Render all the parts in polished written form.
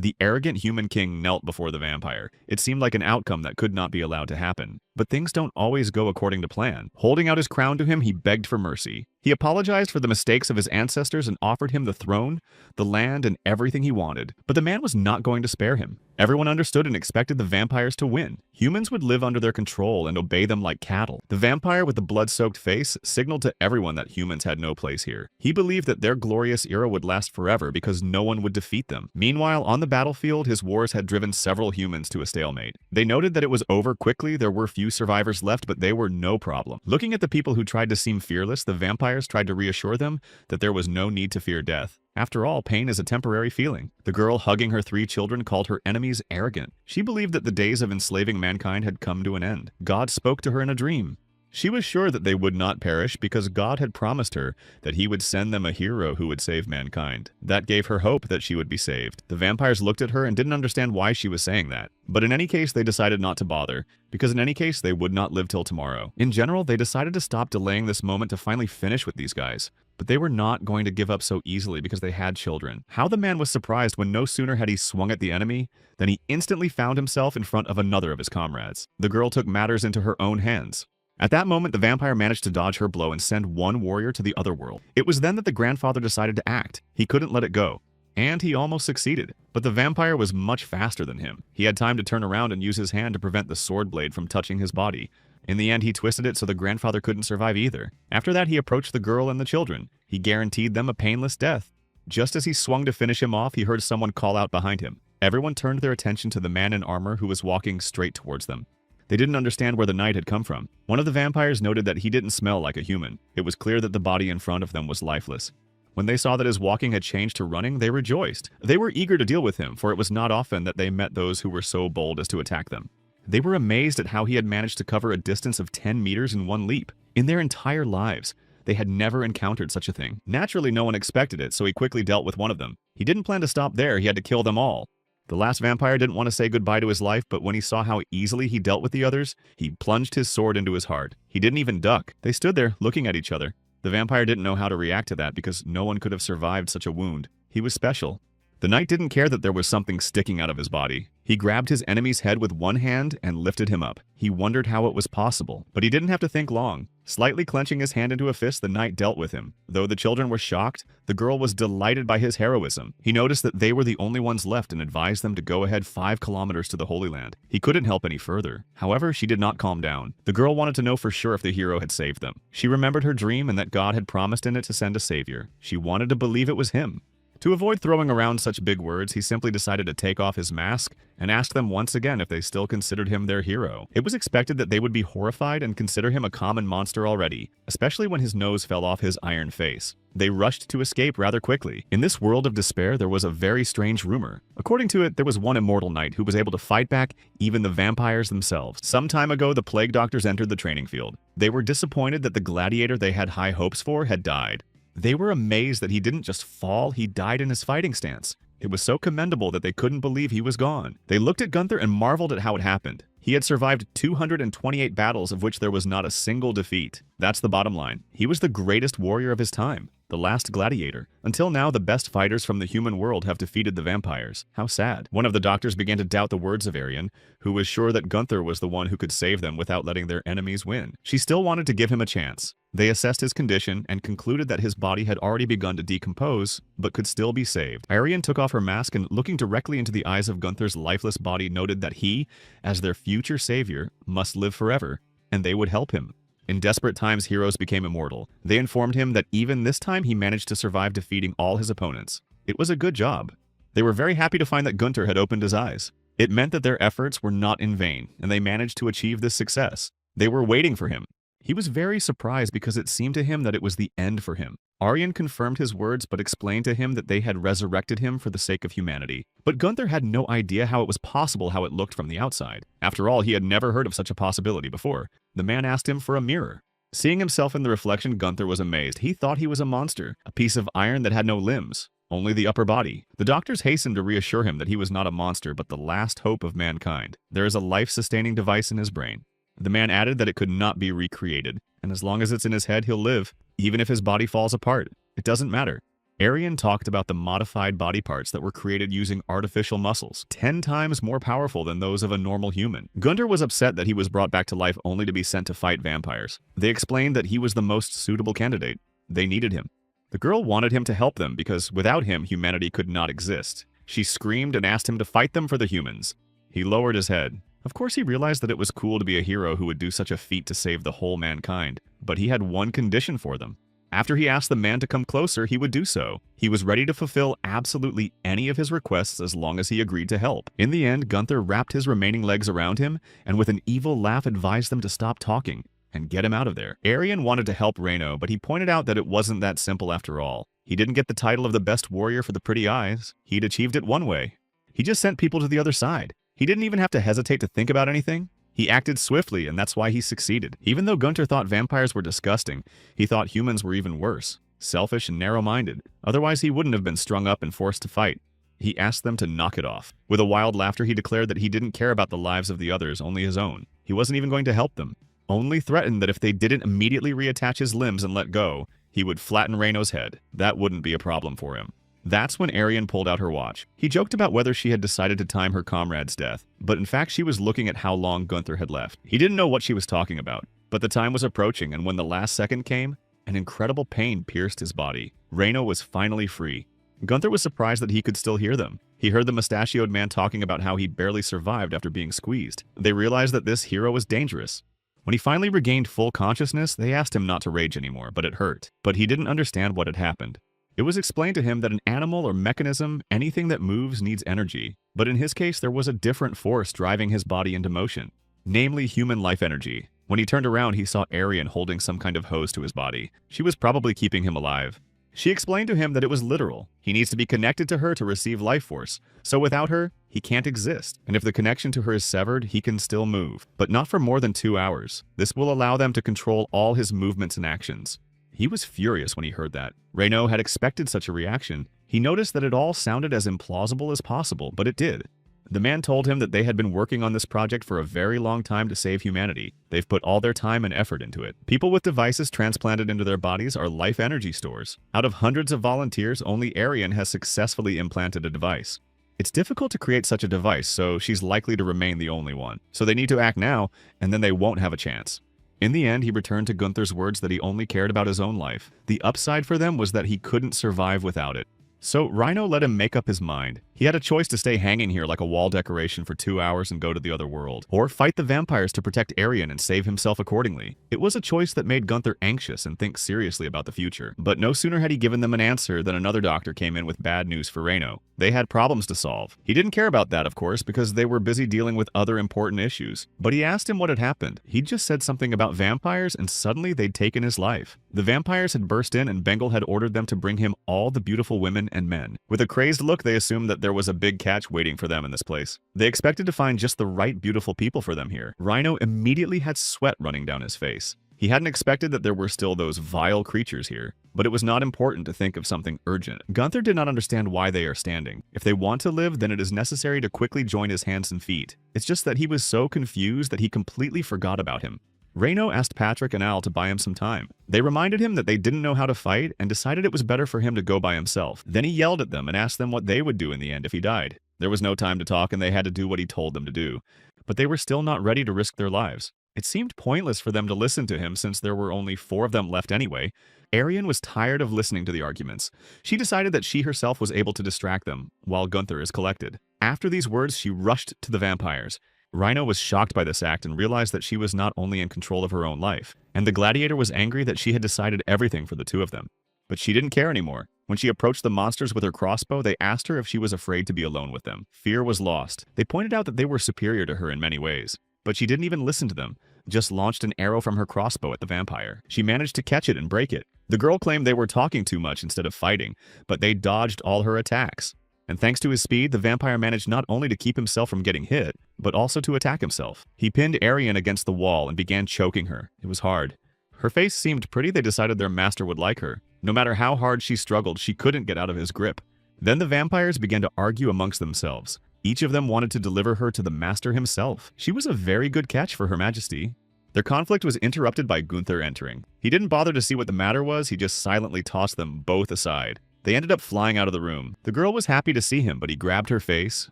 The arrogant human king knelt before the vampire. It seemed like an outcome that could not be allowed to happen. But things don't always go according to plan. Holding out his crown to him, he begged for mercy. He apologized for the mistakes of his ancestors and offered him the throne, the land, and everything he wanted. But the man was not going to spare him. Everyone understood and expected the vampires to win. Humans would live under their control and obey them like cattle. The vampire with the blood-soaked face signaled to everyone that humans had no place here. He believed that their glorious era would last forever because no one would defeat them. Meanwhile, on the battlefield, his wars had driven several humans to a stalemate. They noted that it was over quickly. There were few survivors left, but they were no problem. Looking at the people who tried to seem fearless, the vampires tried to reassure them that there was no need to fear death. After all, pain is a temporary feeling. The girl hugging her 3 children called her enemies arrogant. She believed that the days of enslaving mankind had come to an end. God spoke to her in a dream. She was sure that they would not perish because God had promised her that he would send them a hero who would save mankind. That gave her hope that she would be saved. The vampires looked at her and didn't understand why she was saying that. But in any case, they decided not to bother, because in any case, they would not live till tomorrow. In general, they decided to stop delaying this moment to finally finish with these guys. But they were not going to give up so easily because they had children. How the man was surprised when no sooner had he swung at the enemy than he instantly found himself in front of another of his comrades. The girl took matters into her own hands. At that moment, the vampire managed to dodge her blow and send one warrior to the other world. It was then that the grandfather decided to act. He couldn't let it go. And he almost succeeded. But the vampire was much faster than him. He had time to turn around and use his hand to prevent the sword blade from touching his body. In the end, he twisted it so the grandfather couldn't survive either. After that, he approached the girl and the children. He guaranteed them a painless death. Just as he swung to finish him off, he heard someone call out behind him. Everyone turned their attention to the man in armor who was walking straight towards them. They didn't understand where the knight had come from. One of the vampires noted that he didn't smell like a human. It was clear that the body in front of them was lifeless. When they saw that his walking had changed to running, they rejoiced. They were eager to deal with him, for it was not often that they met those who were so bold as to attack them. They were amazed at how he had managed to cover a distance of 10 meters in one leap. In their entire lives, they had never encountered such a thing. Naturally, no one expected it, so he quickly dealt with one of them. He didn't plan to stop there, he had to kill them all. The last vampire didn't want to say goodbye to his life, but when he saw how easily he dealt with the others, he plunged his sword into his heart. He didn't even duck. They stood there, looking at each other. The vampire didn't know how to react to that because no one could have survived such a wound. He was special. The knight didn't care that there was something sticking out of his body. He grabbed his enemy's head with one hand and lifted him up. He wondered how it was possible, but he didn't have to think long. Slightly clenching his hand into a fist, the knight dealt with him. Though the children were shocked, the girl was delighted by his heroism. He noticed that they were the only ones left and advised them to go ahead 5 kilometers to the Holy Land. He couldn't help any further. However, she did not calm down. The girl wanted to know for sure if the hero had saved them. She remembered her dream and that God had promised in it to send a savior. She wanted to believe it was him. To avoid throwing around such big words, he simply decided to take off his mask and ask them once again if they still considered him their hero. It was expected that they would be horrified and consider him a common monster already, especially when his nose fell off his iron face. They rushed to escape rather quickly. In this world of despair, there was a very strange rumor. According to it, there was one immortal knight who was able to fight back even the vampires themselves. Some time ago, the plague doctors entered the training field. They were disappointed that the gladiator they had high hopes for had died. They were amazed that he didn't just fall, he died in his fighting stance. It was so commendable that they couldn't believe he was gone. They looked at Gunther and marveled at how it happened. He had survived 228 battles of which there was not a single defeat. That's the bottom line. He was the greatest warrior of his time, the last gladiator. Until now, the best fighters from the human world have defeated the vampires. How sad. One of the doctors began to doubt the words of Arian, who was sure that Gunther was the one who could save them without letting their enemies win. She still wanted to give him a chance. They assessed his condition and concluded that his body had already begun to decompose, but could still be saved. Arian took off her mask and, looking directly into the eyes of Gunther's lifeless body, noted that he, as their future savior, must live forever, and they would help him. In desperate times, heroes became immortal. They informed him that even this time he managed to survive defeating all his opponents. It was a good job. They were very happy to find that Gunther had opened his eyes. It meant that their efforts were not in vain, and they managed to achieve this success. They were waiting for him. He was very surprised because it seemed to him that it was the end for him. Arian confirmed his words but explained to him that they had resurrected him for the sake of humanity. But Gunther had no idea how it was possible how it looked from the outside. After all, he had never heard of such a possibility before. The man asked him for a mirror. Seeing himself in the reflection, Gunther was amazed. He thought he was a monster, a piece of iron that had no limbs, only the upper body. The doctors hastened to reassure him that he was not a monster but the last hope of mankind. There is a life-sustaining device in his brain. The man added that it could not be recreated, and as long as it's in his head, he'll live, even if his body falls apart. It doesn't matter. Arian talked about the modified body parts that were created using artificial muscles, 10 times more powerful than those of a normal human. Gunther was upset that he was brought back to life only to be sent to fight vampires. They explained that he was the most suitable candidate. They needed him. The girl wanted him to help them because without him, humanity could not exist. She screamed and asked him to fight them for the humans. He lowered his head. Of course, he realized that it was cool to be a hero who would do such a feat to save the whole mankind, but he had one condition for them. After he asked the man to come closer, he would do so. He was ready to fulfill absolutely any of his requests as long as he agreed to help. In the end, Gunther wrapped his remaining legs around him and with an evil laugh advised them to stop talking and get him out of there. Arian wanted to help Reno, but he pointed out that it wasn't that simple after all. He didn't get the title of the best warrior for the pretty eyes. He'd achieved it one way. He just sent people to the other side. He didn't even have to hesitate to think about anything. He acted swiftly, and that's why he succeeded. Even though Gunther thought vampires were disgusting, he thought humans were even worse, selfish and narrow-minded. Otherwise, he wouldn't have been strung up and forced to fight. He asked them to knock it off. With a wild laughter, he declared that he didn't care about the lives of the others, only his own. He wasn't even going to help them. Only threatened that if they didn't immediately reattach his limbs and let go, he would flatten Reno's head. That wouldn't be a problem for him. That's when Arian pulled out her watch. He joked about whether she had decided to time her comrade's death, but in fact she was looking at how long Gunther had left. He didn't know what she was talking about, but the time was approaching, and when the last second came, an incredible pain pierced his body. Reno was finally free. Gunther was surprised that he could still hear them. He heard the mustachioed man talking about how he barely survived after being squeezed. They realized that this hero was dangerous. When he finally regained full consciousness, they asked him not to rage anymore, but it hurt. But he didn't understand what had happened. It was explained to him that an animal or mechanism, anything that moves, needs energy. But in his case, there was a different force driving his body into motion, namely human life energy. When he turned around, he saw Arian holding some kind of hose to his body. She was probably keeping him alive. She explained to him that it was literal. He needs to be connected to her to receive life force. So without her, he can't exist. And if the connection to her is severed, he can still move. But not for more than 2 hours. This will allow them to control all his movements and actions. He was furious when he heard that. Reno had expected such a reaction. He noticed that it all sounded as implausible as possible, but it did. The man told him that they had been working on this project for a very long time to save humanity. They've put all their time and effort into it. People with devices transplanted into their bodies are life energy stores. Out of hundreds of volunteers, only Arian has successfully implanted a device. It's difficult to create such a device, so she's likely to remain the only one. So they need to act now, and then they won't have a chance. In the end, he returned to Gunther's words that he only cared about his own life. The upside for them was that he couldn't survive without it. So Rhino let him make up his mind. He had a choice to stay hanging here like a wall decoration for 2 hours and go to the other world, or fight the vampires to protect Arian and save himself accordingly. It was a choice that made Gunther anxious and think seriously about the future. But no sooner had he given them an answer than another doctor came in with bad news for Reno. They had problems to solve. He didn't care about that, of course, because they were busy dealing with other important issues. But he asked him what had happened. He'd just said something about vampires and suddenly they'd taken his life. The vampires had burst in and Bengal had ordered them to bring him all the beautiful women and men. With a crazed look, they assumed that there was a big catch waiting for them in this place. They expected to find just the right beautiful people for them here. Rhino immediately had sweat running down his face. He hadn't expected that there were still those vile creatures here, but it was not important to think of something urgent. Gunther did not understand why they are standing. If they want to live, then it is necessary to quickly join his hands and feet. It's just that he was so confused that he completely forgot about him. Reno asked Patrick and Al to buy him some time. They reminded him that they didn't know how to fight and decided it was better for him to go by himself. Then he yelled at them and asked them what they would do in the end if he died. There was no time to talk and they had to do what he told them to do. But they were still not ready to risk their lives. It seemed pointless for them to listen to him since there were only 4 of them left anyway. Arian was tired of listening to the arguments. She decided that she herself was able to distract them, while Gunther is collected. After these words, she rushed to the vampires. Rhino was shocked by this act and realized that she was not only in control of her own life, and the gladiator was angry that she had decided everything for the 2 of them. But she didn't care anymore. When she approached the monsters with her crossbow, they asked her if she was afraid to be alone with them. Fear was lost. They pointed out that they were superior to her in many ways. But she didn't even listen to them, just launched an arrow from her crossbow at the vampire. She managed to catch it and break it. The girl claimed they were talking too much instead of fighting, but they dodged all her attacks. And thanks to his speed, the vampire managed not only to keep himself from getting hit, but also to attack himself. He pinned Arian against the wall and began choking her. It was hard. Her face seemed pretty. They decided their master would like her. No matter how hard she struggled, she couldn't get out of his grip. Then the vampires began to argue amongst themselves. Each of them wanted to deliver her to the master himself. She was a very good catch for Her Majesty. Their conflict was interrupted by Gunther entering. He didn't bother to see what the matter was, he just silently tossed them both aside. They ended up flying out of the room. The girl was happy to see him, but he grabbed her face,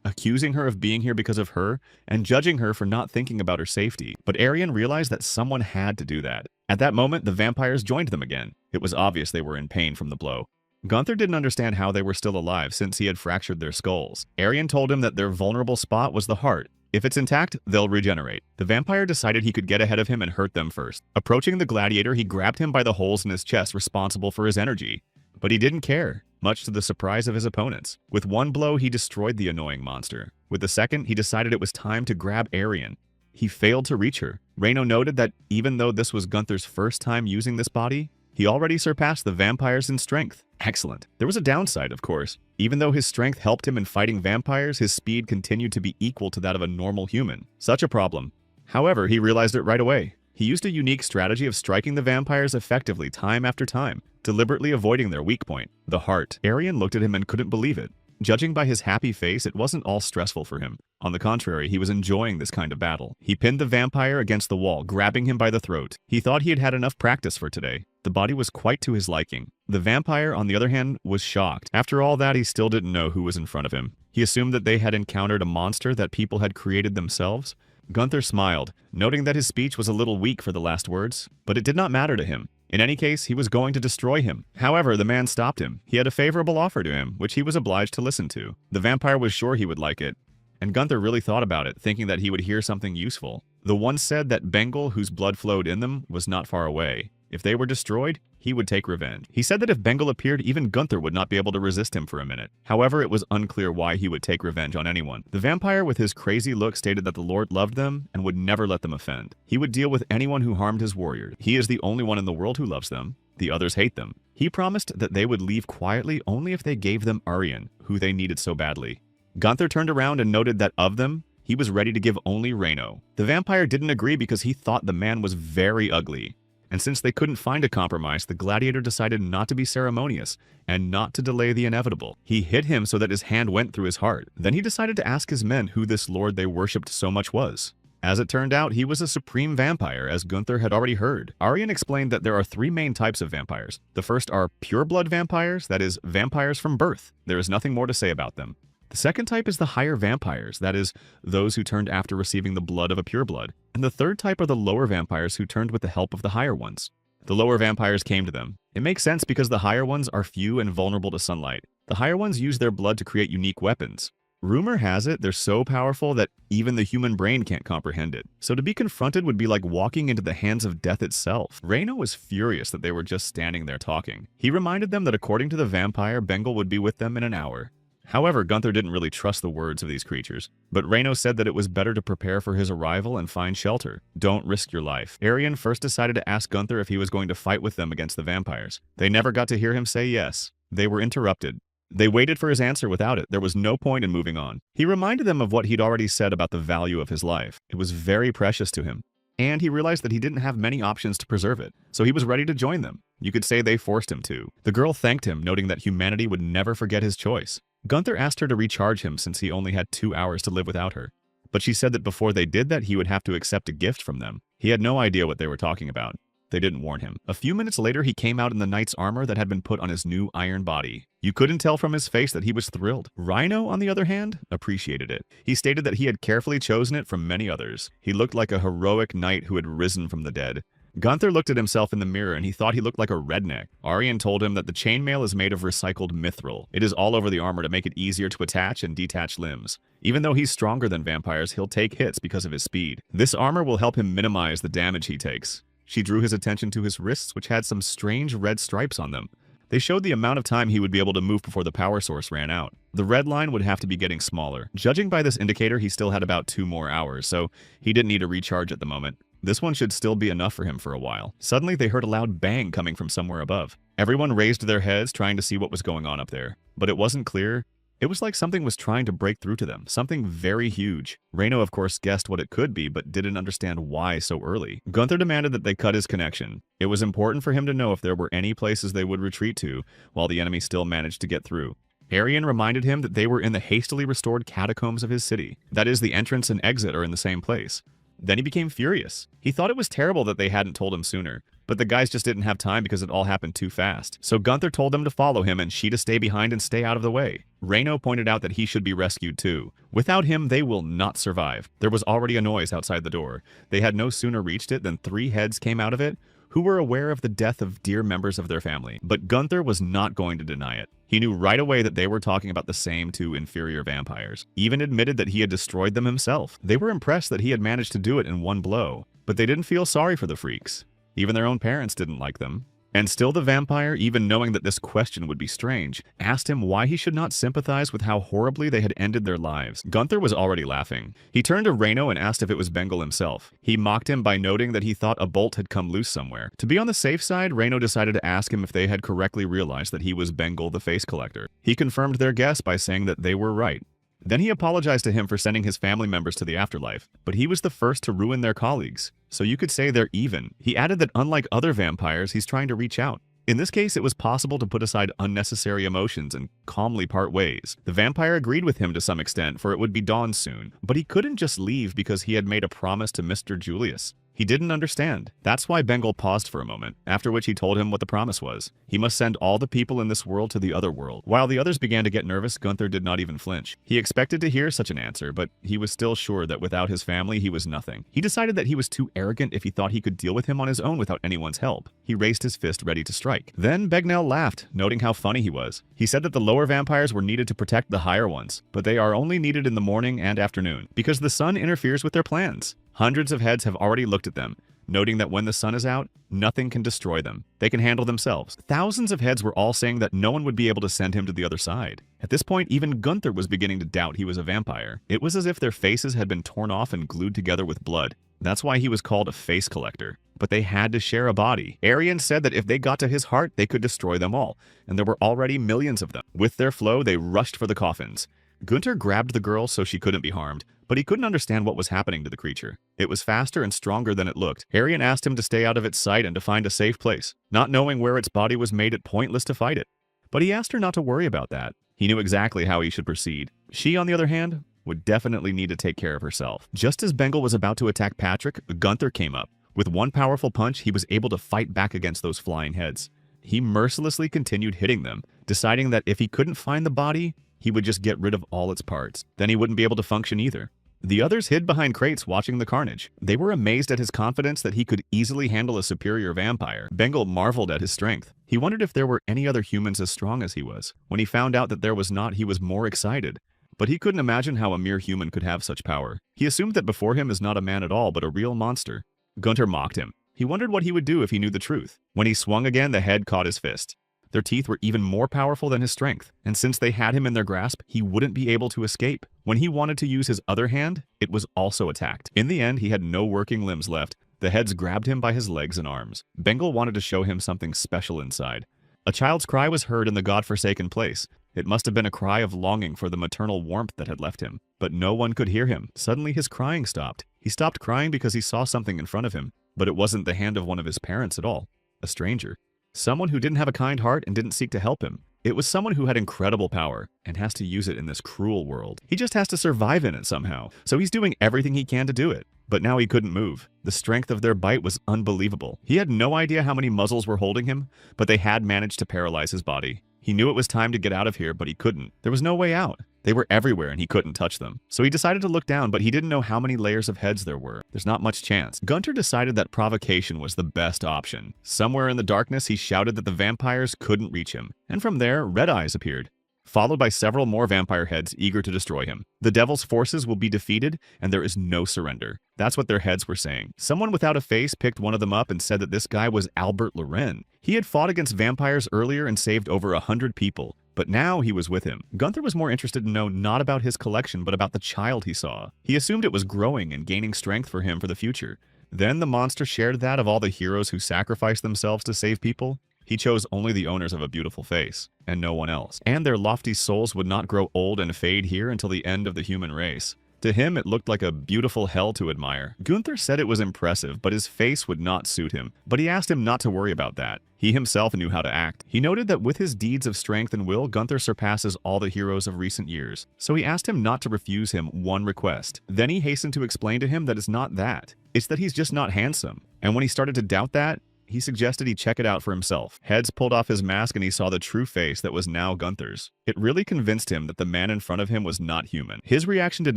accusing her of being here because of her and judging her for not thinking about her safety. But Arian realized that someone had to do that. At that moment, the vampires joined them again. It was obvious they were in pain from the blow. Gunther didn't understand how they were still alive since he had fractured their skulls. Arian told him that their vulnerable spot was the heart. If it's intact, they'll regenerate. The vampire decided he could get ahead of him and hurt them first. Approaching the gladiator, he grabbed him by the holes in his chest responsible for his energy. But he didn't care, much to the surprise of his opponents. With one blow, he destroyed the annoying monster. With the second, he decided it was time to grab Arian. He failed to reach her. Reno noted that even though this was Gunther's first time using this body, he already surpassed the vampires in strength. Excellent. There was a downside, of course. Even though his strength helped him in fighting vampires, his speed continued to be equal to that of a normal human. Such a problem. However, he realized it right away. He used a unique strategy of striking the vampires effectively time after time, deliberately avoiding their weak point, the heart. Arian looked at him and couldn't believe it. Judging by his happy face, it wasn't all stressful for him. On the contrary, he was enjoying this kind of battle. He pinned the vampire against the wall, grabbing him by the throat. He thought he had had enough practice for today. The body was quite to his liking. The vampire, on the other hand, was shocked. After all that, he still didn't know who was in front of him. He assumed that they had encountered a monster that people had created themselves. Gunther smiled, noting that his speech was a little weak for the last words, but it did not matter to him. In any case, he was going to destroy him. However, the man stopped him. He had a favorable offer to him, which he was obliged to listen to. The vampire was sure he would like it, and Gunther really thought about it, thinking that he would hear something useful. The one said that Bengal, whose blood flowed in them, was not far away. If they were destroyed, he would take revenge. He said that if Bengal appeared, even Gunther would not be able to resist him for a minute. However, it was unclear why he would take revenge on anyone. The vampire with his crazy look stated that the Lord loved them and would never let them offend. He would deal with anyone who harmed his warriors. He is the only one in the world who loves them. The others hate them. He promised that they would leave quietly only if they gave them Arian, who they needed so badly. Gunther turned around and noted that of them, he was ready to give only Reno. The vampire didn't agree because he thought the man was very ugly. And since they couldn't find a compromise, the gladiator decided not to be ceremonious and not to delay the inevitable. He hit him so that his hand went through his heart. Then he decided to ask his men who this lord they worshipped so much was. As it turned out, he was a supreme vampire, as Gunther had already heard. Arian explained that there are three main types of vampires. The first are pure-blood vampires, that is, vampires from birth. There is nothing more to say about them. The second type is the higher vampires, that is, those who turned after receiving the blood of a pureblood. And the third type are the lower vampires who turned with the help of the higher ones. The lower vampires came to them. It makes sense because the higher ones are few and vulnerable to sunlight. The higher ones use their blood to create unique weapons. Rumor has it they're so powerful that even the human brain can't comprehend it. So to be confronted would be like walking into the hands of death itself. Reno was furious that they were just standing there talking. He reminded them that according to the vampire, Bengal would be with them in an hour. However, Gunther didn't really trust the words of these creatures. But Reno said that it was better to prepare for his arrival and find shelter. Don't risk your life. Arian first decided to ask Gunther if he was going to fight with them against the vampires. They never got to hear him say yes. They were interrupted. They waited for his answer without it. There was no point in moving on. He reminded them of what he'd already said about the value of his life. It was very precious to him. And he realized that he didn't have many options to preserve it. So he was ready to join them. You could say they forced him to. The girl thanked him, noting that humanity would never forget his choice. Gunther asked her to recharge him since he only had 2 hours to live without her. But she said that before they did that, he would have to accept a gift from them. He had no idea what they were talking about. They didn't warn him. A few minutes later, he came out in the knight's armor that had been put on his new iron body. You couldn't tell from his face that he was thrilled. Rhino, on the other hand, appreciated it. He stated that he had carefully chosen it from many others. He looked like a heroic knight who had risen from the dead. Gunther looked at himself in the mirror and he thought he looked like a redneck. Arian told him that the chainmail is made of recycled mithril. It is all over the armor to make it easier to attach and detach limbs. Even though he's stronger than vampires, he'll take hits because of his speed. This armor will help him minimize the damage he takes. She drew his attention to his wrists, which had some strange red stripes on them. They showed the amount of time he would be able to move before the power source ran out. The red line would have to be getting smaller. Judging by this indicator, he still had about 2 more hours, so he didn't need a recharge at the moment. This one should still be enough for him for a while. Suddenly, they heard a loud bang coming from somewhere above. Everyone raised their heads, trying to see what was going on up there. But it wasn't clear. It was like something was trying to break through to them, something very huge. Reno, of course, guessed what it could be, but didn't understand why so early. Gunther demanded that they cut his connection. It was important for him to know if there were any places they would retreat to, while the enemy still managed to get through. Arian reminded him that they were in the hastily restored catacombs of his city. That is, the entrance and exit are in the same place. Then he became furious. He thought it was terrible that they hadn't told him sooner. But the guys just didn't have time because it all happened too fast. So Gunther told them to follow him and she to stay behind and stay out of the way. Reino pointed out that he should be rescued too. Without him, they will not survive. There was already a noise outside the door. They had no sooner reached it than 3 heads came out of it, who were aware of the death of dear members of their family. But Gunther was not going to deny it. He knew right away that they were talking about the same 2 inferior vampires. Even admitted that he had destroyed them himself. They were impressed that he had managed to do it in one blow. But they didn't feel sorry for the freaks. Even their own parents didn't like them. And still the vampire, even knowing that this question would be strange, asked him why he should not sympathize with how horribly they had ended their lives. Gunther was already laughing. He turned to Reino and asked if it was Bengal himself. He mocked him by noting that he thought a bolt had come loose somewhere. To be on the safe side, Reino decided to ask him if they had correctly realized that he was Bengal the face collector. He confirmed their guess by saying that they were right. Then he apologized to him for sending his family members to the afterlife, but he was the first to ruin their colleagues. So you could say they're even. He added that unlike other vampires, he's trying to reach out. In this case, it was possible to put aside unnecessary emotions and calmly part ways. The vampire agreed with him to some extent, for it would be dawn soon, but he couldn't just leave because he had made a promise to Mr. Julius. He didn't understand. That's why Bengal paused for a moment, after which he told him what the promise was. He must send all the people in this world to the other world. While the others began to get nervous, Gunther did not even flinch. He expected to hear such an answer, but he was still sure that without his family, he was nothing. He decided that he was too arrogant if he thought he could deal with him on his own without anyone's help. He raised his fist ready to strike. Then Begnell laughed, noting how funny he was. He said that the lower vampires were needed to protect the higher ones, but they are only needed in the morning and afternoon, because the sun interferes with their plans. Hundreds of heads have already looked at them, noting that when the sun is out, nothing can destroy them. They can handle themselves. Thousands of heads were all saying that no one would be able to send him to the other side. At this point, even Gunther was beginning to doubt he was a vampire. It was as if their faces had been torn off and glued together with blood. That's why he was called a face collector. But they had to share a body. Arian said that if they got to his heart, they could destroy them all, and there were already millions of them. With their flow, they rushed for the coffins. Gunther grabbed the girl so she couldn't be harmed, but he couldn't understand what was happening to the creature. It was faster and stronger than it looked. Arian asked him to stay out of its sight and to find a safe place. Not knowing where its body was made it pointless to fight it. But he asked her not to worry about that. He knew exactly how he should proceed. She, on the other hand, would definitely need to take care of herself. Just as Bengal was about to attack Patrick, Gunther came up. With one powerful punch, he was able to fight back against those flying heads. He mercilessly continued hitting them, deciding that if he couldn't find the body, he would just get rid of all its parts. Then he wouldn't be able to function either. The others hid behind crates watching the carnage. They were amazed at his confidence that he could easily handle a superior vampire. Bengal marveled at his strength. He wondered if there were any other humans as strong as he was. When he found out that there was not, he was more excited. But he couldn't imagine how a mere human could have such power. He assumed that before him is not a man at all, but a real monster. Gunther mocked him. He wondered what he would do if he knew the truth. When he swung again, the head caught his fist. Their teeth were even more powerful than his strength, and since they had him in their grasp, he wouldn't be able to escape. When he wanted to use his other hand, it was also attacked. In the end, he had no working limbs left. The heads grabbed him by his legs and arms. Bengal wanted to show him something special inside. A child's cry was heard in the godforsaken place. It must have been a cry of longing for the maternal warmth that had left him. But no one could hear him. Suddenly his crying stopped. He stopped crying because he saw something in front of him. But it wasn't the hand of one of his parents at all. A stranger. Someone who didn't have a kind heart and didn't seek to help him. It was someone who had incredible power and has to use it in this cruel world. He just has to survive in it somehow, so he's doing everything he can to do it. But now he couldn't move. The strength of their bite was unbelievable. He had no idea how many muzzles were holding him, but they had managed to paralyze his body. He knew it was time to get out of here, but he couldn't. There was no way out. They were everywhere and he couldn't touch them. So he decided to look down, but he didn't know how many layers of heads there were. There's not much chance. Gunther decided that provocation was the best option. Somewhere in the darkness, he shouted that the vampires couldn't reach him. And from there, red eyes appeared, followed by several more vampire heads eager to destroy him. The devil's forces will be defeated, and there is no surrender. That's what their heads were saying. Someone without a face picked one of them up and said that this guy was Albert Loren. He had fought against vampires earlier and saved over 100 people. But now he was with him. Gunther was more interested to know not about his collection, but about the child he saw. He assumed it was growing and gaining strength for him for the future. Then the monster shared that of all the heroes who sacrificed themselves to save people. He chose only the owners of a beautiful face, and no one else. And their lofty souls would not grow old and fade here until the end of the human race. To him, it looked like a beautiful hell to admire. Gunther said it was impressive, but his face would not suit him. But he asked him not to worry about that. He himself knew how to act. He noted that with his deeds of strength and will, Gunther surpasses all the heroes of recent years. So he asked him not to refuse him one request. Then he hastened to explain to him that it's not that. It's that he's just not handsome. And when he started to doubt that, he suggested he check it out for himself. Heads pulled off his mask and he saw the true face that was now Gunther's. It really convinced him that the man in front of him was not human. His reaction did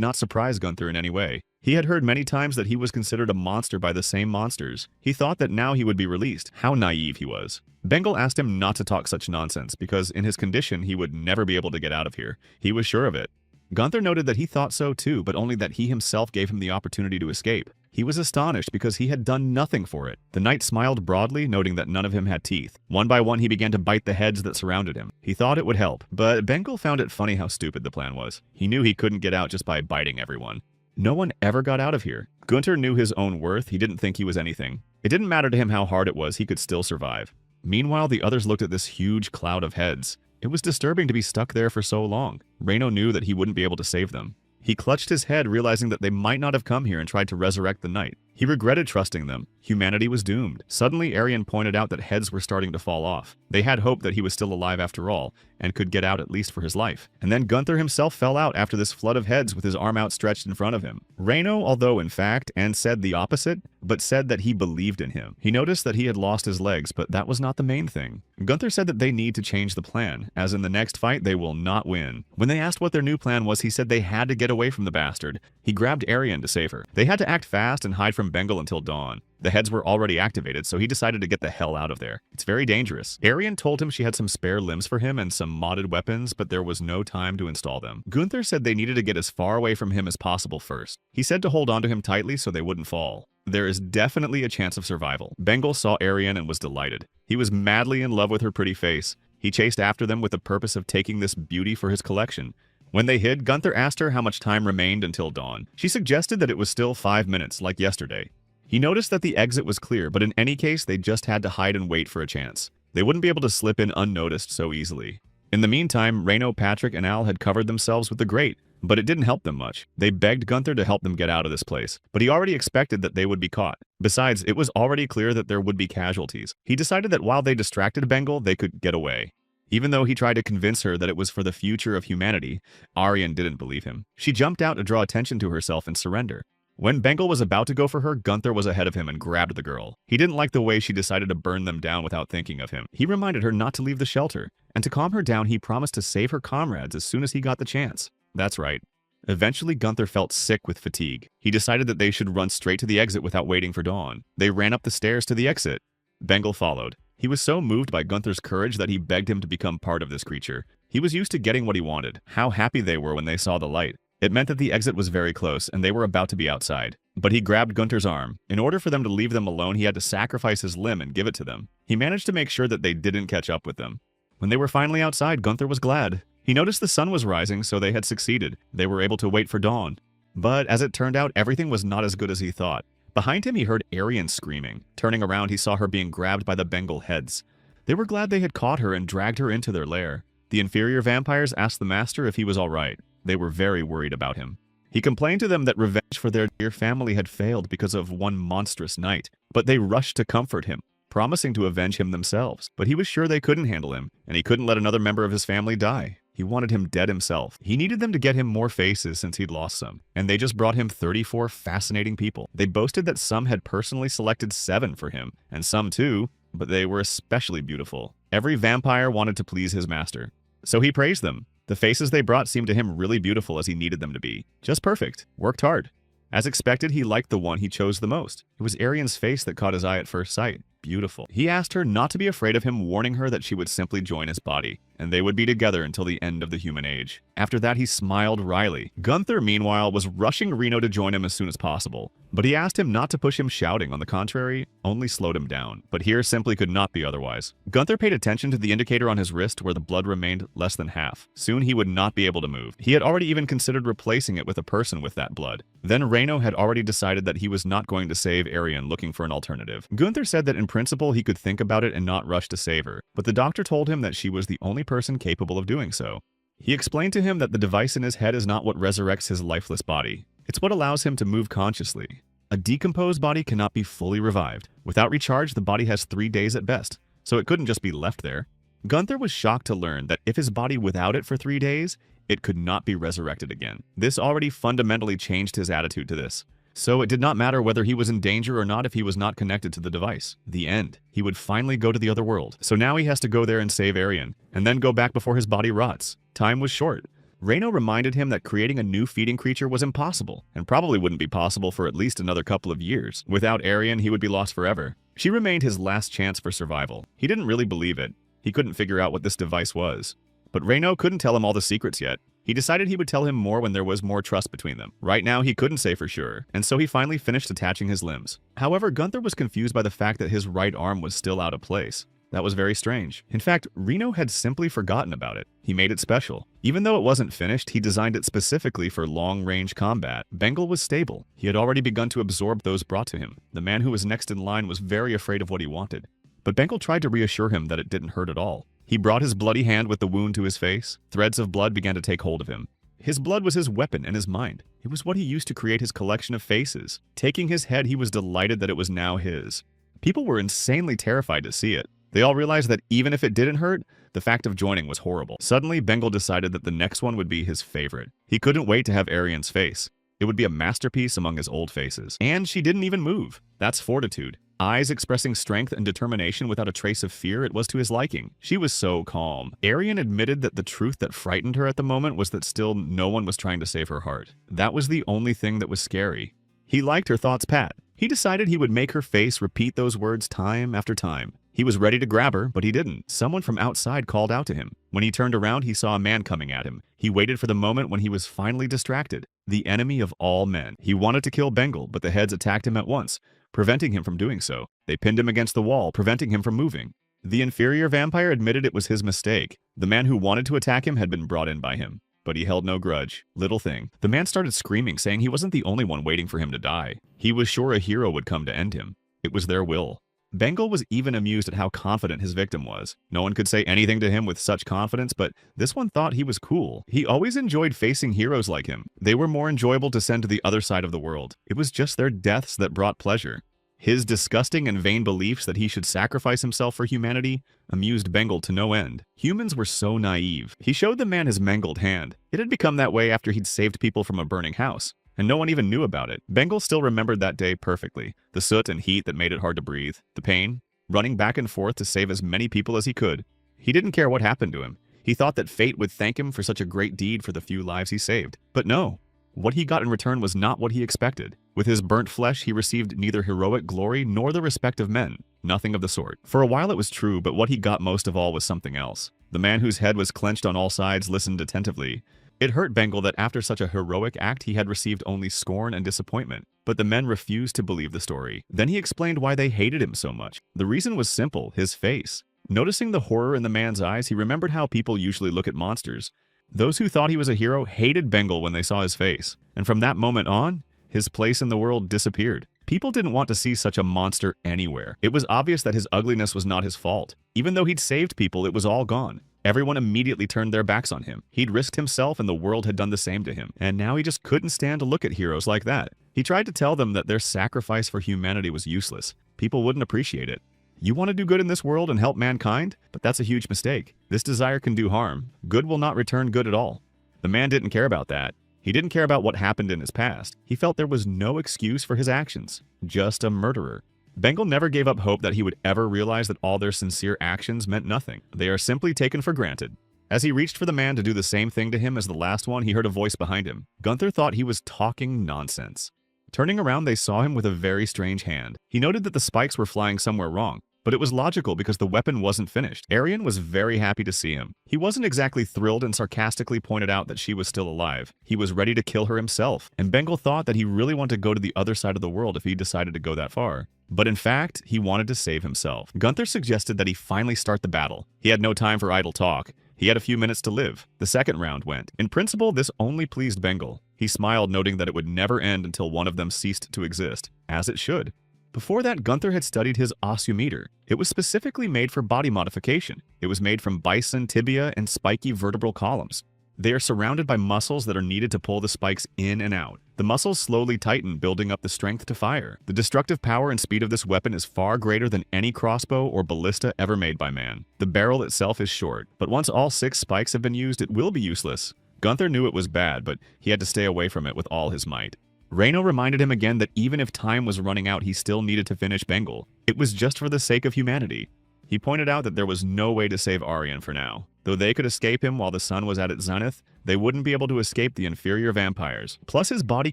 not surprise Gunther in any way. He had heard many times that he was considered a monster by the same monsters. He thought that now he would be released. How naive he was. Bengal asked him not to talk such nonsense because in his condition he would never be able to get out of here. He was sure of it. Gunther noted that he thought so too, but only that he himself gave him the opportunity to escape. He was astonished because he had done nothing for it. The knight smiled broadly, noting that none of him had teeth. One by one he began to bite the heads that surrounded him. He thought it would help, but Bengal found it funny how stupid the plan was. He knew he couldn't get out just by biting everyone. No one ever got out of here. Gunther knew his own worth. He didn't think he was anything. It didn't matter to him how hard it was, he could still survive. Meanwhile, the others looked at this huge cloud of heads. It was disturbing to be stuck there for so long. Reno knew that he wouldn't be able to save them. He clutched his head, realizing that they might not have come here and tried to resurrect the knight. He regretted trusting them. Humanity was doomed. Suddenly, Arian pointed out that heads were starting to fall off. They had hope that he was still alive after all, and could get out at least for his life. And then Gunther himself fell out after this flood of heads with his arm outstretched in front of him. Reno, although in fact, and said the opposite, but said that he believed in him. He noticed that he had lost his legs, but that was not the main thing. Gunther said that they need to change the plan, as in the next fight they will not win. When they asked what their new plan was, he said they had to get away from the bastard. He grabbed Arian to save her. They had to act fast and hide from Bengal until dawn. The heads were already activated, so he decided to get the hell out of there. It's very dangerous. Arian told him she had some spare limbs for him and some modded weapons, but there was no time to install them. Gunther said they needed to get as far away from him as possible first. He said to hold onto him tightly so they wouldn't fall. There is definitely a chance of survival. Bengal saw Arian and was delighted. He was madly in love with her pretty face. He chased after them with the purpose of taking this beauty for his collection. When they hid, Gunther asked her how much time remained until dawn. She suggested that it was still 5 minutes, like yesterday. He noticed that the exit was clear, but in any case, they just had to hide and wait for a chance. They wouldn't be able to slip in unnoticed so easily. In the meantime, Reno, Patrick, and Al had covered themselves with the grate, but it didn't help them much. They begged Gunther to help them get out of this place, but he already expected that they would be caught. Besides, it was already clear that there would be casualties. He decided that while they distracted Bengal, they could get away. Even though he tried to convince her that it was for the future of humanity, Arian didn't believe him. She jumped out to draw attention to herself and surrender. When Bengal was about to go for her, Gunther was ahead of him and grabbed the girl. He didn't like the way she decided to burn them down without thinking of him. He reminded her not to leave the shelter, and to calm her down, he promised to save her comrades as soon as he got the chance. That's right. Eventually, Gunther felt sick with fatigue. He decided that they should run straight to the exit without waiting for dawn. They ran up the stairs to the exit. Bengal followed. He was so moved by Gunther's courage that he begged him to become part of this creature. He was used to getting what he wanted. How happy they were when they saw the light. It meant that the exit was very close, and they were about to be outside. But he grabbed Gunther's arm. In order for them to leave them alone, he had to sacrifice his limb and give it to them. He managed to make sure that they didn't catch up with them. When they were finally outside, Gunther was glad. He noticed the sun was rising, so they had succeeded. They were able to wait for dawn. But as it turned out, everything was not as good as he thought. Behind him, he heard Arian screaming. Turning around, he saw her being grabbed by the Bengal heads. They were glad they had caught her and dragged her into their lair. The inferior vampires asked the master if he was all right. They were very worried about him. He complained to them that revenge for their dear family had failed because of one monstrous night, but they rushed to comfort him, promising to avenge him themselves. But he was sure they couldn't handle him, and he couldn't let another member of his family die. He wanted him dead himself. He needed them to get him more faces since he'd lost some, and they just brought him 34 fascinating people. They boasted that some had personally selected 7 for him, and some 2, but they were especially beautiful. Every vampire wanted to please his master, so he praised them. The faces they brought seemed to him really beautiful as he needed them to be. Just perfect. Worked hard. As expected, he liked the one he chose the most. It was Arian's face that caught his eye at first sight. Beautiful. He asked her not to be afraid of him, warning her that she would simply join his body, and they would be together until the end of the human age. After that, he smiled wryly. Gunther, meanwhile, was rushing Reno to join him as soon as possible, but he asked him not to push him shouting. On the contrary, only slowed him down. But here simply could not be otherwise. Gunther paid attention to the indicator on his wrist where the blood remained less than half. Soon he would not be able to move. He had already even considered replacing it with a person with that blood. Then Reno had already decided that he was not going to save Arian, looking for an alternative. Gunther said that in principle he could think about it and not rush to save her, but the doctor told him that she was the only person capable of doing so. He explained to him that the device in his head is not what resurrects his lifeless body. It's what allows him to move consciously. A decomposed body cannot be fully revived. Without recharge, the body has 3 days at best, so it couldn't just be left there. Gunther was shocked to learn that if his body without it for 3 days, it could not be resurrected again. This already fundamentally changed his attitude to this. So it did not matter whether he was in danger or not if he was not connected to the device. The end. He would finally go to the other world. So now he has to go there and save Arian, and then go back before his body rots. Time was short. Reno reminded him that creating a new feeding creature was impossible, and probably wouldn't be possible for at least another couple of years. Without Arian, he would be lost forever. She remained his last chance for survival. He didn't really believe it. He couldn't figure out what this device was. But Reno couldn't tell him all the secrets yet. He decided he would tell him more when there was more trust between them. Right now, he couldn't say for sure, and so he finally finished attaching his limbs. However, Gunther was confused by the fact that his right arm was still out of place. That was very strange. In fact, Reno had simply forgotten about it. He made it special. Even though it wasn't finished, he designed it specifically for long-range combat. Bengal was stable. He had already begun to absorb those brought to him. The man who was next in line was very afraid of what he wanted. But Bengal tried to reassure him that it didn't hurt at all. He brought his bloody hand with the wound to his face. Threads of blood began to take hold of him. His blood was his weapon and his mind. It was what he used to create his collection of faces. Taking his head, he was delighted that it was now his. People were insanely terrified to see it. They all realized that even if it didn't hurt, the fact of joining was horrible. Suddenly, Bengal decided that the next one would be his favorite. He couldn't wait to have Arian's face. It would be a masterpiece among his old faces. And she didn't even move. That's fortitude. Eyes expressing strength and determination without a trace of fear, it was to his liking. She was so calm. Arian admitted that the truth that frightened her at the moment was that still no one was trying to save her heart. That was the only thing that was scary. He liked her thoughts pat. He decided he would make her face repeat those words time after time. He was ready to grab her, but he didn't. Someone from outside called out to him. When he turned around, he saw a man coming at him. He waited for the moment when he was finally distracted. The enemy of all men. He wanted to kill Bengal, but the heads attacked him at once, preventing him from doing so. They pinned him against the wall, preventing him from moving. The inferior vampire admitted it was his mistake. The man who wanted to attack him had been brought in by him. But he held no grudge. Little thing. The man started screaming, saying he wasn't the only one waiting for him to die. He was sure a hero would come to end him. It was their will. Bengal was even amused at how confident his victim was. No one could say anything to him with such confidence, but this one thought he was cool. He always enjoyed facing heroes like him. They were more enjoyable to send to the other side of the world. It was just their deaths that brought pleasure. His disgusting and vain beliefs that he should sacrifice himself for humanity amused Bengal to no end. Humans were so naive. He showed the man his mangled hand. It had become that way after he'd saved people from a burning house, and no one even knew about it. Bengal still remembered that day perfectly. The soot and heat that made it hard to breathe. The pain. Running back and forth to save as many people as he could. He didn't care what happened to him. He thought that fate would thank him for such a great deed for the few lives he saved. But no. What he got in return was not what he expected. With his burnt flesh, he received neither heroic glory nor the respect of men. Nothing of the sort. For a while it was true, but what he got most of all was something else. The man whose head was clenched on all sides listened attentively. It hurt Bengal that after such a heroic act he had received only scorn and disappointment. But the men refused to believe the story. Then he explained why they hated him so much. The reason was simple, his face. Noticing the horror in the man's eyes, he remembered how people usually look at monsters. Those who thought he was a hero hated Bengal when they saw his face. And from that moment on, his place in the world disappeared. People didn't want to see such a monster anywhere. It was obvious that his ugliness was not his fault. Even though he'd saved people, it was all gone. Everyone immediately turned their backs on him. He'd risked himself and the world had done the same to him. And now he just couldn't stand to look at heroes like that. He tried to tell them that their sacrifice for humanity was useless. People wouldn't appreciate it. You want to do good in this world and help mankind? But that's a huge mistake. This desire can do harm. Good will not return good at all. The man didn't care about that. He didn't care about what happened in his past. He felt there was no excuse for his actions. Just a murderer. Bengal never gave up hope that he would ever realize that all their sincere actions meant nothing. They are simply taken for granted. As he reached for the man to do the same thing to him as the last one, he heard a voice behind him. Gunther thought he was talking nonsense. Turning around, they saw him with a very strange hand. He noted that the spikes were flying somewhere wrong. But it was logical because the weapon wasn't finished. Arian was very happy to see him. He wasn't exactly thrilled and sarcastically pointed out that she was still alive. He was ready to kill her himself, and Bengal thought that he really wanted to go to the other side of the world if he decided to go that far. But in fact, he wanted to save himself. Gunther suggested that he finally start the battle. He had no time for idle talk. He had a few minutes to live. The second round went. In principle, this only pleased Bengal. He smiled, noting that it would never end until one of them ceased to exist, as it should. Before that, Gunther had studied his osseometer. It was specifically made for body modification. It was made from bison, tibia, and spiky vertebral columns. They are surrounded by muscles that are needed to pull the spikes in and out. The muscles slowly tighten, building up the strength to fire. The destructive power and speed of this weapon is far greater than any crossbow or ballista ever made by man. The barrel itself is short, but once all 6 spikes have been used, it will be useless. Gunther knew it was bad, but he had to stay away from it with all his might. Reino reminded him again that even if time was running out, he still needed to finish Bengal. It was just for the sake of humanity. He pointed out that there was no way to save Aryan for now. Though they could escape him while the sun was at its zenith, they wouldn't be able to escape the inferior vampires. Plus, his body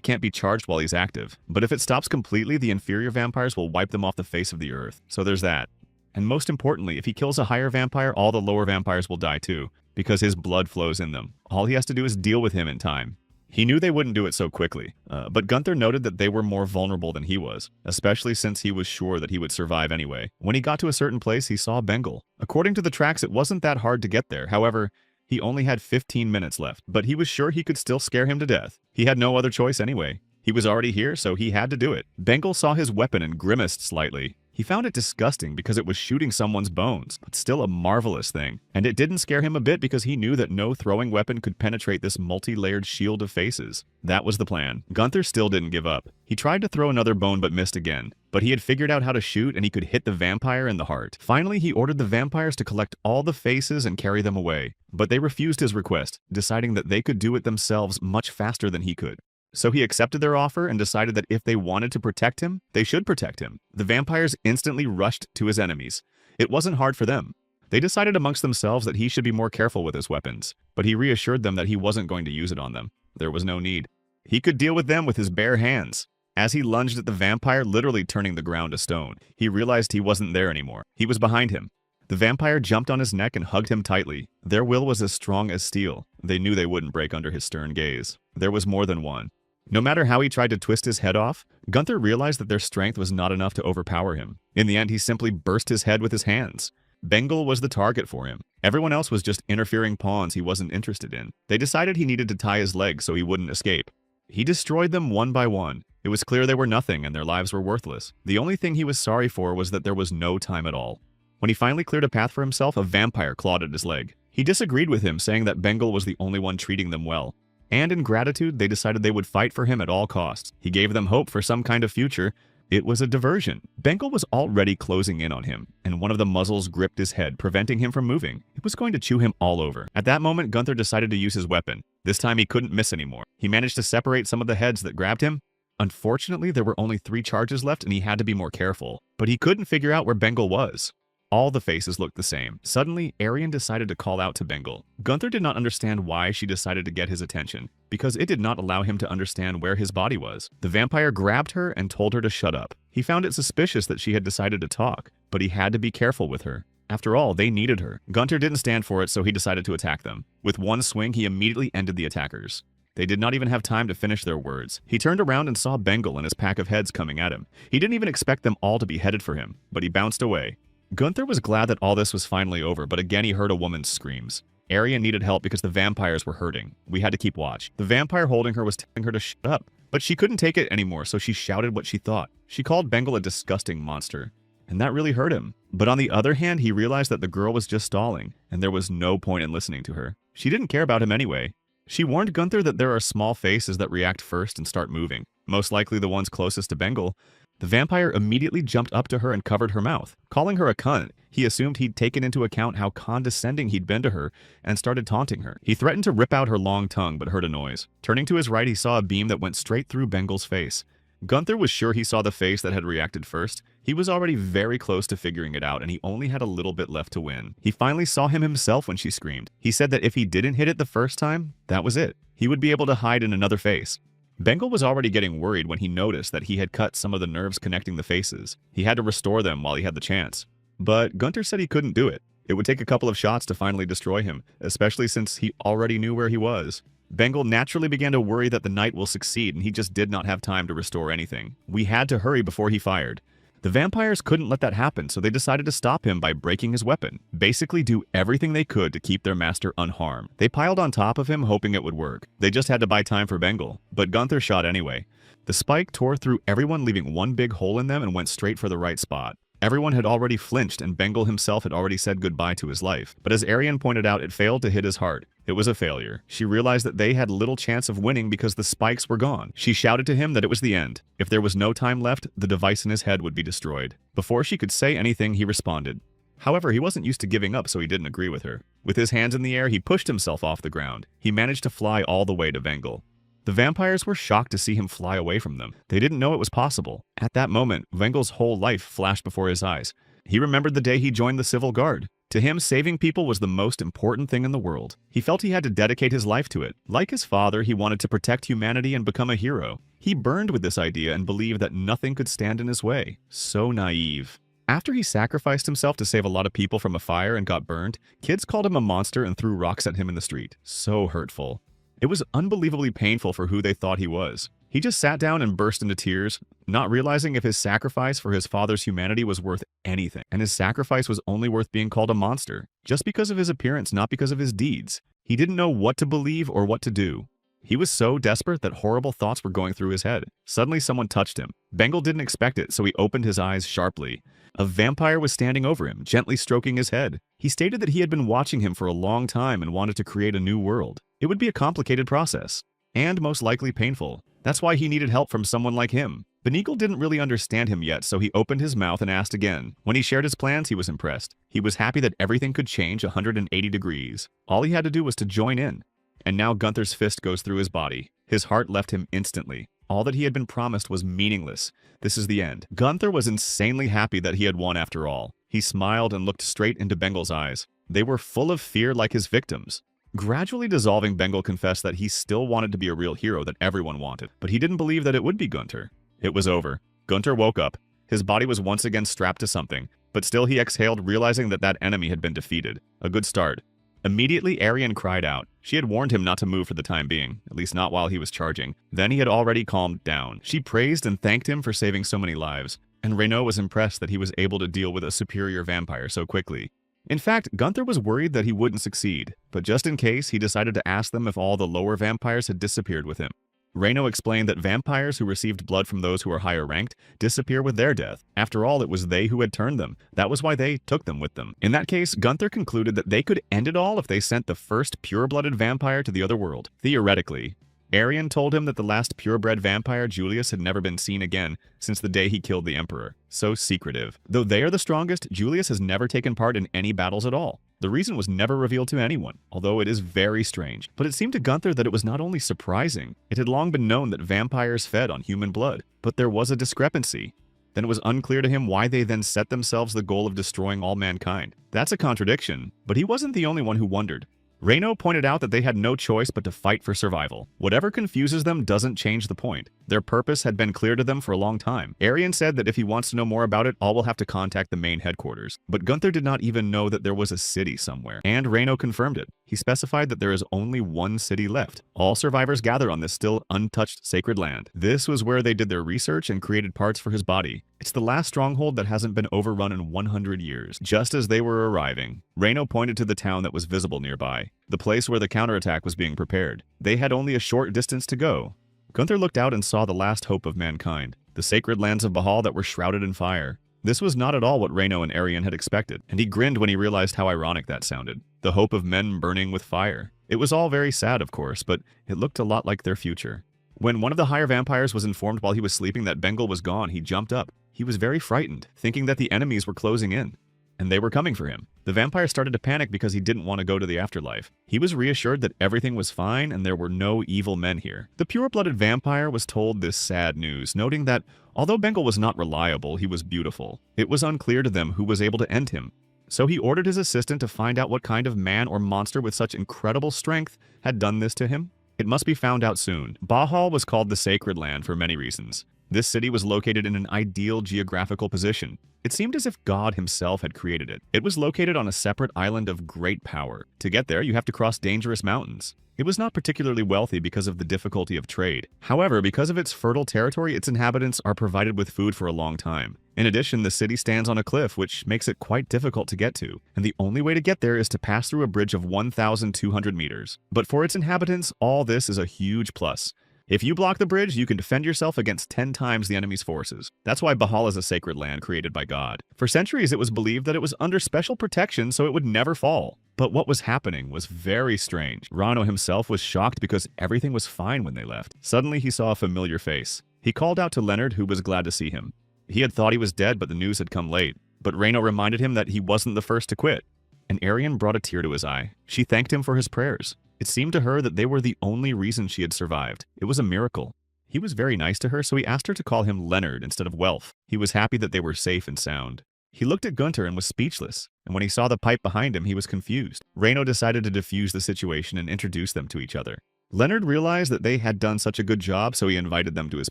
can't be charged while he's active. But if it stops completely, the inferior vampires will wipe them off the face of the earth. So there's that. And most importantly, if he kills a higher vampire, all the lower vampires will die too, because his blood flows in them. All he has to do is deal with him in time. He knew they wouldn't do it so quickly, but Gunther noted that they were more vulnerable than he was, especially since he was sure that he would survive anyway. When he got to a certain place, he saw Bengal. According to the tracks, it wasn't that hard to get there. However, he only had 15 minutes left, but he was sure he could still scare him to death. He had no other choice anyway. He was already here, so he had to do it. Bengal saw his weapon and grimaced slightly. He found it disgusting because it was shooting someone's bones, but still a marvelous thing. And it didn't scare him a bit because he knew that no throwing weapon could penetrate this multi-layered shield of faces. That was the plan. Gunther still didn't give up. He tried to throw another bone but missed again. But he had figured out how to shoot and he could hit the vampire in the heart. Finally, he ordered the vampires to collect all the faces and carry them away. But they refused his request, deciding that they could do it themselves much faster than he could. So he accepted their offer and decided that if they wanted to protect him, they should protect him. The vampires instantly rushed to his enemies. It wasn't hard for them. They decided amongst themselves that he should be more careful with his weapons, but he reassured them that he wasn't going to use it on them. There was no need. He could deal with them with his bare hands. As he lunged at the vampire, literally turning the ground to stone, he realized he wasn't there anymore. He was behind him. The vampire jumped on his neck and hugged him tightly. Their will was as strong as steel. They knew they wouldn't break under his stern gaze. There was more than one. No matter how he tried to twist his head off, Gunther realized that their strength was not enough to overpower him. In the end, he simply burst his head with his hands. Bengal was the target for him. Everyone else was just interfering pawns he wasn't interested in. They decided he needed to tie his legs so he wouldn't escape. He destroyed them one by one. It was clear they were nothing and their lives were worthless. The only thing he was sorry for was that there was no time at all. When he finally cleared a path for himself, a vampire clawed at his leg. He disagreed with him, saying that Bengal was the only one treating them well. And in gratitude, they decided they would fight for him at all costs. He gave them hope for some kind of future. It was a diversion. Bengal was already closing in on him, and one of the muzzles gripped his head, preventing him from moving. It was going to chew him all over. At that moment, Gunther decided to use his weapon. This time, he couldn't miss anymore. He managed to separate some of the heads that grabbed him. Unfortunately, there were only 3 charges left, and he had to be more careful. But he couldn't figure out where Bengal was. All the faces looked the same. Suddenly, Aryan decided to call out to Bengal. Gunther did not understand why she decided to get his attention, because it did not allow him to understand where his body was. The vampire grabbed her and told her to shut up. He found it suspicious that she had decided to talk, but he had to be careful with her. After all, they needed her. Gunther didn't stand for it, so he decided to attack them. With one swing, he immediately ended the attackers. They did not even have time to finish their words. He turned around and saw Bengal and his pack of heads coming at him. He didn't even expect them all to be headed for him, but he bounced away. Gunther was glad that all this was finally over, but again he heard a woman's screams. Aryan needed help because the vampires were hurting. We had to keep watch. The vampire holding her was telling her to shut up, but she couldn't take it anymore, so she shouted what she thought. She called Bengal a disgusting monster, and that really hurt him. But on the other hand, he realized that the girl was just stalling, and there was no point in listening to her. She didn't care about him anyway. She warned Gunther that there are small faces that react first and start moving, most likely the ones closest to Bengal. The vampire immediately jumped up to her and covered her mouth. Calling her a cunt, he assumed he'd taken into account how condescending he'd been to her and started taunting her. He threatened to rip out her long tongue but heard a noise. Turning to his right, he saw a beam that went straight through Bengal's face. Gunther was sure he saw the face that had reacted first. He was already very close to figuring it out and he only had a little bit left to win. He finally saw him himself when she screamed. He said that if he didn't hit it the first time, that was it. He would be able to hide in another face. Bengal was already getting worried when he noticed that he had cut some of the nerves connecting the faces. He had to restore them while he had the chance. But Gunther said he couldn't do it. It would take a couple of shots to finally destroy him, especially since he already knew where he was. Bengal naturally began to worry that the knight will succeed and he just did not have time to restore anything. We had to hurry before he fired. The vampires couldn't let that happen, so they decided to stop him by breaking his weapon. Basically do everything they could to keep their master unharmed. They piled on top of him, hoping it would work. They just had to buy time for Bengal, but Gunther shot anyway. The spike tore through everyone, leaving one big hole in them and went straight for the right spot. Everyone had already flinched and Bengal himself had already said goodbye to his life. But as Aryan pointed out, it failed to hit his heart. It was a failure. She realized that they had little chance of winning because the spikes were gone. She shouted to him that it was the end. If there was no time left, the device in his head would be destroyed. Before she could say anything, he responded. However, he wasn't used to giving up, so he didn't agree with her. With his hands in the air, he pushed himself off the ground. He managed to fly all the way to Bengal. The vampires were shocked to see him fly away from them. They didn't know it was possible. At that moment, Wengel's whole life flashed before his eyes. He remembered the day he joined the Civil Guard. To him, saving people was the most important thing in the world. He felt he had to dedicate his life to it. Like his father, he wanted to protect humanity and become a hero. He burned with this idea and believed that nothing could stand in his way. So naive. After he sacrificed himself to save a lot of people from a fire and got burned, kids called him a monster and threw rocks at him in the street. So hurtful. It was unbelievably painful for who they thought he was. He just sat down and burst into tears, not realizing if his sacrifice for his father's humanity was worth anything, and his sacrifice was only worth being called a monster, just because of his appearance, not because of his deeds. He didn't know what to believe or what to do. He was so desperate that horrible thoughts were going through his head. Suddenly someone touched him. Bengal didn't expect it, so he opened his eyes sharply. A vampire was standing over him, gently stroking his head. He stated that he had been watching him for a long time and wanted to create a new world. It would be a complicated process, and most likely painful. That's why he needed help from someone like him. Beneagle didn't really understand him yet, so he opened his mouth and asked again. When he shared his plans, he was impressed. He was happy that everything could change 180 degrees. All he had to do was to join in. And now Gunther's fist goes through his body. His heart left him instantly. All that he had been promised was meaningless. This is the end. Gunther was insanely happy that he had won after all. He smiled and looked straight into Bengal's eyes. They were full of fear like his victims. Gradually dissolving, Bengal confessed that he still wanted to be a real hero that everyone wanted, but he didn't believe that it would be Gunther. It was over. Gunther woke up. His body was once again strapped to something, but still he exhaled, realizing that that enemy had been defeated. A good start. Immediately, Arian cried out. She had warned him not to move for the time being, at least not while he was charging. Then he had already calmed down. She praised and thanked him for saving so many lives, and Renaud was impressed that he was able to deal with a superior vampire so quickly. In fact, Gunther was worried that he wouldn't succeed, but just in case, he decided to ask them if all the lower vampires had disappeared with him. Renaud explained that vampires who received blood from those who are higher ranked disappear with their death. After all, it was they who had turned them. That was why they took them with them. In that case, Gunther concluded that they could end it all if they sent the first pure-blooded vampire to the other world. Theoretically. Arian told him that the last purebred vampire, Julius, had never been seen again since the day he killed the Emperor. So secretive. Though they are the strongest, Julius has never taken part in any battles at all. The reason was never revealed to anyone, although it is very strange. But it seemed to Gunther that it was not only surprising, it had long been known that vampires fed on human blood. But there was a discrepancy. Then it was unclear to him why they then set themselves the goal of destroying all mankind. That's a contradiction, but he wasn't the only one who wondered. Renaud pointed out that they had no choice but to fight for survival. Whatever confuses them doesn't change the point. Their purpose had been clear to them for a long time. Arian said that if he wants to know more about it, all will have to contact the main headquarters. But Gunther did not even know that there was a city somewhere, and Renaud confirmed it. He specified that there is only one city left. All survivors gather on this still untouched sacred land. This was where they did their research and created parts for his body. It's the last stronghold that hasn't been overrun in 100 years. Just as they were arriving, Renaud pointed to the town that was visible nearby, the place where the counterattack was being prepared. They had only a short distance to go. Gunther looked out and saw the last hope of mankind, the sacred lands of Bahal that were shrouded in fire. This was not at all what Renaud and Arian had expected, and he grinned when he realized how ironic that sounded. The hope of men burning with fire. It was all very sad, of course, but it looked a lot like their future. When one of the higher vampires was informed while he was sleeping that Bengal was gone, he jumped up. He was very frightened, thinking that the enemies were closing in, and they were coming for him. The vampire started to panic because he didn't want to go to the afterlife. He was reassured that everything was fine and there were no evil men here. The pure-blooded vampire was told this sad news, noting that although Bengal was not reliable, he was beautiful. It was unclear to them who was able to end him. So he ordered his assistant to find out what kind of man or monster with such incredible strength had done this to him. It must be found out soon. Bahal was called the Sacred Land for many reasons. This city was located in an ideal geographical position. It seemed as if God himself had created it. It was located on a separate island of great power. To get there, you have to cross dangerous mountains. It was not particularly wealthy because of the difficulty of trade. However, because of its fertile territory, its inhabitants are provided with food for a long time. In addition, the city stands on a cliff, which makes it quite difficult to get to, and the only way to get there is to pass through a bridge of 1,200 meters. But for its inhabitants, all this is a huge plus. If you block the bridge, you can defend yourself against 10 times the enemy's forces. That's why Bahal is a sacred land created by God. For centuries, it was believed that it was under special protection so it would never fall. But what was happening was very strange. Renaud himself was shocked because everything was fine when they left. Suddenly, he saw a familiar face. He called out to Leonard, who was glad to see him. He had thought he was dead, but the news had come late. But Renaud reminded him that he wasn't the first to quit. And Arian brought a tear to his eye. She thanked him for his prayers. It seemed to her that they were the only reason she had survived. It was a miracle. He was very nice to her, so he asked her to call him Leonard instead of Welf. He was happy that they were safe and sound. He looked at Gunther and was speechless, and when he saw the pipe behind him, he was confused. Reino decided to defuse the situation and introduce them to each other. Leonard realized that they had done such a good job, so he invited them to his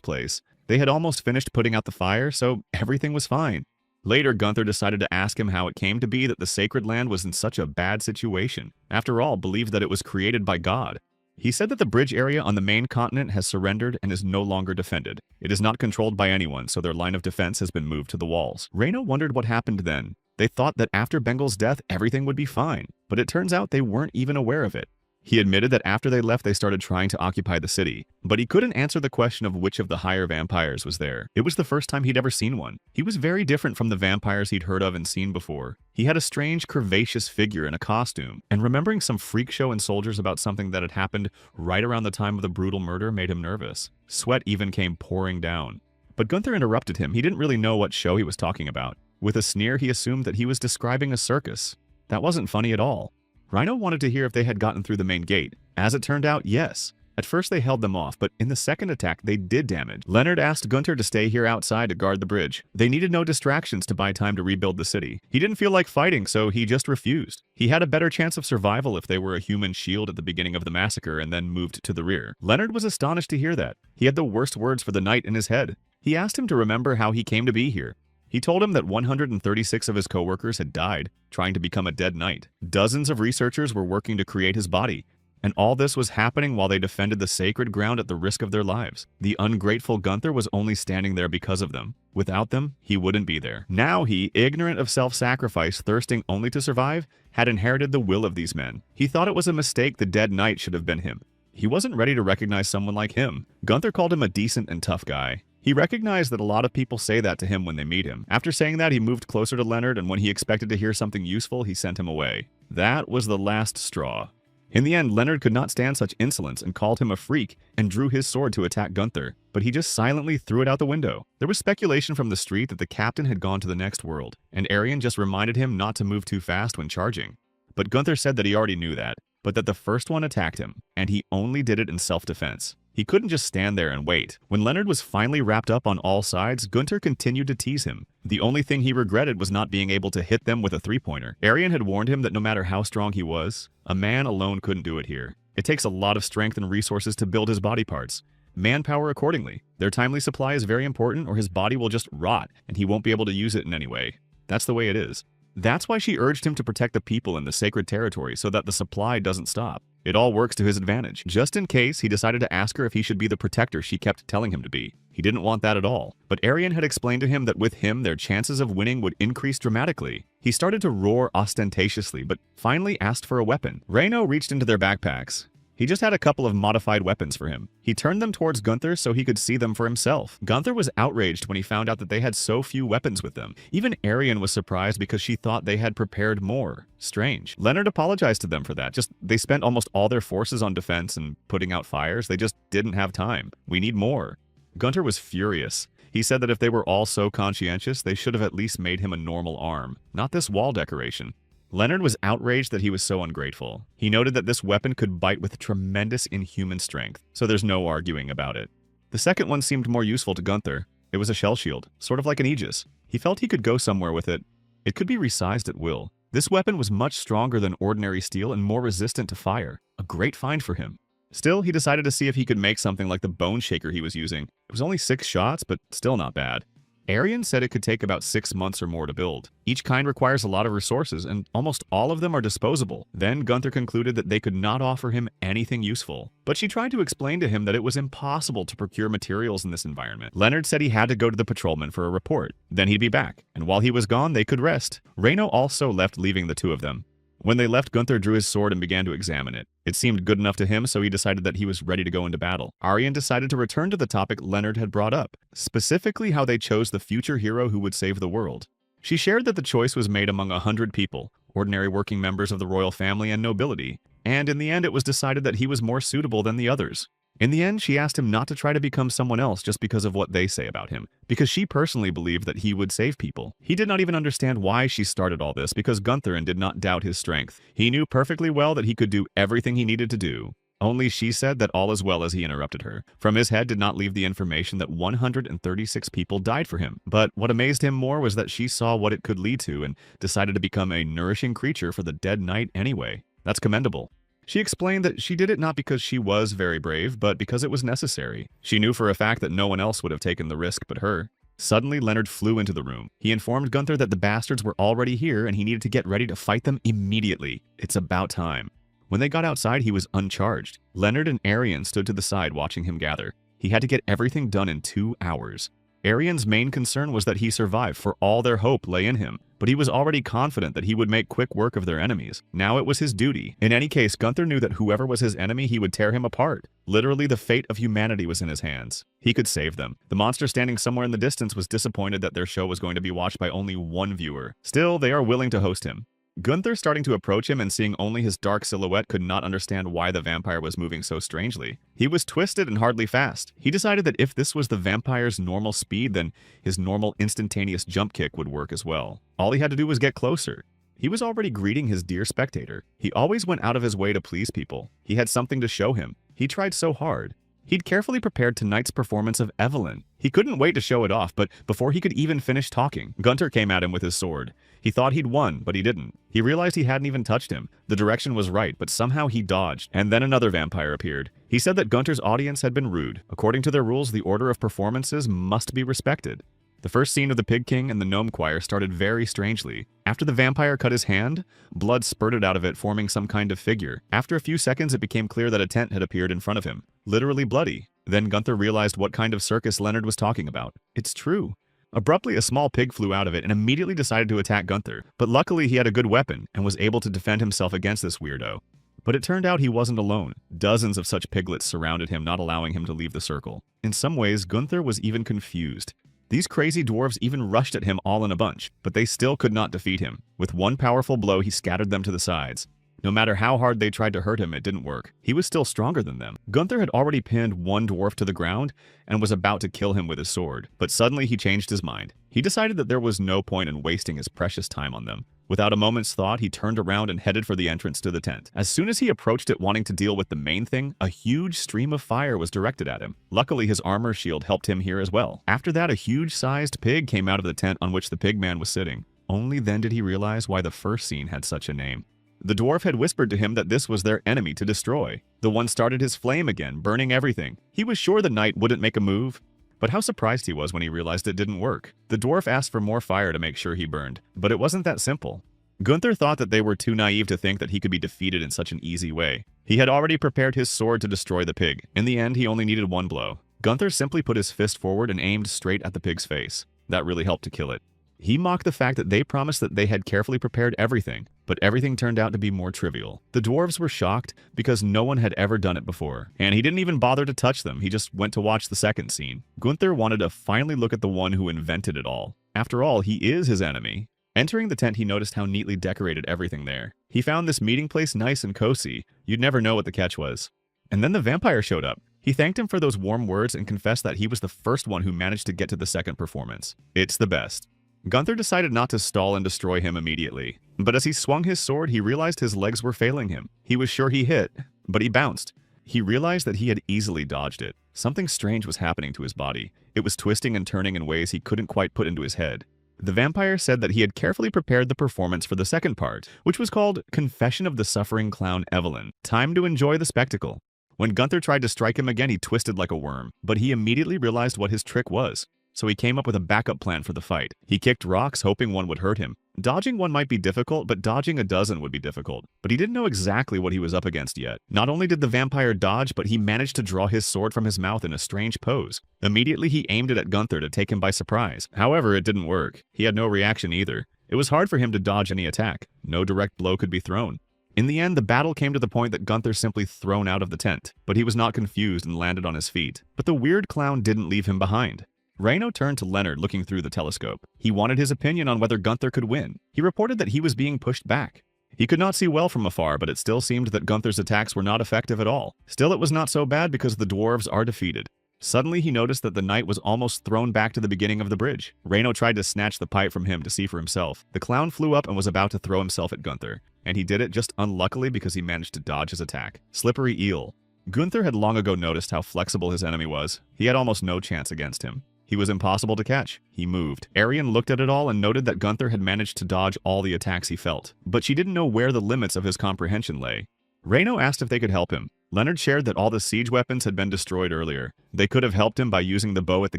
place. They had almost finished putting out the fire, so everything was fine. Later, Gunther decided to ask him how it came to be that the sacred land was in such a bad situation. After all, believed that it was created by God. He said that the bridge area on the main continent has surrendered and is no longer defended. It is not controlled by anyone, so their line of defense has been moved to the walls. Reino wondered what happened then. They thought that after Bengal's death, everything would be fine, but it turns out they weren't even aware of it. He admitted that after they left, they started trying to occupy the city, but he couldn't answer the question of which of the higher vampires was there. It was the first time he'd ever seen one. He was very different from the vampires he'd heard of and seen before. He had a strange, curvaceous figure in a costume, and remembering some freak show in soldiers about something that had happened right around the time of the brutal murder made him nervous. Sweat even came pouring down. But Gunther interrupted him. He didn't really know what show he was talking about. With a sneer, he assumed that he was describing a circus. That wasn't funny at all. Reino wanted to hear if they had gotten through the main gate. As it turned out, yes. At first they held them off, but in the second attack they did damage. Leonard asked Gunther to stay here outside to guard the bridge. They needed no distractions to buy time to rebuild the city. He didn't feel like fighting, so he just refused. He had a better chance of survival if they were a human shield at the beginning of the massacre and then moved to the rear. Leonard was astonished to hear that. He had the worst words for the night in his head. He asked him to remember how he came to be here. He told him that 136 of his co-workers had died, trying to become a dead knight. Dozens of researchers were working to create his body, and all this was happening while they defended the sacred ground at the risk of their lives. The ungrateful Gunther was only standing there because of them. Without them, he wouldn't be there. Now he, ignorant of self-sacrifice, thirsting only to survive, had inherited the will of these men. He thought it was a mistake the dead knight should have been him. He wasn't ready to recognize someone like him. Gunther called him a decent and tough guy. He recognized that a lot of people say that to him when they meet him. After saying that, he moved closer to Leonard, and when he expected to hear something useful, he sent him away. That was the last straw. In the end, Leonard could not stand such insolence and called him a freak and drew his sword to attack Gunther, but he just silently threw it out the window. There was speculation from the street that the captain had gone to the next world, and Arian just reminded him not to move too fast when charging. But Gunther said that he already knew that, but that the first one attacked him, and he only did it in self-defense. He couldn't just stand there and wait. When Leonard was finally wrapped up on all sides, Gunther continued to tease him. The only thing he regretted was not being able to hit them with a three-pointer. Arian had warned him that no matter how strong he was, a man alone couldn't do it here. It takes a lot of strength and resources to build his body parts. Manpower accordingly. Their timely supply is very important, or his body will just rot, and he won't be able to use it in any way. That's the way it is. That's why she urged him to protect the people in the sacred territory so that the supply doesn't stop. It all works to his advantage. Just in case, he decided to ask her if he should be the protector she kept telling him to be. He didn't want that at all. But Arian had explained to him that with him, their chances of winning would increase dramatically. He started to roar ostentatiously, but finally asked for a weapon. Reino reached into their backpacks. He just had a couple of modified weapons for him. He turned them towards Gunther so he could see them for himself. Gunther was outraged when he found out that they had so few weapons with them. Even Arian was surprised because she thought they had prepared more. Strange. Leonard apologized to them for that. They spent almost all their forces on defense and putting out fires. They just didn't have time. We need more. Gunther was furious. He said that if they were all so conscientious, they should have at least made him a normal arm, not this wall decoration. Leonard was outraged that he was so ungrateful. He noted that this weapon could bite with tremendous inhuman strength, so there's no arguing about it. The second one seemed more useful to Gunther. It was a shell shield, sort of like an Aegis. He felt he could go somewhere with it. It could be resized at will. This weapon was much stronger than ordinary steel and more resistant to fire. A great find for him. Still, he decided to see if he could make something like the bone shaker he was using. It was only 6 shots, but still not bad. Arian said it could take about 6 months or more to build. Each kind requires a lot of resources, and almost all of them are disposable. Then Gunther concluded that they could not offer him anything useful. But she tried to explain to him that it was impossible to procure materials in this environment. Leonard said he had to go to the patrolman for a report. Then he'd be back, and while he was gone, they could rest. Reino also left, leaving the two of them. When they left, Gunther drew his sword and began to examine it. It seemed good enough to him, so he decided that he was ready to go into battle. Arian decided to return to the topic Leonard had brought up, specifically how they chose the future hero who would save the world. She shared that the choice was made among 100 people, ordinary working members of the royal family and nobility, and in the end it was decided that he was more suitable than the others. In the end, she asked him not to try to become someone else just because of what they say about him, because she personally believed that he would save people. He did not even understand why she started all this because Gunther did not doubt his strength. He knew perfectly well that he could do everything he needed to do. Only she said that all is well as he interrupted her. From his head did not leave the information that 136 people died for him. But what amazed him more was that she saw what it could lead to and decided to become a nourishing creature for the dead knight anyway. That's commendable. She explained that she did it not because she was very brave, but because it was necessary. She knew for a fact that no one else would have taken the risk but her. Suddenly, Leonard flew into the room. He informed Gunther that the bastards were already here and he needed to get ready to fight them immediately. It's about time. When they got outside, he was uncharged. Leonard and Arian stood to the side watching him gather. He had to get everything done in 2 hours. Arian's main concern was that he survive, for all their hope lay in him. But he was already confident that he would make quick work of their enemies. Now it was his duty. In any case, Gunther knew that whoever was his enemy, he would tear him apart. Literally, the fate of humanity was in his hands. He could save them. The monster standing somewhere in the distance was disappointed that their show was going to be watched by only one viewer. Still, they are willing to host him. Gunther, starting to approach him and seeing only his dark silhouette, could not understand why the vampire was moving so strangely. He was twisted and hardly fast. He decided that if this was the vampire's normal speed, then his normal instantaneous jump kick would work as well. All he had to do was get closer. He was already greeting his dear spectator. He always went out of his way to please people. He had something to show him. He tried so hard. He'd carefully prepared tonight's performance of Evelyn. He couldn't wait to show it off, but before he could even finish talking, Gunther came at him with his sword. He thought he'd won, but he didn't. He realized he hadn't even touched him. The direction was right, but somehow he dodged, and then another vampire appeared. He said that Gunther's audience had been rude. According to their rules, the order of performances must be respected. The first scene of the Pig King and the Gnome Choir started very strangely. After the vampire cut his hand, blood spurted out of it, forming some kind of figure. After a few seconds, it became clear that a tent had appeared in front of him, literally bloody. Then Gunther realized what kind of circus Leonard was talking about. It's true. Abruptly, a small pig flew out of it and immediately decided to attack Gunther, but luckily he had a good weapon and was able to defend himself against this weirdo. But it turned out he wasn't alone. Dozens of such piglets surrounded him, not allowing him to leave the circle. In some ways, Gunther was even confused. These crazy dwarves even rushed at him all in a bunch, but they still could not defeat him. With one powerful blow, he scattered them to the sides. No matter how hard they tried to hurt him, it didn't work. He was still stronger than them. Gunther had already pinned one dwarf to the ground and was about to kill him with his sword, but suddenly he changed his mind. He decided that there was no point in wasting his precious time on them. Without a moment's thought, he turned around and headed for the entrance to the tent. As soon as he approached it wanting to deal with the main thing, a huge stream of fire was directed at him. Luckily, his armor shield helped him here as well. After that, a huge-sized pig came out of the tent on which the pigman was sitting. Only then did he realize why the first scene had such a name. The dwarf had whispered to him that this was their enemy to destroy. The one started his flame again, burning everything. He was sure the knight wouldn't make a move. But how surprised he was when he realized it didn't work. The dwarf asked for more fire to make sure he burned, but it wasn't that simple. Gunther thought that they were too naive to think that he could be defeated in such an easy way. He had already prepared his sword to destroy the pig. In the end, he only needed one blow. Gunther simply put his fist forward and aimed straight at the pig's face. That really helped to kill it. He mocked the fact that they promised that they had carefully prepared everything, but everything turned out to be more trivial. The dwarves were shocked because no one had ever done it before, and he didn't even bother to touch them. He just went to watch the second scene. Gunther wanted to finally look at the one who invented it all. After all, he is his enemy. Entering the tent, he noticed how neatly decorated everything there. He found this meeting place nice and cozy. You'd never know what the catch was. And then the vampire showed up. He thanked him for those warm words and confessed that he was the first one who managed to get to the second performance. It's the best. Gunther decided not to stall and destroy him immediately. But as he swung his sword, he realized his legs were failing him. He was sure he hit, but he bounced. He realized that he had easily dodged it. Something strange was happening to his body. It was twisting and turning in ways he couldn't quite put into his head. The vampire said that he had carefully prepared the performance for the second part, which was called Confession of the Suffering Clown Evelyn. Time to enjoy the spectacle. When Gunther tried to strike him again, he twisted like a worm, but he immediately realized what his trick was. So he came up with a backup plan for the fight. He kicked rocks, hoping one would hurt him. Dodging one might be difficult, but dodging a dozen would be difficult. But he didn't know exactly what he was up against yet. Not only did the vampire dodge, but he managed to draw his sword from his mouth in a strange pose. Immediately, he aimed it at Gunther to take him by surprise. However, it didn't work. He had no reaction either. It was hard for him to dodge any attack. No direct blow could be thrown. In the end, the battle came to the point that Gunther simply thrown out of the tent. But he was not confused and landed on his feet. But the weird clown didn't leave him behind. Reino turned to Leonard, looking through the telescope. He wanted his opinion on whether Gunther could win. He reported that he was being pushed back. He could not see well from afar, but it still seemed that Gunther's attacks were not effective at all. Still, it was not so bad because the dwarves are defeated. Suddenly, he noticed that the knight was almost thrown back to the beginning of the bridge. Reino tried to snatch the pipe from him to see for himself. The clown flew up and was about to throw himself at Gunther, and he did it just unluckily because he managed to dodge his attack. Slippery eel. Gunther had long ago noticed how flexible his enemy was. He had almost no chance against him. He was impossible to catch. He moved. Arian looked at it all and noted that Gunther had managed to dodge all the attacks he felt, but she didn't know where the limits of his comprehension lay. Reino asked if they could help him. Leonard shared that all the siege weapons had been destroyed earlier. They could have helped him by using the bow at the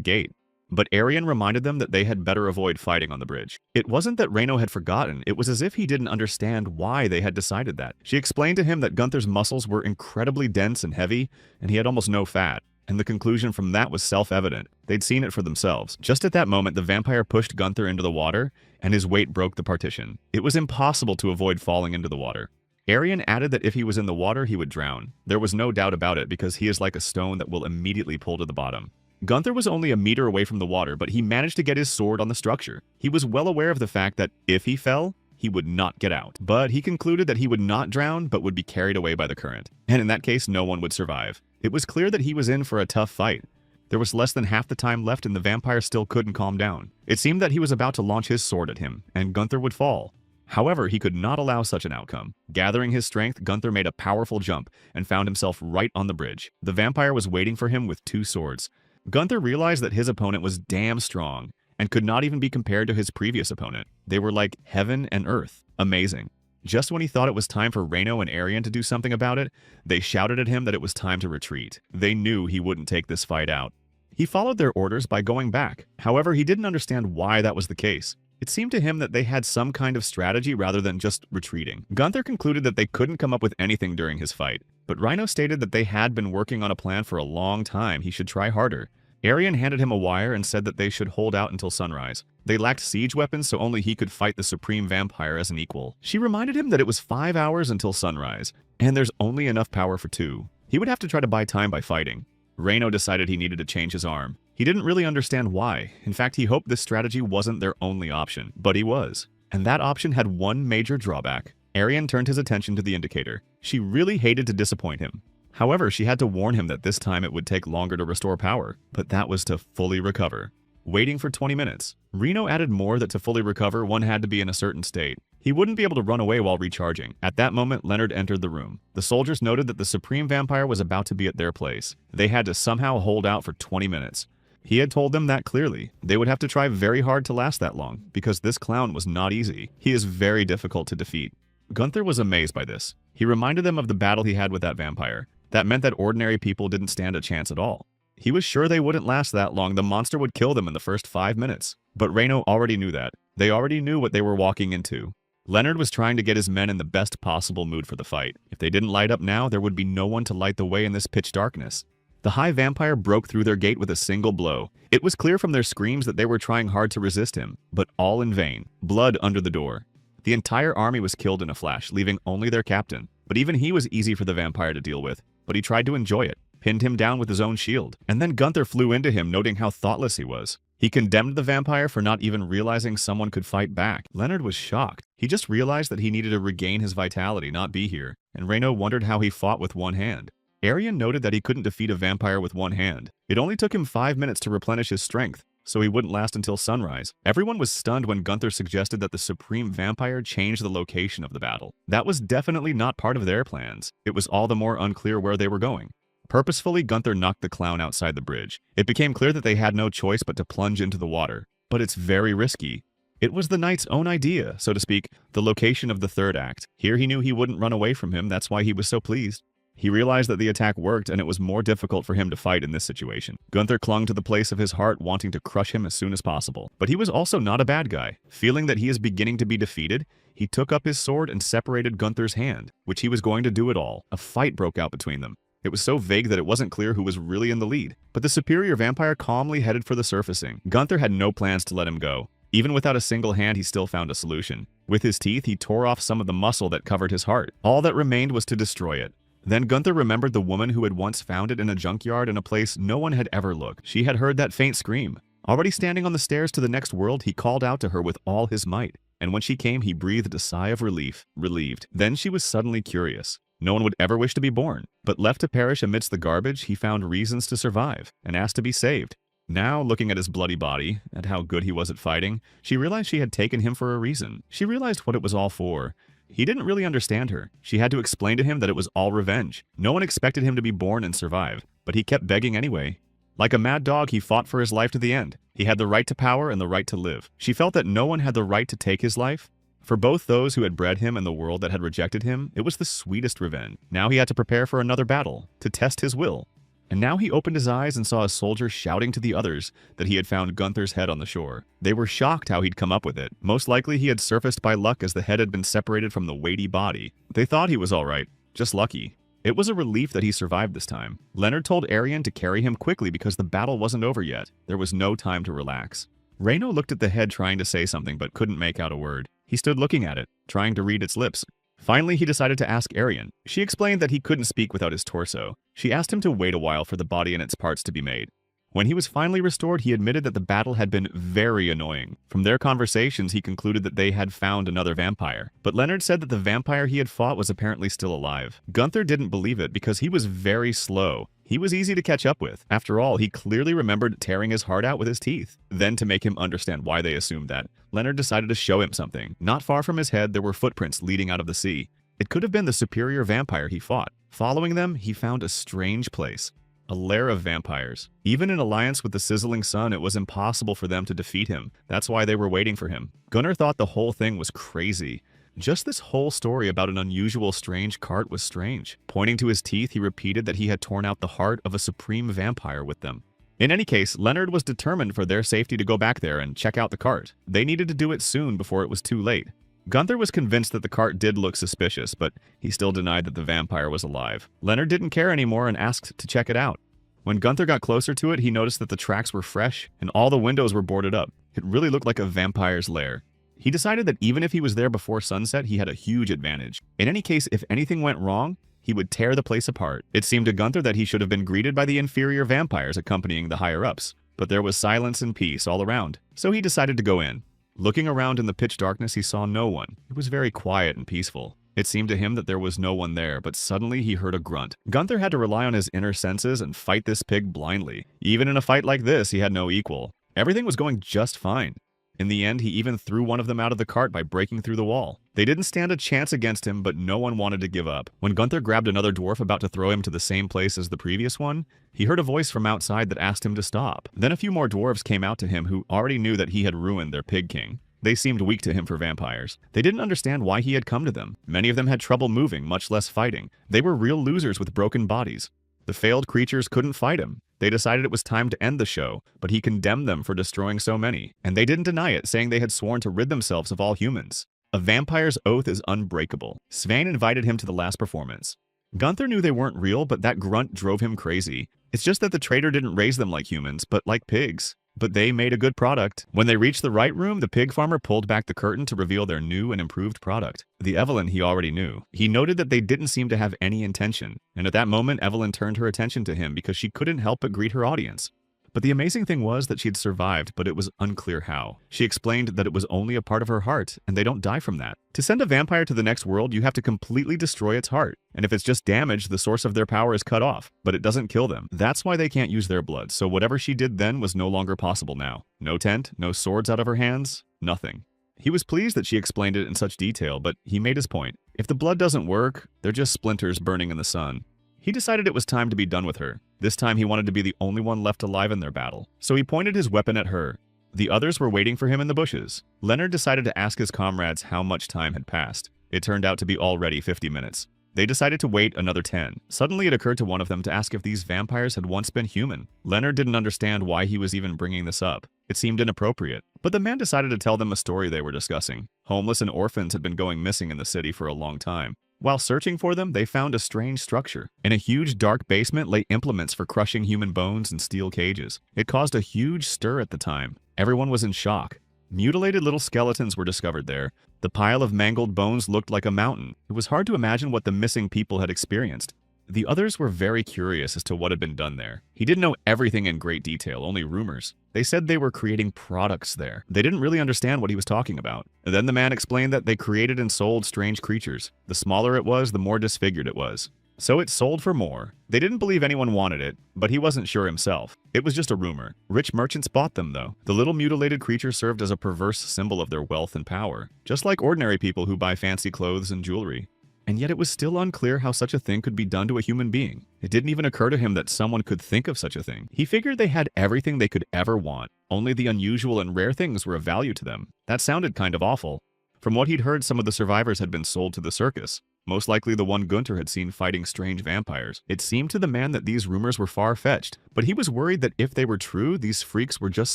gate. But Arian reminded them that they had better avoid fighting on the bridge. It wasn't that Reino had forgotten, it was as if he didn't understand why they had decided that. She explained to him that Gunther's muscles were incredibly dense and heavy, and he had almost no fat. And the conclusion from that was self-evident. They'd seen it for themselves. Just at that moment, the vampire pushed Gunther into the water, and his weight broke the partition. It was impossible to avoid falling into the water. Arian added that if he was in the water, he would drown. There was no doubt about it because he is like a stone that will immediately pull to the bottom. Gunther was only a meter away from the water, but he managed to get his sword on the structure. He was well aware of the fact that if he fell, he would not get out. But he concluded that he would not drown, but would be carried away by the current. And in that case, no one would survive. It was clear that he was in for a tough fight. There was less than half the time left and the vampire still couldn't calm down. It seemed that he was about to launch his sword at him, and Gunther would fall. However, he could not allow such an outcome. Gathering his strength, Gunther made a powerful jump and found himself right on the bridge. The vampire was waiting for him with 2 swords. Gunther realized that his opponent was damn strong and could not even be compared to his previous opponent. They were like heaven and earth. Amazing. Just when he thought it was time for Reino and Arian to do something about it, they shouted at him that it was time to retreat. They knew he wouldn't take this fight out. He followed their orders by going back. However, he didn't understand why that was the case. It seemed to him that they had some kind of strategy rather than just retreating. Gunther concluded that they couldn't come up with anything during his fight, but Reino stated that they had been working on a plan for a long time. He should try harder. Arian handed him a wire and said that they should hold out until sunrise. They lacked siege weapons, so only he could fight the supreme vampire as an equal. She reminded him that it was 5 hours until sunrise, and there's only enough power for 2. He would have to try to buy time by fighting. Reino decided he needed to change his arm. He didn't really understand why. In fact, he hoped this strategy wasn't their only option, but he was. And that option had one major drawback. Arian turned his attention to the indicator. She really hated to disappoint him. However, she had to warn him that this time it would take longer to restore power, but that was to fully recover. Waiting for 20 minutes. Reino added more that to fully recover, one had to be in a certain state. He wouldn't be able to run away while recharging. At that moment, Leonard entered the room. The soldiers noted that the supreme vampire was about to be at their place. They had to somehow hold out for 20 minutes. He had told them that clearly. They would have to try very hard to last that long, because this clown was not easy. He is very difficult to defeat. Gunther was amazed by this. He reminded them of the battle he had with that vampire. That meant that ordinary people didn't stand a chance at all. He was sure they wouldn't last that long. The monster would kill them in the first 5 minutes. But Reino already knew that. They already knew what they were walking into. Leonard was trying to get his men in the best possible mood for the fight. If they didn't light up now, there would be no one to light the way in this pitch darkness. The high vampire broke through their gate with a single blow. It was clear from their screams that they were trying hard to resist him, but all in vain. Blood under the door. The entire army was killed in a flash, leaving only their captain. But even he was easy for the vampire to deal with. But he tried to enjoy it, pinned him down with his own shield. And then Gunther flew into him, noting how thoughtless he was. He condemned the vampire for not even realizing someone could fight back. Leonard was shocked. He just realized that he needed to regain his vitality, not be here. And Reino wondered how he fought with one hand. Arian noted that he couldn't defeat a vampire with one hand. It only took him 5 minutes to replenish his strength, so he wouldn't last until sunrise. Everyone was stunned when Gunther suggested that the supreme vampire change the location of the battle. That was definitely not part of their plans. It was all the more unclear where they were going. Purposefully, Gunther knocked the clown outside the bridge. It became clear that they had no choice but to plunge into the water. But it's very risky. It was the knight's own idea, so to speak, the location of the third act. Here he knew he wouldn't run away from him, that's why he was so pleased. He realized that the attack worked and it was more difficult for him to fight in this situation. Gunther clung to the place of his heart, wanting to crush him as soon as possible. But he was also not a bad guy. Feeling that he is beginning to be defeated, he took up his sword and separated Gunther's hand, which he was going to do it all. A fight broke out between them. It was so vague that it wasn't clear who was really in the lead. But the superior vampire calmly headed for the surfacing. Gunther had no plans to let him go. Even without a single hand, he still found a solution. With his teeth, he tore off some of the muscle that covered his heart. All that remained was to destroy it. Then Gunther remembered the woman who had once found it in a junkyard in a place no one had ever looked. She had heard that faint scream. Already standing on the stairs to the next world, he called out to her with all his might. and when she came, he breathed a sigh of relieved. Then she was suddenly curious. No one would ever wish to be born, but left to perish amidst the garbage, he found reasons to survive, and asked to be saved. Now, looking at his bloody body, at how good he was at fighting, she realized she had taken him for a reason. She realized what it was all for. He didn't really understand her. She had to explain to him that it was all revenge. No one expected him to be born and survive, but he kept begging anyway. Like a mad dog, he fought for his life to the end. He had the right to power and the right to live. She felt that no one had the right to take his life. For both those who had bred him and the world that had rejected him, it was the sweetest revenge. Now he had to prepare for another battle, to test his will. And now he opened his eyes and saw a soldier shouting to the others that he had found Gunther's head on the shore. They were shocked how he'd come up with it. Most likely he had surfaced by luck as the head had been separated from the weighty body. They thought he was all right, just lucky. It was a relief that he survived this time. Leonard told Arian to carry him quickly because the battle wasn't over yet. There was no time to relax. Reino looked at the head trying to say something but couldn't make out a word. He stood looking at it, trying to read its lips. Finally, he decided to ask Arian. She explained that he couldn't speak without his torso. She asked him to wait a while for the body and its parts to be made. When he was finally restored, he admitted that the battle had been very annoying. From their conversations, he concluded that they had found another vampire. But Leonard said that the vampire he had fought was apparently still alive. Gunther didn't believe it because he was very slow. He was easy to catch up with. After all, he clearly remembered tearing his heart out with his teeth. Then, to make him understand why they assumed that, Leonard decided to show him something. Not far from his head, there were footprints leading out of the sea. It could have been the superior vampire he fought. Following them, he found a strange place. A lair of vampires. Even in alliance with the sizzling sun, it was impossible for them to defeat him. That's why they were waiting for him. Gunnar thought the whole thing was crazy. Just this whole story about an unusual strange cart was strange. Pointing to his teeth, he repeated that he had torn out the heart of a supreme vampire with them. In any case, Leonard was determined for their safety to go back there and check out the cart. They needed to do it soon before it was too late. Gunther was convinced that the cart did look suspicious, but he still denied that the vampire was alive. Leonard didn't care anymore and asked to check it out. When Gunther got closer to it, he noticed that the tracks were fresh and all the windows were boarded up. It really looked like a vampire's lair. He decided that even if he was there before sunset, he had a huge advantage. In any case, if anything went wrong, he would tear the place apart. It seemed to Gunther that he should have been greeted by the inferior vampires accompanying the higher-ups, but there was silence and peace all around, so he decided to go in. Looking around in the pitch darkness, he saw no one. It was very quiet and peaceful. It seemed to him that there was no one there, but suddenly he heard a grunt. Gunther had to rely on his inner senses and fight this pig blindly. Even in a fight like this, he had no equal. Everything was going just fine. In the end, he even threw one of them out of the cart by breaking through the wall. They didn't stand a chance against him, but no one wanted to give up. When Gunther grabbed another dwarf about to throw him to the same place as the previous one, he heard a voice from outside that asked him to stop. Then a few more dwarves came out to him who already knew that he had ruined their pig king. They seemed weak to him for vampires. They didn't understand why he had come to them. Many of them had trouble moving, much less fighting. They were real losers with broken bodies. The failed creatures couldn't fight him. They decided it was time to end the show, but he condemned them for destroying so many. And they didn't deny it, saying they had sworn to rid themselves of all humans. A vampire's oath is unbreakable. Svein invited him to the last performance. Gunther knew they weren't real, but that grunt drove him crazy. It's just that the traitor didn't raise them like humans, but like pigs. But they made a good product. When they reached the right room, the pig farmer pulled back the curtain to reveal their new and improved product. The Evelyn he already knew. He noted that they didn't seem to have any intention. And at that moment, Evelyn turned her attention to him because she couldn't help but greet her audience. But the amazing thing was that she had survived, but it was unclear how. She explained that it was only a part of her heart, and they don't die from that. To send a vampire to the next world, you have to completely destroy its heart. And if it's just damaged, the source of their power is cut off, but it doesn't kill them. That's why they can't use their blood, so whatever she did then was no longer possible now. No tent, no swords out of her hands, nothing. He was pleased that she explained it in such detail, but he made his point. If the blood doesn't work, they're just splinters burning in the sun. He decided it was time to be done with her. This time he wanted to be the only one left alive in their battle. So he pointed his weapon at her. The others were waiting for him in the bushes. Leonard decided to ask his comrades how much time had passed. It turned out to be already 50 minutes. They decided to wait another 10. Suddenly it occurred to one of them to ask if these vampires had once been human. Leonard didn't understand why he was even bringing this up. It seemed inappropriate. But the man decided to tell them a story they were discussing. Homeless and orphans had been going missing in the city for a long time. While searching for them, they found a strange structure. In a huge dark basement lay implements for crushing human bones in steel cages. It caused a huge stir at the time. Everyone was in shock. Mutilated little skeletons were discovered there. The pile of mangled bones looked like a mountain. It was hard to imagine what the missing people had experienced. The others were very curious as to what had been done there. He didn't know everything in great detail, only rumors. They said they were creating products there. They didn't really understand what he was talking about. And then the man explained that they created and sold strange creatures. The smaller it was, the more disfigured it was. So it sold for more. They didn't believe anyone wanted it, but he wasn't sure himself. It was just a rumor. Rich merchants bought them, though. The little mutilated creature served as a perverse symbol of their wealth and power, just like ordinary people who buy fancy clothes and jewelry. And yet it was still unclear how such a thing could be done to a human being. It didn't even occur to him that someone could think of such a thing. He figured they had everything they could ever want. Only the unusual and rare things were of value to them. That sounded kind of awful. From what he'd heard, some of the survivors had been sold to the circus. Most likely the one Gunther had seen fighting strange vampires. It seemed to the man that these rumors were far-fetched, but he was worried that if they were true, these freaks were just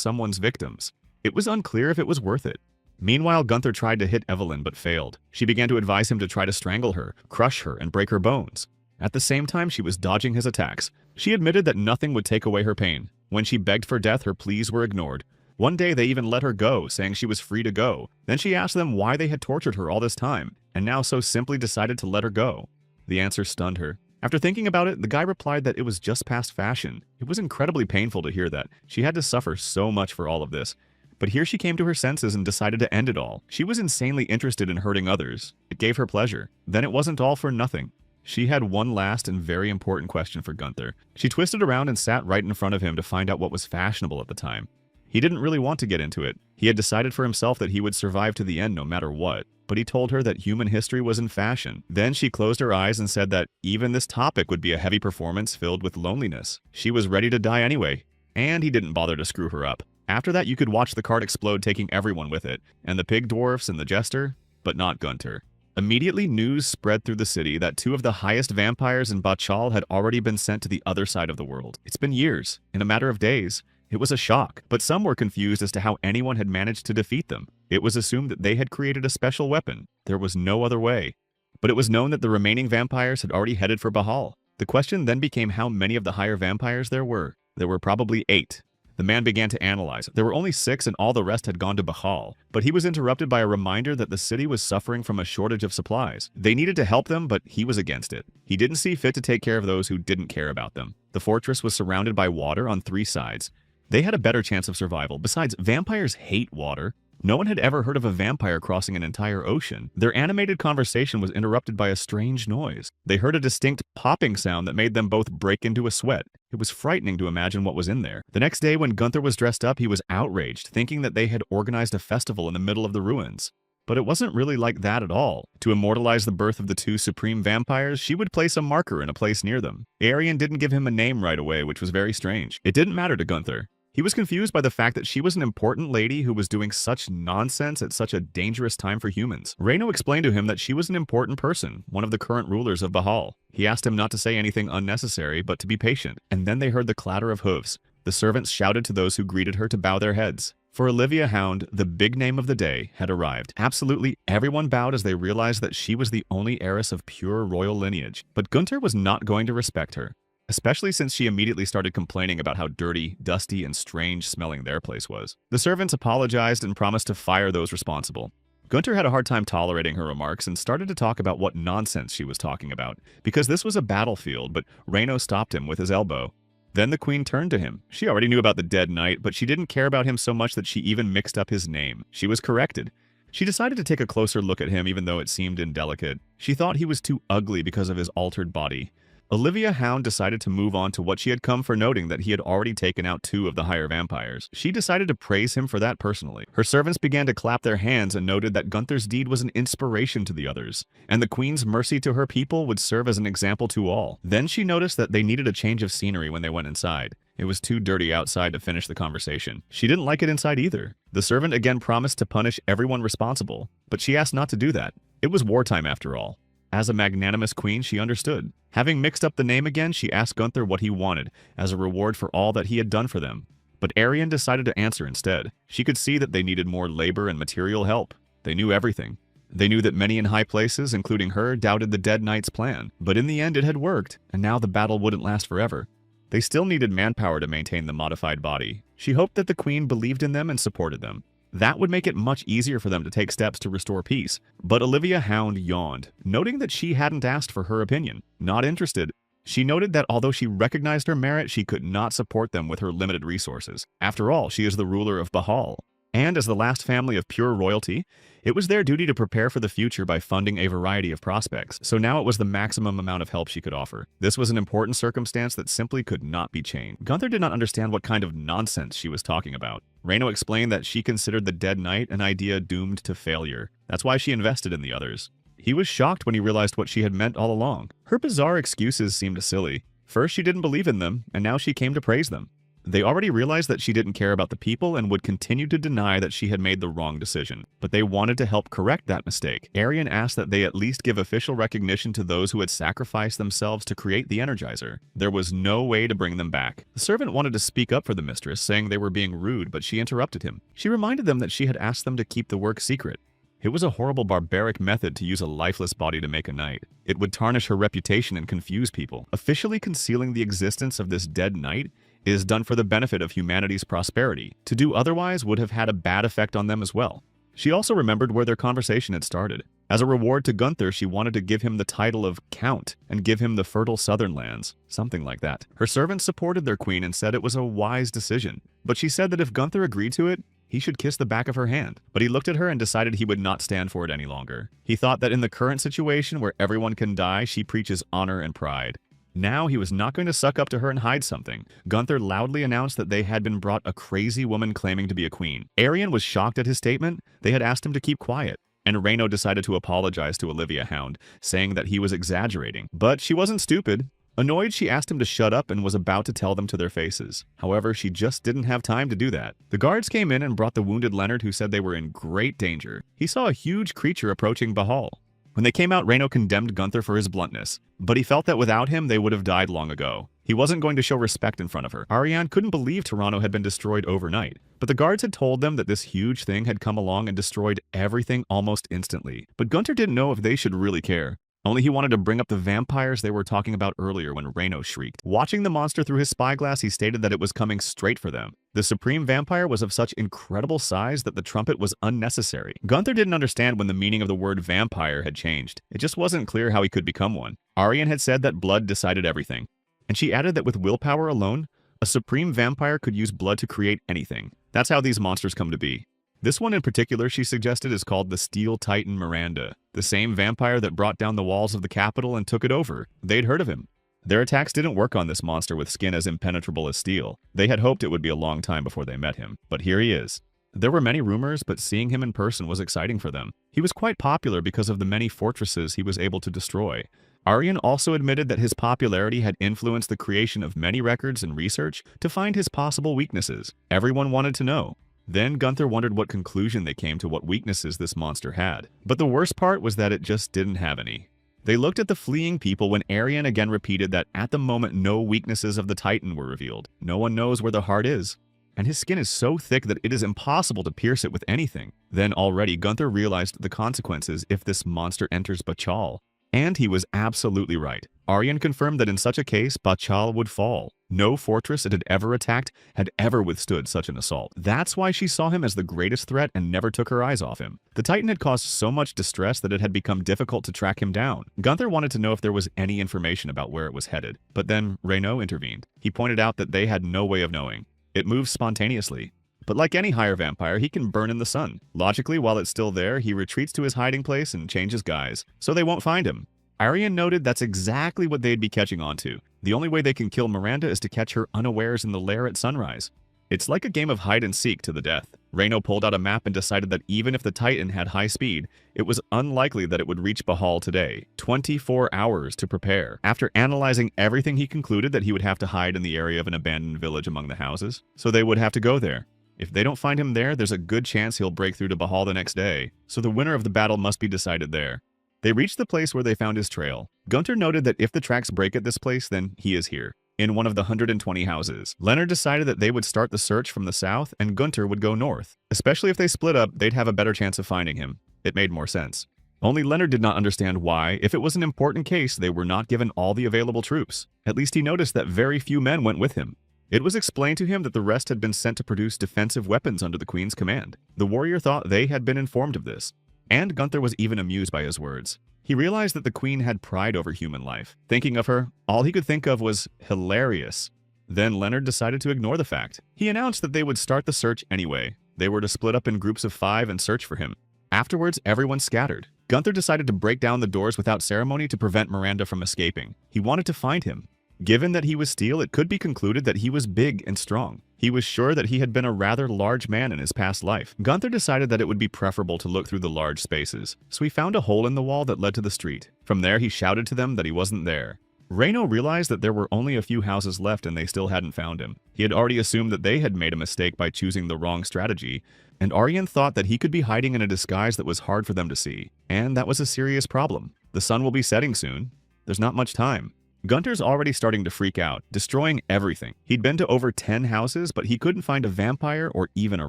someone's victims. It was unclear if it was worth it. Meanwhile, Gunther tried to hit Evelyn but failed. She began to advise him to try to strangle her, crush her, and break her bones. At the same time, she was dodging his attacks. She admitted that nothing would take away her pain. When she begged for death, her pleas were ignored. One day, they even let her go, saying she was free to go. Then she asked them why they had tortured her all this time, and now so simply decided to let her go. The answer stunned her. After thinking about it, the guy replied that it was just past fashion. It was incredibly painful to hear that. She had to suffer so much for all of this. But here she came to her senses and decided to end it all. She was insanely interested in hurting others. It gave her pleasure. Then it wasn't all for nothing. She had one last and very important question for Gunther. She twisted around and sat right in front of him to find out what was fashionable at the time. He didn't really want to get into it. He had decided for himself that he would survive to the end no matter what. But he told her that human history was in fashion. Then she closed her eyes and said that even this topic would be a heavy performance filled with loneliness. She was ready to die anyway. And he didn't bother to screw her up. After that, you could watch the cart explode, taking everyone with it, and the pig dwarfs and the jester, but not Gunther. Immediately, news spread through the city that two of the highest vampires in Bachal had already been sent to the other side of the world. It's been years. In a matter of days. It was a shock, but some were confused as to how anyone had managed to defeat them. It was assumed that they had created a special weapon. There was no other way. But it was known that the remaining vampires had already headed for Bahal. The question then became how many of the higher vampires there were. There were probably 8. The man began to analyze. There were only 6 and all the rest had gone to Bahal. But he was interrupted by a reminder that the city was suffering from a shortage of supplies. They needed to help them, but he was against it. He didn't see fit to take care of those who didn't care about them. The fortress was surrounded by water on 3 sides. They had a better chance of survival. Besides, vampires hate water. No one had ever heard of a vampire crossing an entire ocean. Their animated conversation was interrupted by a strange noise. They heard a distinct popping sound that made them both break into a sweat. It was frightening to imagine what was in there. The next day, when Gunther was dressed up, he was outraged, thinking that they had organized a festival in the middle of the ruins. But it wasn't really like that at all. To immortalize the birth of the 2 supreme vampires, she would place a marker in a place near them. Arian didn't give him a name right away, which was very strange. It didn't matter to Gunther. He was confused by the fact that she was an important lady who was doing such nonsense at such a dangerous time for humans. Reno explained to him that she was an important person, one of the current rulers of Bahal. He asked him not to say anything unnecessary, but to be patient. And then they heard the clatter of hooves. The servants shouted to those who greeted her to bow their heads. For Olivia Hound, the big name of the day had arrived. Absolutely everyone bowed as they realized that she was the only heiress of pure royal lineage. But Gunther was not going to respect her. Especially since she immediately started complaining about how dirty, dusty, and strange-smelling their place was. The servants apologized and promised to fire those responsible. Gunther had a hard time tolerating her remarks and started to talk about what nonsense she was talking about, because this was a battlefield, but Reno stopped him with his elbow. Then the queen turned to him. She already knew about the dead knight, but she didn't care about him so much that she even mixed up his name. She was corrected. She decided to take a closer look at him even though it seemed indelicate. She thought he was too ugly because of his altered body. Olivia Hound decided to move on to what she had come for, noting that he had already taken out 2 of the higher vampires. She decided to praise him for that personally. Her servants began to clap their hands and noted that Gunther's deed was an inspiration to the others, and the queen's mercy to her people would serve as an example to all. Then she noticed that they needed a change of scenery when they went inside. It was too dirty outside to finish the conversation. She didn't like it inside either. The servant again promised to punish everyone responsible, but she asked not to do that. It was wartime after all. As a magnanimous queen, she understood. Having mixed up the name again, she asked Gunther what he wanted, as a reward for all that he had done for them. But Arian decided to answer instead. She could see that they needed more labor and material help. They knew everything. They knew that many in high places, including her, doubted the dead knight's plan. But in the end, it had worked, and now the battle wouldn't last forever. They still needed manpower to maintain the modified body. She hoped that the queen believed in them and supported them. That would make it much easier for them to take steps to restore peace. But Olivia Hound yawned, noting that she hadn't asked for her opinion. Not interested. She noted that although she recognized her merit, she could not support them with her limited resources. After all, she is the ruler of Bahal. And as the last family of pure royalty, it was their duty to prepare for the future by funding a variety of prospects, so now it was the maximum amount of help she could offer. This was an important circumstance that simply could not be changed. Gunther did not understand what kind of nonsense she was talking about. Reno explained that she considered the Dead Knight an idea doomed to failure. That's why she invested in the others. He was shocked when he realized what she had meant all along. Her bizarre excuses seemed silly. First, she didn't believe in them, and now she came to praise them. They already realized that she didn't care about the people and would continue to deny that she had made the wrong decision. But they wanted to help correct that mistake. Arian asked that they at least give official recognition to those who had sacrificed themselves to create the Energizer. There was no way to bring them back. The servant wanted to speak up for the mistress, saying they were being rude, but she interrupted him. She reminded them that she had asked them to keep the work secret. It was a horrible, barbaric method to use a lifeless body to make a knight. It would tarnish her reputation and confuse people. Officially concealing the existence of this dead knight is done for the benefit of humanity's prosperity. To do otherwise would have had a bad effect on them as well. She also remembered where their conversation had started. As a reward to Gunther, she wanted to give him the title of Count and give him the fertile southern lands, something like that. Her servants supported their queen and said it was a wise decision, but she said that if Gunther agreed to it, he should kiss the back of her hand. But he looked at her and decided he would not stand for it any longer. He thought that in the current situation where everyone can die, she preaches honor and pride. Now he was not going to suck up to her and hide something. Gunther loudly announced that they had been brought a crazy woman claiming to be a queen. Arian was shocked at his statement. They had asked him to keep quiet. And Reno decided to apologize to Olivia Hound, saying that he was exaggerating. But she wasn't stupid. Annoyed, she asked him to shut up and was about to tell them to their faces. However, she just didn't have time to do that. The guards came in and brought the wounded Leonard, who said they were in great danger. He saw a huge creature approaching Bahal. When they came out, Reno condemned Gunther for his bluntness, but he felt that without him, they would have died long ago. He wasn't going to show respect in front of her. Ariane couldn't believe Toronto had been destroyed overnight, but the guards had told them that this huge thing had come along and destroyed everything almost instantly. But Gunther didn't know if they should really care. Only he wanted to bring up the vampires they were talking about earlier when Reno shrieked. Watching the monster through his spyglass, he stated that it was coming straight for them. The supreme vampire was of such incredible size that the trumpet was unnecessary. Gunther didn't understand when the meaning of the word vampire had changed. It just wasn't clear how he could become one. Arian had said that blood decided everything, and she added that with willpower alone, a supreme vampire could use blood to create anything. That's how these monsters come to be. This one in particular, she suggested, is called the Steel Titan Miranda, the same vampire that brought down the walls of the capital and took it over. They'd heard of him. Their attacks didn't work on this monster with skin as impenetrable as steel. They had hoped it would be a long time before they met him, but here he is. There were many rumors, but seeing him in person was exciting for them. He was quite popular because of the many fortresses he was able to destroy. Arian also admitted that his popularity had influenced the creation of many records and research to find his possible weaknesses. Everyone wanted to know. Then Gunther wondered what conclusion they came to what weaknesses this monster had. But the worst part was that it just didn't have any. They looked at the fleeing people when Arian again repeated that at the moment no weaknesses of the Titan were revealed. No one knows where the heart is. And his skin is so thick that it is impossible to pierce it with anything. Then already Gunther realized the consequences if this monster enters Bachal. And he was absolutely right. Arian confirmed that in such a case, Bachal would fall. No fortress it had ever attacked had ever withstood such an assault. That's why she saw him as the greatest threat and never took her eyes off him. The Titan had caused so much distress that it had become difficult to track him down. Gunther wanted to know if there was any information about where it was headed. But then Reno intervened. He pointed out that they had no way of knowing. It moves spontaneously. But like any higher vampire, he can burn in the sun. Logically, while it's still there, he retreats to his hiding place and changes guise, so they won't find him. Arian noted that's exactly what they'd be catching on to. The only way they can kill Miranda is to catch her unawares in the lair at sunrise. It's like a game of hide and seek to the death. Reno pulled out a map and decided that even if the Titan had high speed, it was unlikely that it would reach Bahal today. 24 hours to prepare. After analyzing everything, he concluded that he would have to hide in the area of an abandoned village among the houses, so they would have to go there. If they don't find him there, there's a good chance he'll break through to Bahal the next day, so the winner of the battle must be decided there. They reached the place where they found his trail. Gunther noted that if the tracks break at this place, then he is here, in one of the 120 houses. Leonard decided that they would start the search from the south and Gunther would go north. Especially if they split up, they'd have a better chance of finding him. It made more sense. Only Leonard did not understand why, if it was an important case, they were not given all the available troops. At least he noticed that very few men went with him. It was explained to him that the rest had been sent to produce defensive weapons under the Queen's command. The warrior thought they had been informed of this. And Gunther was even amused by his words. He realized that the queen had pride over human life. Thinking of her, all he could think of was hilarious. Then Leonard decided to ignore the fact. He announced that they would start the search anyway. They were to split up in groups of 5 and search for him. Afterwards, everyone scattered. Gunther decided to break down the doors without ceremony to prevent Miranda from escaping. He wanted to find him. Given that he was steel, it could be concluded that he was big and strong. He was sure that he had been a rather large man in his past life. Gunther decided that it would be preferable to look through the large spaces, so he found a hole in the wall that led to the street. From there, he shouted to them that he wasn't there. Reino realized that there were only a few houses left and they still hadn't found him. He had already assumed that they had made a mistake by choosing the wrong strategy, and Aryan thought that he could be hiding in a disguise that was hard for them to see. And that was a serious problem. The sun will be setting soon. There's not much time. Gunther's already starting to freak out, destroying everything. He'd been to over 10 houses, but he couldn't find a vampire or even a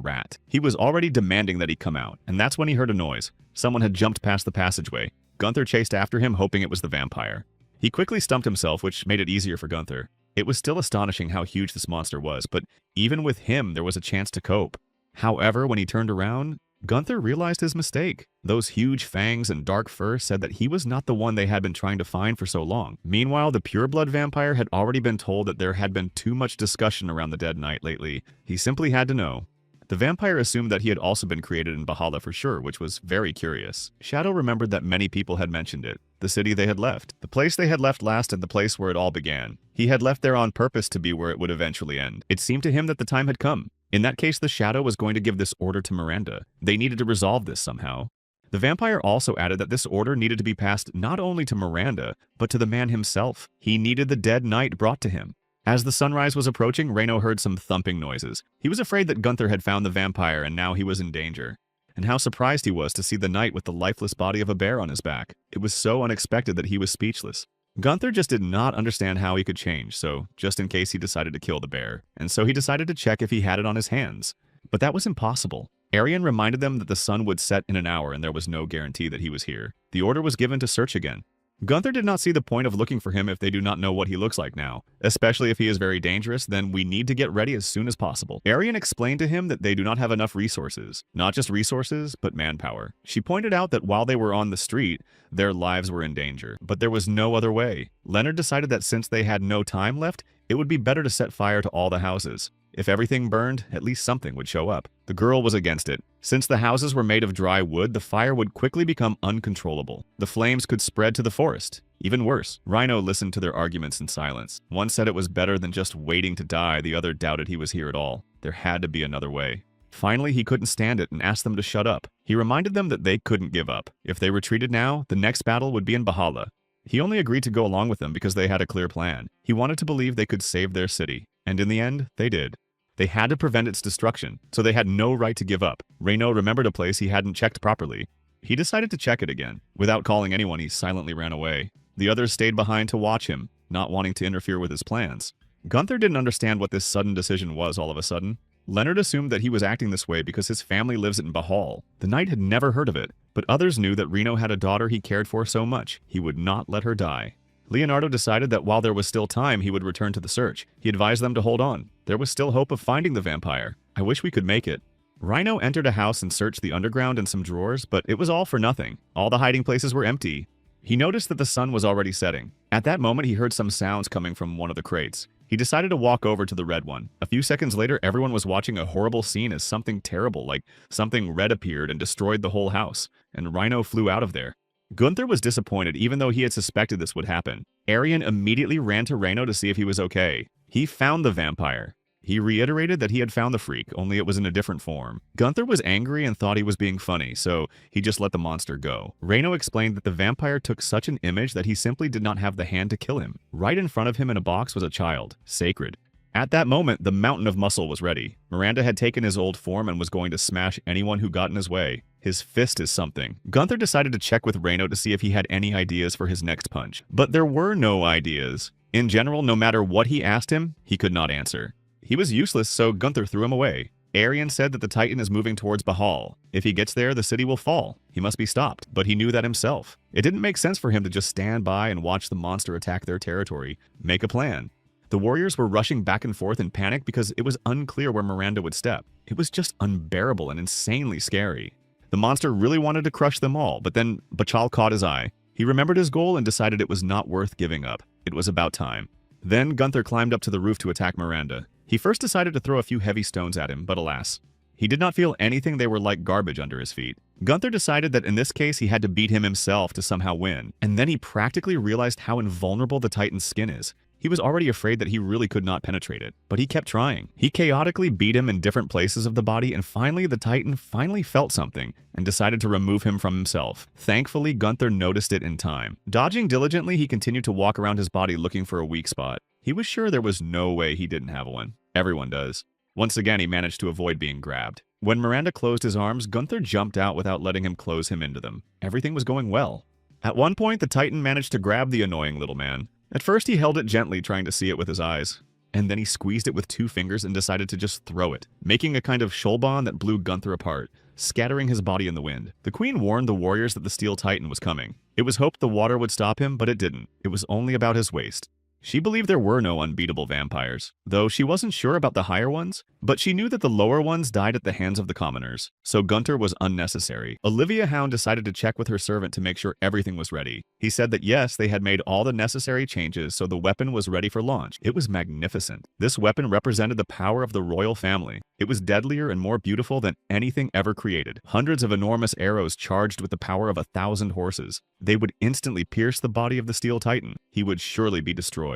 rat. He was already demanding that he come out, and that's when he heard a noise. Someone had jumped past the passageway. Gunther chased after him, hoping it was the vampire. He quickly stumped himself, which made it easier for Gunther. It was still astonishing how huge this monster was, but even with him, there was a chance to cope. However, when he turned around, Gunther realized his mistake. Those huge fangs and dark fur said that he was not the one they had been trying to find for so long. Meanwhile, the pureblood vampire had already been told that there had been too much discussion around the dead knight lately. He simply had to know. The vampire assumed that he had also been created in Valhalla for sure, which was very curious. Shadow remembered that many people had mentioned it. The city they had left, the place they had left last, and the place where it all began. He had left there on purpose to be where it would eventually end. It seemed to him that the time had come. In that case, the Shadow was going to give this order to Miranda. They needed to resolve this somehow. The vampire also added that this order needed to be passed not only to Miranda, but to the man himself. He needed the dead knight brought to him. As the sunrise was approaching, Reino heard some thumping noises. He was afraid that Gunther had found the vampire and now he was in danger. And how surprised he was to see the knight with the lifeless body of a bear on his back. It was so unexpected that he was speechless. Gunther just did not understand how he could change, so just in case he decided to kill the bear, and so he decided to check if he had it on his hands. But that was impossible. Aryan reminded them that the sun would set in an hour and there was no guarantee that he was here. The order was given to search again. Gunther did not see the point of looking for him if they do not know what he looks like now. Especially if he is very dangerous, then we need to get ready as soon as possible. Aryan explained to him that they do not have enough resources. Not just resources, but manpower. She pointed out that while they were on the street, their lives were in danger. But there was no other way. Leonard decided that since they had no time left, it would be better to set fire to all the houses. If everything burned, at least something would show up. The girl was against it. Since the houses were made of dry wood, the fire would quickly become uncontrollable. The flames could spread to the forest. Even worse, Rhino listened to their arguments in silence. One said it was better than just waiting to die, the other doubted he was here at all. There had to be another way. Finally, he couldn't stand it and asked them to shut up. He reminded them that they couldn't give up. If they retreated now, the next battle would be in Valhalla. He only agreed to go along with them because they had a clear plan. He wanted to believe they could save their city. And in the end, they did. They had to prevent its destruction, so they had no right to give up. Reino remembered a place he hadn't checked properly. He decided to check it again. Without calling anyone, he silently ran away. The others stayed behind to watch him, not wanting to interfere with his plans. Gunther didn't understand what this sudden decision was all of a sudden. Leonard assumed that he was acting this way because his family lives in Bahal. The knight had never heard of it, but others knew that Reino had a daughter he cared for so much, he would not let her die. Leonardo decided that while there was still time, he would return to the search. He advised them to hold on. There was still hope of finding the vampire. I wish we could make it. Rhino entered a house and searched the underground and some drawers, but it was all for nothing. All the hiding places were empty. He noticed that the sun was already setting. At that moment, he heard some sounds coming from one of the crates. He decided to walk over to the red one. A few seconds later, everyone was watching a horrible scene as something terrible, like something red, appeared and destroyed the whole house, and Rhino flew out of there. Gunther was disappointed even though he had suspected this would happen. Aryan immediately ran to Reino to see if he was okay. He found the vampire. He reiterated that he had found the freak, only it was in a different form. Gunther was angry and thought he was being funny, so he just let the monster go. Reino explained that the vampire took such an image that he simply did not have the hand to kill him. Right in front of him in a box was a child, sacred. At that moment, the mountain of muscle was ready. Miranda had taken his old form and was going to smash anyone who got in his way. His fist is something. Gunther decided to check with Reino to see if he had any ideas for his next punch. But there were no ideas. In general, no matter what he asked him, he could not answer. He was useless, so Gunther threw him away. Aryan said that the Titan is moving towards Bahal. If he gets there, the city will fall. He must be stopped, but he knew that himself. It didn't make sense for him to just stand by and watch the monster attack their territory. Make a plan. The warriors were rushing back and forth in panic because it was unclear where Miranda would step. It was just unbearable and insanely scary. The monster really wanted to crush them all, but then Bachal caught his eye. He remembered his goal and decided it was not worth giving up. It was about time. Then Gunther climbed up to the roof to attack Miranda. He first decided to throw a few heavy stones at him, but alas, he did not feel anything. They were like garbage under his feet. Gunther decided that in this case he had to beat him himself to somehow win, and then he practically realized how invulnerable the Titan's skin is. He was already afraid that he really could not penetrate it, but he kept trying. He chaotically beat him in different places of the body, and finally the Titan felt something and decided to remove him from himself. Thankfully, Gunther noticed it in time. Dodging diligently, he continued to walk around his body looking for a weak spot. He was sure there was no way he didn't have one. Everyone does. Once again, he managed to avoid being grabbed. When Miranda closed his arms, Gunther jumped out without letting him close him into them. Everything was going well. At one point, the Titan managed to grab the annoying little man. At first, he held it gently, trying to see it with his eyes. And then he squeezed it with 2 fingers and decided to just throw it, making a kind of shoulban that blew Gunther apart, scattering his body in the wind. The queen warned the warriors that the steel Titan was coming. It was hoped the water would stop him, but it didn't. It was only about his waist. She believed there were no unbeatable vampires, though she wasn't sure about the higher ones, but she knew that the lower ones died at the hands of the commoners, so Gunther was unnecessary. Olivia Hound decided to check with her servant to make sure everything was ready. He said that yes, they had made all the necessary changes, so the weapon was ready for launch. It was magnificent. This weapon represented the power of the royal family. It was deadlier and more beautiful than anything ever created. Hundreds of enormous arrows charged with the power of 1,000 horses. They would instantly pierce the body of the steel Titan. He would surely be destroyed.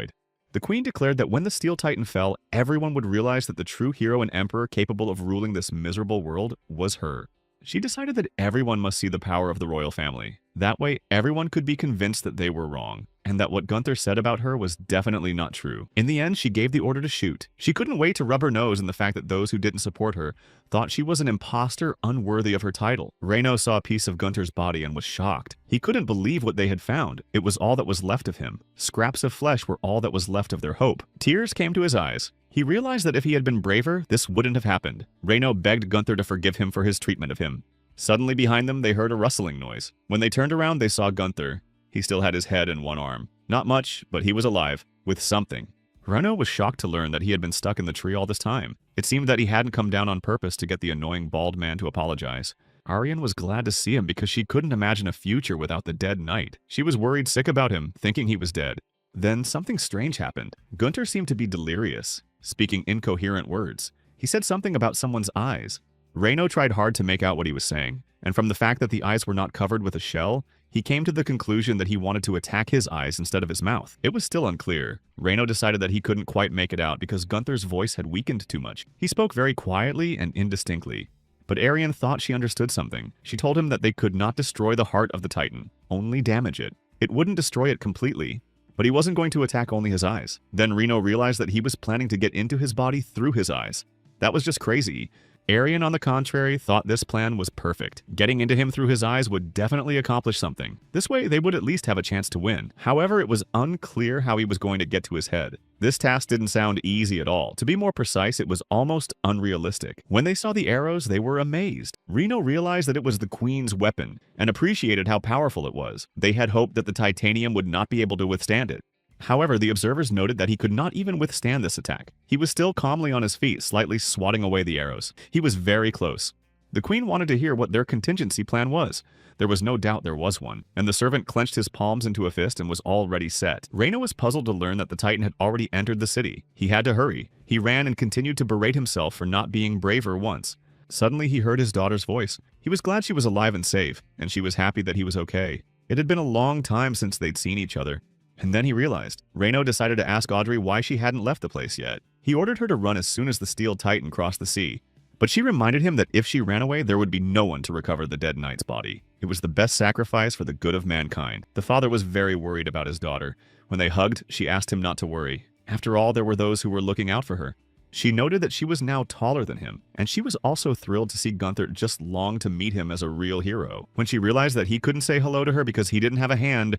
The queen declared that when the steel Titan fell, everyone would realize that the true hero and emperor capable of ruling this miserable world was her. She decided that everyone must see the power of the royal family. That way, everyone could be convinced that they were wrong, and that what Gunther said about her was definitely not true. In the end, she gave the order to shoot. She couldn't wait to rub her nose in the fact that those who didn't support her thought she was an imposter unworthy of her title. Reno saw a piece of Gunther's body and was shocked. He couldn't believe what they had found. It was all that was left of him. Scraps of flesh were all that was left of their hope. Tears came to his eyes. He realized that if he had been braver, this wouldn't have happened. Reno begged Gunther to forgive him for his treatment of him. Suddenly behind them, they heard a rustling noise. When they turned around, they saw Gunther. He still had his head and one arm. Not much, but he was alive, with something. Reno was shocked to learn that he had been stuck in the tree all this time. It seemed that he hadn't come down on purpose to get the annoying bald man to apologize. Arian was glad to see him because she couldn't imagine a future without the dead knight. She was worried sick about him, thinking he was dead. Then something strange happened. Gunther seemed to be delirious, speaking incoherent words. He said something about someone's eyes. Reno tried hard to make out what he was saying, and from the fact that the eyes were not covered with a shell, he came to the conclusion that he wanted to attack his eyes instead of his mouth. It was still unclear. Reno decided that he couldn't quite make it out because Gunther's voice had weakened too much. He spoke very quietly and indistinctly. But Arian thought she understood something. She told him that they could not destroy the heart of the Titan, only damage it. It wouldn't destroy it completely, but he wasn't going to attack only his eyes. Then Reno realized that he was planning to get into his body through his eyes. That was just crazy. Arian, on the contrary, thought this plan was perfect. Getting into him through his eyes would definitely accomplish something. This way, they would at least have a chance to win. However, it was unclear how he was going to get to his head. This task didn't sound easy at all. To be more precise, it was almost unrealistic. When they saw the arrows, they were amazed. Reno realized that it was the queen's weapon and appreciated how powerful it was. They had hoped that the titanium would not be able to withstand it. However, the observers noted that he could not even withstand this attack. He was still calmly on his feet, slightly swatting away the arrows. He was very close. The queen wanted to hear what their contingency plan was. There was no doubt there was one, and the servant clenched his palms into a fist and was already set. Reno was puzzled to learn that the Titan had already entered the city. He had to hurry. He ran and continued to berate himself for not being braver once. Suddenly, he heard his daughter's voice. He was glad she was alive and safe, and she was happy that he was okay. It had been a long time since they'd seen each other. And then he realized. Reno decided to ask Audrey why she hadn't left the place yet. He ordered her to run as soon as the steel Titan crossed the sea. But she reminded him that if she ran away, there would be no one to recover the dead knight's body. It was the best sacrifice for the good of mankind. The father was very worried about his daughter. When they hugged, she asked him not to worry. After all, there were those who were looking out for her. She noted that she was now taller than him, and she was also thrilled to see Gunther just long to meet him as a real hero. When she realized that he couldn't say hello to her because he didn't have a hand,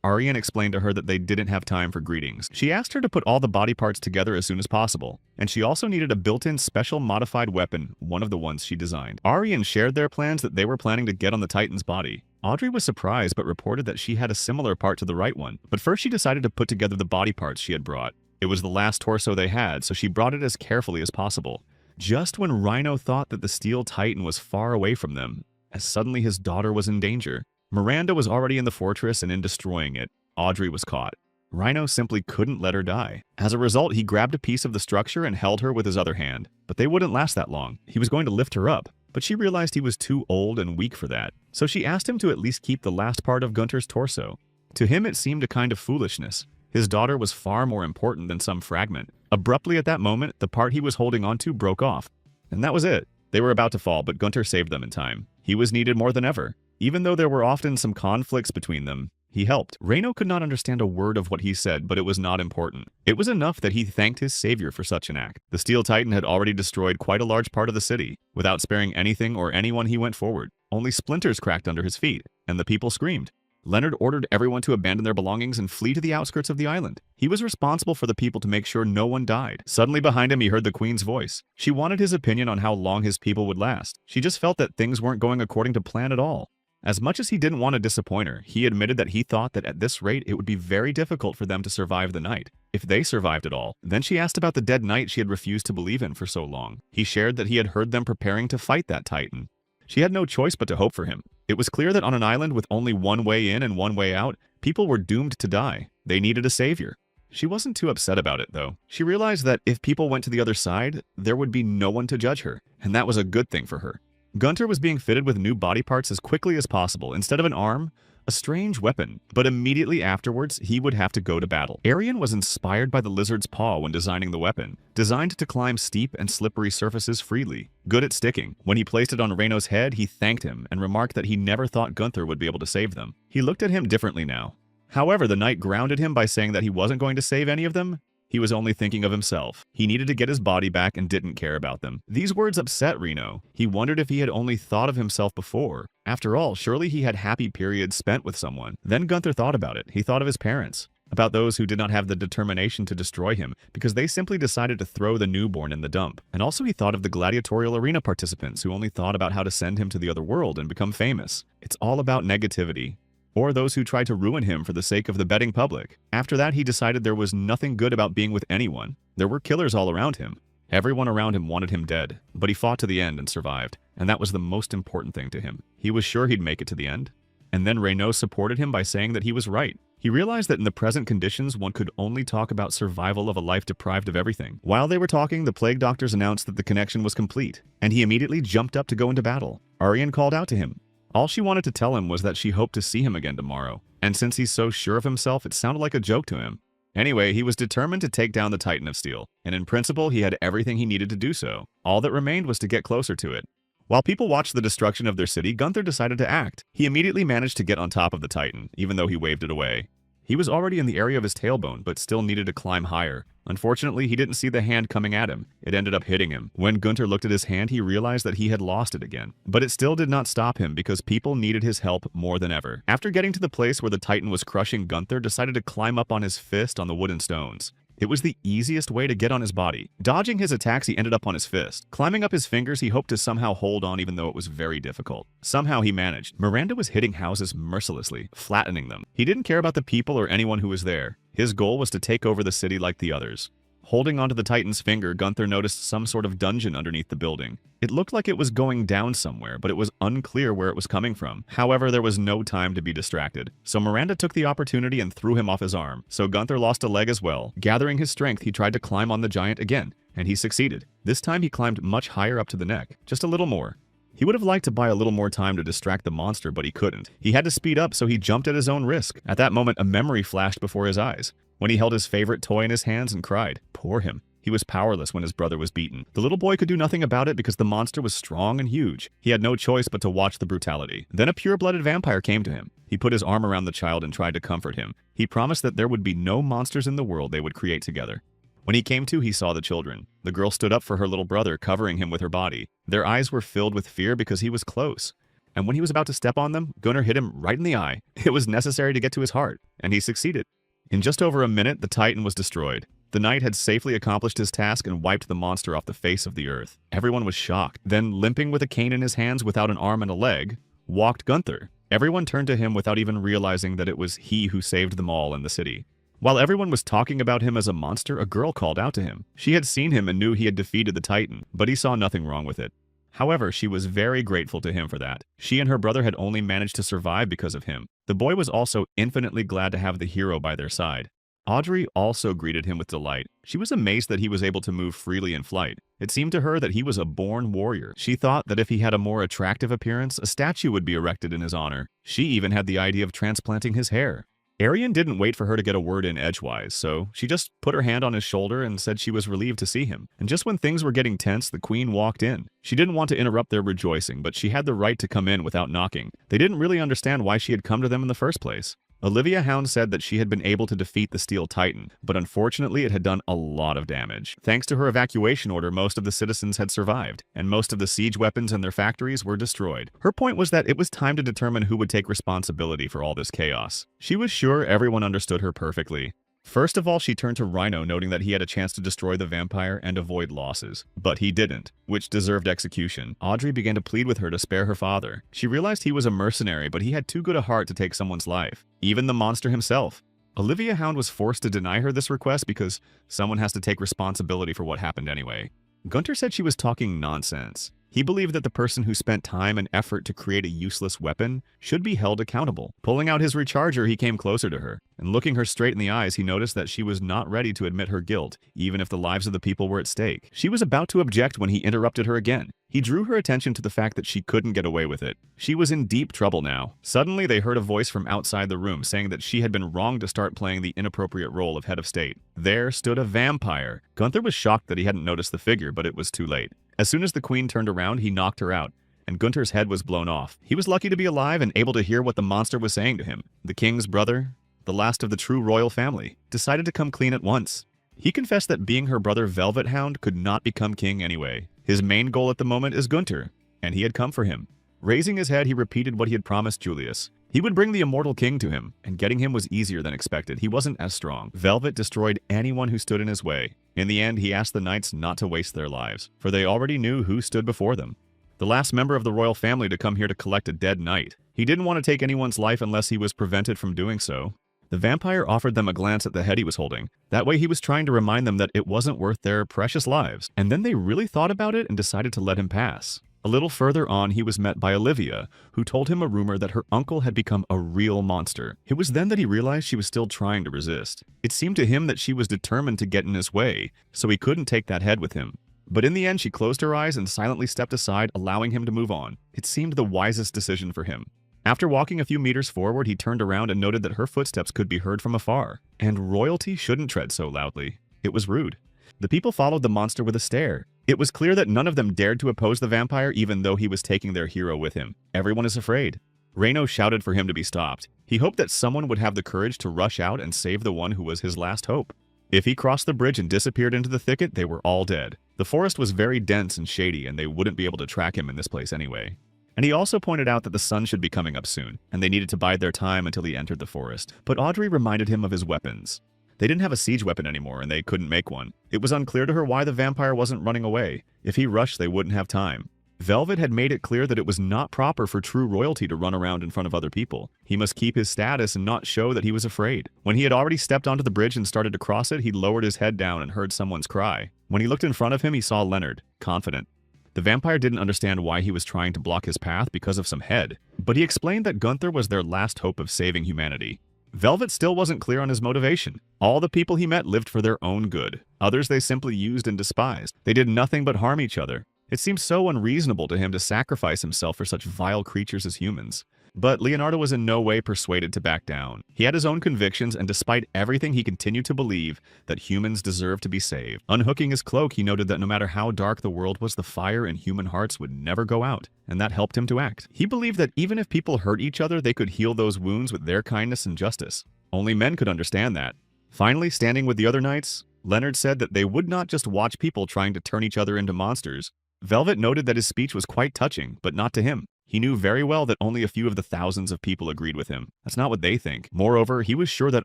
Arian explained to her that they didn't have time for greetings. She asked her to put all the body parts together as soon as possible, and she also needed a built-in special modified weapon, one of the ones she designed. Arian shared their plans that they were planning to get on the Titan's body. Audrey was surprised but reported that she had a similar part to the right one, but first she decided to put together the body parts she had brought. It was the last torso they had, so she brought it as carefully as possible. Just when Rhino thought that the steel Titan was far away from them, as suddenly his daughter was in danger. Miranda was already in the fortress and in destroying it. Audrey was caught. Rhino simply couldn't let her die. As a result, he grabbed a piece of the structure and held her with his other hand. But they wouldn't last that long. He was going to lift her up, but she realized he was too old and weak for that. So she asked him to at least keep the last part of Gunther's torso. To him, it seemed a kind of foolishness. His daughter was far more important than some fragment. Abruptly at that moment, the part he was holding onto broke off. And that was it. They were about to fall, but Gunther saved them in time. He was needed more than ever. Even though there were often some conflicts between them, he helped. Reino could not understand a word of what he said, but it was not important. It was enough that he thanked his savior for such an act. The Steel Titan had already destroyed quite a large part of the city. Without sparing anything or anyone, he went forward. Only splinters cracked under his feet, and the people screamed. Leonard ordered everyone to abandon their belongings and flee to the outskirts of the island. He was responsible for the people to make sure no one died. Suddenly behind him, he heard the Queen's voice. She wanted his opinion on how long his people would last. She just felt that things weren't going according to plan at all. As much as he didn't want to disappoint her, he admitted that he thought that at this rate it would be very difficult for them to survive the night. If they survived at all. Then she asked about the dead knight she had refused to believe in for so long. He shared that he had heard them preparing to fight that Titan. She had no choice but to hope for him. It was clear that on an island with only one way in and one way out, people were doomed to die. They needed a savior. She wasn't too upset about it, though. She realized that if people went to the other side, there would be no one to judge her, and that was a good thing for her. Gunther was being fitted with new body parts as quickly as possible. Instead of an arm, a strange weapon. But immediately afterwards, he would have to go to battle. Arian was inspired by the lizard's paw when designing the weapon, designed to climb steep and slippery surfaces freely, good at sticking. When he placed it on Reino's head, he thanked him and remarked that he never thought Gunther would be able to save them. He looked at him differently now. However, the knight grounded him by saying that he wasn't going to save any of them. He was only thinking of himself. He needed to get his body back and didn't care about them. These words upset Reino. He wondered if he had only thought of himself before. After all, surely he had happy periods spent with someone. Then Gunther thought about it. He thought of his parents. About those who did not have the determination to destroy him because they simply decided to throw the newborn in the dump. And also he thought of the gladiatorial arena participants who only thought about how to send him to the other world and become famous. It's all about negativity. Or those who tried to ruin him for the sake of the betting public. After that, he decided there was nothing good about being with anyone. There were killers all around him. Everyone around him wanted him dead, but he fought to the end and survived, and that was the most important thing to him. He was sure he'd make it to the end. And then Reino supported him by saying that he was right. He realized that in the present conditions, one could only talk about survival of a life deprived of everything. While they were talking, the plague doctors announced that the connection was complete, and he immediately jumped up to go into battle. Arian called out to him. All she wanted to tell him was that she hoped to see him again tomorrow, and since he's so sure of himself, it sounded like a joke to him. Anyway, he was determined to take down the Titan of Steel, and in principle, he had everything he needed to do so. All that remained was to get closer to it. While people watched the destruction of their city, Gunther decided to act. He immediately managed to get on top of the Titan, even though he waved it away. He was already in the area of his tailbone, but still needed to climb higher. Unfortunately, he didn't see the hand coming at him. It ended up hitting him. When Gunther looked at his hand, he realized that he had lost it again. But it still did not stop him because people needed his help more than ever. After getting to the place where the Titan was crushing, Gunther decided to climb up on his fist on the wooden stones. It was the easiest way to get on his body. Dodging his attacks, he ended up on his fist. Climbing up his fingers, he hoped to somehow hold on even though it was very difficult. Somehow he managed. Miranda was hitting houses mercilessly, flattening them. He didn't care about the people or anyone who was there. His goal was to take over the city like the others. Holding onto the Titan's finger, Gunther noticed some sort of dungeon underneath the building. It looked like it was going down somewhere, but it was unclear where it was coming from. However, there was no time to be distracted. So Miranda took the opportunity and threw him off his arm. So Gunther lost a leg as well. Gathering his strength, he tried to climb on the giant again, and he succeeded. This time he climbed much higher up to the neck, just a little more. He would have liked to buy a little more time to distract the monster, but he couldn't. He had to speed up, so he jumped at his own risk. At that moment, a memory flashed before his eyes. When he held his favorite toy in his hands and cried. Poor him. He was powerless when his brother was beaten. The little boy could do nothing about it because the monster was strong and huge. He had no choice but to watch the brutality. Then a pure-blooded vampire came to him. He put his arm around the child and tried to comfort him. He promised that there would be no monsters in the world they would create together. When he came to, he saw the children. The girl stood up for her little brother, covering him with her body. Their eyes were filled with fear because he was close. And when he was about to step on them, Gunnar hit him right in the eye. It was necessary to get to his heart, and he succeeded. In just over a minute, the Titan was destroyed. The knight had safely accomplished his task and wiped the monster off the face of the earth. Everyone was shocked. Then, limping with a cane in his hands without an arm and a leg, walked Gunther. Everyone turned to him without even realizing that it was he who saved them all in the city. While everyone was talking about him as a monster, a girl called out to him. She had seen him and knew he had defeated the Titan, but he saw nothing wrong with it. However, she was very grateful to him for that. She and her brother had only managed to survive because of him. The boy was also infinitely glad to have the hero by their side. Audrey also greeted him with delight. She was amazed that he was able to move freely in flight. It seemed to her that he was a born warrior. She thought that if he had a more attractive appearance, a statue would be erected in his honor. She even had the idea of transplanting his hair. Arian didn't wait for her to get a word in edgewise, so she just put her hand on his shoulder and said she was relieved to see him. And just when things were getting tense, the queen walked in. She didn't want to interrupt their rejoicing, but she had the right to come in without knocking. They didn't really understand why she had come to them in the first place. Olivia Hound said that she had been able to defeat the Steel Titan, but unfortunately it had done a lot of damage. Thanks to her evacuation order, most of the citizens had survived, and most of the siege weapons in their factories were destroyed. Her point was that it was time to determine who would take responsibility for all this chaos. She was sure everyone understood her perfectly. First of all, she turned to Rhino, noting that he had a chance to destroy the vampire and avoid losses. But he didn't, which deserved execution. Audrey began to plead with her to spare her father. She realized he was a mercenary, but he had too good a heart to take someone's life, even the monster himself. Olivia Hound was forced to deny her this request because someone has to take responsibility for what happened anyway. Gunter said she was talking nonsense. He believed that the person who spent time and effort to create a useless weapon should be held accountable. Pulling out his recharger, he came closer to her, and looking her straight in the eyes, he noticed that she was not ready to admit her guilt, even if the lives of the people were at stake. She was about to object when he interrupted her again. He drew her attention to the fact that she couldn't get away with it. She was in deep trouble now. Suddenly, they heard a voice from outside the room saying that she had been wrong to start playing the inappropriate role of head of state. There stood a vampire. Gunther was shocked that he hadn't noticed the figure, but it was too late. As soon as the queen turned around, he knocked her out, and Gunter's head was blown off. He was lucky to be alive and able to hear what the monster was saying to him. The king's brother, the last of the true royal family, decided to come clean at once. He confessed that being her brother Velvet Hound could not become king anyway. His main goal at the moment is Gunter, and he had come for him. Raising his head, he repeated what he had promised Julius. He would bring the immortal king to him, and getting him was easier than expected. He wasn't as strong. Velvet destroyed anyone who stood in his way. In the end, he asked the knights not to waste their lives, for they already knew who stood before them. The last member of the royal family to come here to collect a dead knight. He didn't want to take anyone's life unless he was prevented from doing so. The vampire offered them a glance at the head he was holding. That way he was trying to remind them that it wasn't worth their precious lives. And then they really thought about it and decided to let him pass. A little further on, he was met by Olivia, who told him a rumor that her uncle had become a real monster. It was then that he realized she was still trying to resist. It seemed to him that she was determined to get in his way, so he couldn't take that head with him. But in the end, she closed her eyes and silently stepped aside, allowing him to move on. It seemed the wisest decision for him. After walking a few meters forward, he turned around and noted that her footsteps could be heard from afar. And royalty shouldn't tread so loudly. It was rude. The people followed the monster with a stare. It was clear that none of them dared to oppose the vampire even though he was taking their hero with him. Everyone is afraid. Reno shouted for him to be stopped. He hoped that someone would have the courage to rush out and save the one who was his last hope. If he crossed the bridge and disappeared into the thicket, they were all dead. The forest was very dense and shady, and they wouldn't be able to track him in this place anyway. And he also pointed out that the sun should be coming up soon, and they needed to bide their time until he entered the forest. But Audrey reminded him of his weapons. They didn't have a siege weapon anymore, and they couldn't make one. It was unclear to her why the vampire wasn't running away. If he rushed, they wouldn't have time. Velvet had made it clear that it was not proper for true royalty to run around in front of other people. He must keep his status and not show that he was afraid. When he had already stepped onto the bridge and started to cross it, he lowered his head down and heard someone's cry. When he looked in front of him, he saw Leonard, confident. The vampire didn't understand why he was trying to block his path because of some head, but he explained that Gunther was their last hope of saving humanity. Velvet still wasn't clear on his motivation. All the people he met lived for their own good. Others they simply used and despised. They did nothing but harm each other. It seemed so unreasonable to him to sacrifice himself for such vile creatures as humans. But Leonardo was in no way persuaded to back down. He had his own convictions, and despite everything, he continued to believe that humans deserve to be saved. Unhooking his cloak, he noted that no matter how dark the world was, the fire in human hearts would never go out, and that helped him to act. He believed that even if people hurt each other, they could heal those wounds with their kindness and justice. Only men could understand that. Finally, standing with the other knights, Leonard said that they would not just watch people trying to turn each other into monsters. Velvet noted that his speech was quite touching, but not to him. He knew very well that only a few of the thousands of people agreed with him. That's not what they think. Moreover, he was sure that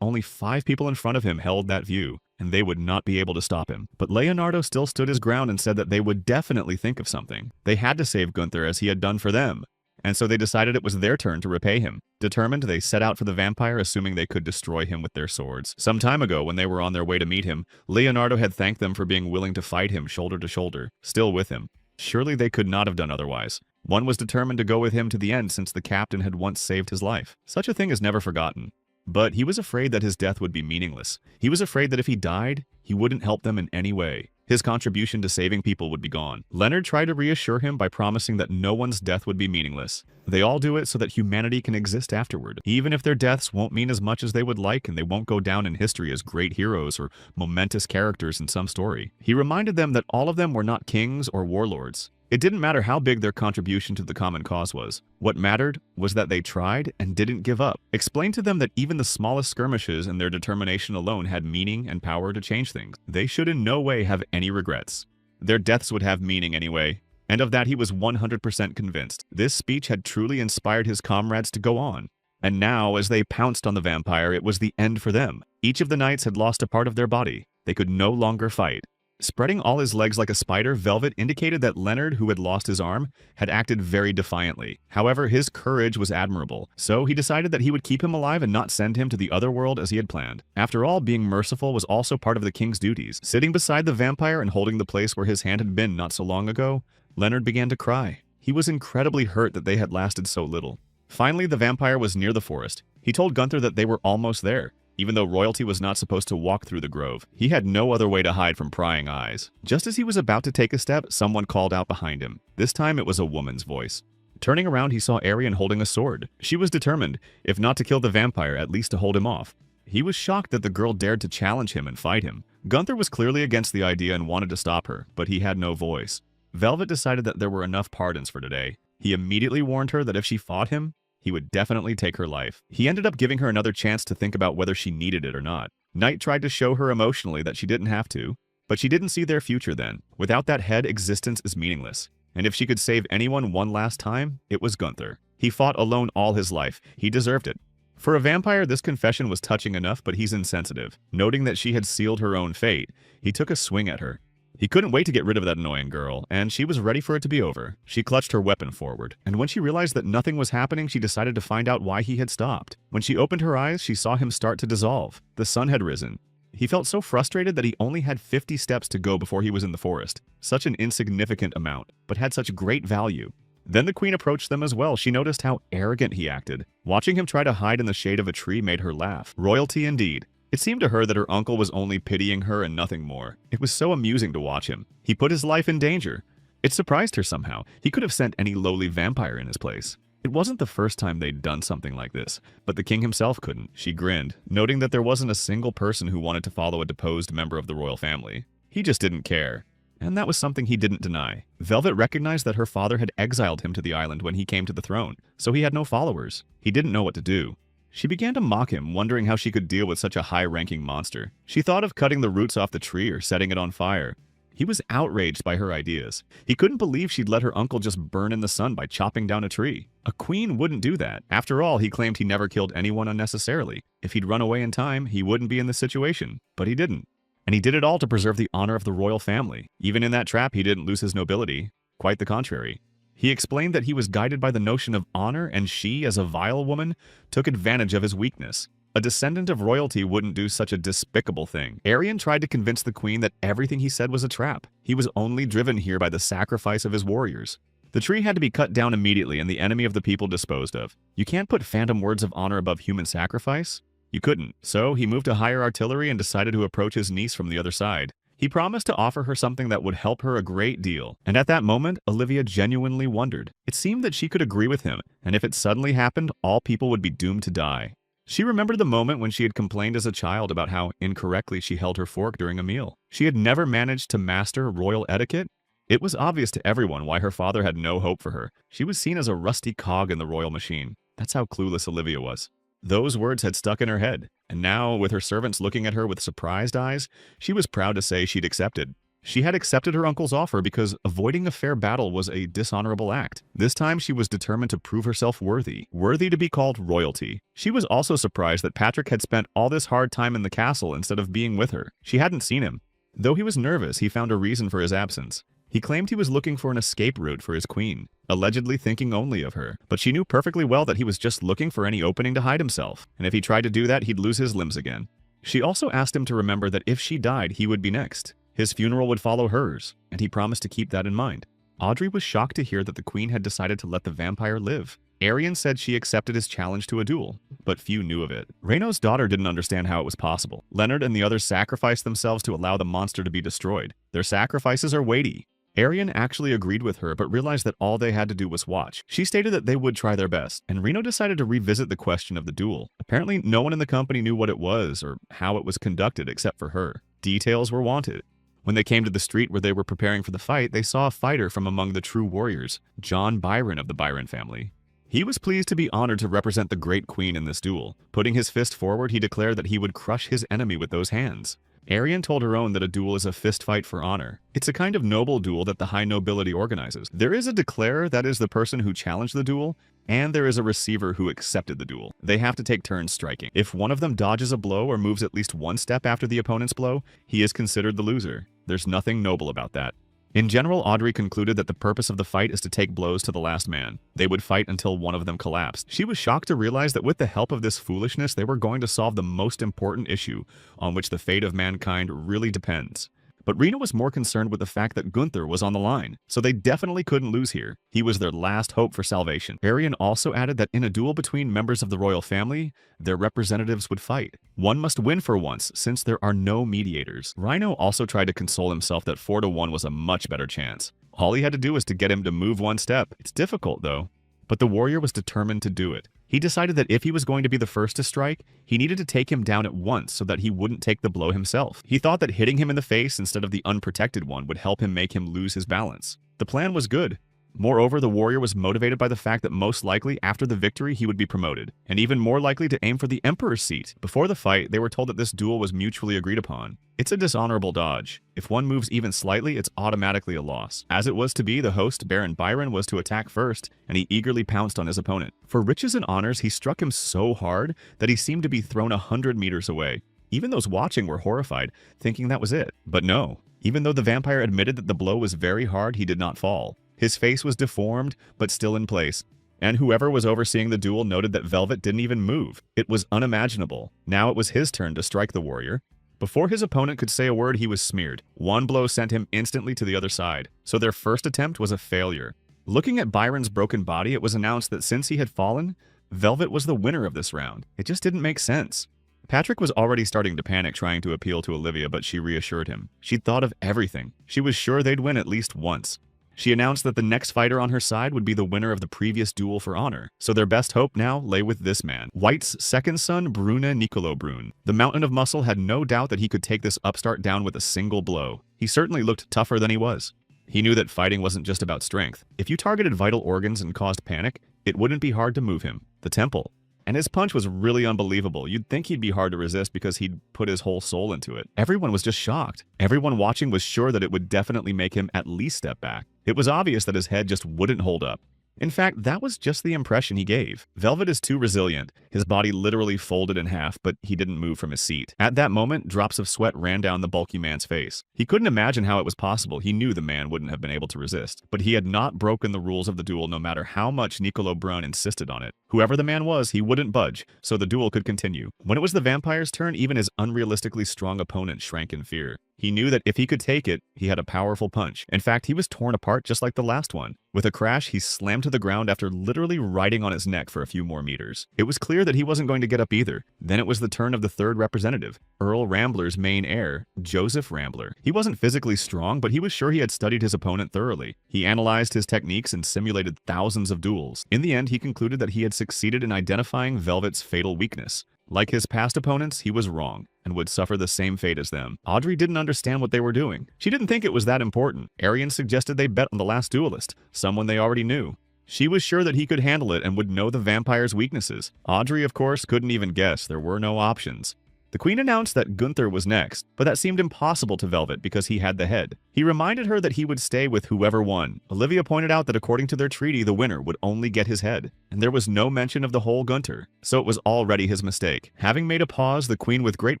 only 5 people in front of him held that view, and they would not be able to stop him. But Leonardo still stood his ground and said that they would definitely think of something. They had to save Gunther as he had done for them, and so they decided it was their turn to repay him. Determined, they set out for the vampire, assuming they could destroy him with their swords. Some time ago, when they were on their way to meet him, Leonardo had thanked them for being willing to fight him shoulder to shoulder, still with him. Surely they could not have done otherwise. One was determined to go with him to the end since the captain had once saved his life. Such a thing is never forgotten. But he was afraid that his death would be meaningless. He was afraid that if he died, he wouldn't help them in any way. His contribution to saving people would be gone. Leonard tried to reassure him by promising that no one's death would be meaningless. They all do it so that humanity can exist afterward, even if their deaths won't mean as much as they would like and they won't go down in history as great heroes or momentous characters in some story. He reminded them that all of them were not kings or warlords. It didn't matter how big their contribution to the common cause was. What mattered was that they tried and didn't give up. Explained to them that even the smallest skirmishes and their determination alone had meaning and power to change things. They should in no way have any regrets. Their deaths would have meaning anyway, and of that he was 100% convinced. This speech had truly inspired his comrades to go on. And now, as they pounced on the vampire, it was the end for them. Each of the knights had lost a part of their body. They could no longer fight. Spreading all his legs like a spider, Velvet indicated that Leonard, who had lost his arm, had acted very defiantly. However, his courage was admirable, so he decided that he would keep him alive and not send him to the other world as he had planned. After all, being merciful was also part of the king's duties. Sitting beside the vampire and holding the place where his hand had been not so long ago, Leonard began to cry. He was incredibly hurt that they had lasted so little. Finally, the vampire was near the forest. He told Gunther that they were almost there. Even though royalty was not supposed to walk through the grove, he had no other way to hide from prying eyes. Just as he was about to take a step, someone called out behind him. This time it was a woman's voice. Turning around, he saw Arian holding a sword. She was determined, if not to kill the vampire, at least to hold him off. He was shocked that the girl dared to challenge him and fight him. Gunther was clearly against the idea and wanted to stop her, but he had no voice. Velvet decided that there were enough pardons for today. He immediately warned her that if she fought him, he would definitely take her life. He ended up giving her another chance to think about whether she needed it or not. Night tried to show her emotionally that she didn't have to, but she didn't see their future then. Without that head, existence is meaningless. And if she could save anyone one last time, it was Gunther. He fought alone all his life. He deserved it. For a vampire, this confession was touching enough, but he's insensitive. Noting that she had sealed her own fate, he took a swing at her. He couldn't wait to get rid of that annoying girl, and she was ready for it to be over. She clutched her weapon forward, and when she realized that nothing was happening, she decided to find out why he had stopped. When she opened her eyes, she saw him start to dissolve. The sun had risen. He felt so frustrated that he only had 50 steps to go before he was in the forest. Such an insignificant amount, but had such great value. Then the queen approached them as well. She noticed how arrogant he acted. Watching him try to hide in the shade of a tree made her laugh. Royalty indeed. It seemed to her that her uncle was only pitying her and nothing more. It was so amusing to watch him. He put his life in danger. It surprised her somehow. He could have sent any lowly vampire in his place. It wasn't the first time they'd done something like this, but the king himself couldn't. She grinned, noting that there wasn't a single person who wanted to follow a deposed member of the royal family. He just didn't care. And that was something he didn't deny. Velvet recognized that her father had exiled him to the island when he came to the throne, so he had no followers. He didn't know what to do. She began to mock him, wondering how she could deal with such a high-ranking monster. She thought of cutting the roots off the tree or setting it on fire. He was outraged by her ideas. He couldn't believe she'd let her uncle just burn in the sun by chopping down a tree. A queen wouldn't do that. After all, he claimed he never killed anyone unnecessarily. If he'd run away in time, he wouldn't be in this situation. But he didn't. And he did it all to preserve the honor of the royal family. Even in that trap, he didn't lose his nobility. Quite the contrary. He explained that he was guided by the notion of honor, and she, as a vile woman, took advantage of his weakness. A descendant of royalty wouldn't do such a despicable thing. Arian tried to convince the queen that everything he said was a trap. He was only driven here by the sacrifice of his warriors. The tree had to be cut down immediately and the enemy of the people disposed of. You can't put phantom words of honor above human sacrifice. You couldn't. So he moved to hire artillery and decided to approach his niece from the other side. He promised to offer her something that would help her a great deal, and at that moment, Olivia genuinely wondered. It seemed that she could agree with him, and if it suddenly happened, all people would be doomed to die. She remembered the moment when she had complained as a child about how incorrectly she held her fork during a meal. She had never managed to master royal etiquette. It was obvious to everyone why her father had no hope for her. She was seen as a rusty cog in the royal machine. That's how clueless Olivia was. Those words had stuck in her head, and now, with her servants looking at her with surprised eyes, she was proud to say she'd accepted. She had accepted her uncle's offer because avoiding a fair battle was a dishonorable act. This time she was determined to prove herself worthy to be called royalty. She was also surprised that Patrick had spent all this hard time in the castle instead of being with her. She hadn't seen him. Though he was nervous, he found a reason for his absence. He claimed he was looking for an escape route for his queen, allegedly thinking only of her. But she knew perfectly well that he was just looking for any opening to hide himself, and if he tried to do that, he'd lose his limbs again. She also asked him to remember that if she died, he would be next. His funeral would follow hers, and he promised to keep that in mind. Audrey was shocked to hear that the queen had decided to let the vampire live. Arian said she accepted his challenge to a duel, but few knew of it. Reno's daughter didn't understand how it was possible. Leonard and the others sacrificed themselves to allow the monster to be destroyed. Their sacrifices are weighty. Arian actually agreed with her, but realized that all they had to do was watch. She stated that they would try their best, and Reno decided to revisit the question of the duel. Apparently, no one in the company knew what it was or how it was conducted except for her. Details were wanted. When they came to the street where they were preparing for the fight, they saw a fighter from among the true warriors, John Byron of the Byron family. He was pleased to be honored to represent the great queen in this duel. Putting his fist forward, he declared that he would crush his enemy with those hands. Arian told her own that a duel is a fist fight for honor. It's a kind of noble duel that the high nobility organizes. There is a declarer, that is the person who challenged the duel, and there is a receiver who accepted the duel. They have to take turns striking. If one of them dodges a blow or moves at least one step after the opponent's blow, he is considered the loser. There's nothing noble about that. In general, Audrey concluded that the purpose of the fight is to take blows to the last man. They would fight until one of them collapsed. She was shocked to realize that with the help of this foolishness, they were going to solve the most important issue on which the fate of mankind really depends. But Reno was more concerned with the fact that Gunther was on the line, so they definitely couldn't lose here. He was their last hope for salvation. Arian also added that in a duel between members of the royal family, their representatives would fight. One must win for once, since there are no mediators. Rhino also tried to console himself that 4-1 was a much better chance. All he had to do was to get him to move one step. It's difficult, though. But the warrior was determined to do it. He decided that if he was going to be the first to strike, he needed to take him down at once so that he wouldn't take the blow himself. He thought that hitting him in the face instead of the unprotected one would help him make him lose his balance. The plan was good. Moreover, the warrior was motivated by the fact that most likely after the victory he would be promoted, and even more likely to aim for the emperor's seat. Before the fight, they were told that this duel was mutually agreed upon. It's a dishonorable dodge. If one moves even slightly, it's automatically a loss. As it was to be, the host, Baron Byron, was to attack first, and he eagerly pounced on his opponent. For riches and honors, he struck him so hard that he seemed to be thrown 100 meters away. Even those watching were horrified, thinking that was it. But no. Even though the vampire admitted that the blow was very hard, he did not fall. His face was deformed, but still in place. And whoever was overseeing the duel noted that Velvet didn't even move. It was unimaginable. Now it was his turn to strike the warrior. Before his opponent could say a word, he was smeared. One blow sent him instantly to the other side. So their first attempt was a failure. Looking at Byron's broken body, it was announced that since he had fallen, Velvet was the winner of this round. It just didn't make sense. Patrick was already starting to panic, trying to appeal to Olivia, but she reassured him. She'd thought of everything. She was sure they'd win at least once. She announced that the next fighter on her side would be the winner of the previous duel for honor, so their best hope now lay with this man, White's second son, Brune Nicolo Brune. The mountain of muscle had no doubt that he could take this upstart down with a single blow. He certainly looked tougher than he was. He knew that fighting wasn't just about strength. If you targeted vital organs and caused panic, it wouldn't be hard to move him. The temple. And his punch was really unbelievable. You'd think he'd be hard to resist because he'd put his whole soul into it. Everyone was just shocked. Everyone watching was sure that it would definitely make him at least step back. It was obvious that his head just wouldn't hold up. In fact, that was just the impression he gave. Velvet is too resilient. His body literally folded in half, but he didn't move from his seat. At that moment, drops of sweat ran down the bulky man's face. He couldn't imagine how it was possible. He knew the man wouldn't have been able to resist. But he had not broken the rules of the duel no matter how much Nicolo Brun insisted on it. Whoever the man was, he wouldn't budge, so the duel could continue. When it was the vampire's turn, even his unrealistically strong opponent shrank in fear. He knew that if he could take it, he had a powerful punch. In fact, he was torn apart just like the last one. With a crash, he slammed to the ground after literally riding on his neck for a few more meters. It was clear that he wasn't going to get up either. Then it was the turn of the third representative, Earl Rambler's main heir, Joseph Rambler. He wasn't physically strong, but he was sure he had studied his opponent thoroughly. He analyzed his techniques and simulated thousands of duels. In the end, he concluded that he had succeeded in identifying Velvet's fatal weakness. Like his past opponents, he was wrong, and would suffer the same fate as them. Audrey didn't understand what they were doing. She didn't think it was that important. Arian suggested they bet on the last duelist, someone they already knew. She was sure that he could handle it and would know the vampire's weaknesses. Audrey, of course, couldn't even guess. There were no options. The queen announced that Gunther was next, but that seemed impossible to Velvet because he had the head. He reminded her that he would stay with whoever won. Olivia pointed out that according to their treaty, the winner would only get his head, and there was no mention of the whole Gunther, so it was already his mistake. Having made a pause, the queen with great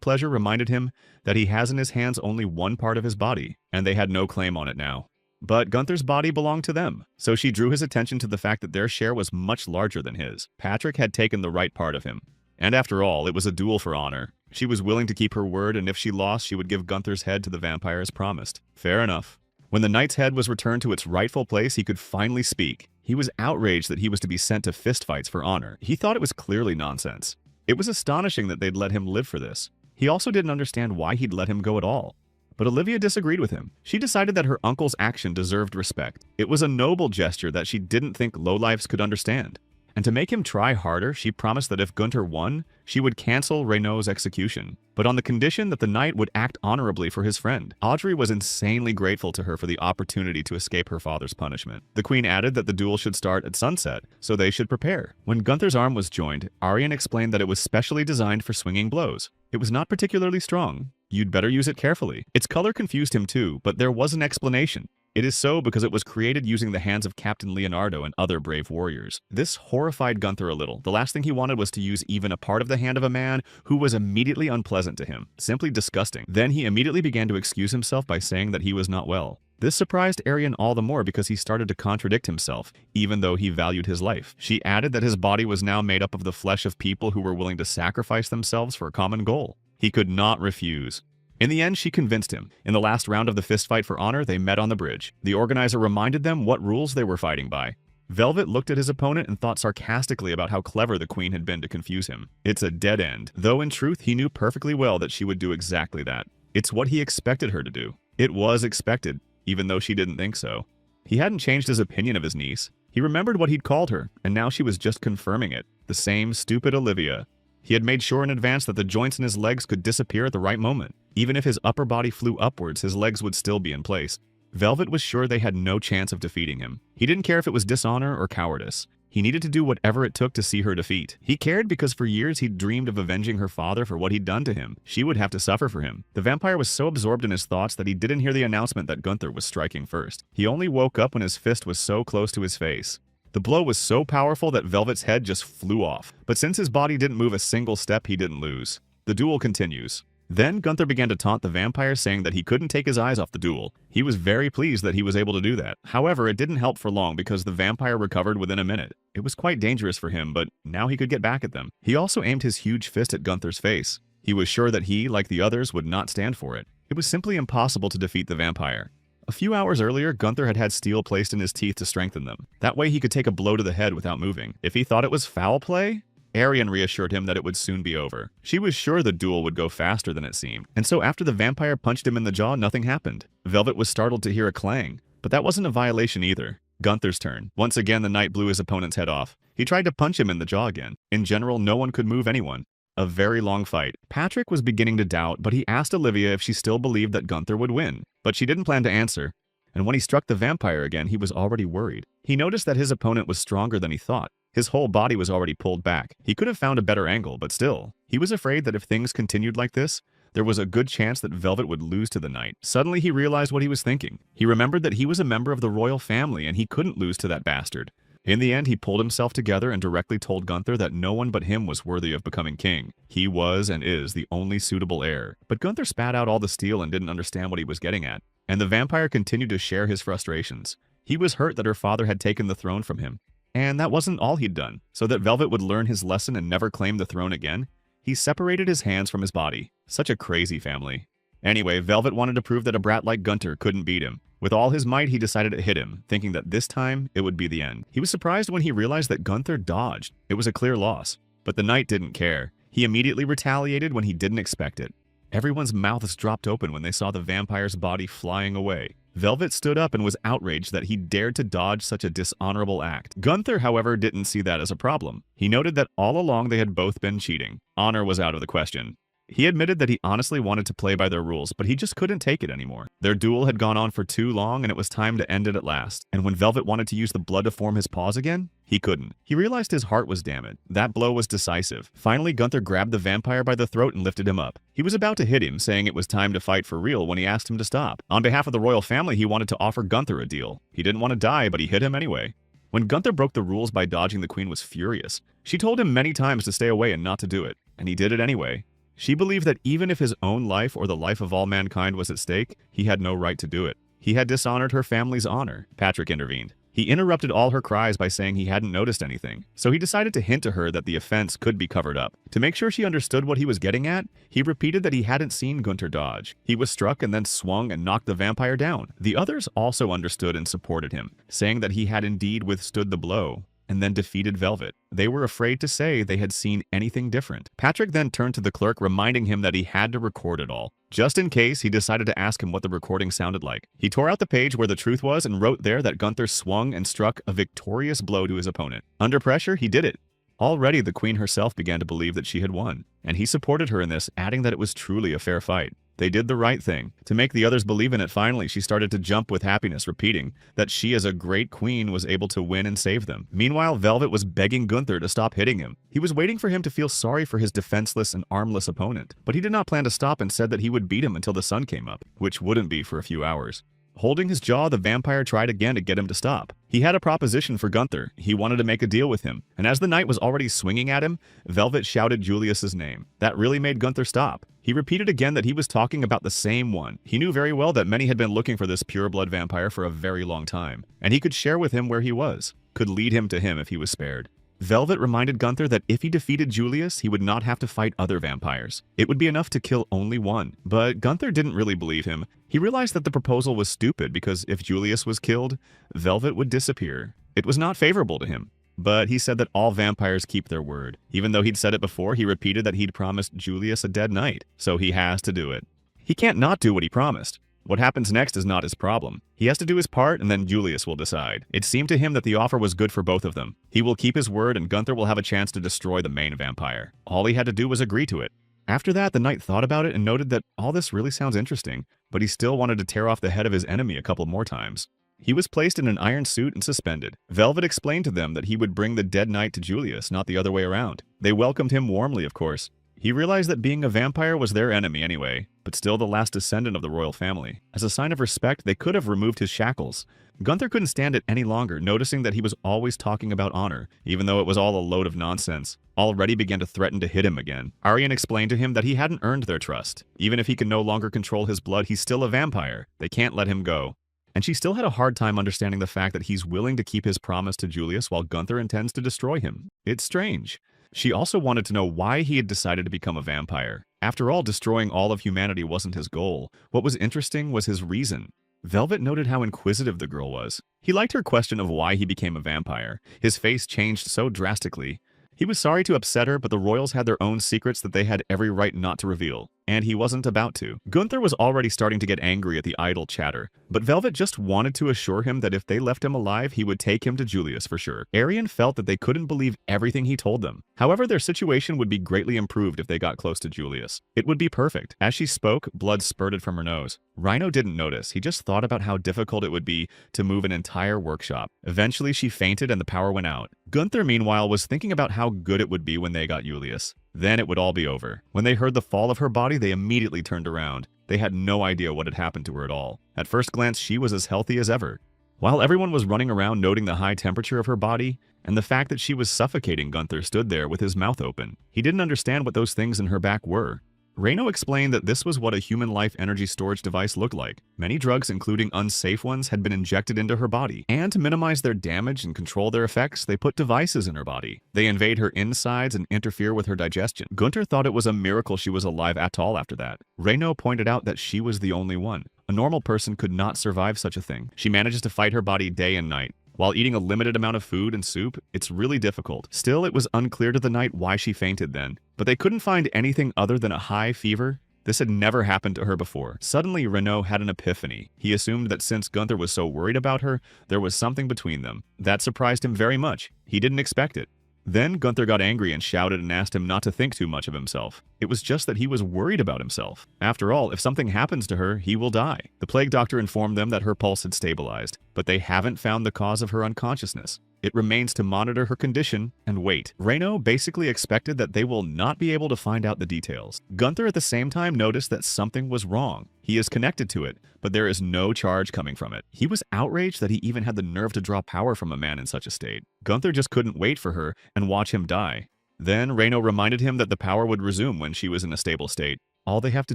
pleasure reminded him that he has in his hands only one part of his body, and they had no claim on it now. But Gunther's body belonged to them, so she drew his attention to the fact that their share was much larger than his. Patrick had taken the right part of him. And after all, it was a duel for honor. She was willing to keep her word, and if she lost, she would give Gunther's head to the vampire as promised. Fair enough. When the knight's head was returned to its rightful place, he could finally speak. He was outraged that he was to be sent to fistfights for honor. He thought it was clearly nonsense. It was astonishing that they'd let him live for this. He also didn't understand why he'd let him go at all. But Olivia disagreed with him. She decided that her uncle's action deserved respect. It was a noble gesture that she didn't think lowlifes could understand. And to make him try harder, she promised that if Gunther won, she would cancel Renault's execution, but on the condition that the knight would act honorably for his friend. Audrey was insanely grateful to her for the opportunity to escape her father's punishment. The queen added that the duel should start at sunset, so they should prepare. When Gunther's arm was joined, Aryan explained that it was specially designed for swinging blows. It was not particularly strong. You'd better use it carefully. Its color confused him too, but there was an explanation. It is so because it was created using the hands of Captain Leonardo and other brave warriors. This horrified Gunther a little. The last thing he wanted was to use even a part of the hand of a man who was immediately unpleasant to him. Simply disgusting. Then he immediately began to excuse himself by saying that he was not well. This surprised Aryan all the more because he started to contradict himself, even though he valued his life. She added that his body was now made up of the flesh of people who were willing to sacrifice themselves for a common goal. He could not refuse. In the end, she convinced him. In the last round of the fistfight for honor, they met on the bridge. The organizer reminded them what rules they were fighting by. Velvet looked at his opponent and thought sarcastically about how clever the queen had been to confuse him. It's a dead end, though in truth he knew perfectly well that she would do exactly that. It's what he expected her to do. It was expected, even though she didn't think so. He hadn't changed his opinion of his niece. He remembered what he'd called her, and now she was just confirming it. The same stupid Olivia. He had made sure in advance that the joints in his legs could disappear at the right moment. Even if his upper body flew upwards, his legs would still be in place. Velvet was sure they had no chance of defeating him. He didn't care if it was dishonor or cowardice. He needed to do whatever it took to see her defeat. He cared because for years he'd dreamed of avenging her father for what he'd done to him. She would have to suffer for him. The vampire was so absorbed in his thoughts that he didn't hear the announcement that Gunther was striking first. He only woke up when his fist was so close to his face. The blow was so powerful that Velvet's head just flew off. But since his body didn't move a single step, he didn't lose. The duel continues. Then Gunther began to taunt the vampire, saying that he couldn't take his eyes off the duel. He was very pleased that he was able to do that. However, it didn't help for long because the vampire recovered within a minute. It was quite dangerous for him, but now he could get back at them. He also aimed his huge fist at Gunther's face. He was sure that he, like the others, would not stand for it. It was simply impossible to defeat the vampire. A few hours earlier, Gunther had had steel placed in his teeth to strengthen them. That way he could take a blow to the head without moving. If he thought it was foul play, Aryan reassured him that it would soon be over. She was sure the duel would go faster than it seemed. And so after the vampire punched him in the jaw, nothing happened. Velvet was startled to hear a clang, but that wasn't a violation either. Gunther's turn. Once again, the knight blew his opponent's head off. He tried to punch him in the jaw again. In general, no one could move anyone. A very long fight. Patrick was beginning to doubt, but he asked Olivia if she still believed that Gunther would win. But she didn't plan to answer. And when he struck the vampire again, he was already worried. He noticed that his opponent was stronger than he thought. His whole body was already pulled back. He could have found a better angle, but still, he was afraid that if things continued like this, there was a good chance that Velvet would lose to the knight. Suddenly, he realized what he was thinking. He remembered that he was a member of the royal family and he couldn't lose to that bastard. In the end, he pulled himself together and directly told Gunther that no one but him was worthy of becoming king. He was and is the only suitable heir. But Gunther spat out all the steel and didn't understand what he was getting at. And the vampire continued to share his frustrations. He was hurt that her father had taken the throne from him. And that wasn't all he'd done. So that Velvet would learn his lesson and never claim the throne again, he separated his hands from his body. Such a crazy family. Anyway, Velvet wanted to prove that a brat like Gunther couldn't beat him. With all his might, he decided to hit him, thinking that this time it would be the end. He was surprised when he realized that Gunther dodged. It was a clear loss. But the knight didn't care. He immediately retaliated when he didn't expect it. Everyone's mouths dropped open when they saw the vampire's body flying away. Velvet stood up and was outraged that he dared to dodge such a dishonorable act. Gunther, however, didn't see that as a problem. He noted that all along they had both been cheating. Honor was out of the question. He admitted that he honestly wanted to play by their rules, but he just couldn't take it anymore. Their duel had gone on for too long and it was time to end it at last. And when Velvet wanted to use the blood to form his paws again, he couldn't. He realized his heart was damaged. That blow was decisive. Finally, Gunther grabbed the vampire by the throat and lifted him up. He was about to hit him, saying it was time to fight for real when he asked him to stop. On behalf of the royal family, he wanted to offer Gunther a deal. He didn't want to die, but he hit him anyway. When Gunther broke the rules by dodging, the queen was furious. She told him many times to stay away and not to do it, and he did it anyway. She believed that even if his own life or the life of all mankind was at stake, he had no right to do it. He had dishonored her family's honor. Patrick intervened. He interrupted all her cries by saying he hadn't noticed anything, so he decided to hint to her that the offense could be covered up. To make sure she understood what he was getting at, he repeated that he hadn't seen Gunther dodge. He was struck and then swung and knocked the vampire down. The others also understood and supported him, saying that he had indeed withstood the blow and then defeated Velvet. They were afraid to say they had seen anything different. Patrick then turned to the clerk, reminding him that he had to record it all. Just in case, he decided to ask him what the recording sounded like. He tore out the page where the truth was and wrote there that Gunther swung and struck a victorious blow to his opponent. Under pressure, he did it. Already, the queen herself began to believe that she had won, and he supported her in this, adding that it was truly a fair fight. They did the right thing. To make the others believe in it, finally, she started to jump with happiness, repeating that she as a great queen was able to win and save them. Meanwhile, Velvet was begging Gunther to stop hitting him. He was waiting for him to feel sorry for his defenseless and armless opponent, but he did not plan to stop and said that he would beat him until the sun came up, which wouldn't be for a few hours. Holding his jaw, the vampire tried again to get him to stop. He had a proposition for Gunther. He wanted to make a deal with him, and as the knight was already swinging at him, Velvet shouted Julius's name. That really made Gunther stop. He repeated again that he was talking about the same one. He knew very well that many had been looking for this pure-blood vampire for a very long time, and he could share with him where he was, could lead him to him if he was spared. Velvet reminded Gunther that if he defeated Julius, he would not have to fight other vampires. It would be enough to kill only one. But Gunther didn't really believe him. He realized that the proposal was stupid because if Julius was killed, Velvet would disappear. It was not favorable to him. But he said that all vampires keep their word. Even though he'd said it before, he repeated that he'd promised Julius a dead knight, so he has to do it. He can't not do what he promised. What happens next is not his problem. He has to do his part and then Julius will decide. It seemed to him that the offer was good for both of them. He will keep his word and Gunther will have a chance to destroy the main vampire. All he had to do was agree to it. After that, the knight thought about it and noted that all this really sounds interesting, but he still wanted to tear off the head of his enemy a couple more times. He was placed in an iron suit and suspended. Velvet explained to them that he would bring the dead knight to Julius, not the other way around. They welcomed him warmly, of course. He realized that being a vampire was their enemy anyway, but still the last descendant of the royal family. As a sign of respect, they could have removed his shackles. Gunther couldn't stand it any longer, noticing that he was always talking about honor, even though it was all a load of nonsense. Already began to threaten to hit him again. Aryan explained to him that he hadn't earned their trust. Even if he can no longer control his blood, he's still a vampire. They can't let him go. And she still had a hard time understanding the fact that he's willing to keep his promise to Julius while Gunther intends to destroy him. It's strange. She also wanted to know why he had decided to become a vampire. After all, destroying all of humanity wasn't his goal. What was interesting was his reason. Velvet noted how inquisitive the girl was. He liked her question of why he became a vampire. His face changed so drastically. He was sorry to upset her, but the royals had their own secrets that they had every right not to reveal, and he wasn't about to. Gunther was already starting to get angry at the idle chatter, but Velvet just wanted to assure him that if they left him alive, he would take him to Julius for sure. Aryan felt that they couldn't believe everything he told them. However, their situation would be greatly improved if they got close to Julius. It would be perfect. As she spoke, blood spurted from her nose. Rhino didn't notice. He just thought about how difficult it would be to move an entire workshop. Eventually, she fainted and the power went out. Gunther, meanwhile, was thinking about how good it would be when they got Julius. Then it would all be over. When they heard the fall of her body, they immediately turned around. They had no idea what had happened to her at all. At first glance, she was as healthy as ever. While everyone was running around noting the high temperature of her body and the fact that she was suffocating, Gunther stood there with his mouth open. He didn't understand what those things in her back were. Reno explained that this was what a human life energy storage device looked like. Many drugs, including unsafe ones, had been injected into her body. And to minimize their damage and control their effects, they put devices in her body. They invade her insides and interfere with her digestion. Gunther thought it was a miracle she was alive at all after that. Reno pointed out that she was the only one. A normal person could not survive such a thing. She manages to fight her body day and night. While eating a limited amount of food and soup, it's really difficult. Still, it was unclear to the knight why she fainted then. But they couldn't find anything other than a high fever. This had never happened to her before. Suddenly, Renaud had an epiphany. He assumed that since Gunther was so worried about her, there was something between them. That surprised him very much. He didn't expect it. Then Gunther got angry and shouted and asked him not to think too much of himself. It was just that he was worried about himself. After all, if something happens to her, he will die. The plague doctor informed them that her pulse had stabilized, but they haven't found the cause of her unconsciousness. It remains to monitor her condition and wait. Reno basically expected that they will not be able to find out the details. Gunther at the same time noticed that something was wrong. He is connected to it, but there is no charge coming from it. He was outraged that he even had the nerve to draw power from a man in such a state. Gunther just couldn't wait for her and watch him die. Then Reno reminded him that the power would resume when she was in a stable state. All they have to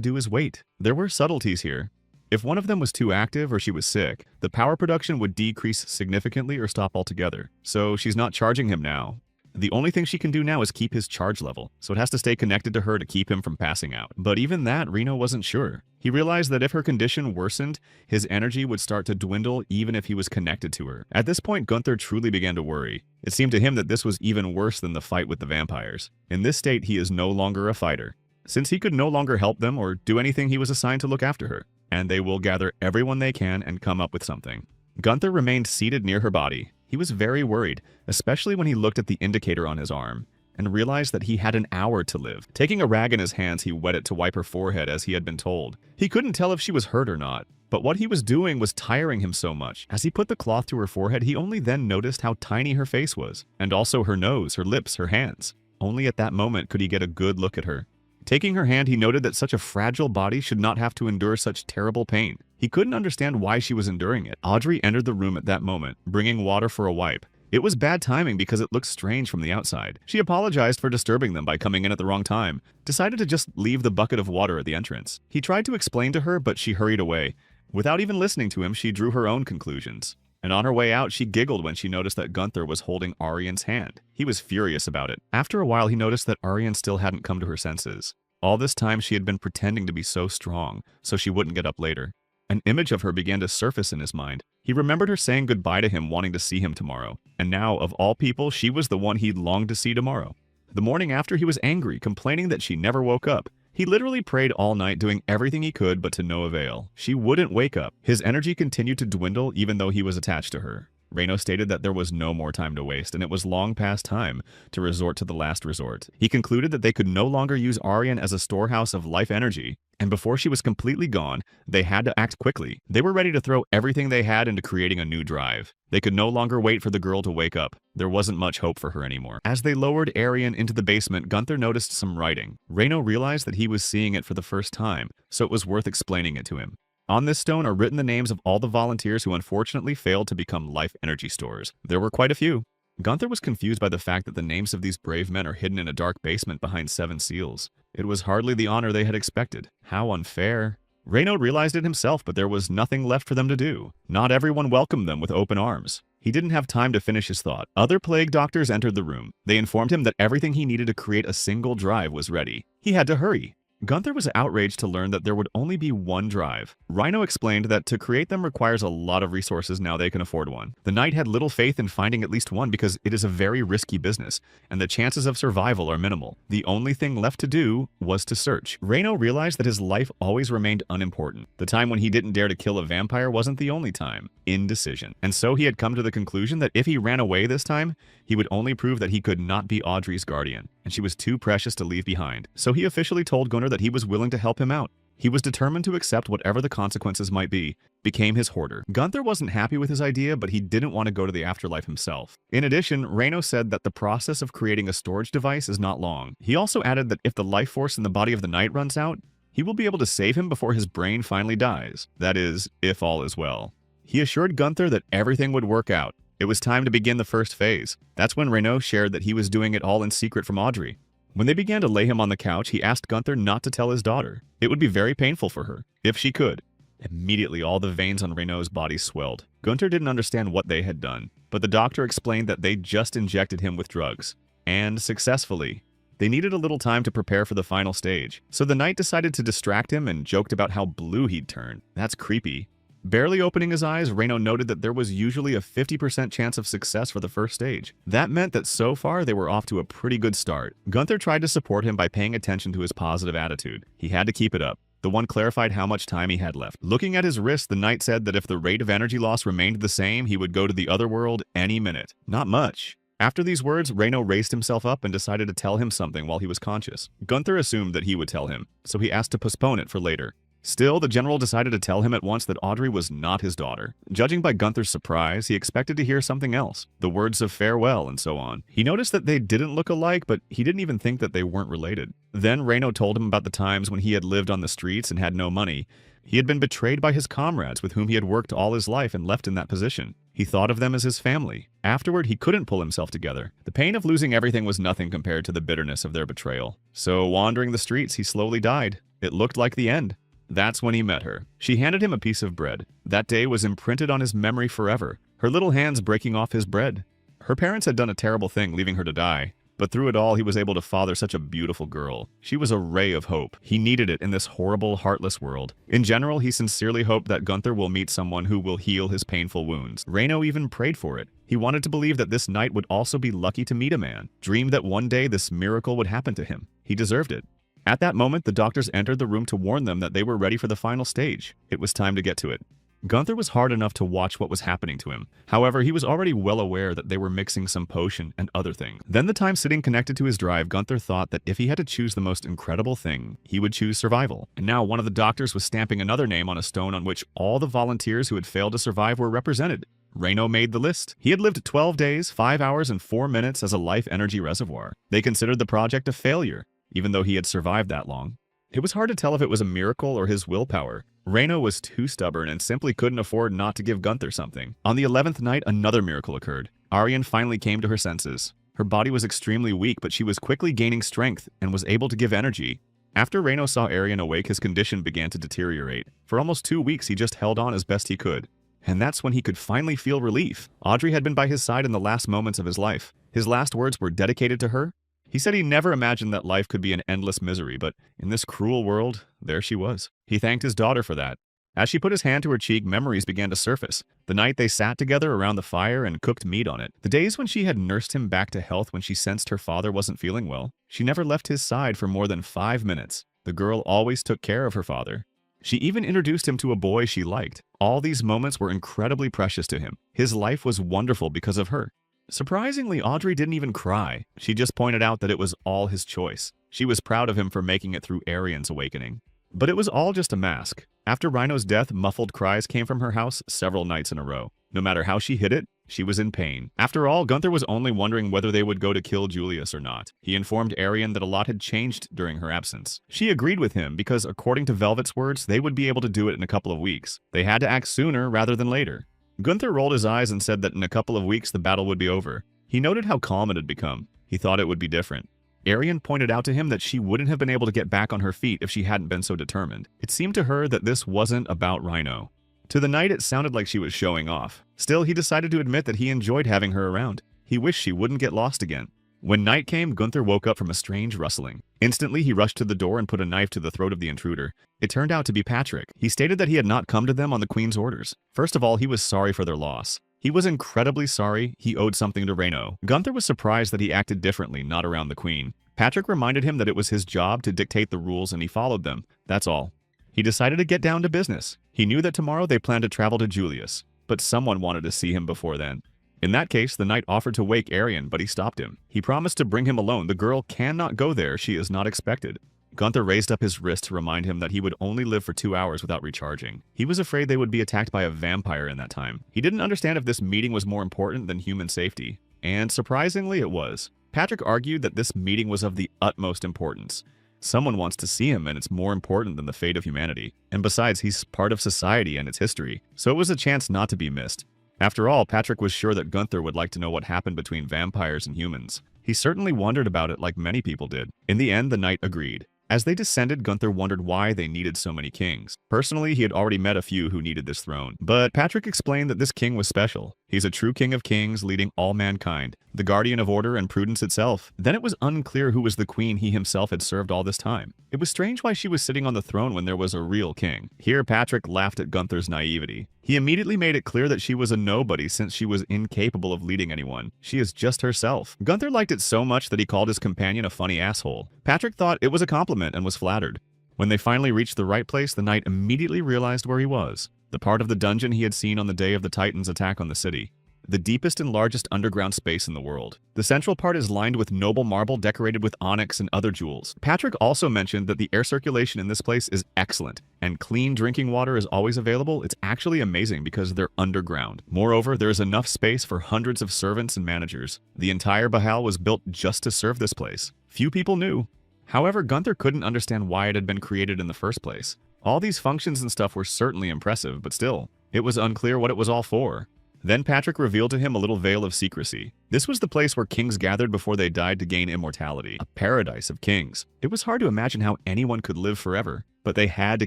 do is wait. There were subtleties here. If one of them was too active or she was sick, the power production would decrease significantly or stop altogether. So she's not charging him now. The only thing she can do now is keep his charge level, so it has to stay connected to her to keep him from passing out. But even that, Reno wasn't sure. He realized that if her condition worsened, his energy would start to dwindle even if he was connected to her. At this point, Gunther truly began to worry. It seemed to him that this was even worse than the fight with the vampires. In this state, he is no longer a fighter, since he could no longer help them or do anything. He was assigned to look after her, and they will gather everyone they can and come up with something. Gunther remained seated near her body. He was very worried, especially when he looked at the indicator on his arm and realized that he had an hour to live. Taking a rag in his hands, he wet it to wipe her forehead as he had been told. He couldn't tell if she was hurt or not, but what he was doing was tiring him so much. As he put the cloth to her forehead, he only then noticed how tiny her face was, and also her nose, her lips, her hands. Only at that moment could he get a good look at her. Taking her hand, he noted that such a fragile body should not have to endure such terrible pain. He couldn't understand why she was enduring it. Audrey entered the room at that moment, bringing water for a wipe. It was bad timing because it looked strange from the outside. She apologized for disturbing them by coming in at the wrong time, decided to just leave the bucket of water at the entrance. He tried to explain to her, but she hurried away. Without even listening to him, she drew her own conclusions. And on her way out, she giggled when she noticed that Gunther was holding Arian's hand. He was furious about it. After a while, he noticed that Arian still hadn't come to her senses. All this time, she had been pretending to be so strong, so she wouldn't get up later. An image of her began to surface in his mind. He remembered her saying goodbye to him, wanting to see him tomorrow. And now, of all people, she was the one he'd longed to see tomorrow. The morning after, he was angry, complaining that she never woke up. He literally prayed all night, doing everything he could, but to no avail. She wouldn't wake up. His energy continued to dwindle even though he was attached to her. Reno stated that there was no more time to waste, and it was long past time to resort to the last resort. He concluded that they could no longer use Arian as a storehouse of life energy, and before she was completely gone, they had to act quickly. They were ready to throw everything they had into creating a new drive. They could no longer wait for the girl to wake up. There wasn't much hope for her anymore. As they lowered Arian into the basement, Gunther noticed some writing. Reno realized that he was seeing it for the first time, so it was worth explaining it to him. On this stone are written the names of all the volunteers who unfortunately failed to become life energy stores. There were quite a few. Gunther was confused by the fact that the names of these brave men are hidden in a dark basement behind 7 seals. It was hardly the honor they had expected. How unfair. Reno realized it himself, but there was nothing left for them to do. Not everyone welcomed them with open arms. He didn't have time to finish his thought. Other plague doctors entered the room. They informed him that everything he needed to create a single drive was ready. He had to hurry. Gunther was outraged to learn that there would only be one drive. Rhino explained that to create them requires a lot of resources now they can afford one. The knight had little faith in finding at least one because it is a very risky business, and the chances of survival are minimal. The only thing left to do was to search. Reno realized that his life always remained unimportant. The time when he didn't dare to kill a vampire wasn't the only time. Indecision. And so he had come to the conclusion that if he ran away this time, he would only prove that he could not be Audrey's guardian, and she was too precious to leave behind. So he officially told Gunnar that he was willing to help him out. He was determined to accept whatever the consequences might be, became his hoarder. Gunther wasn't happy with his idea, but he didn't want to go to the afterlife himself. In addition, Reno said that the process of creating a storage device is not long. He also added that if the life force in the body of the knight runs out, he will be able to save him before his brain finally dies. That is, if all is well. He assured Gunther that everything would work out. It was time to begin the first phase. That's when Reno shared that he was doing it all in secret from Audrey. When they began to lay him on the couch, he asked Gunther not to tell his daughter. It would be very painful for her, if she could. Immediately, all the veins on Reno's body swelled. Gunther didn't understand what they had done, but the doctor explained that they just injected him with drugs. And successfully. They needed a little time to prepare for the final stage. So the knight decided to distract him and joked about how blue he'd turn. That's creepy. Barely opening his eyes, Reno noted that there was usually a 50% chance of success for the first stage. That meant that so far they were off to a pretty good start. Gunther tried to support him by paying attention to his positive attitude. He had to keep it up. The one clarified how much time he had left. Looking at his wrist, the knight said that if the rate of energy loss remained the same, he would go to the other world any minute. Not much. After these words, Reno raised himself up and decided to tell him something while he was conscious. Gunther assumed that he would tell him, so he asked to postpone it for later. Still, the general decided to tell him at once that Audrey was not his daughter. Judging by Gunther's surprise, he expected to hear something else, the words of farewell and so on. He noticed that they didn't look alike, but he didn't even think that they weren't related. Then Reno told him about the times when he had lived on the streets and had no money. He had been betrayed by his comrades with whom he had worked all his life and left in that position. He thought of them as his family. Afterward, he couldn't pull himself together. The pain of losing everything was nothing compared to the bitterness of their betrayal. So, wandering the streets, he slowly died. It looked like the end. That's when he met her. She handed him a piece of bread. That day was imprinted on his memory forever, her little hands breaking off his bread. Her parents had done a terrible thing leaving her to die, but through it all he was able to father such a beautiful girl. She was a ray of hope. He needed it in this horrible, heartless world. In general, he sincerely hoped that Gunther will meet someone who will heal his painful wounds. Reino even prayed for it. He wanted to believe that this knight would also be lucky to meet a man, dreamed that one day this miracle would happen to him. He deserved it. At that moment, the doctors entered the room to warn them that they were ready for the final stage. It was time to get to it. Gunther was hard enough to watch what was happening to him. However, he was already well aware that they were mixing some potion and other things. Then the time sitting connected to his drive, Gunther thought that if he had to choose the most incredible thing, he would choose survival. And now one of the doctors was stamping another name on a stone on which all the volunteers who had failed to survive were represented. Reino made the list. He had lived 12 days, 5 hours, and 4 minutes as a life energy reservoir. They considered the project a failure, even though he had survived that long. It was hard to tell if it was a miracle or his willpower. Reino was too stubborn and simply couldn't afford not to give Gunther something. On the 11th night, another miracle occurred. Aryan finally came to her senses. Her body was extremely weak, but she was quickly gaining strength and was able to give energy. After Reino saw Aryan awake, his condition began to deteriorate. For almost 2 weeks, he just held on as best he could. And that's when he could finally feel relief. Audrey had been by his side in the last moments of his life. His last words were dedicated to her. He said he never imagined that life could be an endless misery, but in this cruel world, there she was. He thanked his daughter for that. As she put his hand to her cheek, memories began to surface. The night they sat together around the fire and cooked meat on it. The days when she had nursed him back to health when she sensed her father wasn't feeling well. She never left his side for more than 5 minutes. The girl always took care of her father. She even introduced him to a boy she liked. All these moments were incredibly precious to him. His life was wonderful because of her. Surprisingly, Audrey didn't even cry. She just pointed out that it was all his choice. She was proud of him for making it through Aryan's awakening. But it was all just a mask. After Rhino's death, muffled cries came from her house several nights in a row. No matter how she hid it, she was in pain. After all, Gunther was only wondering whether they would go to kill Julius or not. He informed Aryan that a lot had changed during her absence. She agreed with him because, according to Velvet's words, they would be able to do it in a couple of weeks. They had to act sooner rather than later. Gunther rolled his eyes and said that in a couple of weeks the battle would be over. He noted how calm it had become. He thought it would be different. Aryan pointed out to him that she wouldn't have been able to get back on her feet if she hadn't been so determined. It seemed to her that this wasn't about Rhino. To the knight, it sounded like she was showing off. Still, he decided to admit that he enjoyed having her around. He wished she wouldn't get lost again. When night came, Gunther woke up from a strange rustling. Instantly, he rushed to the door and put a knife to the throat of the intruder. It turned out to be Patrick. He stated that he had not come to them on the Queen's orders. First of all, he was sorry for their loss. He was incredibly sorry he owed something to Reino. Gunther was surprised that he acted differently, not around the Queen. Patrick reminded him that it was his job to dictate the rules and he followed them. That's all. He decided to get down to business. He knew that tomorrow they planned to travel to Julius, but someone wanted to see him before then. In that case, the knight offered to wake Aryan, but he stopped him. He promised to bring him alone. The girl cannot go there. She is not expected. Gunther raised up his wrist to remind him that he would only live for 2 hours without recharging. He was afraid they would be attacked by a vampire in that time. He didn't understand if this meeting was more important than human safety. And surprisingly, it was. Patrick argued that this meeting was of the utmost importance. Someone wants to see him, and it's more important than the fate of humanity. And besides, he's part of society and its history, so it was a chance not to be missed. After all, Patrick was sure that Gunther would like to know what happened between vampires and humans. He certainly wondered about it like many people did. In the end, the knight agreed. As they descended, Gunther wondered why they needed so many kings. Personally, he had already met a few who needed this throne. But Patrick explained that this king was special. He's a true king of kings, leading all mankind, the guardian of order and prudence itself. Then it was unclear who was the queen he himself had served all this time. It was strange why she was sitting on the throne when there was a real king. Here, Patrick laughed at Gunther's naivety. He immediately made it clear that she was a nobody since she was incapable of leading anyone. She is just herself. Gunther liked it so much that he called his companion a funny asshole. Patrick thought it was a compliment and was flattered. When they finally reached the right place, the knight immediately realized where he was. The part of the dungeon he had seen on the day of the Titans' attack on the city. The deepest and largest underground space in the world. The central part is lined with noble marble decorated with onyx and other jewels. Patrick also mentioned that the air circulation in this place is excellent, and clean drinking water is always available. It's actually amazing because they're underground. Moreover, there is enough space for hundreds of servants and managers. The entire Bahal was built just to serve this place. Few people knew. However, Gunther couldn't understand why it had been created in the first place. All these functions and stuff were certainly impressive, but still, it was unclear what it was all for. Then Patrick revealed to him a little veil of secrecy. This was the place where kings gathered before they died to gain immortality. A paradise of kings. It was hard to imagine how anyone could live forever. But they had to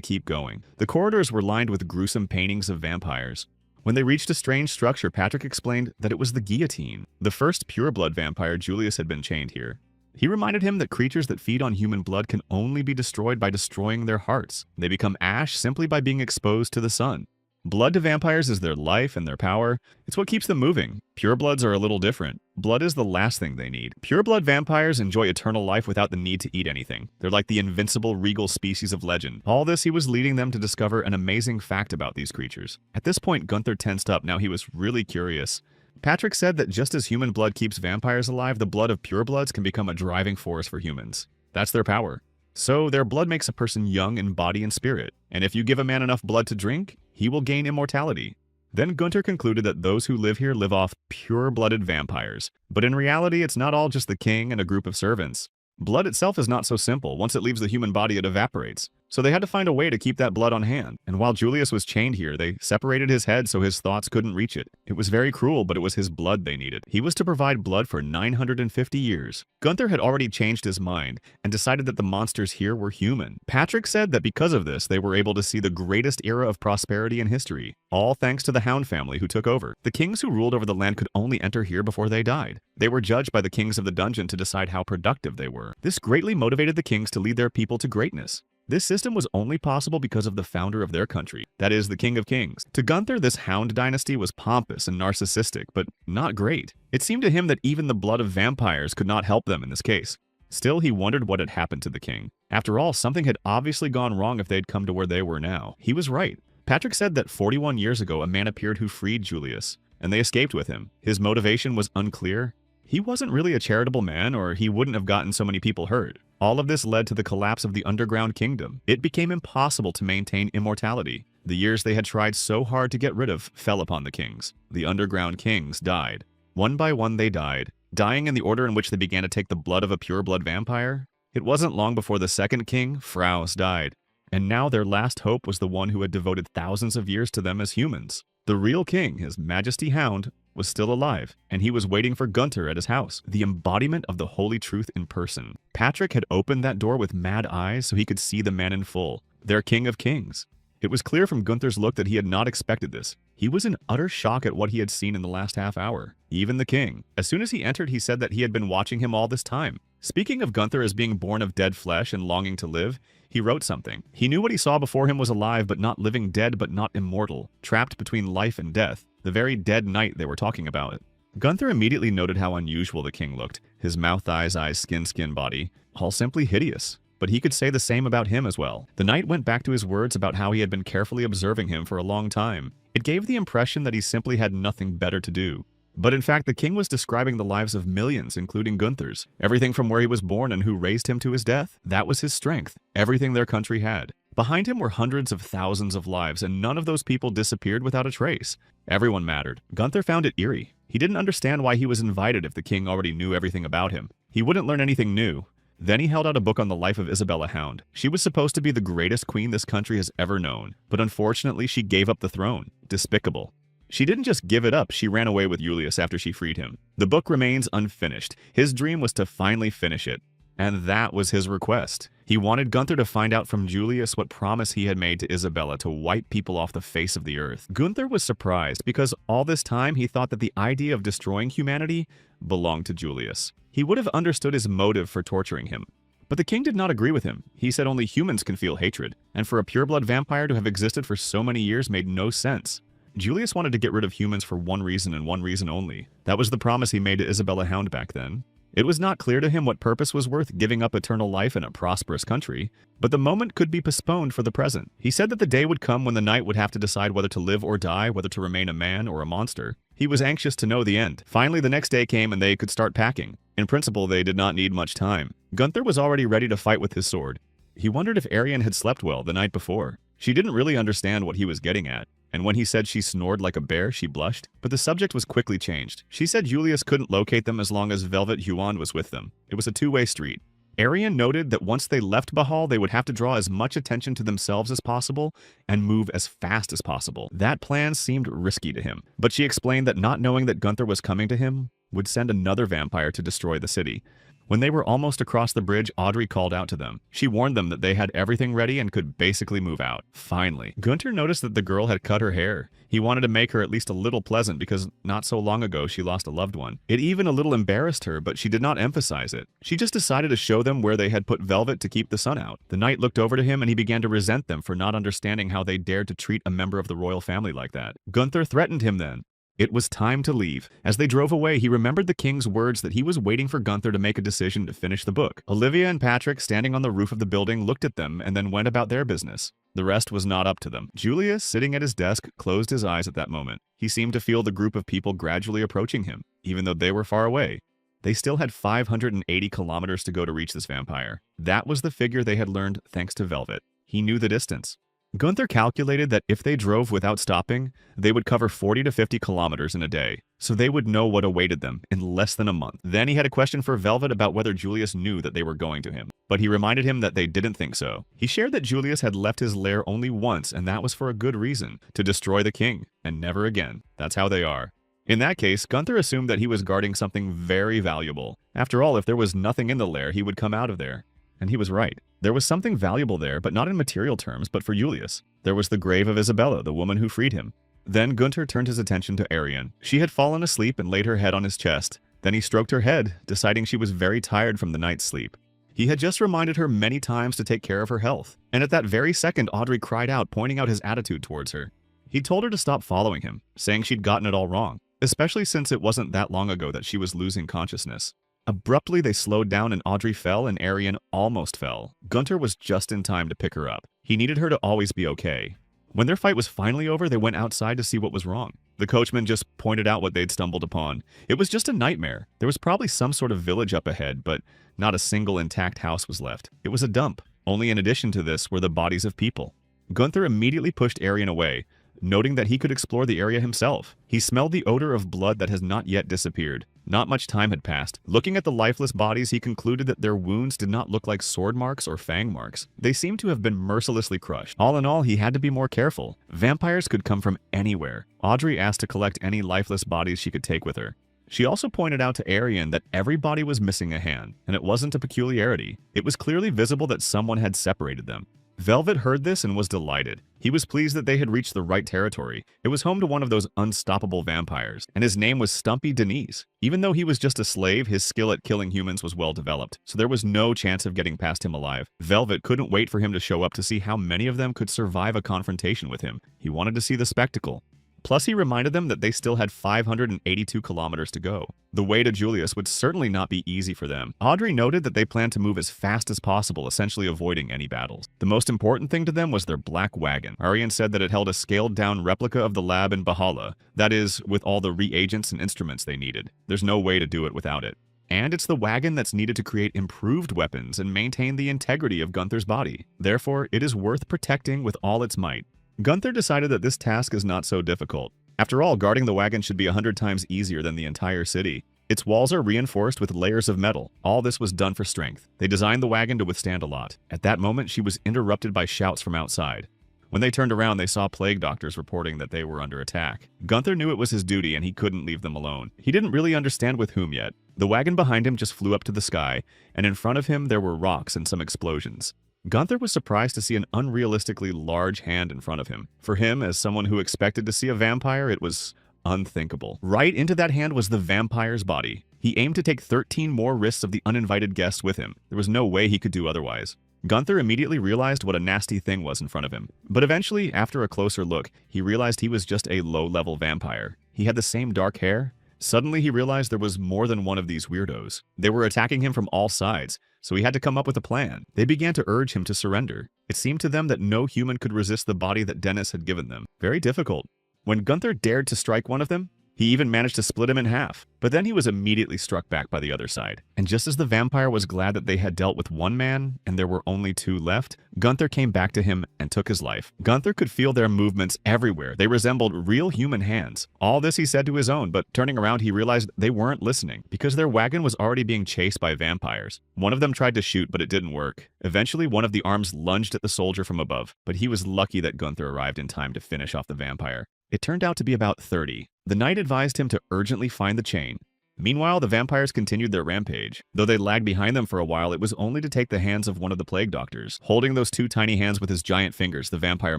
keep going. The corridors were lined with gruesome paintings of vampires. When they reached a strange structure, Patrick explained that it was the guillotine. The first pureblood vampire, Julius, had been chained here. He reminded him that creatures that feed on human blood can only be destroyed by destroying their hearts. They become ash simply by being exposed to the sun. Blood to vampires is their life and their power. It's what keeps them moving. Purebloods are a little different. Blood is the last thing they need. Pureblood vampires enjoy eternal life without the need to eat anything. They're like the invincible, regal species of legend. All this, he was leading them to discover an amazing fact about these creatures. At this point, Gunther tensed up. Now he was really curious. Patrick said that just as human blood keeps vampires alive, the blood of purebloods can become a driving force for humans. That's their power. So their blood makes a person young in body and spirit, and if you give a man enough blood to drink, he will gain immortality. Then Gunther concluded that those who live here live off pure-blooded vampires. But in reality, it's not all just the king and a group of servants. Blood itself is not so simple. Once it leaves the human body, it evaporates. So they had to find a way to keep that blood on hand. And while Julius was chained here, they separated his head so his thoughts couldn't reach it. It was very cruel, but it was his blood they needed. He was to provide blood for 950 years. Gunther had already changed his mind and decided that the monsters here were human. Patrick said that because of this, they were able to see the greatest era of prosperity in history, all thanks to the Hound family who took over. The kings who ruled over the land could only enter here before they died. They were judged by the kings of the dungeon to decide how productive they were. This greatly motivated the kings to lead their people to greatness. This system was only possible because of the founder of their country, that is, the King of Kings. To Gunther, this Hound dynasty was pompous and narcissistic, but not great. It seemed to him that even the blood of vampires could not help them in this case. Still, he wondered what had happened to the king. After all, something had obviously gone wrong if they'd come to where they were now. He was right. Patrick said that 41 years ago, a man appeared who freed Julius, and they escaped with him. His motivation was unclear. He wasn't really a charitable man, or he wouldn't have gotten so many people hurt. All of this led to the collapse of the underground kingdom. It became impossible to maintain immortality. The years they had tried so hard to get rid of fell upon the kings. The underground kings died. One by one they died, dying in the order in which they began to take the blood of a pure-blood vampire. It wasn't long before the second king, Fraus, died. And now their last hope was the one who had devoted thousands of years to them as humans. The real king, His Majesty Hound, was still alive, and he was waiting for Gunther at his house, the embodiment of the holy truth in person. Patrick had opened that door with mad eyes so he could see the man in full, their king of kings. It was clear from Gunther's look that he had not expected this. He was in utter shock at what he had seen in the last half hour. Even the king. As soon as he entered, he said that he had been watching him all this time. Speaking of Gunther as being born of dead flesh and longing to live, he wrote something. He knew what he saw before him was alive but not living, dead but not immortal, trapped between life and death, the very dead night they were talking about. Gunther immediately noted how unusual the king looked, his mouth, eyes, skin, body, all simply hideous. But he could say the same about him as well. The knight went back to his words about how he had been carefully observing him for a long time. It gave the impression that he simply had nothing better to do. But in fact, the king was describing the lives of millions, including Gunther's. Everything from where he was born and who raised him to his death. That was his strength. Everything their country had. Behind him were hundreds of thousands of lives, and none of those people disappeared without a trace. Everyone mattered. Gunther found it eerie. He didn't understand why he was invited if the king already knew everything about him. He wouldn't learn anything new. Then he held out a book on the life of Isabella Hound. She was supposed to be the greatest queen this country has ever known, but unfortunately she gave up the throne. Despicable. She didn't just give it up, she ran away with Julius after she freed him. The book remains unfinished. His dream was to finally finish it. And that was his request. He wanted Gunther to find out from Julius what promise he had made to Isabella to wipe people off the face of the earth. Gunther was surprised because all this time he thought that the idea of destroying humanity belonged to Julius. He would have understood his motive for torturing him. But the king did not agree with him. He said only humans can feel hatred, and for a pureblood vampire to have existed for so many years made no sense. Julius wanted to get rid of humans for one reason and one reason only. That was the promise he made to Isabella Hound back then. It was not clear to him what purpose was worth giving up eternal life in a prosperous country, but the moment could be postponed for the present. He said that the day would come when the knight would have to decide whether to live or die, whether to remain a man or a monster. He was anxious to know the end. Finally, the next day came and they could start packing. In principle, they did not need much time. Gunther was already ready to fight with his sword. He wondered if Arian had slept well the night before. She didn't really understand what he was getting at. And when he said she snored like a bear, she blushed. But the subject was quickly changed. She said Julius couldn't locate them as long as Velvet Huan was with them. It was a two-way street. Arian noted that once they left Bahal, they would have to draw as much attention to themselves as possible and move as fast as possible. That plan seemed risky to him. But she explained that not knowing that Gunther was coming to him would send another vampire to destroy the city. When they were almost across the bridge, Audrey called out to them. She warned them that they had everything ready and could basically move out. Finally, Gunther noticed that the girl had cut her hair. He wanted to make her at least a little pleasant because not so long ago she lost a loved one. It even a little embarrassed her, but she did not emphasize it. She just decided to show them where they had put velvet to keep the sun out. The knight looked over to him and he began to resent them for not understanding how they dared to treat a member of the royal family like that. Gunther threatened him then. It was time to leave. As they drove away, he remembered the king's words that he was waiting for Gunther to make a decision to finish the book. Olivia and Patrick, standing on the roof of the building, looked at them and then went about their business. The rest was not up to them. Julius, sitting at his desk, closed his eyes at that moment. He seemed to feel the group of people gradually approaching him, even though they were far away. They still had 580 kilometers to go to reach this vampire. That was the figure they had learned thanks to Velvet. He knew the distance. Gunther calculated that if they drove without stopping, they would cover 40 to 50 kilometers in a day, so they would know what awaited them in less than a month. Then he had a question for Velvet about whether Julius knew that they were going to him, but he reminded him that they didn't think so. He shared that Julius had left his lair only once, and that was for a good reason, to destroy the king, and never again. That's how they are. In that case, Gunther assumed that he was guarding something very valuable. After all, if there was nothing in the lair, he would come out of there. And he was right. There was something valuable there, but not in material terms, but for Julius. There was the grave of Isabella, the woman who freed him. Then Gunther turned his attention to Arian. She had fallen asleep and laid her head on his chest. Then he stroked her head, deciding she was very tired from the night's sleep. He had just reminded her many times to take care of her health. And at that very second, Audrey cried out, pointing out his attitude towards her. He told her to stop following him, saying she'd gotten it all wrong, especially since it wasn't that long ago that she was losing consciousness. Abruptly, they slowed down and Audrey fell and Arian almost fell. Gunther was just in time to pick her up. He needed her to always be okay. When their fight was finally over, they went outside to see what was wrong. The coachman just pointed out what they'd stumbled upon. It was just a nightmare. There was probably some sort of village up ahead, but not a single intact house was left. It was a dump. Only in addition to this were the bodies of people. Gunther immediately pushed Arian away, noting that he could explore the area himself. He smelled the odor of blood that has not yet disappeared. Not much time had passed. Looking at the lifeless bodies, he concluded that their wounds did not look like sword marks or fang marks. They seemed to have been mercilessly crushed. All in all, he had to be more careful. Vampires could come from anywhere. Audrey asked to collect any lifeless bodies she could take with her. She also pointed out to Arian that every body was missing a hand, and it wasn't a peculiarity. It was clearly visible that someone had separated them. Velvet heard this and was delighted. He was pleased that they had reached the right territory. It was home to one of those unstoppable vampires, and his name was Stumpy Denise. Even though he was just a slave, his skill at killing humans was well developed, so there was no chance of getting past him alive. Velvet couldn't wait for him to show up to see how many of them could survive a confrontation with him. He wanted to see the spectacle. Plus, he reminded them that they still had 582 kilometers to go. The way to Julius would certainly not be easy for them. Audrey noted that they planned to move as fast as possible, essentially avoiding any battles. The most important thing to them was their black wagon. Arian said that it held a scaled-down replica of the lab in Bahala, that is, with all the reagents and instruments they needed. There's no way to do it without it. And it's the wagon that's needed to create improved weapons and maintain the integrity of Gunther's body. Therefore, it is worth protecting with all its might. Gunther decided that this task is not so difficult. After all, guarding the wagon should be 100 times easier than the entire city. Its walls are reinforced with layers of metal. All this was done for strength. They designed the wagon to withstand a lot. At that moment, she was interrupted by shouts from outside. When they turned around, they saw plague doctors reporting that they were under attack. Gunther knew it was his duty and he couldn't leave them alone. He didn't really understand with whom yet. The wagon behind him just flew up to the sky, and in front of him there were rocks and some explosions. Gunther was surprised to see an unrealistically large hand in front of him. For him, as someone who expected to see a vampire, it was unthinkable. Right into that hand was the vampire's body. He aimed to take 13 more wrists of the uninvited guests with him. There was no way he could do otherwise. Gunther immediately realized what a nasty thing was in front of him. But eventually, after a closer look, he realized he was just a low-level vampire. He had the same dark hair. Suddenly, he realized there was more than one of these weirdos. They were attacking him from all sides, so he had to come up with a plan. They began to urge him to surrender. It seemed to them that no human could resist the body that Dennis had given them. Very difficult. When Gunther dared to strike one of them, he even managed to split him in half. But then he was immediately struck back by the other side. And just as the vampire was glad that they had dealt with one man and there were only two left, Gunther came back to him and took his life. Gunther could feel their movements everywhere. They resembled real human hands. All this he said to his own, but turning around he realized they weren't listening because their wagon was already being chased by vampires. One of them tried to shoot, but it didn't work. Eventually, one of the arms lunged at the soldier from above, but he was lucky that Gunther arrived in time to finish off the vampire. It turned out to be about 30. The knight advised him to urgently find the chain. Meanwhile, the vampires continued their rampage. Though they lagged behind them for a while, it was only to take the hands of one of the plague doctors. Holding those two tiny hands with his giant fingers, the vampire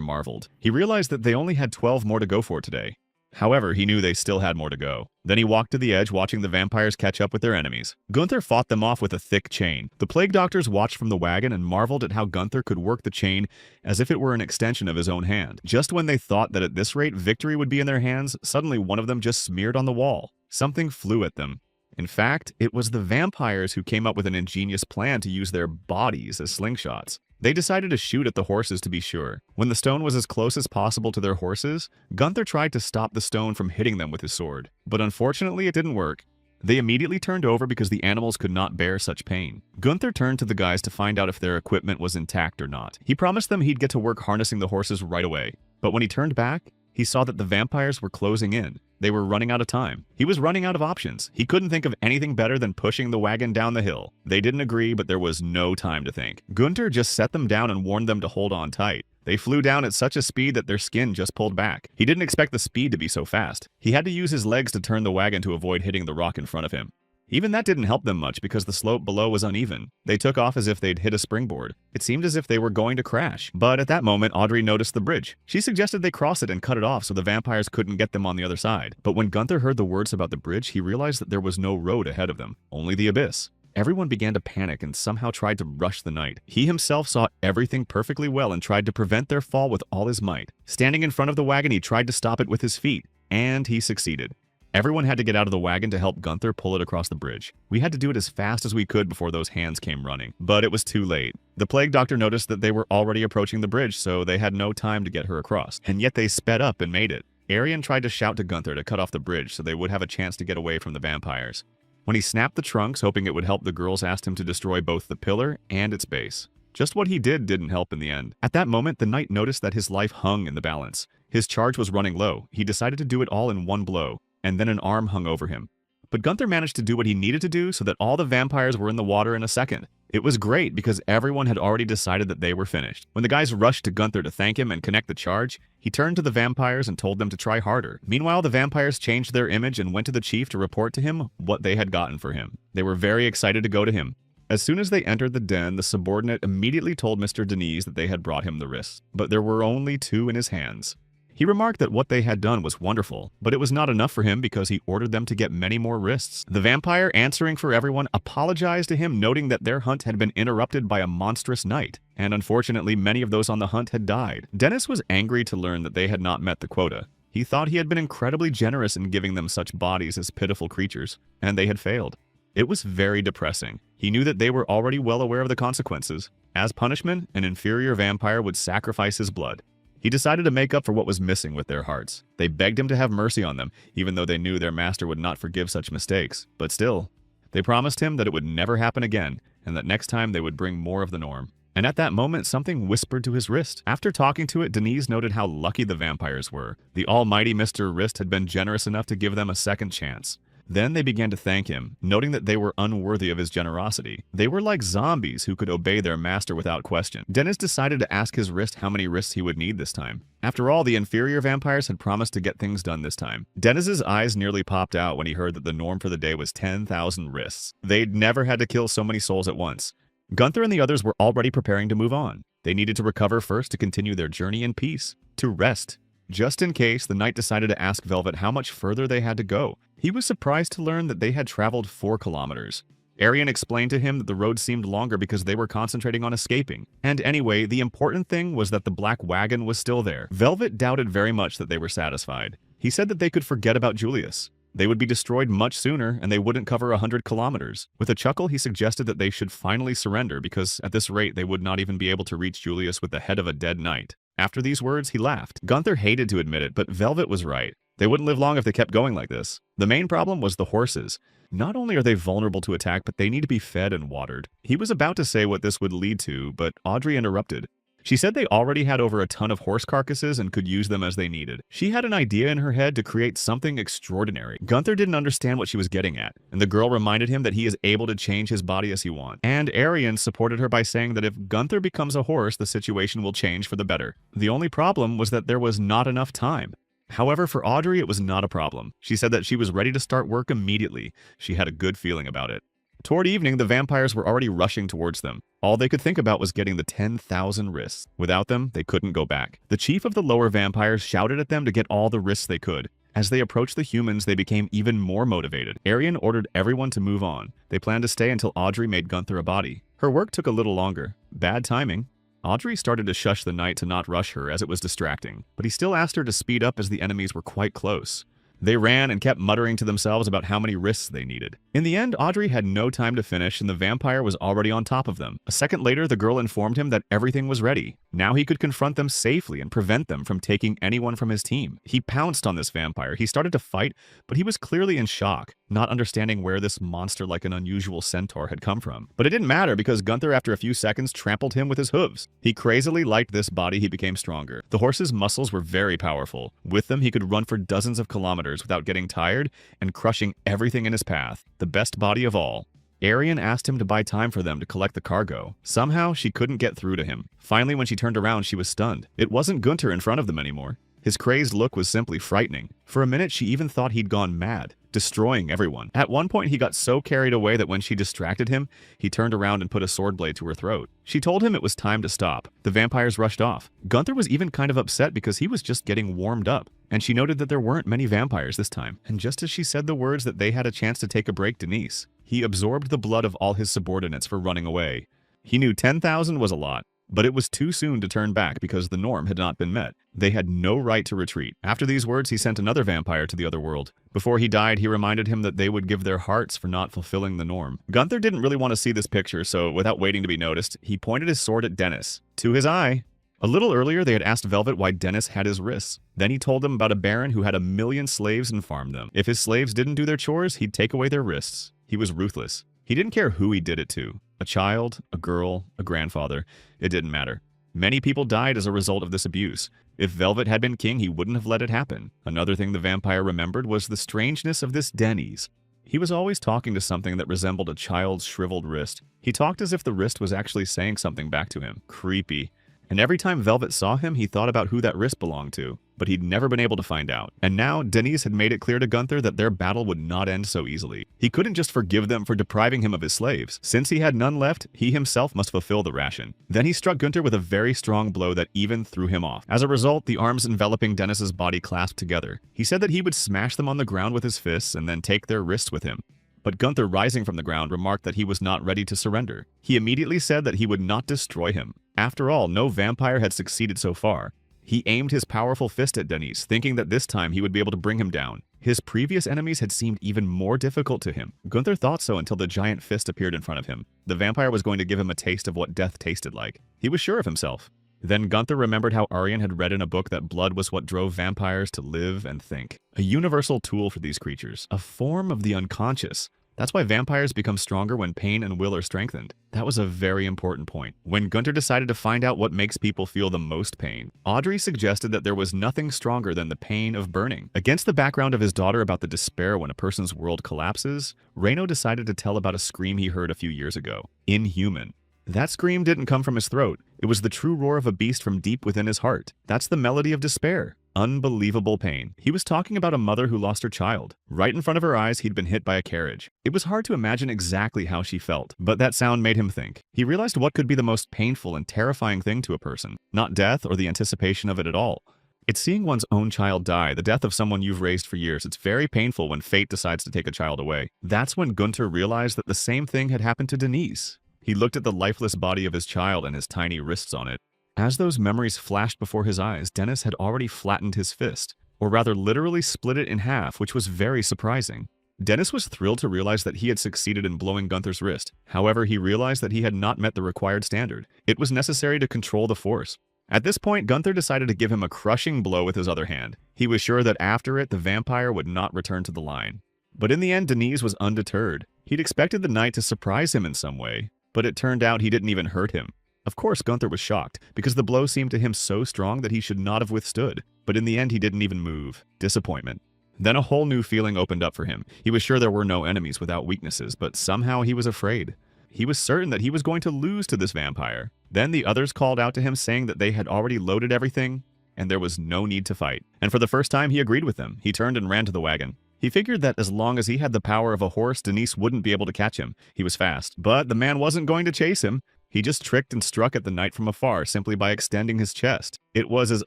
marveled. He realized that they only had 12 more to go for today. However, he knew they still had more to go. Then he walked to the edge, watching the vampires catch up with their enemies. Gunther fought them off with a thick chain. The plague doctors watched from the wagon and marveled at how Gunther could work the chain as if it were an extension of his own hand. Just when they thought that at this rate victory would be in their hands, suddenly one of them just smeared on the wall. Something flew at them. In fact, it was the vampires who came up with an ingenious plan to use their bodies as slingshots. They decided to shoot at the horses to be sure. When the stone was as close as possible to their horses, Gunther tried to stop the stone from hitting them with his sword. But unfortunately, it didn't work. They immediately turned over because the animals could not bear such pain. Gunther turned to the guys to find out if their equipment was intact or not. He promised them he'd get to work harnessing the horses right away. But when he turned back, he saw that the vampires were closing in. They were running out of time. He was running out of options. He couldn't think of anything better than pushing the wagon down the hill. They didn't agree, but there was no time to think. Gunther just set them down and warned them to hold on tight. They flew down at such a speed that their skin just pulled back. He didn't expect the speed to be so fast. He had to use his legs to turn the wagon to avoid hitting the rock in front of him. Even that didn't help them much because the slope below was uneven. They took off as if they'd hit a springboard. It seemed as if they were going to crash. But at that moment, Audrey noticed the bridge. She suggested they cross it and cut it off so the vampires couldn't get them on the other side. But when Gunther heard the words about the bridge, he realized that there was no road ahead of them, only the abyss. Everyone began to panic and somehow tried to rush the night. He himself saw everything perfectly well and tried to prevent their fall with all his might. Standing in front of the wagon, he tried to stop it with his feet, and he succeeded. Everyone had to get out of the wagon to help Gunther pull it across the bridge. We had to do it as fast as we could before those hands came running. But it was too late. The plague doctor noticed that they were already approaching the bridge, so they had no time to get her across. And yet they sped up and made it. Arian tried to shout to Gunther to cut off the bridge so they would have a chance to get away from the vampires. When he snapped the trunks, hoping it would help, the girls asked him to destroy both the pillar and its base. Just what he did didn't help in the end. At that moment, the knight noticed that his life hung in the balance. His charge was running low. He decided to do it all in one blow. And then an arm hung over him. But Gunther managed to do what he needed to do so that all the vampires were in the water in a second. It was great because everyone had already decided that they were finished. When the guys rushed to Gunther to thank him and connect the charge, he turned to the vampires and told them to try harder. Meanwhile, the vampires changed their image and went to the chief to report to him what they had gotten for him. They were very excited to go to him. As soon as they entered the den, the subordinate immediately told Mr. Denise that they had brought him the wrists, but there were only 2 in his hands. He remarked that what they had done was wonderful, but it was not enough for him because he ordered them to get many more wrists. The vampire, answering for everyone, apologized to him, noting that their hunt had been interrupted by a monstrous knight, and unfortunately many of those on the hunt had died. Dennis was angry to learn that they had not met the quota. He thought he had been incredibly generous in giving them such bodies as pitiful creatures, and they had failed. It was very depressing. He knew that they were already well aware of the consequences. As punishment, an inferior vampire would sacrifice his blood. He decided to make up for what was missing with their hearts. They begged him to have mercy on them, even though they knew their master would not forgive such mistakes. But still, they promised him that it would never happen again, and that next time they would bring more of the norm. And at that moment, something whispered to his wrist. After talking to it, Denise noted how lucky the vampires were. The almighty Mr. Wrist had been generous enough to give them a second chance. Then they began to thank him, noting that they were unworthy of his generosity. They were like zombies who could obey their master without question. Dennis decided to ask his wrist how many wrists he would need this time. After all, the inferior vampires had promised to get things done this time. Dennis's eyes nearly popped out when he heard that the norm for the day was 10,000 wrists. They'd never had to kill so many souls at once. Gunther and the others were already preparing to move on. They needed to recover first to continue their journey in peace, to rest. Just in case, the knight decided to ask Velvet how much further they had to go. He was surprised to learn that they had traveled 4 kilometers. Arian explained to him that the road seemed longer because they were concentrating on escaping. And anyway, the important thing was that the black wagon was still there. Velvet doubted very much that they were satisfied. He said that they could forget about Julius. They would be destroyed much sooner, and they wouldn't cover 100 kilometers. With a chuckle, he suggested that they should finally surrender because at this rate they would not even be able to reach Julius with the head of a dead knight. After these words, he laughed. Gunther hated to admit it, but Velvet was right. They wouldn't live long if they kept going like this. The main problem was the horses. Not only are they vulnerable to attack, but they need to be fed and watered. He was about to say what this would lead to, but Audrey interrupted. She said they already had over a ton of horse carcasses and could use them as they needed. She had an idea in her head to create something extraordinary. Gunther didn't understand what she was getting at, and the girl reminded him that he is able to change his body as he wants. And Arian supported her by saying that if Gunther becomes a horse, the situation will change for the better. The only problem was that there was not enough time. However, for Audrey, it was not a problem. She said that she was ready to start work immediately. She had a good feeling about it. Toward evening, the vampires were already rushing towards them. All they could think about was getting the 10,000 wrists. Without them, they couldn't go back. The chief of the lower vampires shouted at them to get all the wrists they could. As they approached the humans, they became even more motivated. Arian ordered everyone to move on. They planned to stay until Audrey made Gunther a body. Her work took a little longer. Bad timing. Audrey started to shush the knight to not rush her as it was distracting, but he still asked her to speed up as the enemies were quite close. They ran and kept muttering to themselves about how many wrists they needed. In the end, Audrey had no time to finish and the vampire was already on top of them. A second later, the girl informed him that everything was ready. Now he could confront them safely and prevent them from taking anyone from his team. He pounced on this vampire. He started to fight, but he was clearly in shock, not understanding where this monster like an unusual centaur had come from. But it didn't matter because Gunther, after a few seconds, trampled him with his hooves. He crazily liked this body. He became stronger. The horse's muscles were very powerful. With them, he could run for dozens of kilometers without getting tired and crushing everything in his path. The best body of all. Arian asked him to buy time for them to collect the cargo. Somehow, she couldn't get through to him. Finally, when she turned around, she was stunned. It wasn't Gunther in front of them anymore. His crazed look was simply frightening. For a minute, she even thought he'd gone mad, destroying everyone. At one point, he got so carried away that when she distracted him, he turned around and put a sword blade to her throat. She told him it was time to stop. The vampires rushed off. Gunther was even kind of upset because he was just getting warmed up. And she noted that there weren't many vampires this time. And just as she said the words that they had a chance to take a break, Denise, he absorbed the blood of all his subordinates for running away. He knew 10,000 was a lot. But it was too soon to turn back because the norm had not been met. They had no right to retreat. After these words, he sent another vampire to the other world. Before he died, he reminded him that they would give their hearts for not fulfilling the norm. Gunther didn't really want to see this picture, so without waiting to be noticed, he pointed his sword at Dennis. To his eye. A little earlier, they had asked Velvet why Dennis had his wrists. Then he told them about a baron who had 1,000,000 slaves and farmed them. If his slaves didn't do their chores, he'd take away their wrists. He was ruthless. He didn't care who he did it to. A child, a girl, a grandfather. It didn't matter. Many people died as a result of this abuse. If Velvet had been king, he wouldn't have let it happen. Another thing the vampire remembered was the strangeness of this Denny's. He was always talking to something that resembled a child's shriveled wrist. He talked as if the wrist was actually saying something back to him. Creepy. And every time Velvet saw him, he thought about who that wrist belonged to. But he'd never been able to find out. And now, Denise had made it clear to Gunther that their battle would not end so easily. He couldn't just forgive them for depriving him of his slaves. Since he had none left, he himself must fulfill the ration. Then he struck Gunther with a very strong blow that even threw him off. As a result, the arms enveloping Dennis's body clasped together. He said that he would smash them on the ground with his fists and then take their wrists with him. But Gunther, rising from the ground, remarked that he was not ready to surrender. He immediately said that he would not destroy him. After all, no vampire had succeeded so far. He aimed his powerful fist at Denise, thinking that this time he would be able to bring him down. His previous enemies had seemed even more difficult to him. Gunther thought so until the giant fist appeared in front of him. The vampire was going to give him a taste of what death tasted like. He was sure of himself. Then Gunther remembered how Arian had read in a book that blood was what drove vampires to live and think. A universal tool for these creatures, a form of the unconscious. That's why vampires become stronger when pain and will are strengthened. That was a very important point. When Gunther decided to find out what makes people feel the most pain, Audrey suggested that there was nothing stronger than the pain of burning. Against the background of his daughter about the despair when a person's world collapses, Reno decided to tell about a scream he heard a few years ago. Inhuman. That scream didn't come from his throat. It was the true roar of a beast from deep within his heart. That's the melody of despair. Unbelievable pain. He was talking about a mother who lost her child. Right in front of her eyes, he'd been hit by a carriage. It was hard to imagine exactly how she felt, but that sound made him think. He realized what could be the most painful and terrifying thing to a person. Not death or the anticipation of it at all. It's seeing one's own child die, the death of someone you've raised for years. It's very painful when fate decides to take a child away. That's when Gunther realized that the same thing had happened to Denise. He looked at the lifeless body of his child and his tiny wrists on it. As those memories flashed before his eyes, Dennis had already flattened his fist, or rather literally split it in half, which was very surprising. Dennis was thrilled to realize that he had succeeded in blowing Gunther's wrist. However, he realized that he had not met the required standard. It was necessary to control the force. At this point, Gunther decided to give him a crushing blow with his other hand. He was sure that after it, the vampire would not return to the line. But in the end, Denise was undeterred. He'd expected the knight to surprise him in some way, but it turned out he didn't even hurt him. Of course, Gunther was shocked, because the blow seemed to him so strong that he should not have withstood. But in the end, he didn't even move. Disappointment. Then a whole new feeling opened up for him. He was sure there were no enemies without weaknesses, but somehow he was afraid. He was certain that he was going to lose to this vampire. Then the others called out to him saying that they had already loaded everything. and there was no need to fight. And for the first time, he agreed with them. He turned and ran to the wagon. He figured that as long as he had the power of a horse, Denise wouldn't be able to catch him. He was fast, but the man wasn't going to chase him. He just tricked and struck at the knight from afar simply by extending his chest. It was as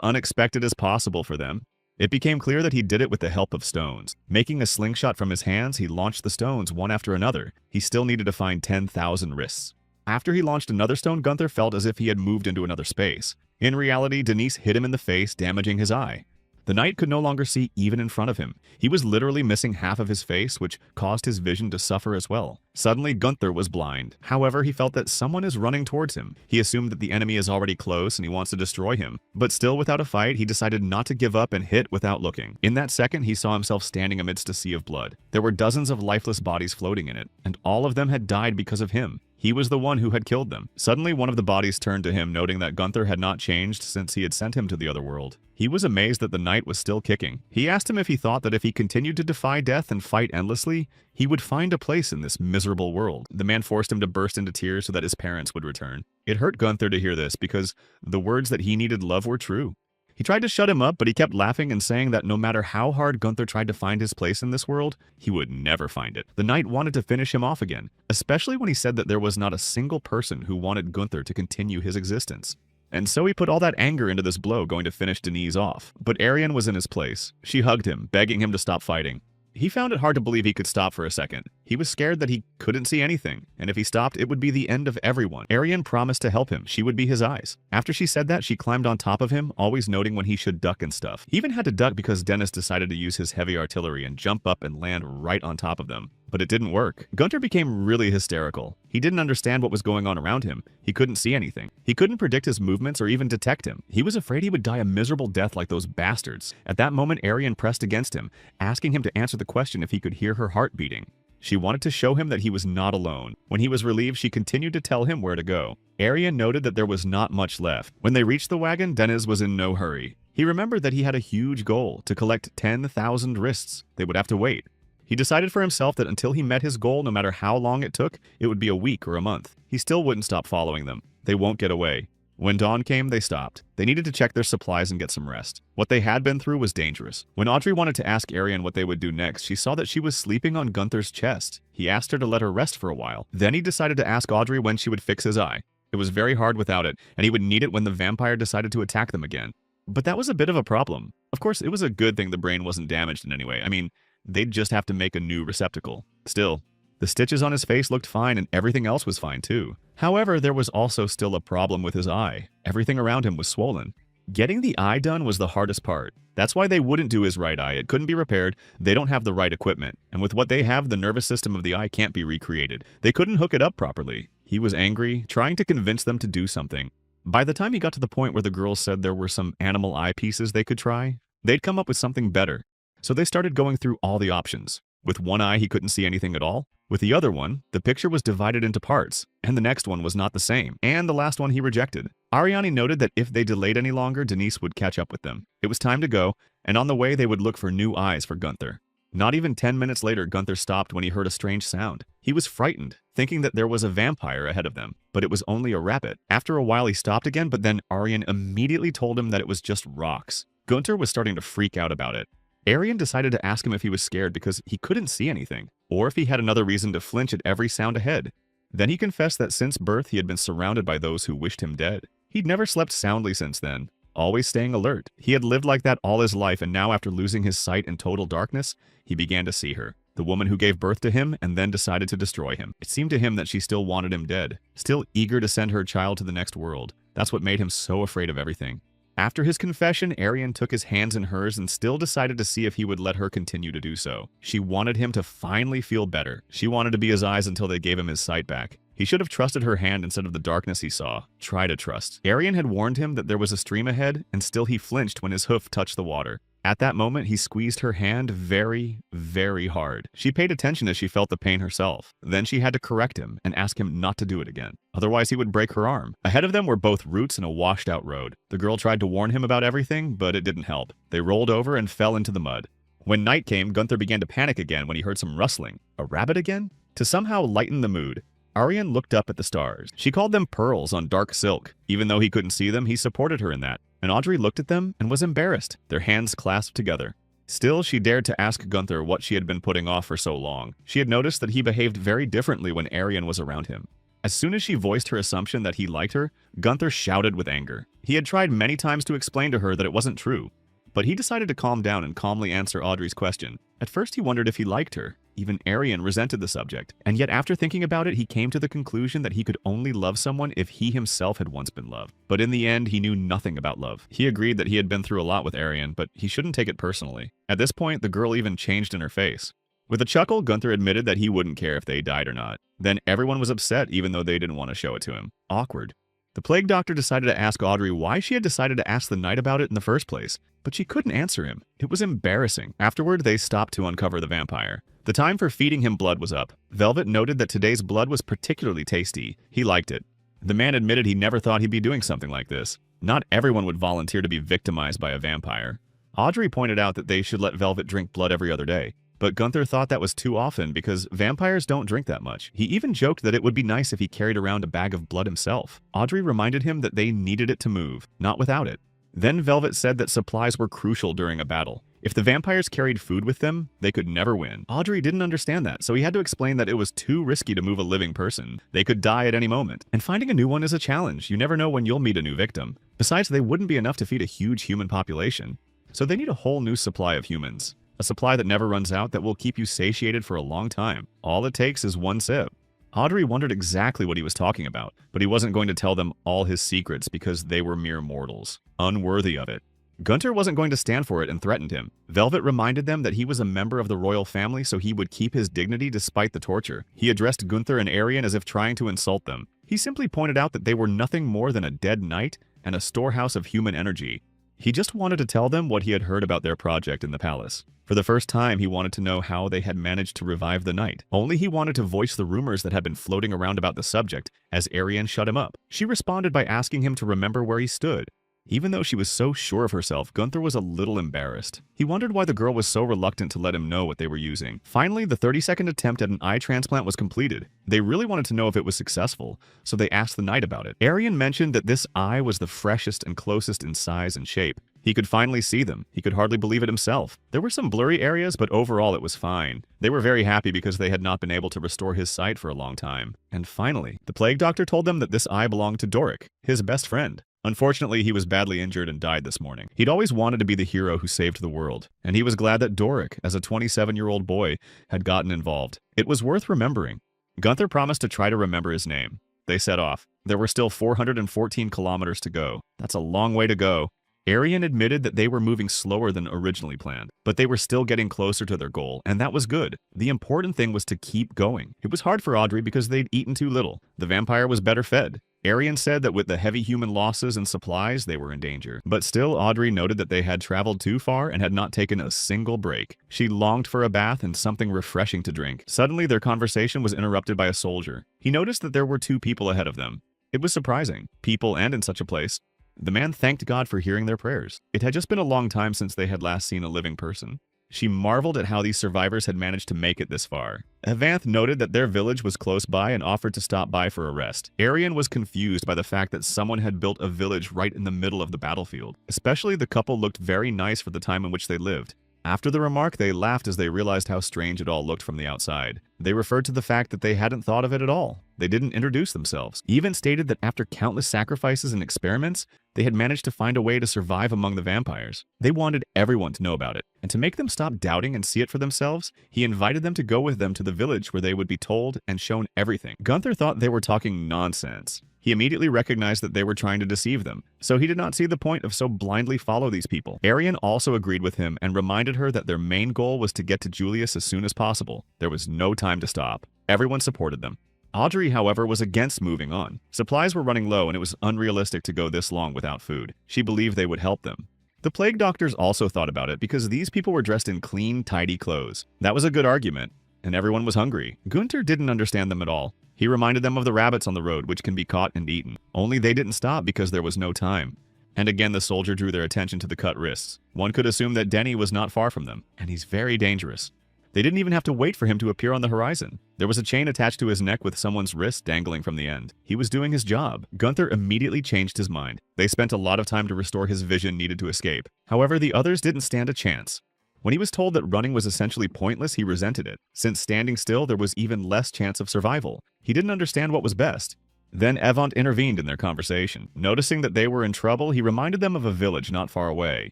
unexpected as possible for them. It became clear that he did it with the help of stones. Making a slingshot from his hands, he launched the stones one after another. He still needed to find 10,000 wrists. After he launched another stone, Gunther felt as if he had moved into another space. In reality, Denise hit him in the face, damaging his eye. The knight could no longer see even in front of him. He was literally missing half of his face, which caused his vision to suffer as well. Suddenly, Gunther was blind. However, he felt that someone is running towards him. He assumed that the enemy is already close and he wants to destroy him. But still without a fight, he decided not to give up and hit without looking. In that second, he saw himself standing amidst a sea of blood. There were dozens of lifeless bodies floating in it, and all of them had died because of him. He was the one who had killed them. Suddenly, one of the bodies turned to him, noting that Gunther had not changed since he had sent him to the other world. He was amazed that the knight was still kicking. He asked him if he thought that if he continued to defy death and fight endlessly, he would find a place in this miserable world. The man forced him to burst into tears so that his parents would return. It hurt Gunther to hear this because the words that he needed love were true. He tried to shut him up, but he kept laughing and saying that no matter how hard Gunther tried to find his place in this world, he would never find it. The knight wanted to finish him off again, especially when he said that there was not a single person who wanted Gunther to continue his existence. And so he put all that anger into this blow going to finish Denise off. But Arian was in his place. She hugged him, begging him to stop fighting. He found it hard to believe he could stop for a second. He was scared that he couldn't see anything, and if he stopped, it would be the end of everyone. Arian promised to help him. She would be his eyes. After she said that, she climbed on top of him, always noting when he should duck and stuff. He even had to duck because Dennis decided to use his heavy artillery and jump up and land right on top of them. But it didn't work. Gunther became really hysterical. He didn't understand what was going on around him. He couldn't see anything. He couldn't predict his movements or even detect him. He was afraid he would die a miserable death like those bastards. At that moment, Arian pressed against him, asking him to answer the question if he could hear her heart beating. She wanted to show him that he was not alone. When he was relieved, she continued to tell him where to go. Arian noted that there was not much left. When they reached the wagon, Dennis was in no hurry. He remembered that he had a huge goal, to collect 10,000 wrists. They would have to wait. He decided for himself that until he met his goal, no matter how long it took, it would be a week or a month. He still wouldn't stop following them. They won't get away. When dawn came, they stopped. They needed to check their supplies and get some rest. What they had been through was dangerous. When Audrey wanted to ask Arian what they would do next, she saw that she was sleeping on Gunther's chest. He asked her to let her rest for a while. Then he decided to ask Audrey when she would fix his eye. It was very hard without it, and he would need it when the vampire decided to attack them again. But that was a bit of a problem. Of course, it was a good thing the brain wasn't damaged in any way. I mean, they'd just have to make a new receptacle. Still, the stitches on his face looked fine and everything else was fine too. However, there was also still a problem with his eye. Everything around him was swollen. Getting the eye done was the hardest part. That's why they wouldn't do his right eye. It couldn't be repaired. They don't have the right equipment. And with what they have, the nervous system of the eye can't be recreated. They couldn't hook it up properly. He was angry, trying to convince them to do something. By the time he got to the point where the girls said there were some animal eye pieces they could try, they'd come up with something better. So they started going through all the options. With one eye, he couldn't see anything at all. With the other one, the picture was divided into parts, and the next one was not the same, and the last one he rejected. Ariani noted that if they delayed any longer, Denise would catch up with them. It was time to go, and on the way they would look for new eyes for Gunther. Not even 10 minutes later, Gunther stopped when he heard a strange sound. He was frightened, thinking that there was a vampire ahead of them, but it was only a rabbit. After a while, he stopped again, but then Arian immediately told him that it was just rocks. Gunther was starting to freak out about it. Arian decided to ask him if he was scared because he couldn't see anything, or if he had another reason to flinch at every sound ahead. Then he confessed that since birth he had been surrounded by those who wished him dead. He'd never slept soundly since then, always staying alert. He had lived like that all his life, and now after losing his sight in total darkness, he began to see her, the woman who gave birth to him and then decided to destroy him. It seemed to him that she still wanted him dead, still eager to send her child to the next world. That's what made him so afraid of everything. After his confession, Arian took his hands in hers and still decided to see if he would let her continue to do so. She wanted him to finally feel better. She wanted to be his eyes until they gave him his sight back. He should have trusted her hand instead of the darkness he saw. Try to trust. Arian had warned him that there was a stream ahead, and still he flinched when his hoof touched the water. At that moment, he squeezed her hand very, very hard. She paid attention as she felt the pain herself. Then she had to correct him and ask him not to do it again. Otherwise, he would break her arm. Ahead of them were both roots and a washed-out road. The girl tried to warn him about everything, but it didn't help. They rolled over and fell into the mud. When night came, Gunther began to panic again when he heard some rustling. A rabbit again? To somehow lighten the mood, Arian looked up at the stars. She called them pearls on dark silk. Even though he couldn't see them, he supported her in that. and Audrey looked at them and was embarrassed, their hands clasped together. Still, she dared to ask Gunther what she had been putting off for so long. She had noticed that he behaved very differently when Arian was around him. As soon as she voiced her assumption that he liked her, Gunther shouted with anger. He had tried many times to explain to her that it wasn't true, but he decided to calm down and calmly answer Audrey's question. At first he wondered if he liked her. Even Arian resented the subject, and yet after thinking about it, he came to the conclusion that he could only love someone if he himself had once been loved. But in the end, he knew nothing about love. He agreed that he had been through a lot with Arian, but he shouldn't take it personally. At this point, the girl even changed in her face. With a chuckle, Gunther admitted that he wouldn't care if they died or not. Then everyone was upset even though they didn't want to show it to him. Awkward. The plague doctor decided to ask Audrey why she had decided to ask the knight about it in the first place, but she couldn't answer him. It was embarrassing. Afterward, they stopped to uncover the vampire. The time for feeding him blood was up. Velvet noted that today's blood was particularly tasty. He liked it. The man admitted he never thought he'd be doing something like this. Not everyone would volunteer to be victimized by a vampire. Audrey pointed out that they should let Velvet drink blood every other day. But Gunther thought that was too often because vampires don't drink that much. He even joked that it would be nice if he carried around a bag of blood himself. Audrey reminded him that they needed it to move, not without it. Then Velvet said that supplies were crucial during a battle. If the vampires carried food with them, they could never win. Audrey didn't understand that, so he had to explain that it was too risky to move a living person. They could die at any moment. And finding a new one is a challenge. You never know when you'll meet a new victim. Besides, they wouldn't be enough to feed a huge human population. So they need a whole new supply of humans. A supply that never runs out, that will keep you satiated for a long time. All it takes is one sip. Audrey wondered exactly what he was talking about, but he wasn't going to tell them all his secrets because they were mere mortals, unworthy of it. Gunther wasn't going to stand for it and threatened him. Velvet reminded them that he was a member of the royal family, so he would keep his dignity despite the torture. He addressed Gunther and Arian as if trying to insult them. He simply pointed out that they were nothing more than a dead knight and a storehouse of human energy. He just wanted to tell them what he had heard about their project in the palace. For the first time, he wanted to know how they had managed to revive the knight. Only he wanted to voice the rumors that had been floating around about the subject, as Arian shut him up. She responded by asking him to remember where he stood. Even though she was so sure of herself, Gunther was a little embarrassed. He wondered why the girl was so reluctant to let him know what they were using. Finally, the 30-second attempt at an eye transplant was completed. They really wanted to know if it was successful, so they asked the knight about it. Arian mentioned that this eye was the freshest and closest in size and shape. He could finally see them. He could hardly believe it himself. There were some blurry areas, but overall it was fine. They were very happy because they had not been able to restore his sight for a long time. And finally, the plague doctor told them that this eye belonged to Doric, his best friend. Unfortunately, he was badly injured and died this morning. He'd always wanted to be the hero who saved the world, and he was glad that Doric, as a 27-year-old boy, had gotten involved. It was worth remembering. Gunther promised to try to remember his name. They set off. There were still 414 kilometers to go. That's a long way to go. Arian admitted that they were moving slower than originally planned, but they were still getting closer to their goal, and that was good. The important thing was to keep going. It was hard for Audrey because they'd eaten too little. The vampire was better fed. Arian said that with the heavy human losses and supplies, they were in danger. But still, Audrey noted that they had traveled too far and had not taken a single break. She longed for a bath and something refreshing to drink. Suddenly, their conversation was interrupted by a soldier. He noticed that there were two people ahead of them. It was surprising. People and in such a place. The man thanked God for hearing their prayers. It had just been a long time since they had last seen a living person. She marveled at how these survivors had managed to make it this far. Evanth noted that their village was close by and offered to stop by for a rest. Arian was confused by the fact that someone had built a village right in the middle of the battlefield. Especially the couple looked very nice for the time in which they lived. After the remark, they laughed as they realized how strange it all looked from the outside. They referred to the fact that they hadn't thought of it at all. They didn't introduce themselves. Even stated that after countless sacrifices and experiments, they had managed to find a way to survive among the vampires. They wanted everyone to know about it, and to make them stop doubting and see it for themselves, he invited them to go with them to the village where they would be told and shown everything. Gunther thought they were talking nonsense. He immediately recognized that they were trying to deceive them, so he did not see the point of so blindly follow these people. Arian also agreed with him and reminded her that their main goal was to get to Julius as soon as possible. There was no time to stop. Everyone supported them. Audrey, however, was against moving on. Supplies were running low and it was unrealistic to go this long without food. She believed they would help them. The plague doctors also thought about it because these people were dressed in clean, tidy clothes. That was a good argument, and everyone was hungry. Gunther didn't understand them at all. He reminded them of the rabbits on the road which can be caught and eaten. Only they didn't stop because there was no time. And again the soldier drew their attention to the cut wrists. One could assume that Denny was not far from them, and he's very dangerous. They didn't even have to wait for him to appear on the horizon. There was a chain attached to his neck with someone's wrist dangling from the end. He was doing his job. Gunther immediately changed his mind. They spent a lot of time to restore his vision needed to escape. However, the others didn't stand a chance. When he was told that running was essentially pointless, he resented it. Since standing still, there was even less chance of survival. He didn't understand what was best. Then Avant intervened in their conversation. Noticing that they were in trouble, he reminded them of a village not far away.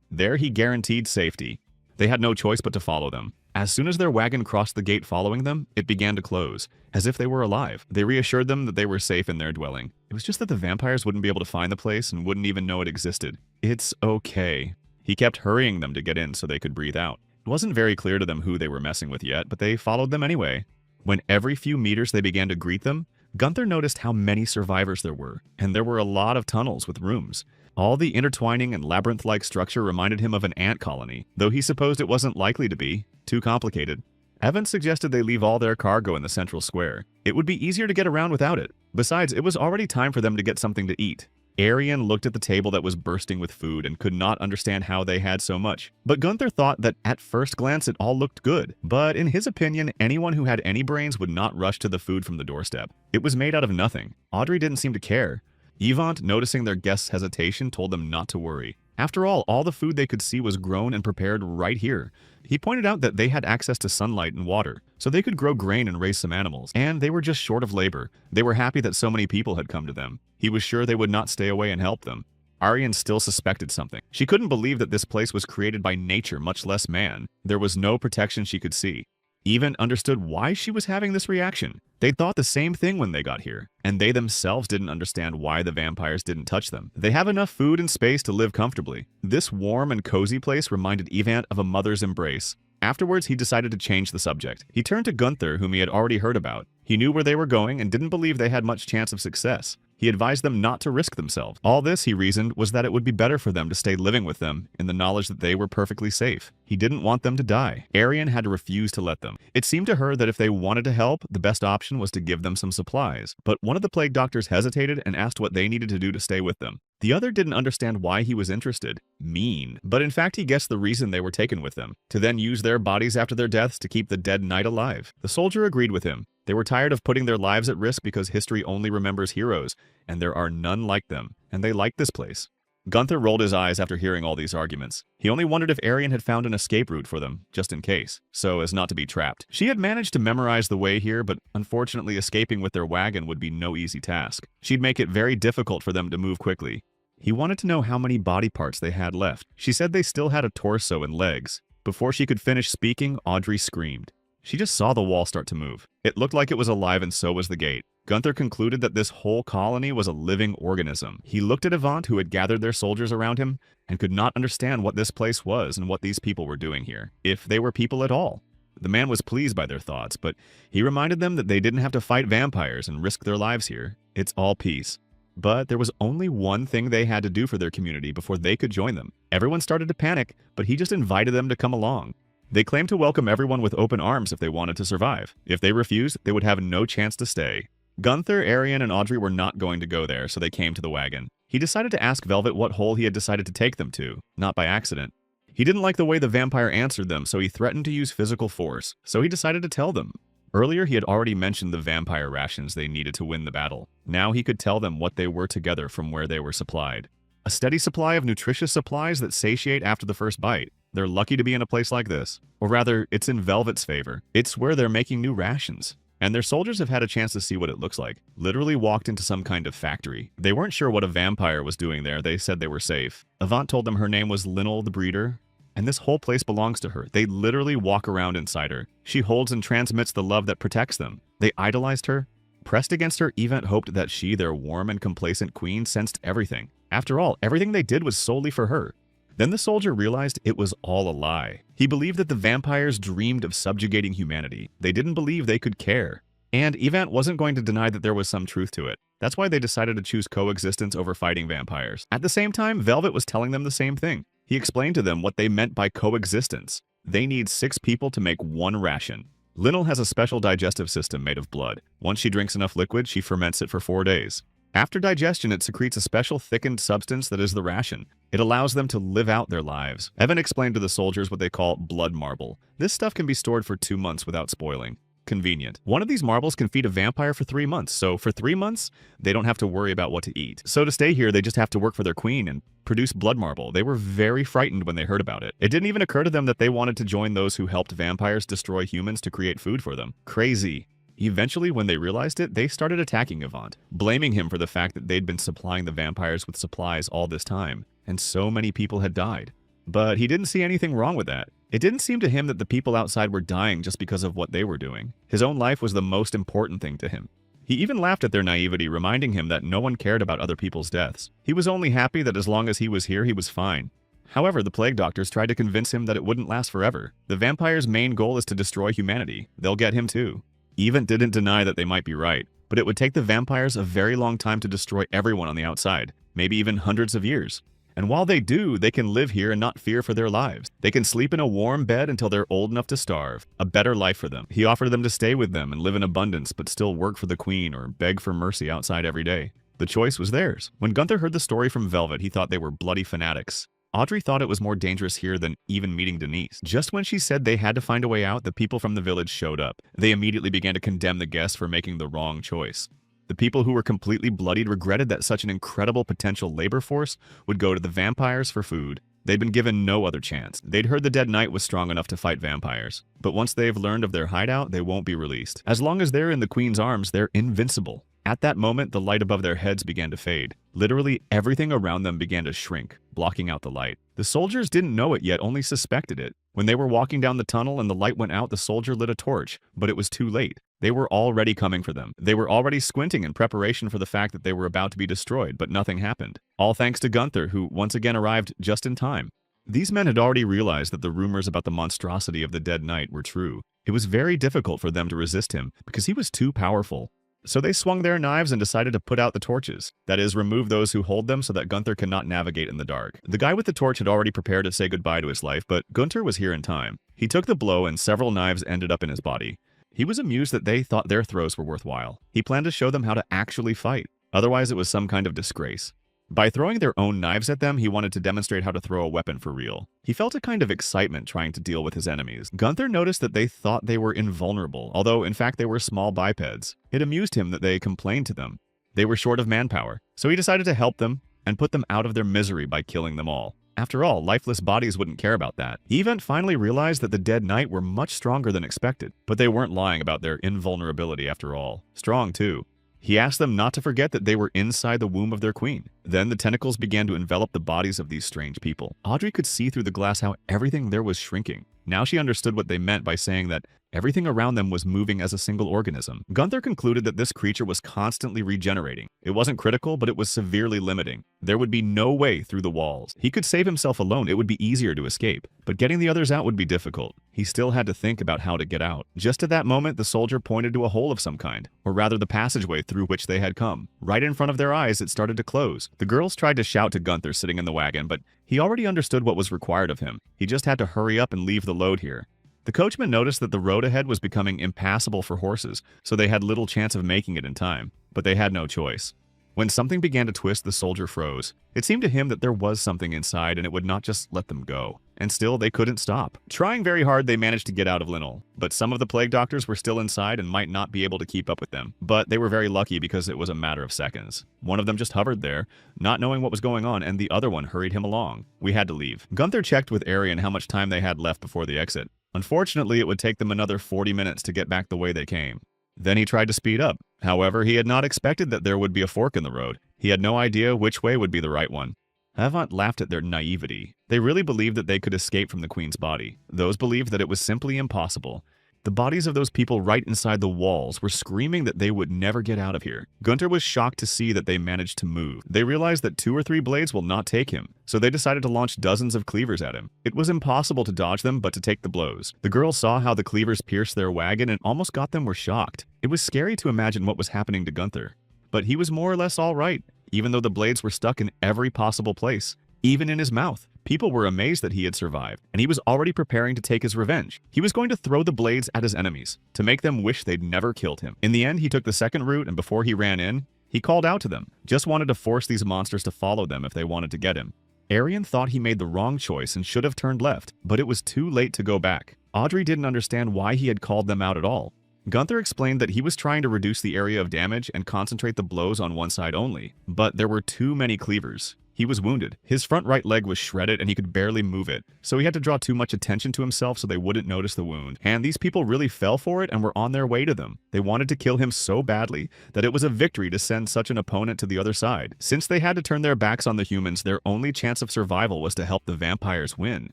There he guaranteed safety. They had no choice but to follow them. As soon as their wagon crossed the gate following them, it began to close, as if they were alive. They reassured them that they were safe in their dwelling. It was just that the vampires wouldn't be able to find the place and wouldn't even know it existed. It's okay. He kept hurrying them to get in so they could breathe out. It wasn't very clear to them who they were messing with yet, but they followed them anyway. When every few meters they began to greet them, Gunther noticed how many survivors there were, and there were a lot of tunnels with rooms. All the intertwining and labyrinth-like structure reminded him of an ant colony, though he supposed it wasn't likely to be. Too complicated. Evans suggested they leave all their cargo in the central square. It would be easier to get around without it. Besides, it was already time for them to get something to eat. Arian looked at the table that was bursting with food and could not understand how they had so much. But Gunther thought that at first glance it all looked good. But in his opinion, anyone who had any brains would not rush to the food from the doorstep. It was made out of nothing. Audrey didn't seem to care. Yvonne, noticing their guests' hesitation, told them not to worry. After all the food they could see was grown and prepared right here. He pointed out that they had access to sunlight and water, so they could grow grain and raise some animals, and they were just short of labor. They were happy that so many people had come to them. He was sure they would not stay away and help them. Arian still suspected something. She couldn't believe that this place was created by nature, much less man. There was no protection she could see. Even understood why she was having this reaction. They thought the same thing when they got here, and they themselves didn't understand why the vampires didn't touch them. They have enough food and space to live comfortably. This warm and cozy place reminded Evant of a mother's embrace. Afterwards, he decided to change the subject. He turned to Gunther, whom he had already heard about. He knew where they were going and didn't believe they had much chance of success. He advised them not to risk themselves. All this, he reasoned, was that it would be better for them to stay living with them in the knowledge that they were perfectly safe. He didn't want them to die. Arian had to refuse to let them. It seemed to her that if they wanted to help, the best option was to give them some supplies. But one of the plague doctors hesitated and asked what they needed to do to stay with them. The other didn't understand why he was interested. Mean. But in fact, he guessed the reason they were taken with them. To then use their bodies after their deaths to keep the dead knight alive. The soldier agreed with him. They were tired of putting their lives at risk because history only remembers heroes, and there are none like them, and they liked this place. Gunther rolled his eyes after hearing all these arguments. He only wondered if Arian had found an escape route for them, just in case, so as not to be trapped. She had managed to memorize the way here, but unfortunately escaping with their wagon would be no easy task. She'd make it very difficult for them to move quickly. He wanted to know how many body parts they had left. She said they still had a torso and legs. Before she could finish speaking, Audrey screamed. She just saw the wall start to move. It looked like it was alive, and so was the gate. Gunther concluded that this whole colony was a living organism. He looked at Avant, who had gathered their soldiers around him, and could not understand what this place was and what these people were doing here, if they were people at all. The man was pleased by their thoughts, but he reminded them that they didn't have to fight vampires and risk their lives here. It's all peace. But there was only one thing they had to do for their community before they could join them. Everyone started to panic, but he just invited them to come along. They claimed to welcome everyone with open arms if they wanted to survive. If they refused, they would have no chance to stay. Gunther, Arian, and Audrey were not going to go there, so they came to the wagon. He decided to ask Velvet what hole he had decided to take them to, not by accident. He didn't like the way the vampire answered them, so he threatened to use physical force, so he decided to tell them. Earlier, he had already mentioned the vampire rations they needed to win the battle. Now he could tell them what they were together from where they were supplied. A steady supply of nutritious supplies that satiate after the first bite. They're lucky to be in a place like this. Or rather, it's in Velvet's favor. It's where they're making new rations. And their soldiers have had a chance to see what it looks like. Literally walked into some kind of factory. They weren't sure what a vampire was doing there. They said they were safe. Avant told them her name was Linnell the Breeder, and this whole place belongs to her. They literally walk around inside her. She holds and transmits the love that protects them. They idolized her. Pressed against her, Event hoped that she, their warm and complacent queen, sensed everything. After all, everything they did was solely for her. Then the soldier realized it was all a lie. He believed that the vampires dreamed of subjugating humanity. They didn't believe they could care. And Evant wasn't going to deny that there was some truth to it. That's why they decided to choose coexistence over fighting vampires. At the same time, Velvet was telling them the same thing. He explained to them what they meant by coexistence. They need 6 people to make 1 ration. Linnell has a special digestive system made of blood. Once she drinks enough liquid, she ferments it for 4 days. After digestion, it secretes a special thickened substance that is the ration. It allows them to live out their lives. Evan explained to the soldiers what they call blood marble. This stuff can be stored for 2 months without spoiling. Convenient. One of these marbles can feed a vampire for 3 months, so for 3 months, they don't have to worry about what to eat. So to stay here, they just have to work for their queen and produce blood marble. They were very frightened when they heard about it. It didn't even occur to them that they wanted to join those who helped vampires destroy humans to create food for them. Crazy. Eventually, when they realized it, they started attacking Avant, blaming him for the fact that they'd been supplying the vampires with supplies all this time, and so many people had died. But he didn't see anything wrong with that. It didn't seem to him that the people outside were dying just because of what they were doing. His own life was the most important thing to him. He even laughed at their naivety, reminding him that no one cared about other people's deaths. He was only happy that as long as he was here, he was fine. However, the plague doctors tried to convince him that it wouldn't last forever. The vampire's main goal is to destroy humanity. They'll get him too. Event didn't deny that they might be right, but it would take the vampires a very long time to destroy everyone on the outside, maybe even hundreds of years. And while they do, they can live here and not fear for their lives. They can sleep in a warm bed until they're old enough to starve. A better life for them. He offered them to stay with them and live in abundance, but still work for the queen or beg for mercy outside every day. The choice was theirs. When Gunther heard the story from Velvet, he thought they were bloody fanatics. Audrey thought it was more dangerous here than even meeting Denise. Just when she said they had to find a way out, the people from the village showed up. They immediately began to condemn the guests for making the wrong choice. The people who were completely bloodied regretted that such an incredible potential labor force would go to the vampires for food. They'd been given no other chance. They'd heard the Dead Knight was strong enough to fight vampires. But once they've learned of their hideout, they won't be released. As long as they're in the Queen's arms, they're invincible. At that moment, the light above their heads began to fade. Literally everything around them began to shrink, blocking out the light. The soldiers didn't know it yet, only suspected it. When they were walking down the tunnel and the light went out, the soldier lit a torch, but it was too late. They were already coming for them. They were already squinting in preparation for the fact that they were about to be destroyed, but nothing happened. All thanks to Gunther, who once again arrived just in time. These men had already realized that the rumors about the monstrosity of the Dead Knight were true. It was very difficult for them to resist him, because he was too powerful. So they swung their knives and decided to put out the torches. That is, remove those who hold them so that Gunther cannot navigate in the dark. The guy with the torch had already prepared to say goodbye to his life, but Gunther was here in time. He took the blow and several knives ended up in his body. He was amused that they thought their throws were worthwhile. He planned to show them how to actually fight. Otherwise, it was some kind of disgrace. By throwing their own knives at them, he wanted to demonstrate how to throw a weapon for real. He felt a kind of excitement trying to deal with his enemies. Gunther noticed that they thought they were invulnerable, although in fact they were small bipeds. It amused him that they complained to them. They were short of manpower, so he decided to help them and put them out of their misery by killing them all. After all, lifeless bodies wouldn't care about that. Event finally realized that the Dead Knight were much stronger than expected, but they weren't lying about their invulnerability after all. Strong too. He asked them not to forget that they were inside the womb of their queen. Then the tentacles began to envelop the bodies of these strange people. Audrey could see through the glass how everything there was shrinking. Now she understood what they meant by saying that everything around them was moving as a single organism. Gunther concluded that this creature was constantly regenerating. It wasn't critical, but it was severely limiting. There would be no way through the walls. He could save himself alone. It would be easier to escape. But getting the others out would be difficult. He still had to think about how to get out. Just at that moment, the soldier pointed to a hole of some kind, or rather the passageway through which they had come. Right in front of their eyes, it started to close. The girls tried to shout to Gunther sitting in the wagon, but he already understood what was required of him. He just had to hurry up and leave the load here. The coachman noticed that the road ahead was becoming impassable for horses, so they had little chance of making it in time. But they had no choice. When something began to twist, the soldier froze. It seemed to him that there was something inside and it would not just let them go. And still, they couldn't stop. Trying very hard, they managed to get out of Linol. But some of the plague doctors were still inside and might not be able to keep up with them. But they were very lucky because it was a matter of seconds. One of them just hovered there, not knowing what was going on, and the other one hurried him along. We had to leave. Gunther checked with Arian how much time they had left before the exit. Unfortunately, it would take them another 40 minutes to get back the way they came. Then he tried to speed up. However, he had not expected that there would be a fork in the road. He had no idea which way would be the right one. Avant laughed at their naivety. They really believed that they could escape from the queen's body. Those believed that it was simply impossible. The bodies of those people right inside the walls were screaming that they would never get out of here. Gunther was shocked to see that they managed to move. They realized that 2 or 3 blades will not take him, so they decided to launch dozens of cleavers at him. It was impossible to dodge them, but to take the blows. The girls saw how the cleavers pierced their wagon and almost got them were shocked. It was scary to imagine what was happening to Gunther. But he was more or less all right, even though the blades were stuck in every possible place, even in his mouth. People were amazed that he had survived, and he was already preparing to take his revenge. He was going to throw the blades at his enemies, to make them wish they'd never killed him. In the end, he took the second route, and before he ran in, He called out to them, just wanted to force these monsters to follow them if they wanted to get him. Arian thought he made the wrong choice and should have turned left, but it was too late to go back. Audrey didn't understand why he had called them out at all. Gunther explained that he was trying to reduce the area of damage and concentrate the blows on one side only, but there were too many cleavers. He was wounded. His front right leg was shredded and he could barely move it, so he had to draw too much attention to himself so they wouldn't notice the wound. And these people really fell for it and were on their way to them. They wanted to kill him so badly that it was a victory to send such an opponent to the other side. Since they had to turn their backs on the humans, their only chance of survival was to help the vampires win.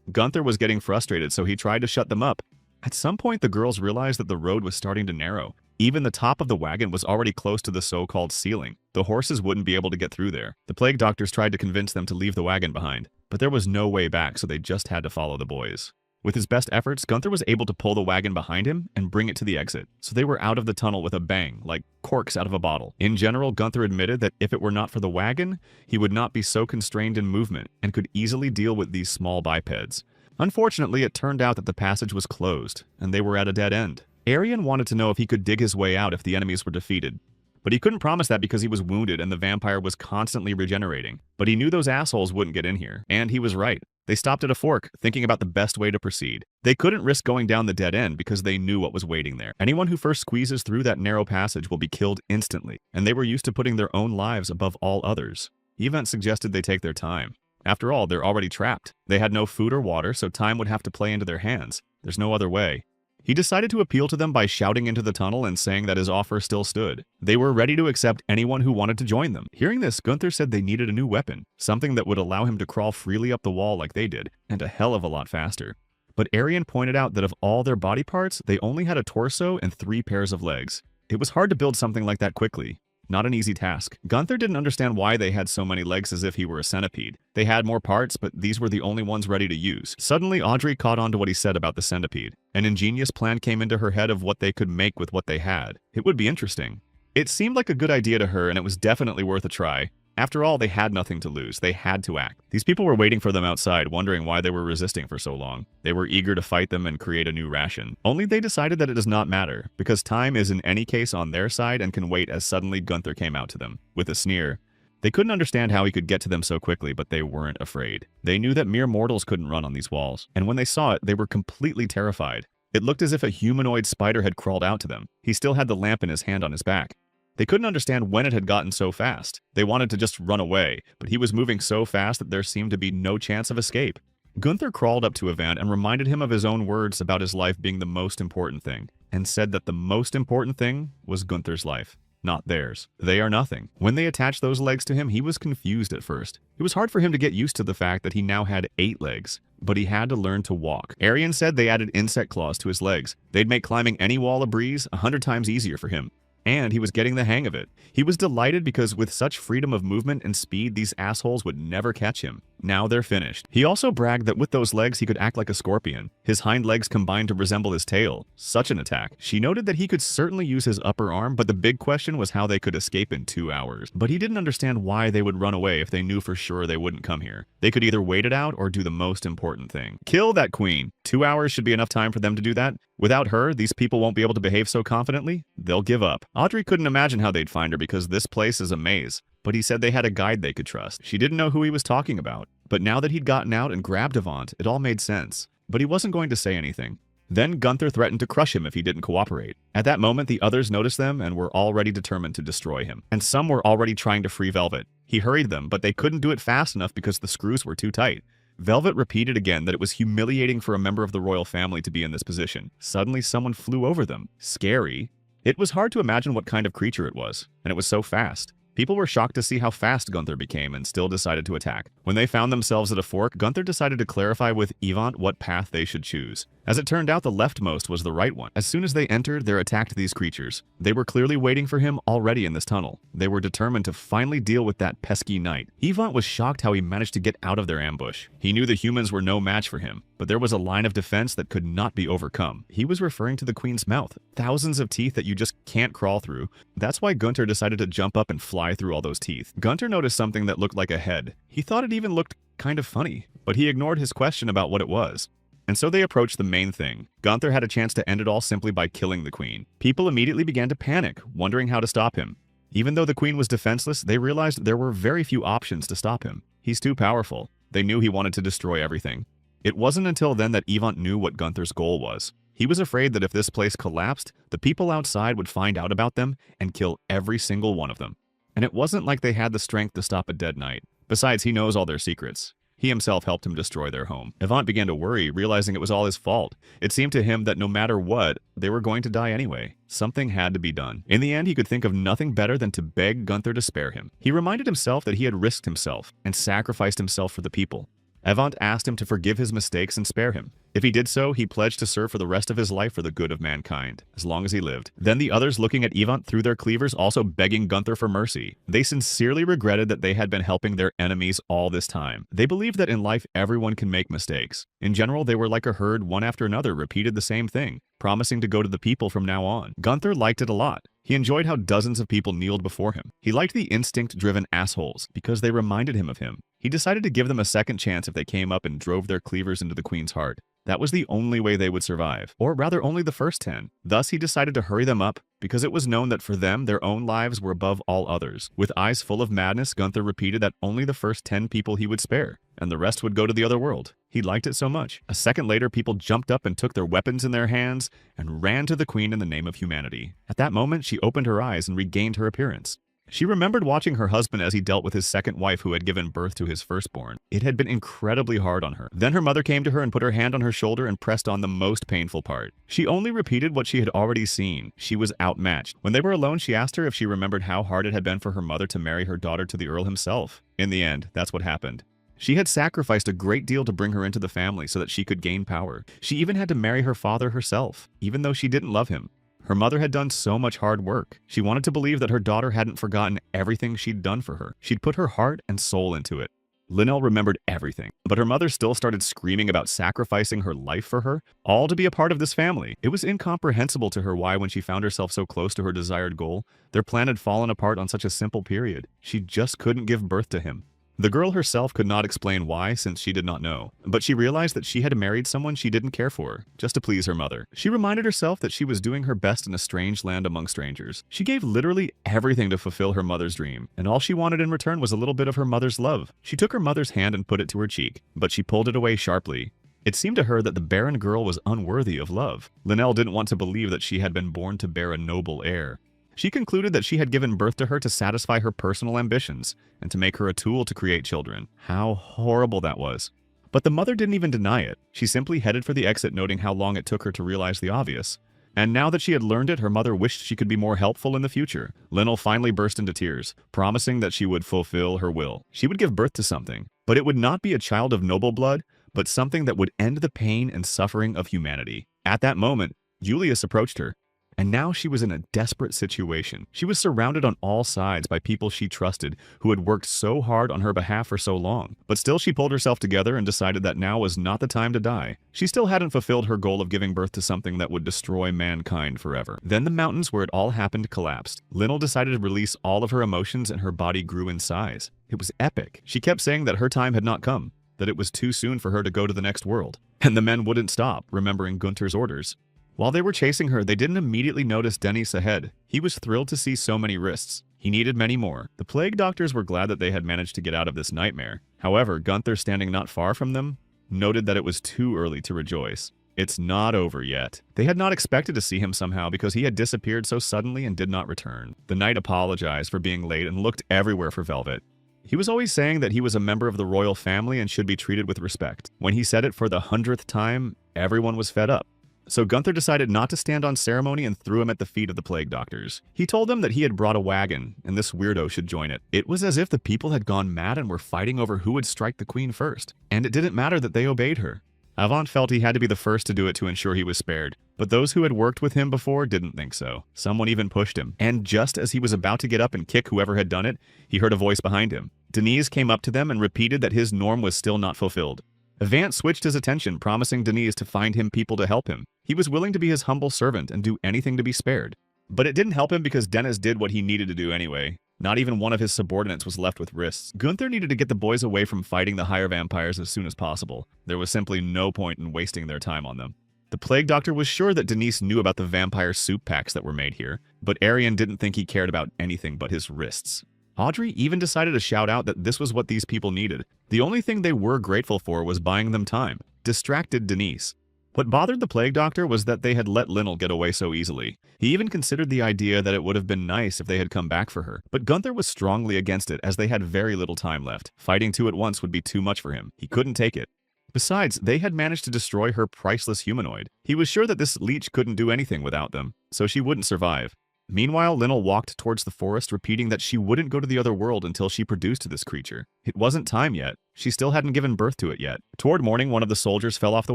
Gunther was getting frustrated, so he tried to shut them up. At some point, the girls realized that the road was starting to narrow. Even the top of the wagon was already close to the so-called ceiling. The horses wouldn't be able to get through there. The plague doctors tried to convince them to leave the wagon behind, but there was no way back, so they just had to follow the boys. With his best efforts, Gunther was able to pull the wagon behind him and bring it to the exit, so they were out of the tunnel with a bang, like corks out of a bottle. In general, Gunther admitted that if it were not for the wagon, he would not be so constrained in movement and could easily deal with these small bipeds. Unfortunately, it turned out that the passage was closed, and they were at a dead end. Arian wanted to know if he could dig his way out if the enemies were defeated, but he couldn't promise that because he was wounded and the vampire was constantly regenerating. But he knew those assholes wouldn't get in here, and he was right. They stopped at a fork, thinking about the best way to proceed. They couldn't risk going down the dead end because they knew what was waiting there. Anyone who first squeezes through that narrow passage will be killed instantly, and they were used to putting their own lives above all others. Yvonne suggested they take their time. After all, they're already trapped. They had no food or water, so time would have to play into their hands. There's no other way. He decided to appeal to them by shouting into the tunnel and saying that his offer still stood. They were ready to accept anyone who wanted to join them. Hearing this, Gunther said they needed a new weapon, something that would allow him to crawl freely up the wall like they did, and a hell of a lot faster. But Arian pointed out that of all their body parts, they only had a torso and 3 pairs of legs. It was hard to build something like that quickly. Not an easy task. Gunther didn't understand why they had so many legs as if he were a centipede. They had more parts, but these were the only ones ready to use. Suddenly, Audrey caught on to what he said about the centipede. An ingenious plan came into her head of what they could make with what they had. It would be interesting. It seemed like a good idea to her, and it was definitely worth a try. After all, they had nothing to lose. They had to act. These people were waiting for them outside, wondering why they were resisting for so long. They were eager to fight them and create a new ration. Only they decided that it does not matter, because time is in any case on their side and can wait as suddenly Gunther came out to them. With a sneer. They couldn't understand how he could get to them so quickly, but they weren't afraid. They knew that mere mortals couldn't run on these walls, and when they saw it, they were completely terrified. It looked as if a humanoid spider had crawled out to them. He still had the lamp in his hand on his back. They couldn't understand when it had gotten so fast. They wanted to just run away, but he was moving so fast that there seemed to be no chance of escape. Gunther crawled up to Ivan and reminded him of his own words about his life being the most important thing, and said that the most important thing was Gunther's life, not theirs. They are nothing. When they attached those legs to him, he was confused at first. It was hard for him to get used to the fact that he now had 8 legs, but he had to learn to walk. Arian said they added insect claws to his legs. They'd make climbing any wall a breeze 100 times easier for him. And he was getting the hang of it. He was delighted because with such freedom of movement and speed, these assholes would never catch him. Now they're finished. He also bragged that with those legs he could act like a scorpion. His hind legs combined to resemble his tail. Such an attack. She noted that he could certainly use his upper arm, but the big question was how they could escape in 2 hours. But he didn't understand why they would run away if they knew for sure they wouldn't come here. They could either wait it out or do the most important thing. Kill that queen. 2 hours should be enough time for them to do that. Without her, these people won't be able to behave so confidently. They'll give up. Audrey couldn't imagine how they'd find her because this place is a maze. But he said they had a guide they could trust. She didn't know who he was talking about. But now that he'd gotten out and grabbed Avant, it all made sense. But he wasn't going to say anything. Then Gunther threatened to crush him if he didn't cooperate. At that moment, the others noticed them and were already determined to destroy him. And some were already trying to free Velvet. He hurried them, but they couldn't do it fast enough because the screws were too tight. Velvet repeated again that it was humiliating for a member of the royal family to be in this position. Suddenly, someone flew over them. Scary. It was hard to imagine what kind of creature it was, and it was so fast. People were shocked to see how fast Gunther became and still decided to attack. When they found themselves at a fork, Gunther decided to clarify with Yvonne what path they should choose. As it turned out, the leftmost was the right one. As soon as they entered, they attacked these creatures. They were clearly waiting for him already in this tunnel. They were determined to finally deal with that pesky knight. Yvonne was shocked how he managed to get out of their ambush. He knew the humans were no match for him, but there was a line of defense that could not be overcome. He was referring to the queen's mouth. Thousands of teeth that you just can't crawl through. That's why Gunther decided to jump up and fly through all those teeth. Gunther noticed something that looked like a head. He thought it even looked kind of funny, but he ignored his question about what it was. And so they approached the main thing. Gunther had a chance to end it all simply by killing the queen. People immediately began to panic, wondering how to stop him. Even though the queen was defenseless, they realized there were very few options to stop him. He's too powerful. They knew he wanted to destroy everything. It wasn't until then that Evant knew what Gunther's goal was. He was afraid that if this place collapsed, the people outside would find out about them and kill every single one of them. And it wasn't like they had the strength to stop a dead knight. Besides, he knows all their secrets. He himself helped him destroy their home. Evant began to worry, realizing it was all his fault. It seemed to him that no matter what, they were going to die anyway. Something had to be done. In the end, he could think of nothing better than to beg Gunther to spare him. He reminded himself that he had risked himself and sacrificed himself for the people. Evant asked him to forgive his mistakes and spare him. If he did so, he pledged to serve for the rest of his life for the good of mankind, as long as he lived. Then the others, looking at Evant through their cleavers, also begging Gunther for mercy. They sincerely regretted that they had been helping their enemies all this time. They believed that in life everyone can make mistakes. In general, they were like a herd, one after another repeated the same thing, promising to go to the people from now on. Gunther liked it a lot. He enjoyed how dozens of people kneeled before him. He liked the instinct-driven assholes because they reminded him of him. He decided to give them a second chance if they came up and drove their cleavers into the queen's heart. That was the only way they would survive, or rather only the first 10. Thus, he decided to hurry them up because it was known that for them, their own lives were above all others. With eyes full of madness, Gunther repeated that only the first 10 people he would spare, and the rest would go to the other world. He liked it so much. A second later, people jumped up and took their weapons in their hands and ran to the queen in the name of humanity. At that moment, she opened her eyes and regained her appearance. She remembered watching her husband as he dealt with his second wife who had given birth to his firstborn. It had been incredibly hard on her. Then her mother came to her and put her hand on her shoulder and pressed on the most painful part. She only repeated what she had already seen. She was outmatched. When they were alone, she asked her if she remembered how hard it had been for her mother to marry her daughter to the Earl himself. In the end, that's what happened. She had sacrificed a great deal to bring her into the family so that she could gain power. She even had to marry her father herself, even though she didn't love him. Her mother had done so much hard work. She wanted to believe that her daughter hadn't forgotten everything she'd done for her. She'd put her heart and soul into it. Linnell remembered everything, but her mother still started screaming about sacrificing her life for her, all to be a part of this family. It was incomprehensible to her why, when she found herself so close to her desired goal, their plan had fallen apart on such a simple period. She just couldn't give birth to him. The girl herself could not explain why, since she did not know, but she realized that she had married someone she didn't care for, just to please her mother. She reminded herself that she was doing her best in a strange land among strangers. She gave literally everything to fulfill her mother's dream, and all she wanted in return was a little bit of her mother's love. She took her mother's hand and put it to her cheek, but she pulled it away sharply. It seemed to her that the barren girl was unworthy of love. Linnell didn't want to believe that she had been born to bear a noble heir. She concluded that she had given birth to her to satisfy her personal ambitions and to make her a tool to create children. How horrible that was. But the mother didn't even deny it. She simply headed for the exit, noting how long it took her to realize the obvious. And now that she had learned it, her mother wished she could be more helpful in the future. Linnell finally burst into tears, promising that she would fulfill her will. She would give birth to something, but it would not be a child of noble blood, but something that would end the pain and suffering of humanity. At that moment, Julius approached her. And now she was in a desperate situation. She was surrounded on all sides by people she trusted who had worked so hard on her behalf for so long. But still, she pulled herself together and decided that now was not the time to die. She still hadn't fulfilled her goal of giving birth to something that would destroy mankind forever. Then the mountains where it all happened collapsed. Linnell decided to release all of her emotions and her body grew in size. It was epic. She kept saying that her time had not come, that it was too soon for her to go to the next world. And the men wouldn't stop, remembering Gunther's orders. While they were chasing her, they didn't immediately notice Dennis ahead. He was thrilled to see so many wrists. He needed many more. The plague doctors were glad that they had managed to get out of this nightmare. However, Gunther, standing not far from them, noted that it was too early to rejoice. It's not over yet. They had not expected to see him somehow because he had disappeared so suddenly and did not return. The knight apologized for being late and looked everywhere for Velvet. He was always saying that he was a member of the royal family and should be treated with respect. When he said it for the 100th time, everyone was fed up. So Gunther decided not to stand on ceremony and threw him at the feet of the plague doctors. He told them that he had brought a wagon, and this weirdo should join it. It was as if the people had gone mad and were fighting over who would strike the queen first. And it didn't matter that they obeyed her. Avant felt he had to be the first to do it to ensure he was spared. But those who had worked with him before didn't think so. Someone even pushed him. And just as he was about to get up and kick whoever had done it, he heard a voice behind him. Denise came up to them and repeated that his norm was still not fulfilled. Avant switched his attention, promising Denise to find him people to help him. He was willing to be his humble servant and do anything to be spared. But it didn't help him because Dennis did what he needed to do anyway. Not even one of his subordinates was left with wrists. Gunther needed to get the boys away from fighting the higher vampires as soon as possible. There was simply no point in wasting their time on them. The plague doctor was sure that Denise knew about the vampire soup packs that were made here, but Arian didn't think he cared about anything but his wrists. Audrey even decided to shout out that this was what these people needed. The only thing they were grateful for was buying them time. Distracted Denise. What bothered the plague doctor was that they had let Linnell get away so easily. He even considered the idea that it would have been nice if they had come back for her, but Gunther was strongly against it as they had very little time left. Fighting two at once would be too much for him. He couldn't take it. Besides, they had managed to destroy her priceless humanoid. He was sure that this leech couldn't do anything without them, so she wouldn't survive. Meanwhile, Linnell walked towards the forest, repeating that she wouldn't go to the other world until she produced this creature. It wasn't time yet. She still hadn't given birth to it yet. Toward morning, one of the soldiers fell off the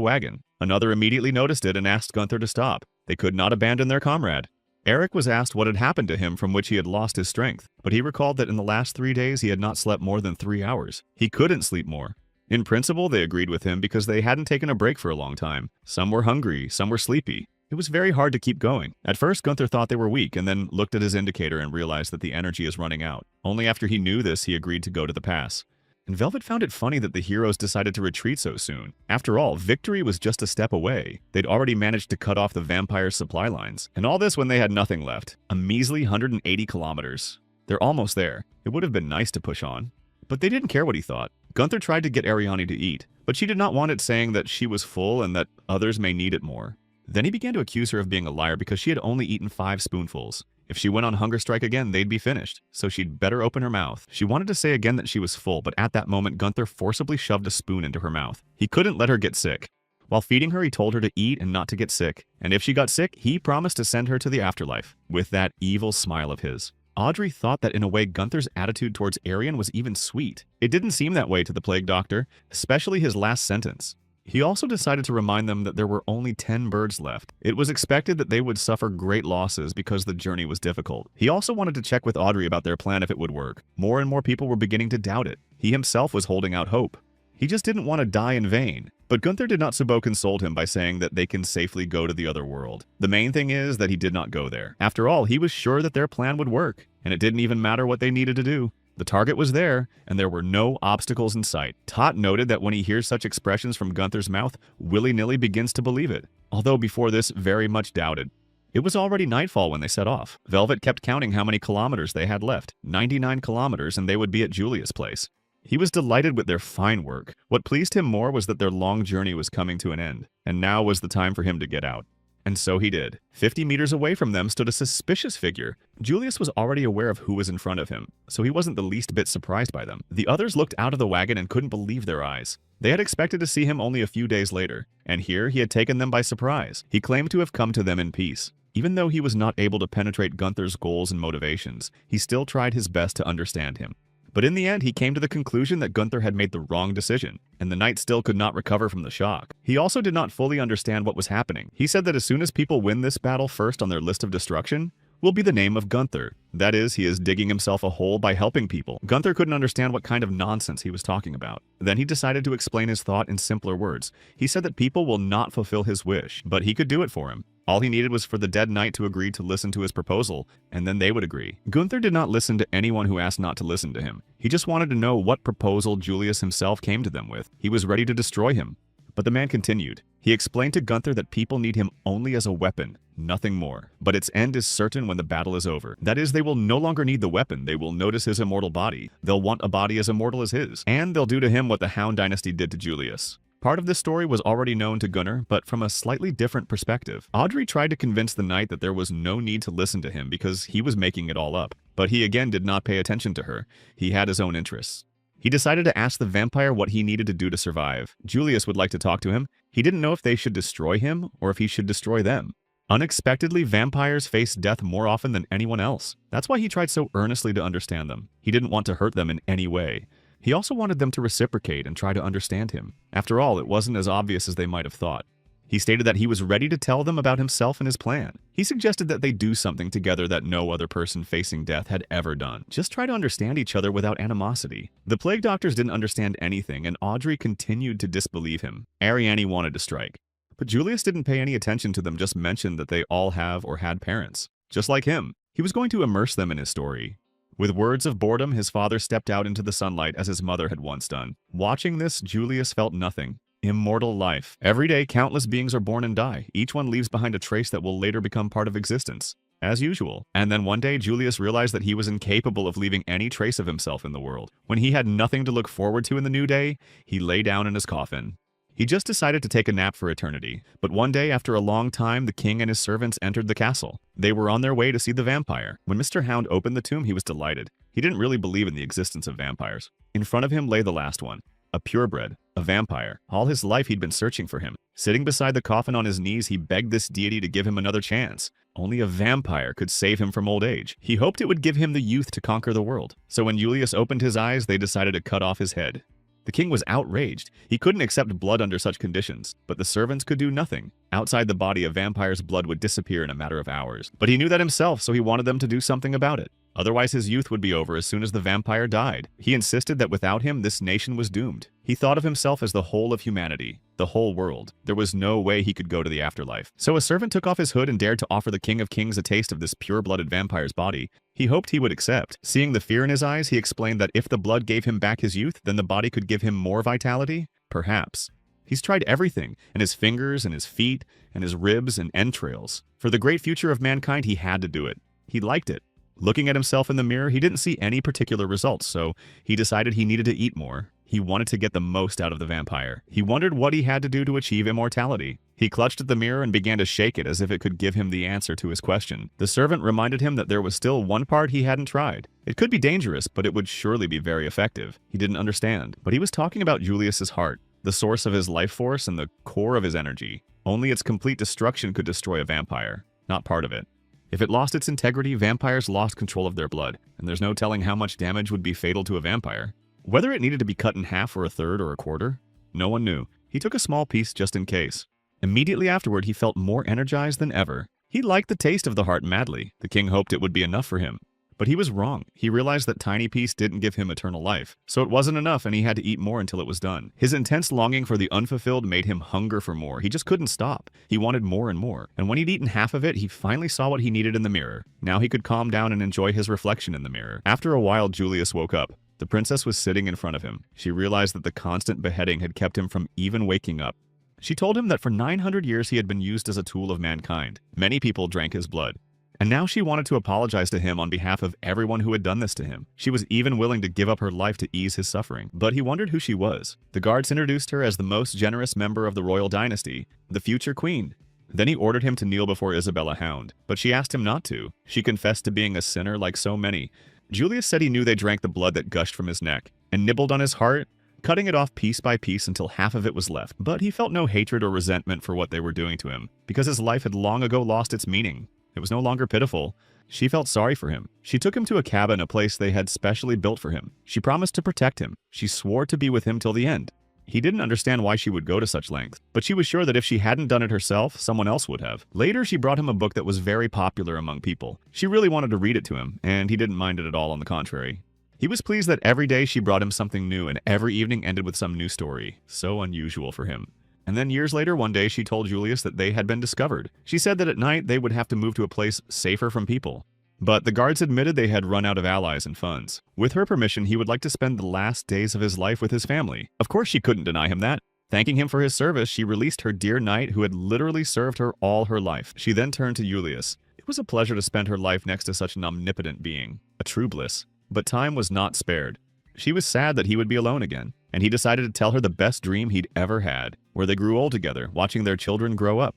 wagon. Another immediately noticed it and asked Gunther to stop. They could not abandon their comrade. Eric was asked what had happened to him from which he had lost his strength, but he recalled that in the last 3 days he had not slept more than 3 hours. He couldn't sleep more. In principle, they agreed with him because they hadn't taken a break for a long time. Some were hungry, some were sleepy. It was very hard to keep going. At first, Gunther thought they were weak and then looked at his indicator and realized that the energy is running out. Only after he knew this, he agreed to go to the pass. And Velvet found it funny that the heroes decided to retreat so soon. After all, victory was just a step away. They'd already managed to cut off the vampire's supply lines. And all this when they had nothing left. A measly 180 kilometers. They're almost there. It would have been nice to push on. But they didn't care what he thought. Gunther tried to get Ariane to eat, but she did not want it, saying that she was full and that others may need it more. Then he began to accuse her of being a liar because she had only eaten 5 spoonfuls. If she went on hunger strike again, they'd be finished, so she'd better open her mouth. She wanted to say again that she was full, but at that moment, Gunther forcibly shoved a spoon into her mouth. He couldn't let her get sick. While feeding her, he told her to eat and not to get sick, and if she got sick, he promised to send her to the afterlife, with that evil smile of his. Audrey thought that in a way Gunther's attitude towards Arian was even sweet. It didn't seem that way to the plague doctor, especially his last sentence. He also decided to remind them that there were only 10 birds left. It was expected that they would suffer great losses because the journey was difficult. He also wanted to check with Audrey about their plan if it would work. More and more people were beginning to doubt it. He himself was holding out hope. He just didn't want to die in vain. But Gunther did not console him by saying that they can safely go to the other world. The main thing is that he did not go there. After all, he was sure that their plan would work, and it didn't even matter what they needed to do. The target was there, and there were no obstacles in sight. Tot noted that when he hears such expressions from Gunther's mouth, willy-nilly begins to believe it, although before this very much doubted. It was already nightfall when they set off. Velvet kept counting how many kilometers they had left. 99 kilometers, and they would be at Julia's place. He was delighted with their fine work. What pleased him more was that their long journey was coming to an end, and now was the time for him to get out. And so he did. 50 meters away from them stood a suspicious figure. Julius was already aware of who was in front of him, so he wasn't the least bit surprised by them. The others looked out of the wagon and couldn't believe their eyes. They had expected to see him only a few days later, and here he had taken them by surprise. He claimed to have come to them in peace. Even though he was not able to penetrate Gunther's goals and motivations, he still tried his best to understand him. But in the end, he came to the conclusion that Gunther had made the wrong decision, and the knight still could not recover from the shock. He also did not fully understand what was happening. He said that as soon as people win this battle first on their list of destruction, will be the name of Gunther. That is, he is digging himself a hole by helping people. Gunther couldn't understand what kind of nonsense he was talking about. Then he decided to explain his thought in simpler words. He said that people will not fulfill his wish, but he could do it for him. All he needed was for the dead knight to agree to listen to his proposal, and then they would agree. Gunther did not listen to anyone who asked not to listen to him. He just wanted to know what proposal Julius himself came to them with. He was ready to destroy him. But the man continued. He explained to Gunther that people need him only as a weapon, nothing more. But its end is certain when the battle is over. That is, they will no longer need the weapon. They will notice his immortal body. They'll want a body as immortal as his. And they'll do to him what the Hound Dynasty did to Julius. Part of this story was already known to Gunnar, but from a slightly different perspective. Audrey tried to convince the knight that there was no need to listen to him because he was making it all up. But he again did not pay attention to her. He had his own interests. He decided to ask the vampire what he needed to do to survive. Julius would like to talk to him. He didn't know if they should destroy him or if he should destroy them. Unexpectedly, vampires face death more often than anyone else. That's why he tried so earnestly to understand them. He didn't want to hurt them in any way. He also wanted them to reciprocate and try to understand him. After all, it wasn't as obvious as they might have thought. He stated that he was ready to tell them about himself and his plan. He suggested that they do something together that no other person facing death had ever done. Just try to understand each other without animosity. The plague doctors didn't understand anything, and Audrey continued to disbelieve him. Ariane wanted to strike. But Julius didn't pay any attention to them, just mentioned that they all have or had parents. Just like him, he was going to immerse them in his story. With words of boredom, his father stepped out into the sunlight as his mother had once done. Watching this, Julius felt nothing. Immortal life. Every day, countless beings are born and die. Each one leaves behind a trace that will later become part of existence. As usual. And then one day, Julius realized that he was incapable of leaving any trace of himself in the world. When he had nothing to look forward to in the new day, he lay down in his coffin. He just decided to take a nap for eternity. But one day, after a long time, the king and his servants entered the castle. They were on their way to see the vampire. When Mr. Hound opened the tomb, he was delighted. He didn't really believe in the existence of vampires. In front of him lay the last one. A purebred, a vampire. All his life he'd been searching for him. Sitting beside the coffin on his knees, he begged this deity to give him another chance. Only a vampire could save him from old age. He hoped it would give him the youth to conquer the world. So when Julius opened his eyes, they decided to cut off his head. The king was outraged. He couldn't accept blood under such conditions, but the servants could do nothing. Outside the body, a vampire's blood would disappear in a matter of hours. But he knew that himself, so he wanted them to do something about it. Otherwise, his youth would be over as soon as the vampire died. He insisted that without him, this nation was doomed. He thought of himself as the whole of humanity, the whole world. There was no way he could go to the afterlife. So a servant took off his hood and dared to offer the King of Kings a taste of this pure-blooded vampire's body. He hoped he would accept. Seeing the fear in his eyes, he explained that if the blood gave him back his youth, then the body could give him more vitality? Perhaps. He's tried everything, and his fingers, and his feet, and his ribs, and entrails. For the great future of mankind, he had to do it. He liked it. Looking at himself in the mirror, he didn't see any particular results, so he decided he needed to eat more. He wanted to get the most out of the vampire. He wondered what he had to do to achieve immortality. He clutched at the mirror and began to shake it as if it could give him the answer to his question. The servant reminded him that there was still one part he hadn't tried. It could be dangerous, but it would surely be very effective. He didn't understand. But he was talking about Julius's heart, the source of his life force and the core of his energy. Only its complete destruction could destroy a vampire, not part of it. If it lost its integrity, vampires lost control of their blood, and there's no telling how much damage would be fatal to a vampire. Whether it needed to be cut in half or a third or a quarter, no one knew. He took a small piece just in case. Immediately afterward, he felt more energized than ever. He liked the taste of the heart madly. The king hoped it would be enough for him. But he was wrong. He realized that tiny piece didn't give him eternal life. So it wasn't enough and he had to eat more until it was done. His intense longing for the unfulfilled made him hunger for more. He just couldn't stop. He wanted more and more. And when he'd eaten half of it, he finally saw what he needed in the mirror. Now he could calm down and enjoy his reflection in the mirror. After a while, Julius woke up. The princess was sitting in front of him. She realized that the constant beheading had kept him from even waking up. She told him that for 900 years he had been used as a tool of mankind. Many people drank his blood. And now she wanted to apologize to him on behalf of everyone who had done this to him. She was even willing to give up her life to ease his suffering. But he wondered who she was. The guards introduced her as the most generous member of the royal dynasty, the future queen. Then he ordered him to kneel before Isabella Hound, but she asked him not to. She confessed to being a sinner like so many. Julius said he knew they drank the blood that gushed from his neck, and nibbled on his heart, cutting it off piece by piece until half of it was left. But he felt no hatred or resentment for what they were doing to him, because his life had long ago lost its meaning. It was no longer pitiful. She felt sorry for him. She took him to a cabin, a place they had specially built for him. She promised to protect him. She swore to be with him till the end. He didn't understand why she would go to such lengths, but she was sure that if she hadn't done it herself, someone else would have. Later, she brought him a book that was very popular among people. She really wanted to read it to him, and he didn't mind it at all, on the contrary. He was pleased that every day she brought him something new, and every evening ended with some new story. So unusual for him. And then years later, one day, she told Julius that they had been discovered. She said that at night, they would have to move to a place safer from people. But the guards admitted they had run out of allies and funds. With her permission, he would like to spend the last days of his life with his family. Of course, she couldn't deny him that. Thanking him for his service, she released her dear knight who had literally served her all her life. She then turned to Julius. It was a pleasure to spend her life next to such an omnipotent being. A true bliss. But time was not spared. She was sad that he would be alone again, and he decided to tell her the best dream he'd ever had, where they grew old together, watching their children grow up.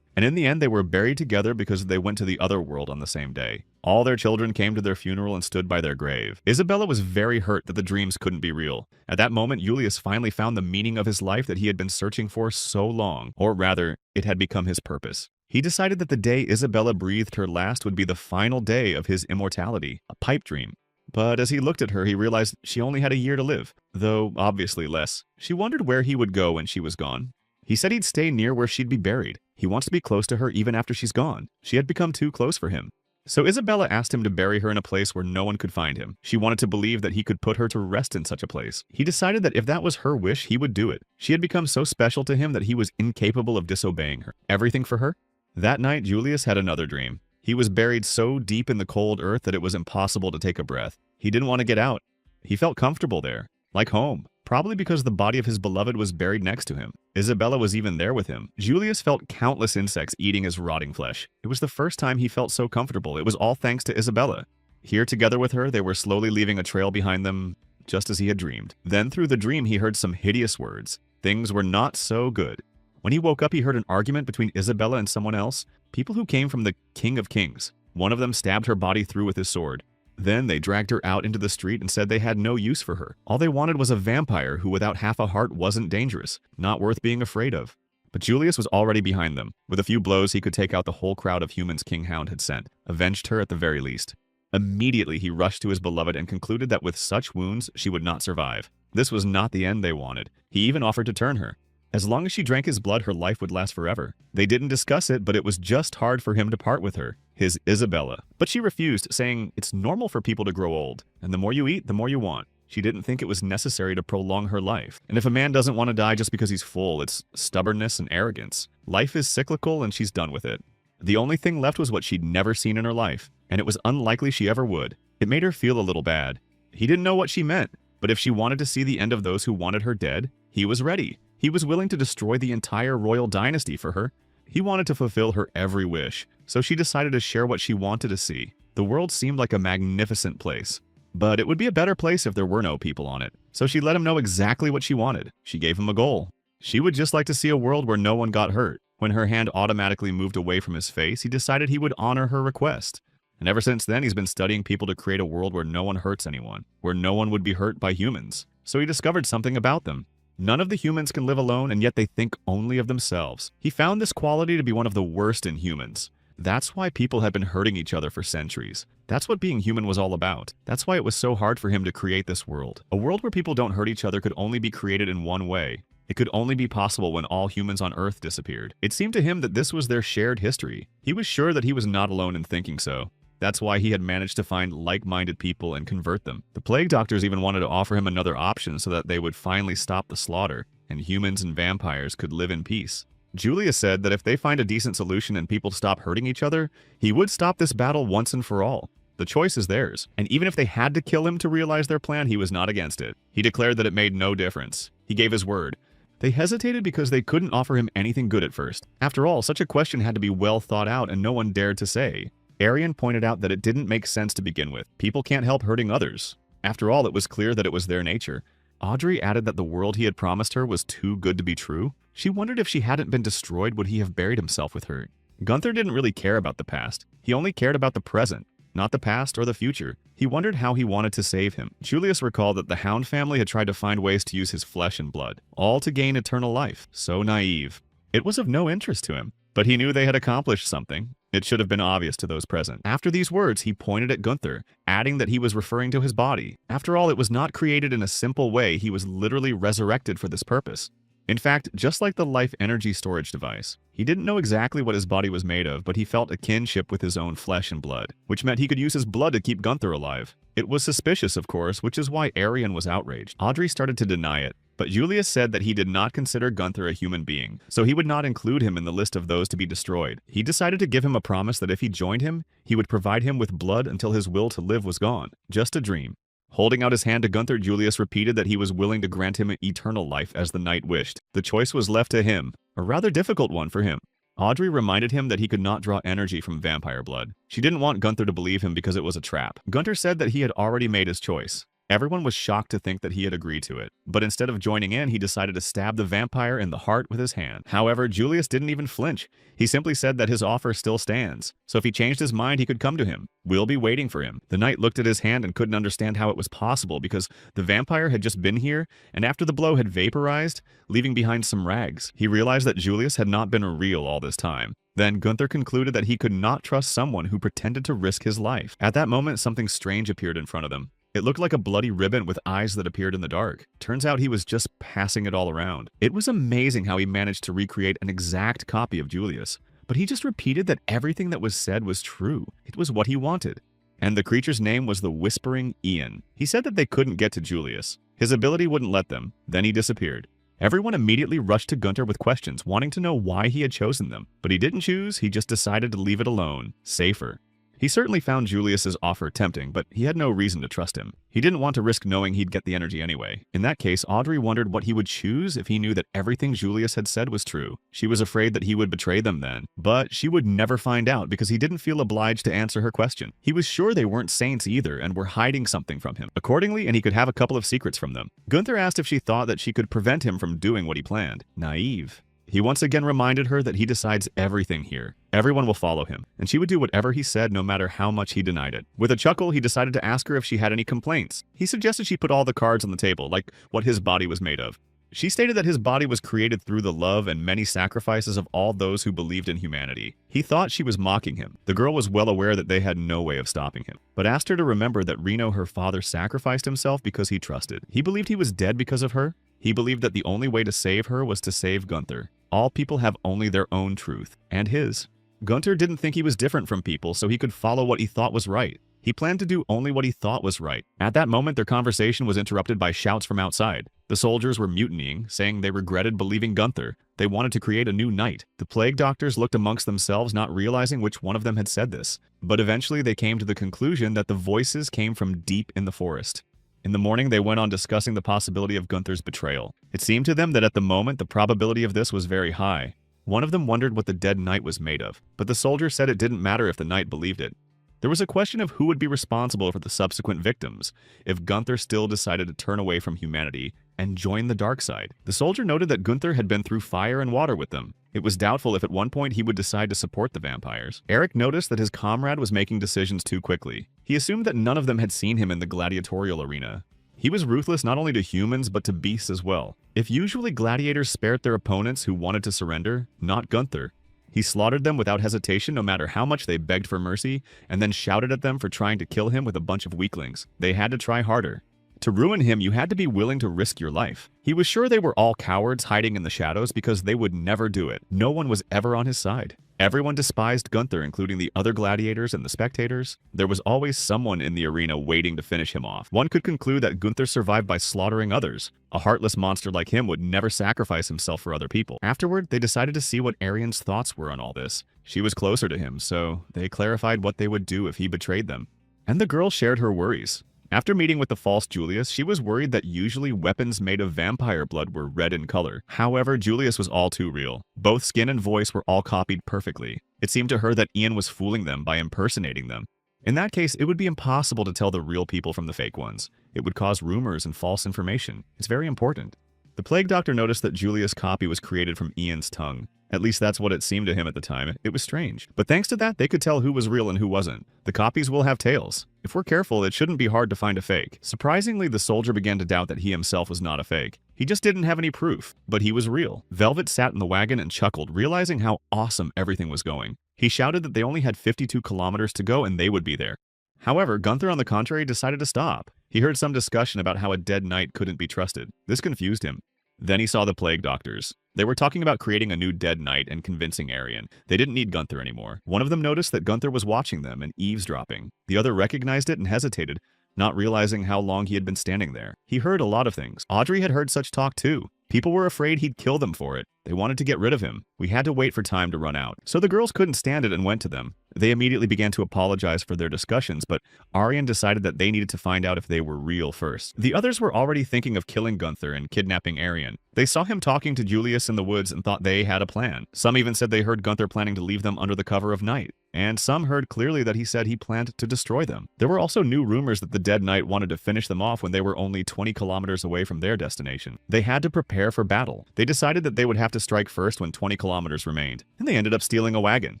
And in the end, they were buried together because they went to the other world on the same day. All their children came to their funeral and stood by their grave. Isabella was very hurt that the dreams couldn't be real. At that moment, Julius finally found the meaning of his life that he had been searching for so long, or rather, it had become his purpose. He decided that the day Isabella breathed her last would be the final day of his immortality, a pipe dream. But as he looked at her, he realized she only had a year to live, though obviously less. She wondered where he would go when she was gone. He said he'd stay near where she'd be buried. He wants to be close to her even after she's gone. She had become too close for him. So Isabella asked him to bury her in a place where no one could find him. She wanted to believe that he could put her to rest in such a place. He decided that if that was her wish, he would do it. She had become so special to him that he was incapable of disobeying her. Everything for her? That night, Julius had another dream. He was buried so deep in the cold earth that it was impossible to take a breath. He didn't want to get out. He felt comfortable there, like home. probably because the body of his beloved was buried next to him. Isabella was even there with him. Julius felt countless insects eating his rotting flesh. It was the first time he felt so comfortable. It was all thanks to Isabella. Here together with her, they were slowly leaving a trail behind them, just as he had dreamed. Then through the dream, he heard some hideous words. Things were not so good. When he woke up, he heard an argument between Isabella and someone else, people who came from the King of Kings. One of them stabbed her body through with his sword. Then they dragged her out into the street and said they had no use for her. All they wanted was a vampire who without half a heart wasn't dangerous, not worth being afraid of. But Julius was already behind them. With a few blows, he could take out the whole crowd of humans King Hound had sent, avenged her at the very least. Immediately, he rushed to his beloved and concluded that with such wounds, she would not survive. This was not the end they wanted. He even offered to turn her. As long as she drank his blood, her life would last forever. They didn't discuss it, but it was just hard for him to part with her, his Isabella. But she refused, saying, "It's normal for people to grow old, and the more you eat, the more you want." She didn't think it was necessary to prolong her life. And if a man doesn't want to die just because he's full, it's stubbornness and arrogance. Life is cyclical, and she's done with it. The only thing left was what she'd never seen in her life, and it was unlikely she ever would. It made her feel a little bad. He didn't know what she meant, but if she wanted to see the end of those who wanted her dead, he was ready. He was willing to destroy the entire royal dynasty for her. He wanted to fulfill her every wish, so she decided to share what she wanted to see. The world seemed like a magnificent place, but it would be a better place if there were no people on it. So she let him know exactly what she wanted. She gave him a goal. She would just like to see a world where no one got hurt. When her hand automatically moved away from his face, he decided he would honor her request. And ever since then, he's been studying people to create a world where no one hurts anyone, where no one would be hurt by humans. So he discovered something about them. None of the humans can live alone, and yet they think only of themselves. He found this quality to be one of the worst in humans. That's why people had been hurting each other for centuries. That's what being human was all about. That's why it was so hard for him to create this world. A world where people don't hurt each other could only be created in one way. It could only be possible when all humans on Earth disappeared. It seemed to him that this was their shared history. He was sure that he was not alone in thinking so. That's why he had managed to find like-minded people and convert them. The plague doctors even wanted to offer him another option so that they would finally stop the slaughter, and humans and vampires could live in peace. Julius said that if they find a decent solution and people stop hurting each other, he would stop this battle once and for all. The choice is theirs, and even if they had to kill him to realize their plan, he was not against it. He declared that it made no difference. He gave his word. They hesitated because they couldn't offer him anything good at first. After all, such a question had to be well thought out, and no one dared to say. Arian pointed out that it didn't make sense to begin with. People can't help hurting others. After all, it was clear that it was their nature. Audrey added that the world he had promised her was too good to be true. She wondered if she hadn't been destroyed, would he have buried himself with her? Gunther didn't really care about the past. He only cared about the present, not the past or the future. He wondered how he wanted to save him. Julius recalled that the Hound family had tried to find ways to use his flesh and blood, all to gain eternal life. So naive. It was of no interest to him, but he knew they had accomplished something. It should have been obvious to those present. After these words, he pointed at Gunther, adding that he was referring to his body. After all, it was not created in a simple way. He was literally resurrected for this purpose. In fact, just like the life energy storage device, he didn't know exactly what his body was made of, but he felt a kinship with his own flesh and blood, which meant he could use his blood to keep Gunther alive. It was suspicious, of course, which is why Arian was outraged. Audrey started to deny it, but Julius said that he did not consider Gunther a human being, so he would not include him in the list of those to be destroyed. He decided to give him a promise that if he joined him, he would provide him with blood until his will to live was gone. Just a dream. Holding out his hand to Gunther, Julius repeated that he was willing to grant him eternal life as the knight wished. The choice was left to him, a rather difficult one for him. Audrey reminded him that he could not draw energy from vampire blood. She didn't want Gunther to believe him because it was a trap. Gunther said that he had already made his choice. Everyone was shocked to think that he had agreed to it, but instead of joining in, he decided to stab the vampire in the heart with his hand. However, Julius didn't even flinch. He simply said that his offer still stands, so if he changed his mind, he could come to him. We'll be waiting for him. The knight looked at his hand and couldn't understand how it was possible because the vampire had just been here, and after the blow had vaporized, leaving behind some rags. He realized that Julius had not been real all this time. Then Gunther concluded that he could not trust someone who pretended to risk his life. At that moment, something strange appeared in front of them. It looked like a bloody ribbon with eyes that appeared in the dark. Turns out he was just passing it all around. It was amazing how he managed to recreate an exact copy of Julius. But he just repeated that everything that was said was true. It was what he wanted. And the creature's name was the Whispering Ian. He said that they couldn't get to Julius. His ability wouldn't let them. Then he disappeared. Everyone immediately rushed to Gunther with questions, wanting to know why he had chosen them. But he didn't choose, he just decided to leave it alone. Safer. He certainly found Julius's offer tempting, but he had no reason to trust him. He didn't want to risk knowing he'd get the energy anyway. In that case, Audrey wondered what he would choose if he knew that everything Julius had said was true. She was afraid that he would betray them then, but she would never find out because he didn't feel obliged to answer her question. He was sure they weren't saints either and were hiding something from him. Accordingly, and he could have a couple of secrets from them. Gunther asked if she thought that she could prevent him from doing what he planned. Naive. He once again reminded her that he decides everything here. Everyone will follow him, and she would do whatever he said no matter how much he denied it. With a chuckle, he decided to ask her if she had any complaints. He suggested she put all the cards on the table, like what his body was made of. She stated that his body was created through the love and many sacrifices of all those who believed in humanity. He thought she was mocking him. The girl was well aware that they had no way of stopping him, but asked her to remember that Reno, her father, sacrificed himself because he trusted. He believed he was dead because of her. He believed that the only way to save her was to save Gunther. All people have only their own truth, and his. Gunther didn't think he was different from people, so he could follow what he thought was right. He planned to do only what he thought was right. At that moment, their conversation was interrupted by shouts from outside. The soldiers were mutinying, saying they regretted believing Gunther. They wanted to create a new knight. The plague doctors looked amongst themselves, not realizing which one of them had said this. But eventually they came to the conclusion that the voices came from deep in the forest. In the morning, they went on discussing the possibility of Gunther's betrayal. It seemed to them that at the moment, the probability of this was very high. One of them wondered what the dead knight was made of, but the soldier said it didn't matter if the knight believed it. There was a question of who would be responsible for the subsequent victims if Gunther still decided to turn away from humanity and join the dark side. The soldier noted that Gunther had been through fire and water with them. It was doubtful if at one point he would decide to support the vampires. Eric noticed that his comrade was making decisions too quickly. He assumed that none of them had seen him in the gladiatorial arena. He was ruthless not only to humans but to beasts as well. If usually gladiators spared their opponents who wanted to surrender, not Gunther. He slaughtered them without hesitation no matter how much they begged for mercy, and then shouted at them for trying to kill him with a bunch of weaklings. They had to try harder. To ruin him, you had to be willing to risk your life. He was sure they were all cowards hiding in the shadows because they would never do it. No one was ever on his side. Everyone despised Gunther, including the other gladiators and the spectators. There was always someone in the arena waiting to finish him off. One could conclude that Gunther survived by slaughtering others. A heartless monster like him would never sacrifice himself for other people. Afterward, they decided to see what Arian's thoughts were on all this. She was closer to him, so they clarified what they would do if he betrayed them. And the girl shared her worries. After meeting with the false Julius, she was worried that usually weapons made of vampire blood were red in color. However, Julius was all too real. Both skin and voice were all copied perfectly. It seemed to her that Ian was fooling them by impersonating them. In that case, it would be impossible to tell the real people from the fake ones. It would cause rumors and false information. It's very important. The plague doctor noticed that Julius' copy was created from Ian's tongue. At least that's what it seemed to him at the time. It was strange. But thanks to that, they could tell who was real and who wasn't. The copies will have tails. If we're careful, it shouldn't be hard to find a fake. Surprisingly, the soldier began to doubt that he himself was not a fake. He just didn't have any proof, but he was real. Velvet sat in the wagon and chuckled, realizing how awesome everything was going. He shouted that they only had 52 kilometers to go and they would be there. However, Gunther, on the contrary, decided to stop. He heard some discussion about how a dead knight couldn't be trusted. This confused him. Then he saw the plague doctors. They were talking about creating a new dead knight and convincing Arian. They didn't need Gunther anymore. One of them noticed that Gunther was watching them and eavesdropping. The other recognized it and hesitated, not realizing how long he had been standing there. He heard a lot of things. Audrey had heard such talk too. People were afraid he'd kill them for it. They wanted to get rid of him. We had to wait for time to run out. So the girls couldn't stand it and went to them. They immediately began to apologize for their discussions, but Arian decided that they needed to find out if they were real first. The others were already thinking of killing Gunther and kidnapping Arian. They saw him talking to Julius in the woods and thought they had a plan. Some even said they heard Gunther planning to leave them under the cover of night. And some heard clearly that he said he planned to destroy them. There were also new rumors that the dead knight wanted to finish them off when they were only 20 kilometers away from their destination. They had to prepare for battle. They decided that they would have to strike first when 20 kilometers remained, and they ended up stealing a wagon.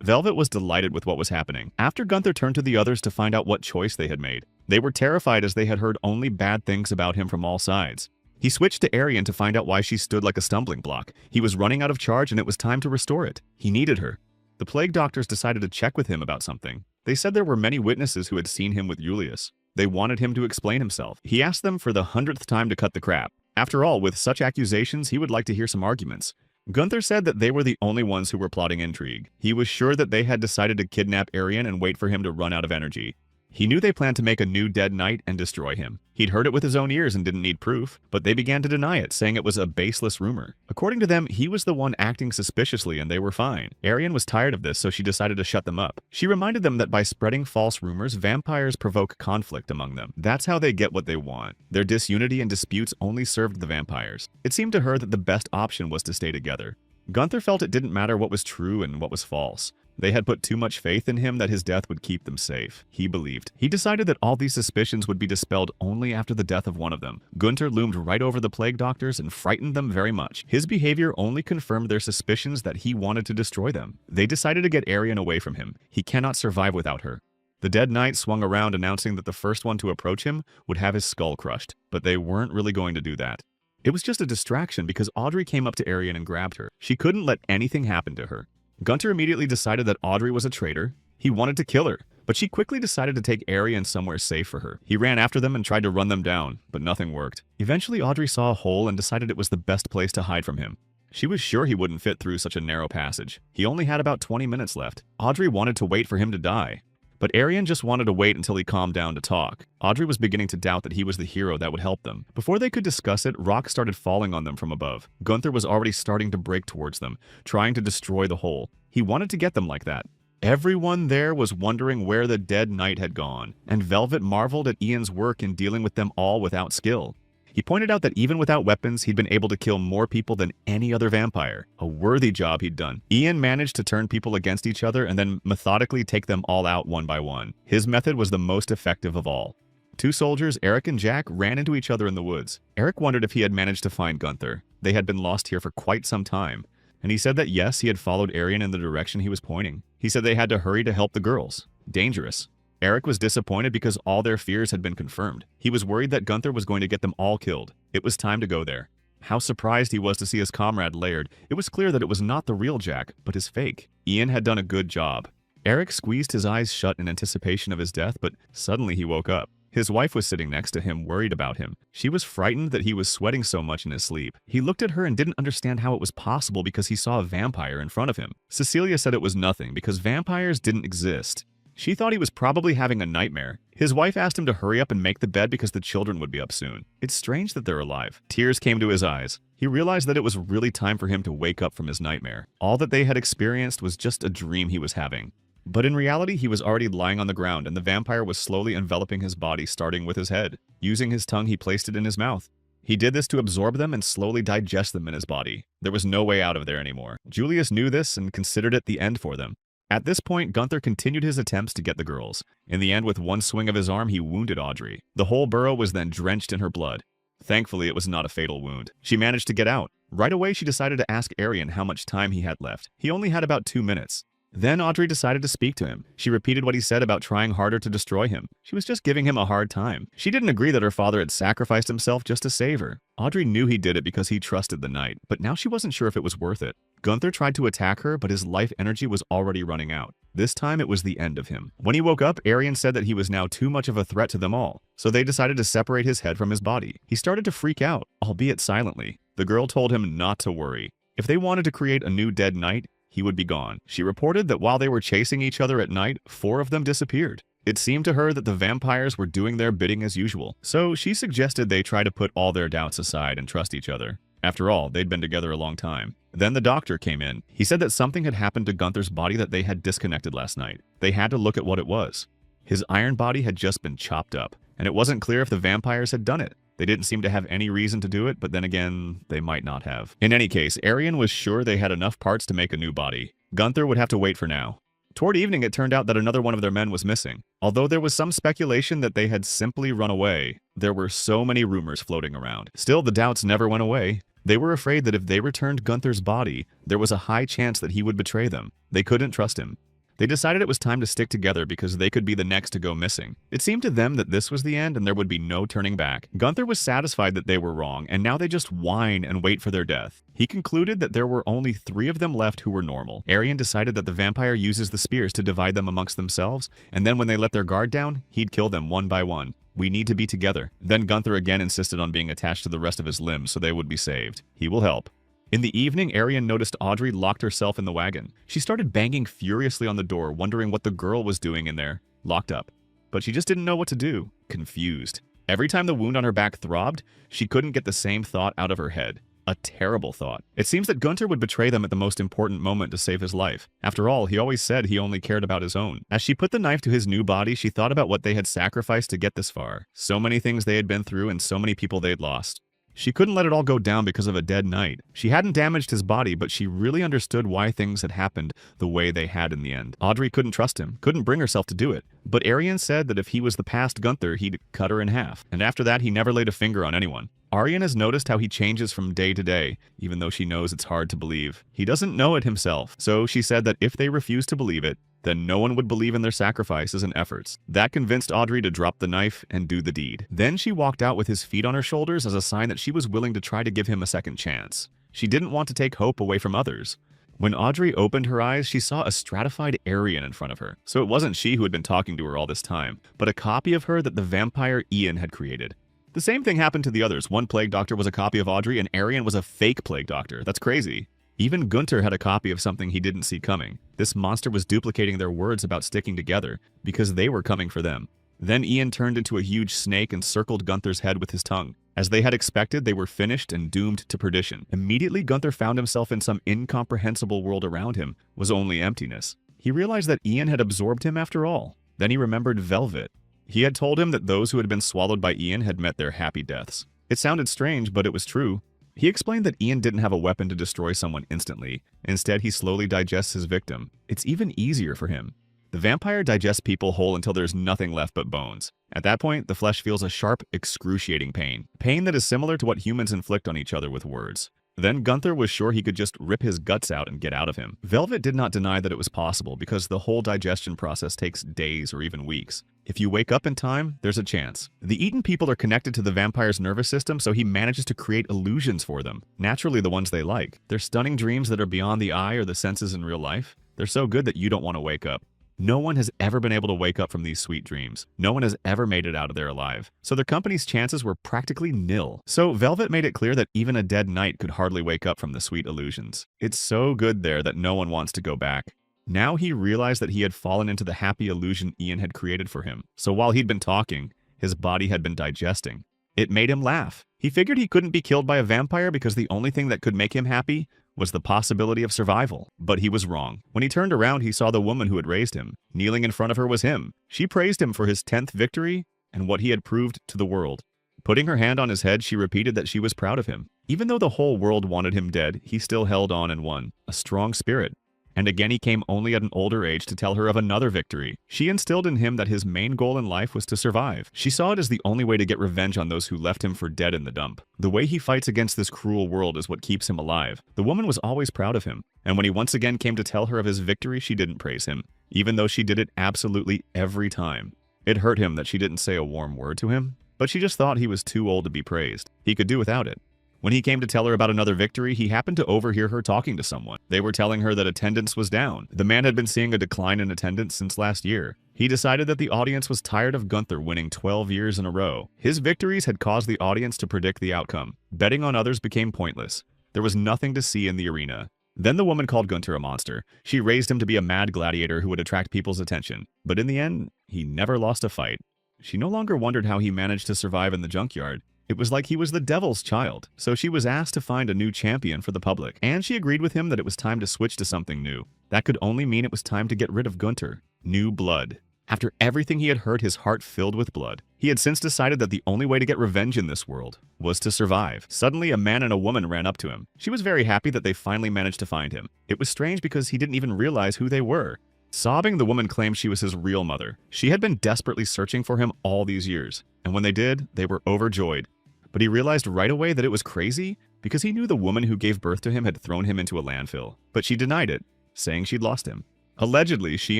Velvet was delighted with what was happening. After Gunther turned to the others to find out what choice they had made, they were terrified as they had heard only bad things about him from all sides. He switched to Arian to find out why she stood like a stumbling block. He was running out of charge and it was time to restore it. He needed her. The plague doctors decided to check with him about something. They said there were many witnesses who had seen him with Julius. They wanted him to explain himself. He asked them for the 100th time to cut the crap. After all, with such accusations, he would like to hear some arguments. Gunther said that they were the only ones who were plotting intrigue. He was sure that they had decided to kidnap Arian and wait for him to run out of energy. He knew they planned to make a new dead knight and destroy him. He'd heard it with his own ears and didn't need proof, but they began to deny it, saying it was a baseless rumor. According to them, he was the one acting suspiciously and they were fine. Arian was tired of this, so she decided to shut them up. She reminded them that by spreading false rumors, vampires provoke conflict among them. That's how they get what they want. Their disunity and disputes only served the vampires. It seemed to her that the best option was to stay together. Gunther felt it didn't matter what was true and what was false. They had put too much faith in him that his death would keep them safe. He believed. He decided that all these suspicions would be dispelled only after the death of one of them. Gunther loomed right over the plague doctors and frightened them very much. His behavior only confirmed their suspicions that he wanted to destroy them. They decided to get Arian away from him. He cannot survive without her. The dead knight swung around announcing that the first one to approach him would have his skull crushed, but they weren't really going to do that. It was just a distraction because Audrey came up to Arian and grabbed her. She couldn't let anything happen to her. Gunther immediately decided that Audrey was a traitor. He wanted to kill her, but she quickly decided to take Arian somewhere safe for her. He ran after them and tried to run them down, but nothing worked. Eventually, Audrey saw a hole and decided it was the best place to hide from him. She was sure he wouldn't fit through such a narrow passage. He only had about 20 minutes left. Audrey wanted to wait for him to die, but Arian just wanted to wait until he calmed down to talk. Audrey was beginning to doubt that he was the hero that would help them. Before they could discuss it, rocks started falling on them from above. Gunther was already starting to break towards them, trying to destroy the hole. He wanted to get them like that. Everyone there was wondering where the dead knight had gone, and Velvet marveled at Ian's work in dealing with them all without skill. He pointed out that even without weapons, he'd been able to kill more people than any other vampire. A worthy job he'd done. Ian managed to turn people against each other and then methodically take them all out one by one. His method was the most effective of all. Two soldiers, Eric and Jack, ran into each other in the woods. Eric wondered if he had managed to find Gunther. They had been lost here for quite some time. And he said that yes, he had followed Arian in the direction he was pointing. He said they had to hurry to help the girls. Dangerous. Eric was disappointed because all their fears had been confirmed. He was worried that Gunther was going to get them all killed. It was time to go there. How surprised he was to see his comrade Laird. It was clear that it was not the real Jack, but his fake. Ian had done a good job. Eric squeezed his eyes shut in anticipation of his death, but suddenly he woke up. His wife was sitting next to him, worried about him. She was frightened that he was sweating so much in his sleep. He looked at her and didn't understand how it was possible because he saw a vampire in front of him. Cecilia said it was nothing because vampires didn't exist. She thought he was probably having a nightmare. His wife asked him to hurry up and make the bed because the children would be up soon. It's strange that they're alive. Tears came to his eyes. He realized that it was really time for him to wake up from his nightmare. All that they had experienced was just a dream he was having. But in reality, he was already lying on the ground and the vampire was slowly enveloping his body, starting with his head. Using his tongue, he placed it in his mouth. He did this to absorb them and slowly digest them in his body. There was no way out of there anymore. Julius knew this and considered it the end for them. At this point, Gunther continued his attempts to get the girls. In the end, with one swing of his arm, he wounded Audrey. The whole burrow was then drenched in her blood. Thankfully, it was not a fatal wound. She managed to get out. Right away, she decided to ask Arian how much time he had left. He only had about 2 minutes. Then Audrey decided to speak to him. She repeated what he said about trying harder to destroy him. She was just giving him a hard time. She didn't agree that her father had sacrificed himself just to save her. Audrey knew he did it because he trusted the knight, but now she wasn't sure if it was worth it. Gunther tried to attack her, but his life energy was already running out. This time, it was the end of him. When he woke up, Arian said that he was now too much of a threat to them all, so they decided to separate his head from his body. He started to freak out, albeit silently. The girl told him not to worry. If they wanted to create a new dead knight, he would be gone. She reported that while they were chasing each other at night, 4 of them disappeared. It seemed to her that the vampires were doing their bidding as usual, so she suggested they try to put all their doubts aside and trust each other. After all, they'd been together a long time. Then the doctor came in. He said that something had happened to Gunther's body that they had disconnected last night. They had to look at what it was. His iron body had just been chopped up, and it wasn't clear if the vampires had done it. They didn't seem to have any reason to do it, but then again, they might not have. In any case, Arian was sure they had enough parts to make a new body. Gunther would have to wait for now. Toward evening, it turned out that another one of their men was missing. Although there was some speculation that they had simply run away, there were so many rumors floating around. Still, the doubts never went away. They were afraid that if they returned Gunther's body, there was a high chance that he would betray them. They couldn't trust him. They decided it was time to stick together because they could be the next to go missing. It seemed to them that this was the end and there would be no turning back. Gunther was satisfied that they were wrong, and now they just whine and wait for their death. He concluded that there were only 3 of them left who were normal. Arian decided that the vampire uses the spears to divide them amongst themselves, and then when they let their guard down, he'd kill them one by one. We need to be together. Then Gunther again insisted on being attached to the rest of his limbs so they would be saved. He will help. In the evening, Arian noticed Audrey locked herself in the wagon. She started banging furiously on the door, wondering what the girl was doing in there, locked up. but she just didn't know what to do. Confused. Every time the wound on her back throbbed, she couldn't get the same thought out of her head. A terrible thought. It seems that Gunther would betray them at the most important moment to save his life. After all, he always said he only cared about his own. As she put the knife to his new body, she thought about what they had sacrificed to get this far. So many things they had been through and so many people they had lost. She couldn't let it all go down because of a dead knight. She hadn't damaged his body, but she really understood why things had happened the way they had in the end. Audrey couldn't trust him, couldn't bring herself to do it. But Arian said that if he was the past Gunther, he'd cut her in half. And after that, he never laid a finger on anyone. Arian has noticed how he changes from day to day, even though she knows it's hard to believe. He doesn't know it himself, so she said that if they refused to believe it, then no one would believe in their sacrifices and efforts. That convinced Audrey to drop the knife and do the deed. Then she walked out with his feet on her shoulders as a sign that she was willing to try to give him a second chance. She didn't want to take hope away from others. When Audrey opened her eyes, she saw a stratified Arian in front of her. So it wasn't she who had been talking to her all this time, but a copy of her that the vampire Ian had created. The same thing happened to the others. One plague doctor was a copy of Audrey, and Arian was a fake plague doctor. That's crazy. Even Gunther had a copy of something he didn't see coming. This monster was duplicating their words about sticking together because they were coming for them. Then Ian turned into a huge snake and circled Gunther's head with his tongue. As they had expected, they were finished and doomed to perdition. Immediately, Gunther found himself in some incomprehensible world around him was only emptiness. He realized that Ian had absorbed him after all. Then he remembered Velvet. He had told him that those who had been swallowed by Ian had met their happy deaths. It sounded strange, but it was true. He explained that Ian didn't have a weapon to destroy someone instantly. Instead, he slowly digests his victim. It's even easier for him. The vampire digests people whole until there's nothing left but bones. At that point, the flesh feels a sharp, excruciating pain. Pain that is similar to what humans inflict on each other with words. Then Gunther was sure he could just rip his guts out and get out of him. Velvet did not deny that it was possible because the whole digestion process takes days or even weeks. If you wake up in time, there's a chance. The eaten people are connected to the vampire's nervous system, so he manages to create illusions for them. Naturally, the ones they like. They're stunning dreams that are beyond the eye or the senses in real life. They're so good that you don't want to wake up. No one has ever been able to wake up from these sweet dreams. No one has ever made it out of there alive. So their company's chances were practically nil. So Velvet made it clear that even a dead knight could hardly wake up from the sweet illusions. It's so good there that no one wants to go back. Now he realized that he had fallen into the happy illusion Ian had created for him. So while he'd been talking, his body had been digesting. It made him laugh. He figured he couldn't be killed by a vampire because the only thing that could make him happy was the possibility of survival. But he was wrong. When he turned around, he saw the woman who had raised him. Kneeling in front of her was him. She praised him for his 10th victory and what he had proved to the world. Putting her hand on his head, she repeated that she was proud of him. Even though the whole world wanted him dead, he still held on and won. A strong spirit. And again he came only at an older age to tell her of another victory. She instilled in him that his main goal in life was to survive. She saw it as the only way to get revenge on those who left him for dead in the dump. The way he fights against this cruel world is what keeps him alive. The woman was always proud of him. And when he once again came to tell her of his victory, she didn't praise him, even though she did it absolutely every time. It hurt him that she didn't say a warm word to him, but she just thought he was too old to be praised. He could do without it. When he came to tell her about another victory, he happened to overhear her talking to someone. They were telling her that attendance was down. The man had been seeing a decline in attendance since last year. He decided that the audience was tired of Gunther winning 12 years in a row. His victories had caused the audience to predict the outcome. Betting on others became pointless. There was nothing to see in the arena. Then the woman called Gunther a monster. She raised him to be a mad gladiator who would attract people's attention. But in the end, he never lost a fight. She no longer wondered how he managed to survive in the junkyard. It was like he was the devil's child, so she was asked to find a new champion for the public, and she agreed with him that it was time to switch to something new. That could only mean it was time to get rid of Gunther. New blood. After everything he had heard, his heart filled with blood. He had since decided that the only way to get revenge in this world was to survive. Suddenly, a man and a woman ran up to him. She was very happy that they finally managed to find him. It was strange because he didn't even realize who they were. Sobbing, the woman claimed she was his real mother. She had been desperately searching for him all these years, and when they did, they were overjoyed. But he realized right away that it was crazy because he knew the woman who gave birth to him had thrown him into a landfill. But she denied it, saying she'd lost him. Allegedly, she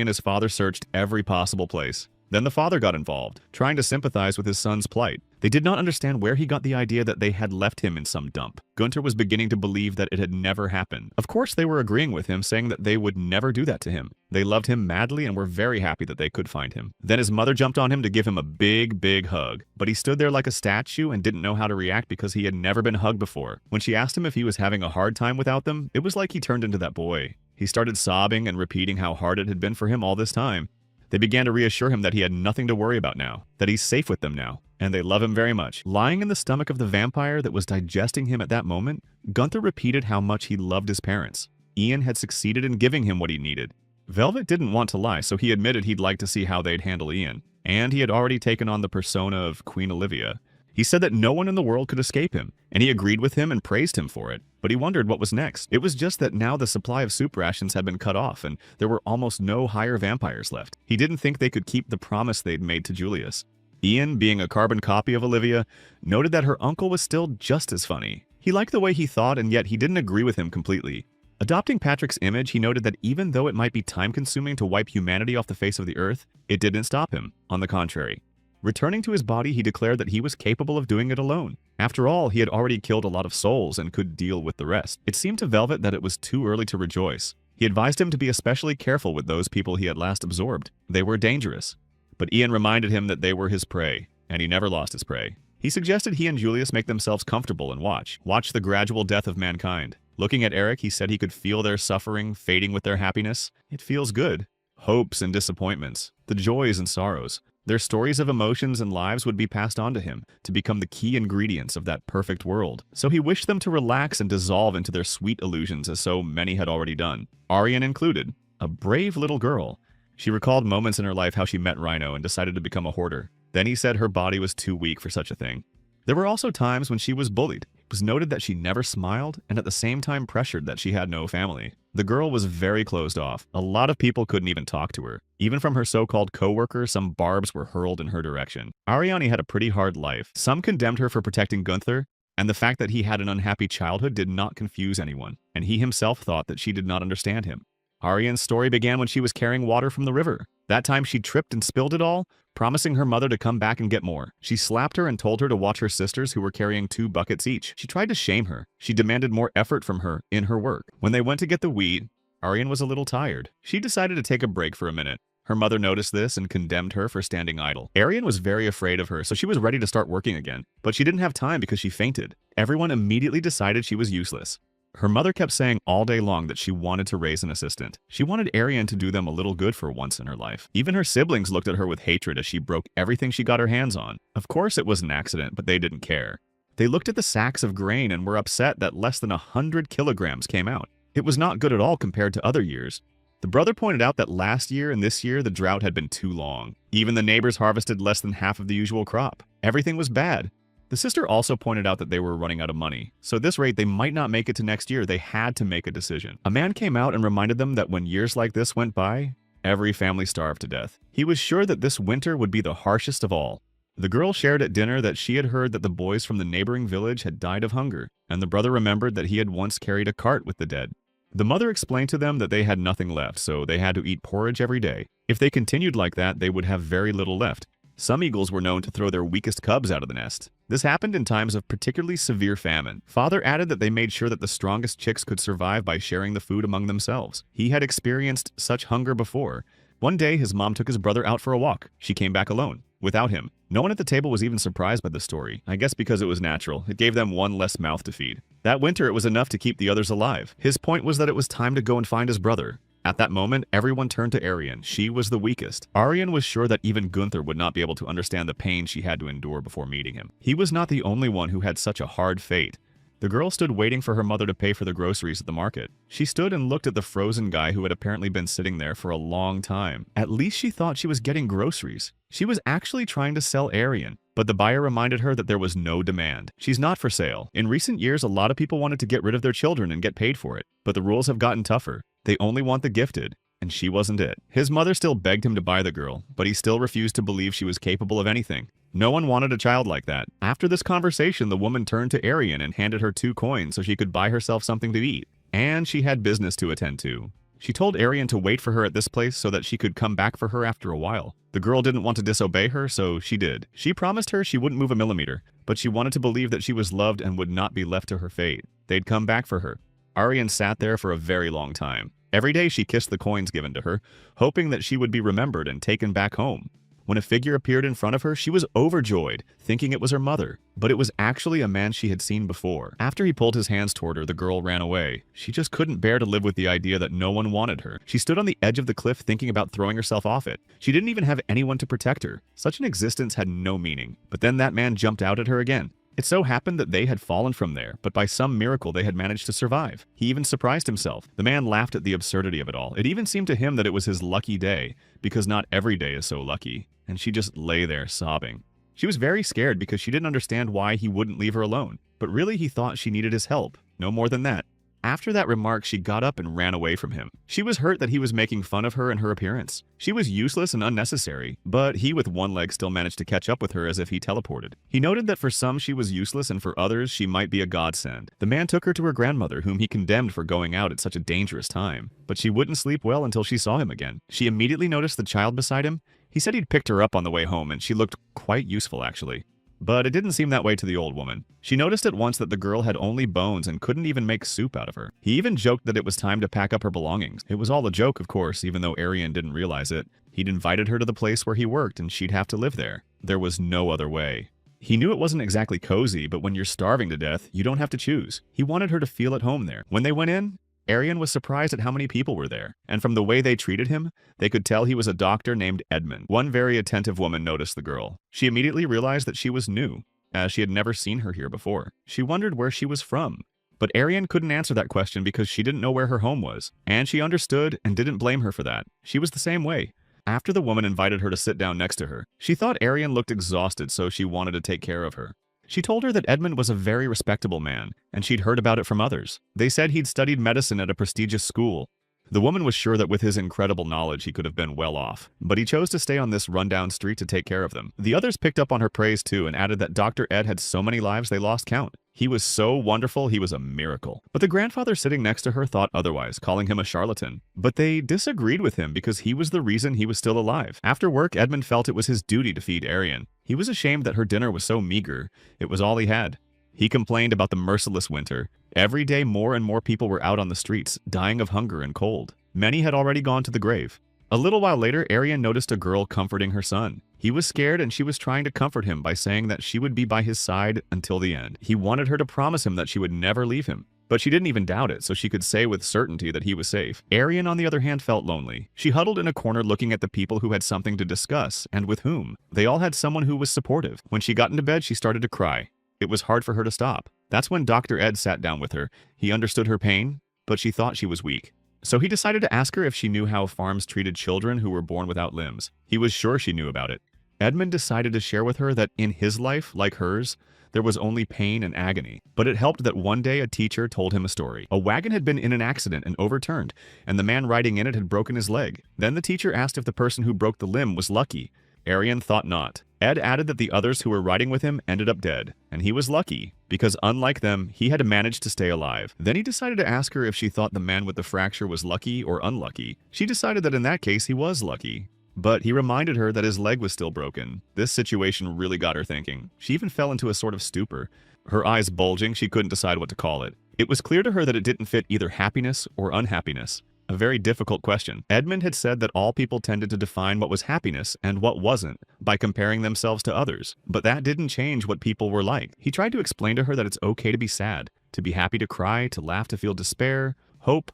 and his father searched every possible place. Then the father got involved, trying to sympathize with his son's plight. They did not understand where he got the idea that they had left him in some dump. Gunther was beginning to believe that it had never happened. Of course, they were agreeing with him, saying that they would never do that to him. They loved him madly and were very happy that they could find him. Then his mother jumped on him to give him a big hug. But he stood there like a statue and didn't know how to react because he had never been hugged before. When she asked him if he was having a hard time without them, it was like he turned into that boy. He started sobbing and repeating how hard it had been for him all this time. They began to reassure him that he had nothing to worry about now, that he's safe with them now, and they love him very much. Lying in the stomach of the vampire that was digesting him at that moment, Gunther repeated how much he loved his parents. Ian had succeeded in giving him what he needed. Velvet didn't want to lie, so he admitted he'd like to see how they'd handle Ian, and he had already taken on the persona of Queen Olivia. He said that no one in the world could escape him, and he agreed with him and praised him for it, but he wondered what was next. It was just that now the supply of soup rations had been cut off, and there were almost no higher vampires left. He didn't think they could keep the promise they'd made to Julius. Ian, being a carbon copy of Olivia, noted that her uncle was still just as funny. He liked the way he thought, and yet he didn't agree with him completely. Adopting Patrick's image, he noted that even though it might be time-consuming to wipe humanity off the face of the earth, it didn't stop him. On the contrary. Returning to his body, he declared that he was capable of doing it alone. After all, he had already killed a lot of souls and could deal with the rest. It seemed to Velvet that it was too early to rejoice. He advised him to be especially careful with those people he had last absorbed. They were dangerous. But Ian reminded him that they were his prey, and he never lost his prey. He suggested he and Julius make themselves comfortable and watch the gradual death of mankind. Looking at Eric, he said he could feel their suffering fading with their happiness. It feels good. Hopes and disappointments, the joys and sorrows. Their stories of emotions and lives would be passed on to him to become the key ingredients of that perfect world. So he wished them to relax and dissolve into their sweet illusions as so many had already done. Arian included, a brave little girl. She recalled moments in her life how she met Rhino and decided to become a hoarder. Then he said her body was too weak for such a thing. There were also times when she was bullied. It was noted that she never smiled and at the same time pressured that she had no family. The girl was very closed off. A lot of people couldn't even talk to her. Even from her so-called co-worker, some barbs were hurled in her direction. Ariane had a pretty hard life. Some condemned her for protecting Gunther, and the fact that he had an unhappy childhood did not confuse anyone, and he himself thought that she did not understand him. Ariane's story began when she was carrying water from the river. That time she tripped and spilled it all, promising her mother to come back and get more. She slapped her and told her to watch her sisters who were carrying 2 buckets each. She tried to shame her. She demanded more effort from her in her work. When they went to get the wheat, Ariane was a little tired. She decided to take a break for a minute. Her mother noticed this and condemned her for standing idle. Ariane was very afraid of her, so she was ready to start working again. But she didn't have time because she fainted. Everyone immediately decided she was useless. Her mother kept saying all day long that she wanted to raise an assistant. She wanted Ariane to do them a little good for once in her life. Even her siblings looked at her with hatred as she broke everything she got her hands on. Of course it was an accident, but they didn't care. They looked at the sacks of grain and were upset that less than 100 kilograms came out. It was not good at all compared to other years. The brother pointed out that last year and this year the drought had been too long. Even the neighbors harvested less than half of the usual crop. Everything was bad. The sister also pointed out that they were running out of money, so at this rate they might not make it to next year. They had to make a decision. A man came out and reminded them that when years like this went by, every family starved to death. He was sure that this winter would be the harshest of all. The girl shared at dinner that she had heard that the boys from the neighboring village had died of hunger, and the brother remembered that he had once carried a cart with the dead. The mother explained to them that they had nothing left, so they had to eat porridge every day. If they continued like that, they would have very little left. Some eagles were known to throw their weakest cubs out of the nest. This happened in times of particularly severe famine. Father added that they made sure that the strongest chicks could survive by sharing the food among themselves. He had experienced such hunger before. One day, his mom took his brother out for a walk. She came back alone, without him. No one at the table was even surprised by the story. I guess because it was natural. It gave them one less mouth to feed. That winter, it was enough to keep the others alive. His point was that it was time to go and find his brother. At that moment, everyone turned to Ariane. She was the weakest. Ariane was sure that even Gunther would not be able to understand the pain she had to endure before meeting him. He was not the only one who had such a hard fate. The girl stood waiting for her mother to pay for the groceries at the market. She stood and looked at the frozen guy who had apparently been sitting there for a long time. At least she thought she was getting groceries. She was actually trying to sell Ariane, but the buyer reminded her that there was no demand. She's not for sale. In recent years, a lot of people wanted to get rid of their children and get paid for it, but the rules have gotten tougher. They only want the gifted, and she wasn't it. His mother still begged him to buy the girl, but he still refused to believe she was capable of anything. No one wanted a child like that. After this conversation, the woman turned to Ariane and handed her 2 coins so she could buy herself something to eat. And she had business to attend to. She told Ariane to wait for her at this place so that she could come back for her after a while. The girl didn't want to disobey her, so she did. She promised her she wouldn't move a millimeter, but she wanted to believe that she was loved and would not be left to her fate. They'd come back for her. Ariane sat there for a very long time. Every day she kissed the coins given to her, hoping that she would be remembered and taken back home. When a figure appeared in front of her, she was overjoyed, thinking it was her mother. But it was actually a man she had seen before. After he pulled his hands toward her, the girl ran away. She just couldn't bear to live with the idea that no one wanted her. She stood on the edge of the cliff thinking about throwing herself off it. She didn't even have anyone to protect her. Such an existence had no meaning. But then that man jumped out at her again. It so happened that they had fallen from there, but by some miracle they had managed to survive. He even surprised himself. The man laughed at the absurdity of it all. It even seemed to him that it was his lucky day, because not every day is so lucky. And she just lay there sobbing. She was very scared because she didn't understand why he wouldn't leave her alone. But really he thought she needed his help. No more than that. After that remark, she got up and ran away from him. She was hurt that he was making fun of her and her appearance. She was useless and unnecessary, but he with one leg still managed to catch up with her as if he teleported. He noted that for some she was useless and for others she might be a godsend. The man took her to her grandmother, whom he condemned for going out at such a dangerous time. But she wouldn't sleep well until she saw him again. She immediately noticed the child beside him. He said he'd picked her up on the way home and she looked quite useful actually. But it didn't seem that way to the old woman. She noticed at once that the girl had only bones and couldn't even make soup out of her. He even joked that it was time to pack up her belongings. It was all a joke, of course, even though Arian didn't realize it. He'd invited her to the place where he worked and she'd have to live there. There was no other way. He knew it wasn't exactly cozy, but when you're starving to death, you don't have to choose. He wanted her to feel at home there. When they went in, Arian was surprised at how many people were there, and from the way they treated him, they could tell he was a doctor named Edmund. One very attentive woman noticed the girl. She immediately realized that she was new, as she had never seen her here before. She wondered where she was from. But Arian couldn't answer that question because she didn't know where her home was, and she understood and didn't blame her for that. She was the same way. After the woman invited her to sit down next to her, she thought Arian looked exhausted, so she wanted to take care of her. She told her that Edmund was a very respectable man, and she'd heard about it from others. They said he'd studied medicine at a prestigious school. The woman was sure that with his incredible knowledge he could have been well off, but he chose to stay on this rundown street to take care of them. The others picked up on her praise too and added that Dr. Ed had so many lives they lost count. He was so wonderful, he was a miracle. But the grandfather sitting next to her thought otherwise, calling him a charlatan. But they disagreed with him because he was the reason he was still alive. After work, Edmund felt it was his duty to feed Arian. He was ashamed that her dinner was so meager. It was all he had. He complained about the merciless winter. Every day more and more people were out on the streets, dying of hunger and cold. Many had already gone to the grave. A little while later, Arian noticed a girl comforting her son. He was scared and she was trying to comfort him by saying that she would be by his side until the end. He wanted her to promise him that she would never leave him. But she didn't even doubt it, so she could say with certainty that he was safe. Arian, on the other hand, felt lonely. She huddled in a corner looking at the people who had something to discuss, and with whom. They all had someone who was supportive. When she got into bed, she started to cry. It was hard for her to stop. That's when Dr. Ed sat down with her. He understood her pain, but she thought she was weak. So he decided to ask her if she knew how farms treated children who were born without limbs. He was sure she knew about it. Edmund decided to share with her that in his life, like hers, there was only pain and agony. But it helped that one day a teacher told him a story. A wagon had been in an accident and overturned, and the man riding in it had broken his leg. Then the teacher asked if the person who broke the limb was lucky. Arian thought not. Ed added that the others who were riding with him ended up dead, and he was lucky, because unlike them, he had managed to stay alive. Then he decided to ask her if she thought the man with the fracture was lucky or unlucky. She decided that in that case he was lucky. But he reminded her that his leg was still broken. This situation really got her thinking. She even fell into a sort of stupor. Her eyes bulging, she couldn't decide what to call it. It was clear to her that it didn't fit either happiness or unhappiness. A very difficult question. Edmund had said that all people tended to define what was happiness and what wasn't by comparing themselves to others. But that didn't change what people were like. He tried to explain to her that it's okay to be sad, to be happy to cry, to laugh, to feel despair, hope,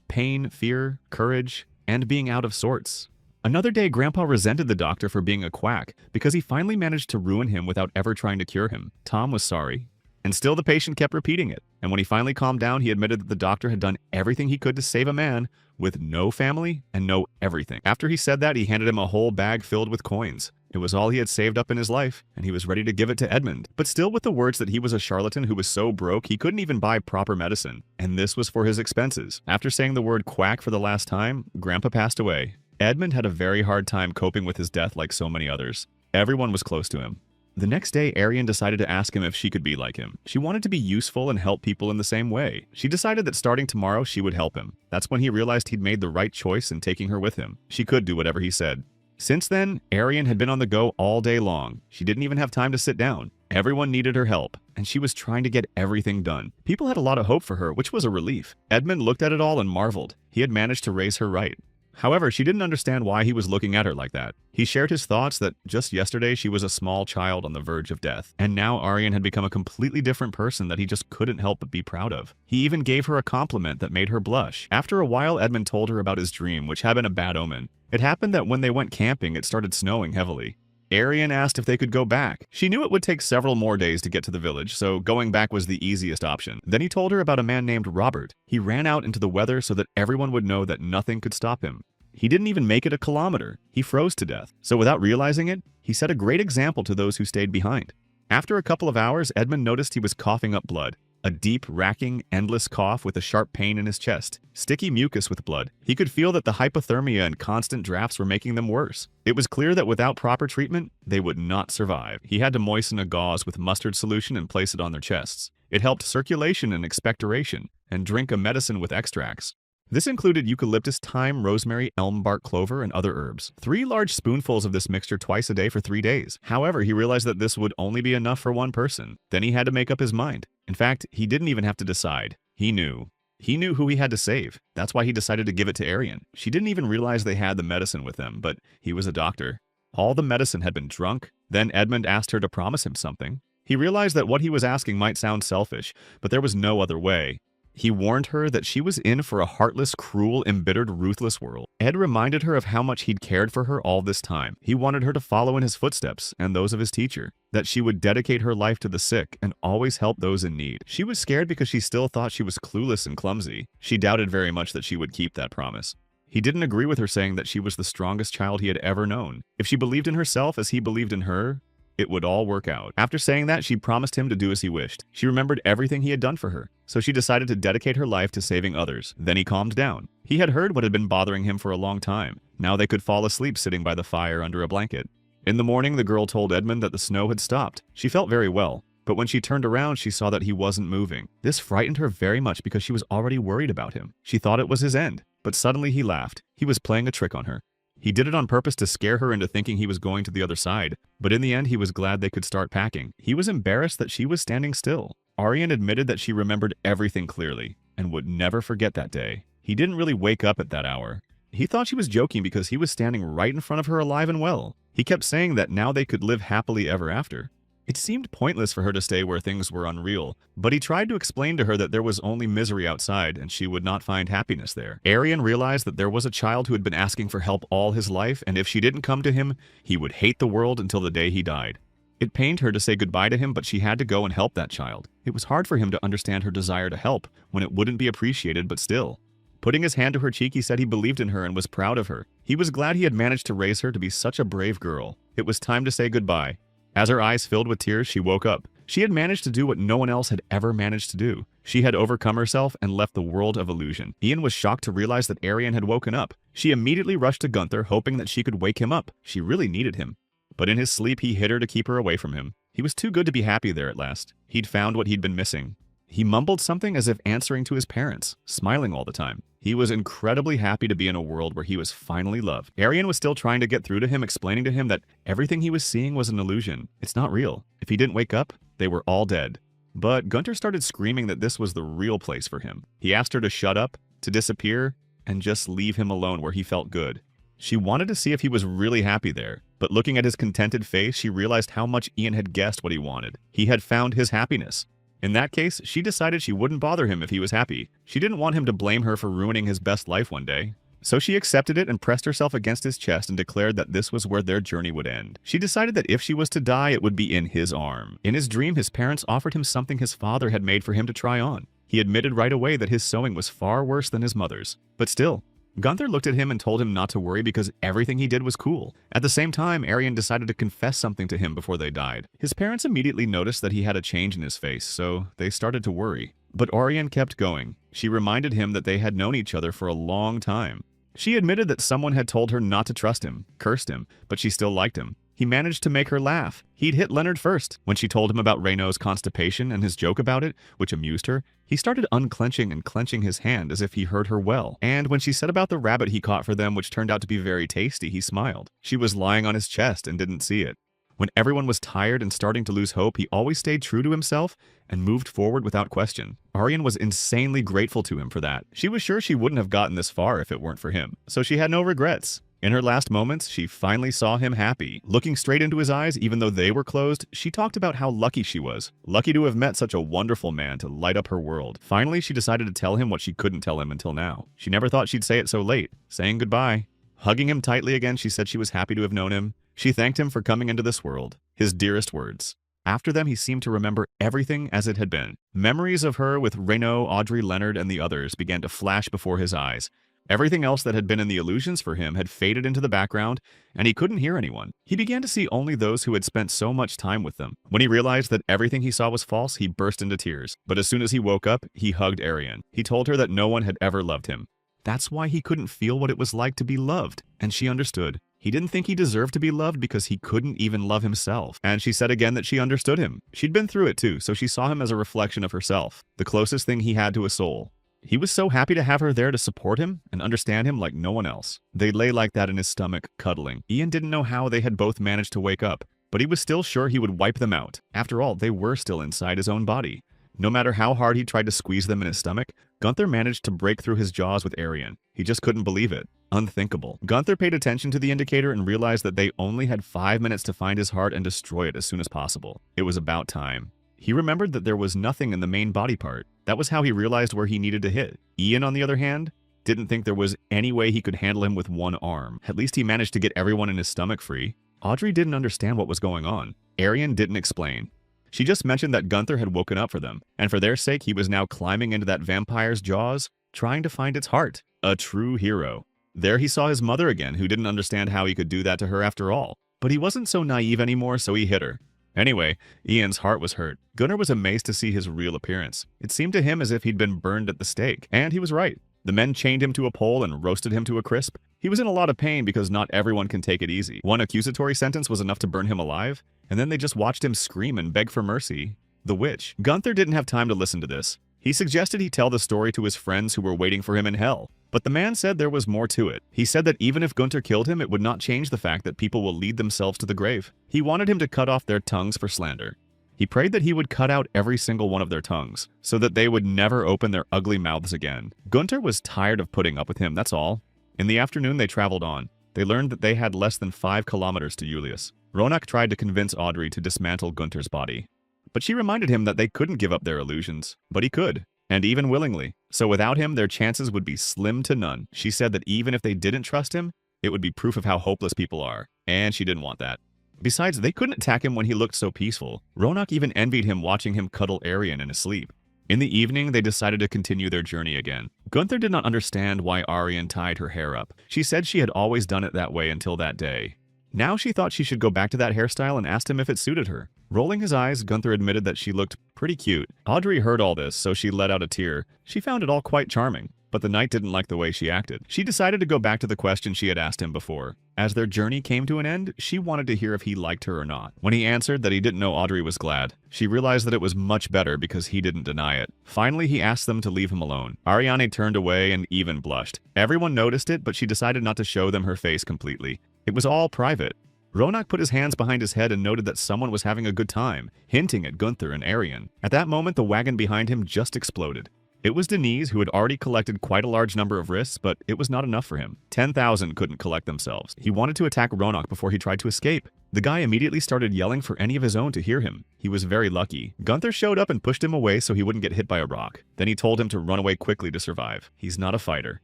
pain, fear, courage, and being out of sorts. Another day, Grandpa resented the doctor for being a quack because he finally managed to ruin him without ever trying to cure him. Tom was sorry. And still the patient kept repeating it. And when he finally calmed down, he admitted that the doctor had done everything he could to save a man with no family and no everything. After he said that, he handed him a whole bag filled with coins. It was all he had saved up in his life, and he was ready to give it to Edmund. But still with the words that he was a charlatan who was so broke he couldn't even buy proper medicine. And this was for his expenses. After saying the word quack for the last time, Grandpa passed away. Edmund had a very hard time coping with his death like so many others. Everyone was close to him. The next day, Arian decided to ask him if she could be like him. She wanted to be useful and help people in the same way. She decided that starting tomorrow, she would help him. That's when he realized he'd made the right choice in taking her with him. She could do whatever he said. Since then, Arian had been on the go all day long. She didn't even have time to sit down. Everyone needed her help, and she was trying to get everything done. People had a lot of hope for her, which was a relief. Edmund looked at it all and marveled. He had managed to raise her right. However, she didn't understand why he was looking at her like that. He shared his thoughts that just yesterday she was a small child on the verge of death, and now Aryan had become a completely different person that he just couldn't help but be proud of. He even gave her a compliment that made her blush. After a while, Edmund told her about his dream, which had been a bad omen. It happened that when they went camping, it started snowing heavily. Aryan asked if they could go back. She knew it would take several more days to get to the village, so going back was the easiest option. Then he told her about a man named Robert. He ran out into the weather so that everyone would know that nothing could stop him. He didn't even make it a kilometer. He froze to death. So without realizing it, he set a great example to those who stayed behind. After a couple of hours, Edmund noticed he was coughing up blood. A deep, racking, endless cough with a sharp pain in his chest. Sticky mucus with blood. He could feel that the hypothermia and constant drafts were making them worse. It was clear that without proper treatment, they would not survive. He had to moisten a gauze with mustard solution and place it on their chests. It helped circulation and expectoration, and drink a medicine with extracts. This included eucalyptus, thyme, rosemary, elm bark clover, and other herbs. 3 large spoonfuls of this mixture twice a day for 3 days. However, he realized that this would only be enough for one person. Then he had to make up his mind. In fact, he didn't even have to decide. He knew. He knew who he had to save. That's why he decided to give it to Aryan. She didn't even realize they had the medicine with them, but he was a doctor. All the medicine had been drunk. Then Edmund asked her to promise him something. He realized that what he was asking might sound selfish, but there was no other way. He warned her that she was in for a heartless, cruel, embittered, ruthless world. Ed reminded her of how much he'd cared for her all this time. He wanted her to follow in his footsteps and those of his teacher, that she would dedicate her life to the sick and always help those in need. She was scared because she still thought she was clueless and clumsy. She doubted very much that she would keep that promise. He didn't agree with her saying that she was the strongest child he had ever known. If she believed in herself as he believed in her, it would all work out. After saying that, she promised him to do as he wished. She remembered everything he had done for her, so she decided to dedicate her life to saving others. Then he calmed down. He had heard what had been bothering him for a long time. Now they could fall asleep sitting by the fire under a blanket. In the morning, the girl told Edmund that the snow had stopped. She felt very well, but when she turned around, she saw that he wasn't moving. This frightened her very much because she was already worried about him. She thought it was his end, but suddenly he laughed. He was playing a trick on her. He did it on purpose to scare her into thinking he was going to the other side, but in the end he was glad they could start packing. He was embarrassed that she was standing still. Aryan admitted that she remembered everything clearly, and would never forget that day. He didn't really wake up at that hour. He thought she was joking because he was standing right in front of her alive and well. He kept saying that now they could live happily ever after. It seemed pointless for her to stay where things were unreal, but he tried to explain to her that there was only misery outside and she would not find happiness there. Aryan realized that there was a child who had been asking for help all his life, and if she didn't come to him, he would hate the world until the day he died. It pained her to say goodbye to him, but she had to go and help that child. It was hard for him to understand her desire to help when it wouldn't be appreciated, but still. Putting his hand to her cheek, he said he believed in her and was proud of her. He was glad he had managed to raise her to be such a brave girl. It was time to say goodbye. As her eyes filled with tears, she woke up. She had managed to do what no one else had ever managed to do. She had overcome herself and left the world of illusion. Ian was shocked to realize that Aryan had woken up. She immediately rushed to Gunther, hoping that she could wake him up. She really needed him. But in his sleep, he hit her to keep her away from him. He was too good to be happy there at last. He'd found what he'd been missing. He mumbled something as if answering to his parents, smiling all the time. He was incredibly happy to be in a world where he was finally loved. Aryan was still trying to get through to him, explaining to him that everything he was seeing was an illusion. It's not real. If he didn't wake up, they were all dead. But Gunther started screaming that this was the real place for him. He asked her to shut up, to disappear, and just leave him alone where he felt good. She wanted to see if he was really happy there, but looking at his contented face, she realized how much Ian had guessed what he wanted. He had found his happiness. In that case, she decided she wouldn't bother him if he was happy. She didn't want him to blame her for ruining his best life one day. So she accepted it and pressed herself against his chest and declared that this was where their journey would end. She decided that if she was to die, it would be in his arm. In his dream, his parents offered him something his father had made for him to try on. He admitted right away that his sewing was far worse than his mother's. But still, Gunther looked at him and told him not to worry because everything he did was cool. At the same time, Aryan decided to confess something to him before they died. His parents immediately noticed that he had a change in his face, so they started to worry. But Aryan kept going. She reminded him that they had known each other for a long time. She admitted that someone had told her not to trust him, cursed him, but she still liked him. He managed to make her laugh. He'd hit Leonard first. When she told him about Reyno's constipation and his joke about it, which amused her, he started unclenching and clenching his hand as if he heard her well. And when she said about the rabbit he caught for them, which turned out to be very tasty, he smiled. She was lying on his chest and didn't see it. When everyone was tired and starting to lose hope, he always stayed true to himself and moved forward without question. Arian was insanely grateful to him for that. She was sure she wouldn't have gotten this far if it weren't for him, so she had no regrets. In her last moments, she finally saw him happy. Looking straight into his eyes, even though they were closed, she talked about how lucky she was. Lucky to have met such a wonderful man to light up her world. Finally, she decided to tell him what she couldn't tell him until now. She never thought she'd say it so late, saying goodbye. Hugging him tightly again, she said she was happy to have known him. She thanked him for coming into this world. His dearest words. After them, he seemed to remember everything as it had been. Memories of her with Renaud, Audrey, Leonard, and the others began to flash before his eyes. Everything else that had been in the illusions for him had faded into the background, and he couldn't hear anyone. He began to see only those who had spent so much time with them. When he realized that everything he saw was false, he burst into tears. But as soon as he woke up, he hugged Arian. He told her that no one had ever loved him. That's why he couldn't feel what it was like to be loved, and she understood. He didn't think he deserved to be loved because he couldn't even love himself. And she said again that she understood him. She'd been through it too, so she saw him as a reflection of herself, the closest thing he had to a soul. He was so happy to have her there to support him and understand him like no one else. They lay like that in his stomach, cuddling. Ian didn't know how they had both managed to wake up, but he was still sure he would wipe them out. After all, they were still inside his own body. No matter how hard he tried to squeeze them in his stomach, Gunther managed to break through his jaws with Arian. He just couldn't believe it. Unthinkable. Gunther paid attention to the indicator and realized that they only had 5 minutes to find his heart and destroy it as soon as possible. It was about time. He remembered that there was nothing in the main body part. That was how he realized where he needed to hit. Ian, on the other hand, didn't think there was any way he could handle him with one arm. At least he managed to get everyone in his stomach free. Audrey didn't understand what was going on. Arian didn't explain. She just mentioned that Gunther had woken up for them, and for their sake he was now climbing into that vampire's jaws, trying to find its heart. A true hero. There he saw his mother again, who didn't understand how he could do that to her after all. But he wasn't so naive anymore, so he hit her. Anyway, Ian's heart was hurt. Gunnar was amazed to see his real appearance. It seemed to him as if he'd been burned at the stake, and he was right. The men chained him to a pole and roasted him to a crisp. He was in a lot of pain because not everyone can take it easy. One accusatory sentence was enough to burn him alive, and then they just watched him scream and beg for mercy. The witch. Gunther didn't have time to listen to this. He suggested he tell the story to his friends who were waiting for him in hell. But the man said there was more to it. He said that even if Gunther killed him, it would not change the fact that people will lead themselves to the grave. He wanted him to cut off their tongues for slander. He prayed that he would cut out every single one of their tongues, so that they would never open their ugly mouths again. Gunther was tired of putting up with him, that's all. In the afternoon, they traveled on. They learned that they had less than 5 kilometers to Julius. Ronak tried to convince Audrey to dismantle Gunther's body. But she reminded him that they couldn't give up their illusions. But he could, and even willingly. So without him, their chances would be slim to none. She said that even if they didn't trust him, it would be proof of how hopeless people are. And she didn't want that. Besides, they couldn't attack him when he looked so peaceful. Ronak even envied him watching him cuddle Arian in his sleep. In the evening, they decided to continue their journey again. Gunther did not understand why Arian tied her hair up. She said she had always done it that way until that day. Now she thought she should go back to that hairstyle and asked him if it suited her. Rolling his eyes, Gunther admitted that she looked pretty cute. Audrey heard all this, so she let out a tear. She found it all quite charming. But the knight didn't like the way she acted. She decided to go back to the question she had asked him before. As their journey came to an end, she wanted to hear if he liked her or not. When he answered that he didn't know Audrey was glad, she realized that it was much better because he didn't deny it. Finally, he asked them to leave him alone. Ariane turned away and even blushed. Everyone noticed it, but she decided not to show them her face completely. It was all private. Ronak put his hands behind his head and noted that someone was having a good time, hinting at Gunther and Arian. At that moment, the wagon behind him just exploded. It was Denise, who had already collected quite a large number of wrists, but it was not enough for him. 10,000 couldn't collect themselves. He wanted to attack Ronak before he tried to escape. The guy immediately started yelling for any of his own to hear him. He was very lucky. Gunther showed up and pushed him away so he wouldn't get hit by a rock. Then he told him to run away quickly to survive. He's not a fighter.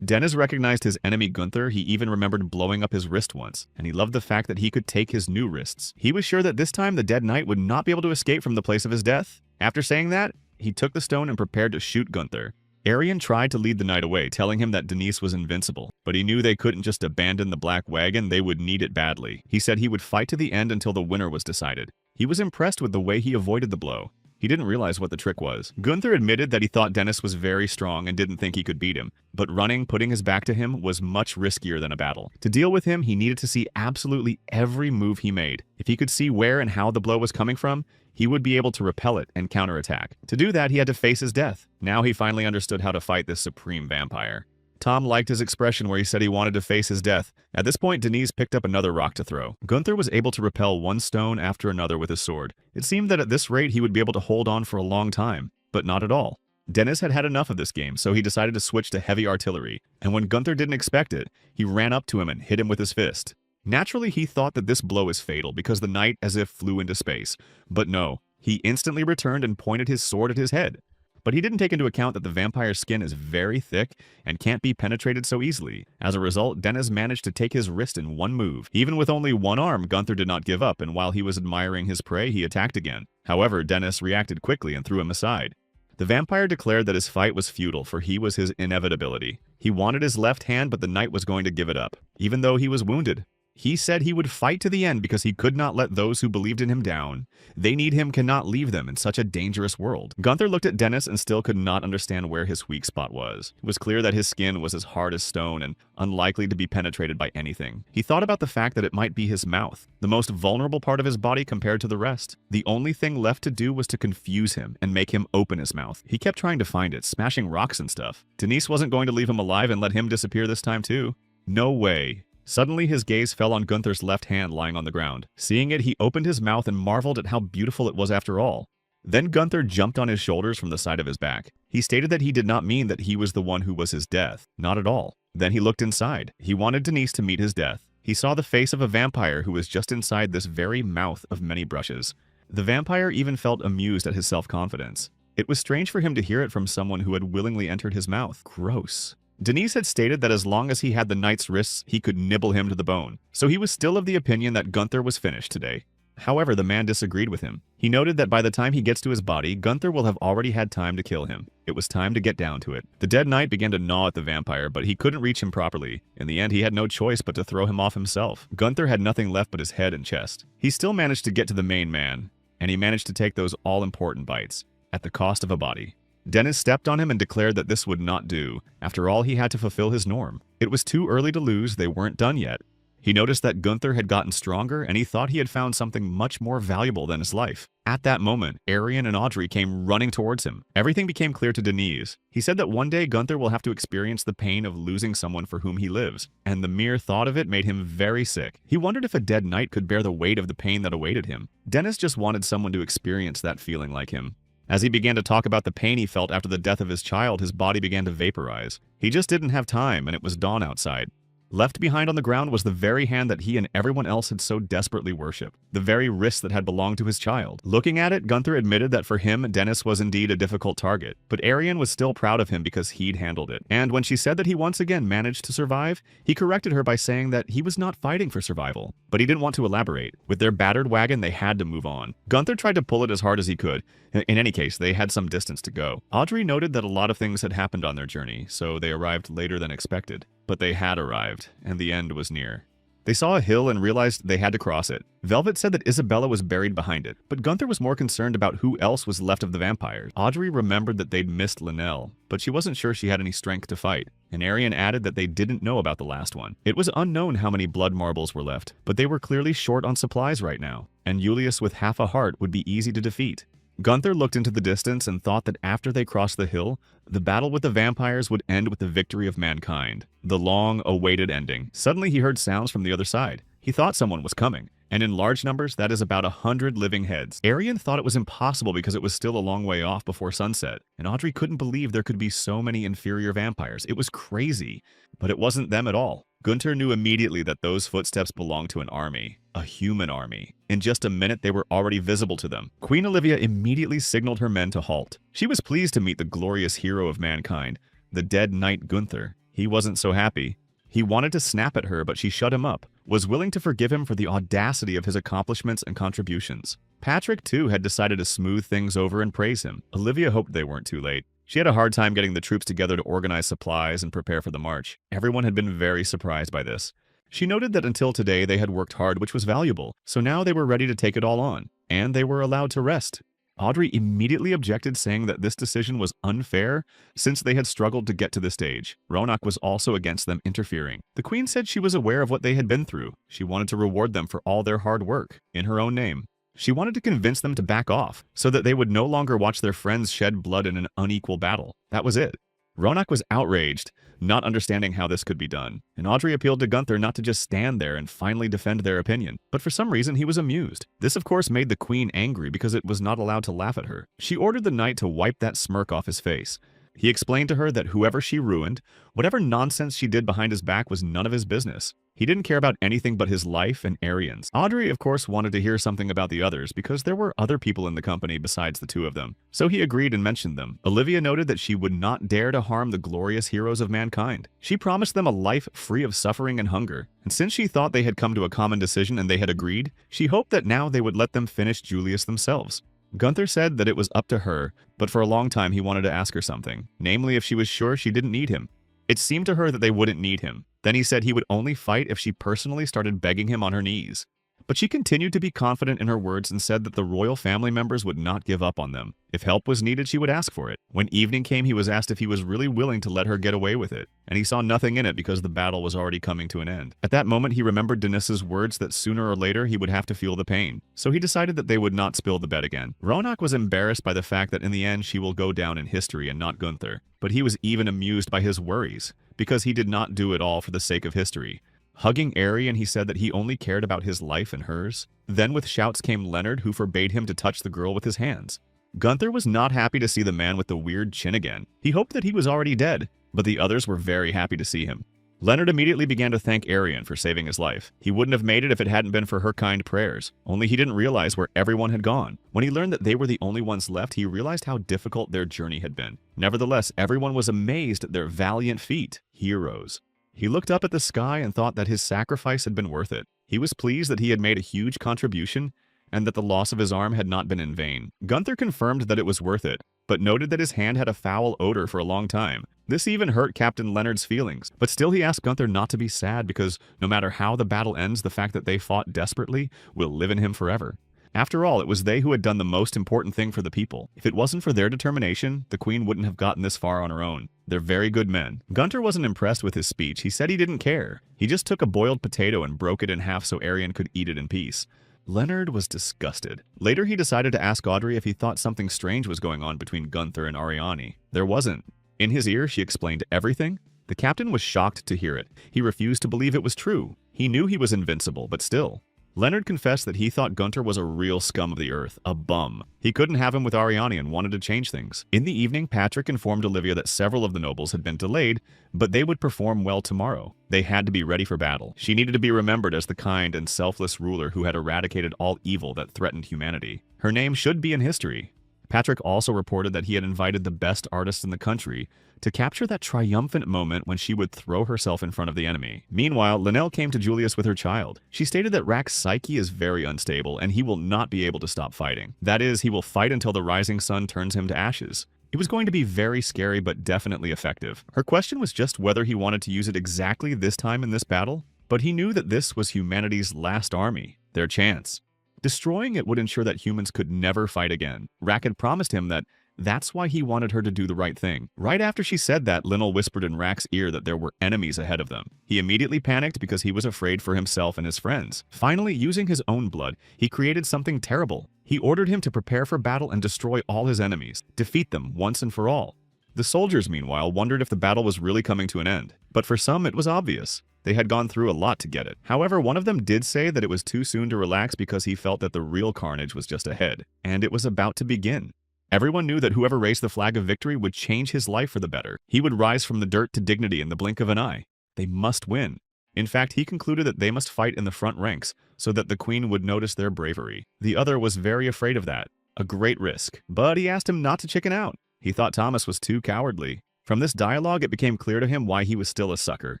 Dennis recognized his enemy Gunther. He even remembered blowing up his wrist once, and he loved the fact that he could take his new wrists. He was sure that this time the dead knight would not be able to escape from the place of his death. After saying that, he took the stone and prepared to shoot Gunther. Arian tried to lead the knight away, telling him that Denise was invincible, but he knew they couldn't just abandon the black wagon, they would need it badly. He said he would fight to the end until the winner was decided. He was impressed with the way he avoided the blow. He didn't realize what the trick was. Gunther admitted that he thought Dennis was very strong and didn't think he could beat him, but running, putting his back to him, was much riskier than a battle. To deal with him, he needed to see absolutely every move he made. If he could see where and how the blow was coming from, he would be able to repel it and counterattack. To do that, he had to face his death. Now he finally understood how to fight this supreme vampire. Tom liked his expression where he said he wanted to face his death. At this point, Denise picked up another rock to throw. Gunther was able to repel one stone after another with his sword. It seemed that at this rate he would be able to hold on for a long time, but not at all. Dennis had had enough of this game, so he decided to switch to heavy artillery, and when Gunther didn't expect it, he ran up to him and hit him with his fist. Naturally, he thought that this blow is fatal because the knight as if flew into space, but no, he instantly returned and pointed his sword at his head. But he didn't take into account that the vampire's skin is very thick and can't be penetrated so easily. As a result, Dennis managed to take his wrist in one move. Even with only one arm, Gunther did not give up, and while he was admiring his prey, he attacked again. However, Dennis reacted quickly and threw him aside. The vampire declared that his fight was futile, for he was his inevitability. He wanted his left hand, but the knight was going to give it up, even though he was wounded. He said he would fight to the end because he could not let those who believed in him down. They need him, cannot leave them in such a dangerous world. Gunther looked at Dennis and still could not understand where his weak spot was. It was clear that his skin was as hard as stone and unlikely to be penetrated by anything. He thought about the fact that it might be his mouth, the most vulnerable part of his body compared to the rest. The only thing left to do was to confuse him and make him open his mouth. He kept trying to find it, smashing rocks and stuff. Denise wasn't going to leave him alive and let him disappear this time too. No way. Suddenly, his gaze fell on Gunther's left hand lying on the ground. Seeing it, he opened his mouth and marveled at how beautiful it was after all. Then Gunther jumped on his shoulders from the side of his back. He stated that he did not mean that he was the one who was his death. Not at all. Then he looked inside. He wanted Denise to meet his death. He saw the face of a vampire who was just inside this very mouth of many brushes. The vampire even felt amused at his self-confidence. It was strange for him to hear it from someone who had willingly entered his mouth. Gross. Denise had stated that as long as he had the knight's wrists, he could nibble him to the bone, so he was still of the opinion that Gunther was finished today. However, the man disagreed with him. He noted that by the time he gets to his body, Gunther will have already had time to kill him. It was time to get down to it. The dead knight began to gnaw at the vampire, but he couldn't reach him properly. In the end, he had no choice but to throw him off himself. Gunther had nothing left but his head and chest. He still managed to get to the main man, and he managed to take those all-important bites, at the cost of a body. Dennis stepped on him and declared that this would not do. After all, he had to fulfill his norm. It was too early to lose, they weren't done yet. He noticed that Gunther had gotten stronger, and he thought he had found something much more valuable than his life. At that moment, Arian and Audrey came running towards him. Everything became clear to Denise. He said that one day Gunther will have to experience the pain of losing someone for whom he lives, and the mere thought of it made him very sick. He wondered if a dead knight could bear the weight of the pain that awaited him. Dennis just wanted someone to experience that feeling like him. As he began to talk about the pain he felt after the death of his child, his body began to vaporize. He just didn't have time, and it was dawn outside. Left behind on the ground was the very hand that he and everyone else had so desperately worshipped, the very wrist that had belonged to his child. Looking at it, Gunther admitted that for him, Dennis was indeed a difficult target, but Arian was still proud of him because he'd handled it. And when she said that he once again managed to survive, he corrected her by saying that he was not fighting for survival. But he didn't want to elaborate. With their battered wagon, they had to move on. Gunther tried to pull it as hard as he could. In any case, they had some distance to go. Audrey noted that a lot of things had happened on their journey, so they arrived later than expected. But they had arrived, and the end was near. They saw a hill and realized they had to cross it. Velvet said that Isabella was buried behind it, but Gunther was more concerned about who else was left of the vampires. Audrey remembered that they'd missed Linnell, but she wasn't sure she had any strength to fight. And Arian added that they didn't know about the last one. It was unknown how many blood marbles were left, but they were clearly short on supplies right now, and Julius with half a heart would be easy to defeat. Gunther looked into the distance and thought that after they crossed the hill, the battle with the vampires would end with the victory of mankind. The long-awaited ending. Suddenly he heard sounds from the other side. He thought someone was coming, and in large numbers, that is about 100 living heads. Arian thought it was impossible because it was still a long way off before sunset, and Audrey couldn't believe there could be so many inferior vampires. It was crazy, but it wasn't them at all. Gunther knew immediately that those footsteps belonged to an army, a human army. In just a minute, they were already visible to them. Queen Olivia immediately signaled her men to halt. She was pleased to meet the glorious hero of mankind, the dead knight Gunther. He wasn't so happy. He wanted to snap at her, but she shut him up, was willing to forgive him for the audacity of his accomplishments and contributions. Patrick, too, had decided to smooth things over and praise him. Olivia hoped they weren't too late. She had a hard time getting the troops together to organize supplies and prepare for the march. Everyone had been very surprised by this. She noted that until today they had worked hard, which was valuable, so now they were ready to take it all on, and they were allowed to rest. Audrey immediately objected, saying that this decision was unfair since they had struggled to get to this stage. Ronak was also against them interfering. The queen said she was aware of what they had been through. She wanted to reward them for all their hard work, in her own name. She wanted to convince them to back off, so that they would no longer watch their friends shed blood in an unequal battle. That was it. Ronak was outraged, not understanding how this could be done, and Audrey appealed to Gunther not to just stand there and finally defend their opinion. But for some reason, he was amused. This, of course, made the queen angry because it was not allowed to laugh at her. She ordered the knight to wipe that smirk off his face. He explained to her that whoever she ruined, whatever nonsense she did behind his back was none of his business. He didn't care about anything but his life and Arian's. Audrey, of course, wanted to hear something about the others because there were other people in the company besides the two of them. So he agreed and mentioned them. Olivia noted that she would not dare to harm the glorious heroes of mankind. She promised them a life free of suffering and hunger. And since she thought they had come to a common decision and they had agreed, she hoped that now they would let them finish Julius themselves. Gunther said that it was up to her, but for a long time he wanted to ask her something, namely if she was sure she didn't need him. It seemed to her that they wouldn't need him. Then he said he would only fight if she personally started begging him on her knees. But she continued to be confident in her words and said that the royal family members would not give up on them. If help was needed, she would ask for it. When evening came, he was asked if he was really willing to let her get away with it, and he saw nothing in it because the battle was already coming to an end. At that moment, he remembered Denis's words that sooner or later he would have to feel the pain, so he decided that they would not spill the bed again. Ronak was embarrassed by the fact that in the end she will go down in history and not Gunther, but he was even amused by his worries, because he did not do it all for the sake of history. Hugging Arian, he said that he only cared about his life and hers. Then with shouts came Leonard, who forbade him to touch the girl with his hands. Gunther was not happy to see the man with the weird chin again. He hoped that he was already dead, but the others were very happy to see him. Leonard immediately began to thank Arian for saving his life. He wouldn't have made it if it hadn't been for her kind prayers, only he didn't realize where everyone had gone. When he learned that they were the only ones left, he realized how difficult their journey had been. Nevertheless, everyone was amazed at their valiant feat. Heroes. He looked up at the sky and thought that his sacrifice had been worth it. He was pleased that he had made a huge contribution and that the loss of his arm had not been in vain. Gunther confirmed that it was worth it, but noted that his hand had a foul odor for a long time. This even hurt Captain Leonard's feelings, but still he asked Gunther not to be sad because no matter how the battle ends, the fact that they fought desperately will live in him forever. After all, it was they who had done the most important thing for the people. If it wasn't for their determination, the queen wouldn't have gotten this far on her own. They're very good men. Gunther wasn't impressed with his speech. He said he didn't care. He just took a boiled potato and broke it in half so Arian could eat it in peace. Leonard was disgusted. Later, he decided to ask Audrey if he thought something strange was going on between Gunther and Ariane. There wasn't. In his ear, she explained everything. The captain was shocked to hear it. He refused to believe it was true. He knew he was invincible, but still. Leonard confessed that he thought Gunther was a real scum of the earth, a bum. He couldn't have him with Ariane and wanted to change things. In the evening, Patrick informed Olivia that several of the nobles had been delayed, but they would perform well tomorrow. They had to be ready for battle. She needed to be remembered as the kind and selfless ruler who had eradicated all evil that threatened humanity. Her name should be in history. Patrick also reported that he had invited the best artists in the country to capture that triumphant moment when she would throw herself in front of the enemy. Meanwhile, Linnell came to Julius with her child. She stated that Rack's psyche is very unstable and he will not be able to stop fighting. That is, he will fight until the rising sun turns him to ashes. It was going to be very scary but definitely effective. Her question was just whether he wanted to use it exactly this time in this battle, but he knew that this was humanity's last army, their chance. Destroying it would ensure that humans could never fight again. Rack had promised him that that's why he wanted her to do the right thing. Right after she said that, Linnell whispered in Rack's ear that there were enemies ahead of them. He immediately panicked because he was afraid for himself and his friends. Finally, using his own blood, he created something terrible. He ordered him to prepare for battle and destroy all his enemies, defeat them once and for all. The soldiers, meanwhile, wondered if the battle was really coming to an end. But for some, it was obvious. They had gone through a lot to get it. However, one of them did say that it was too soon to relax because he felt that the real carnage was just ahead, and it was about to begin. Everyone knew that whoever raised the flag of victory would change his life for the better. He would rise from the dirt to dignity in the blink of an eye. They must win. In fact, he concluded that they must fight in the front ranks so that the queen would notice their bravery. The other was very afraid of that. A great risk. But he asked him not to chicken out. He thought Thomas was too cowardly. From this dialogue, it became clear to him why he was still a sucker.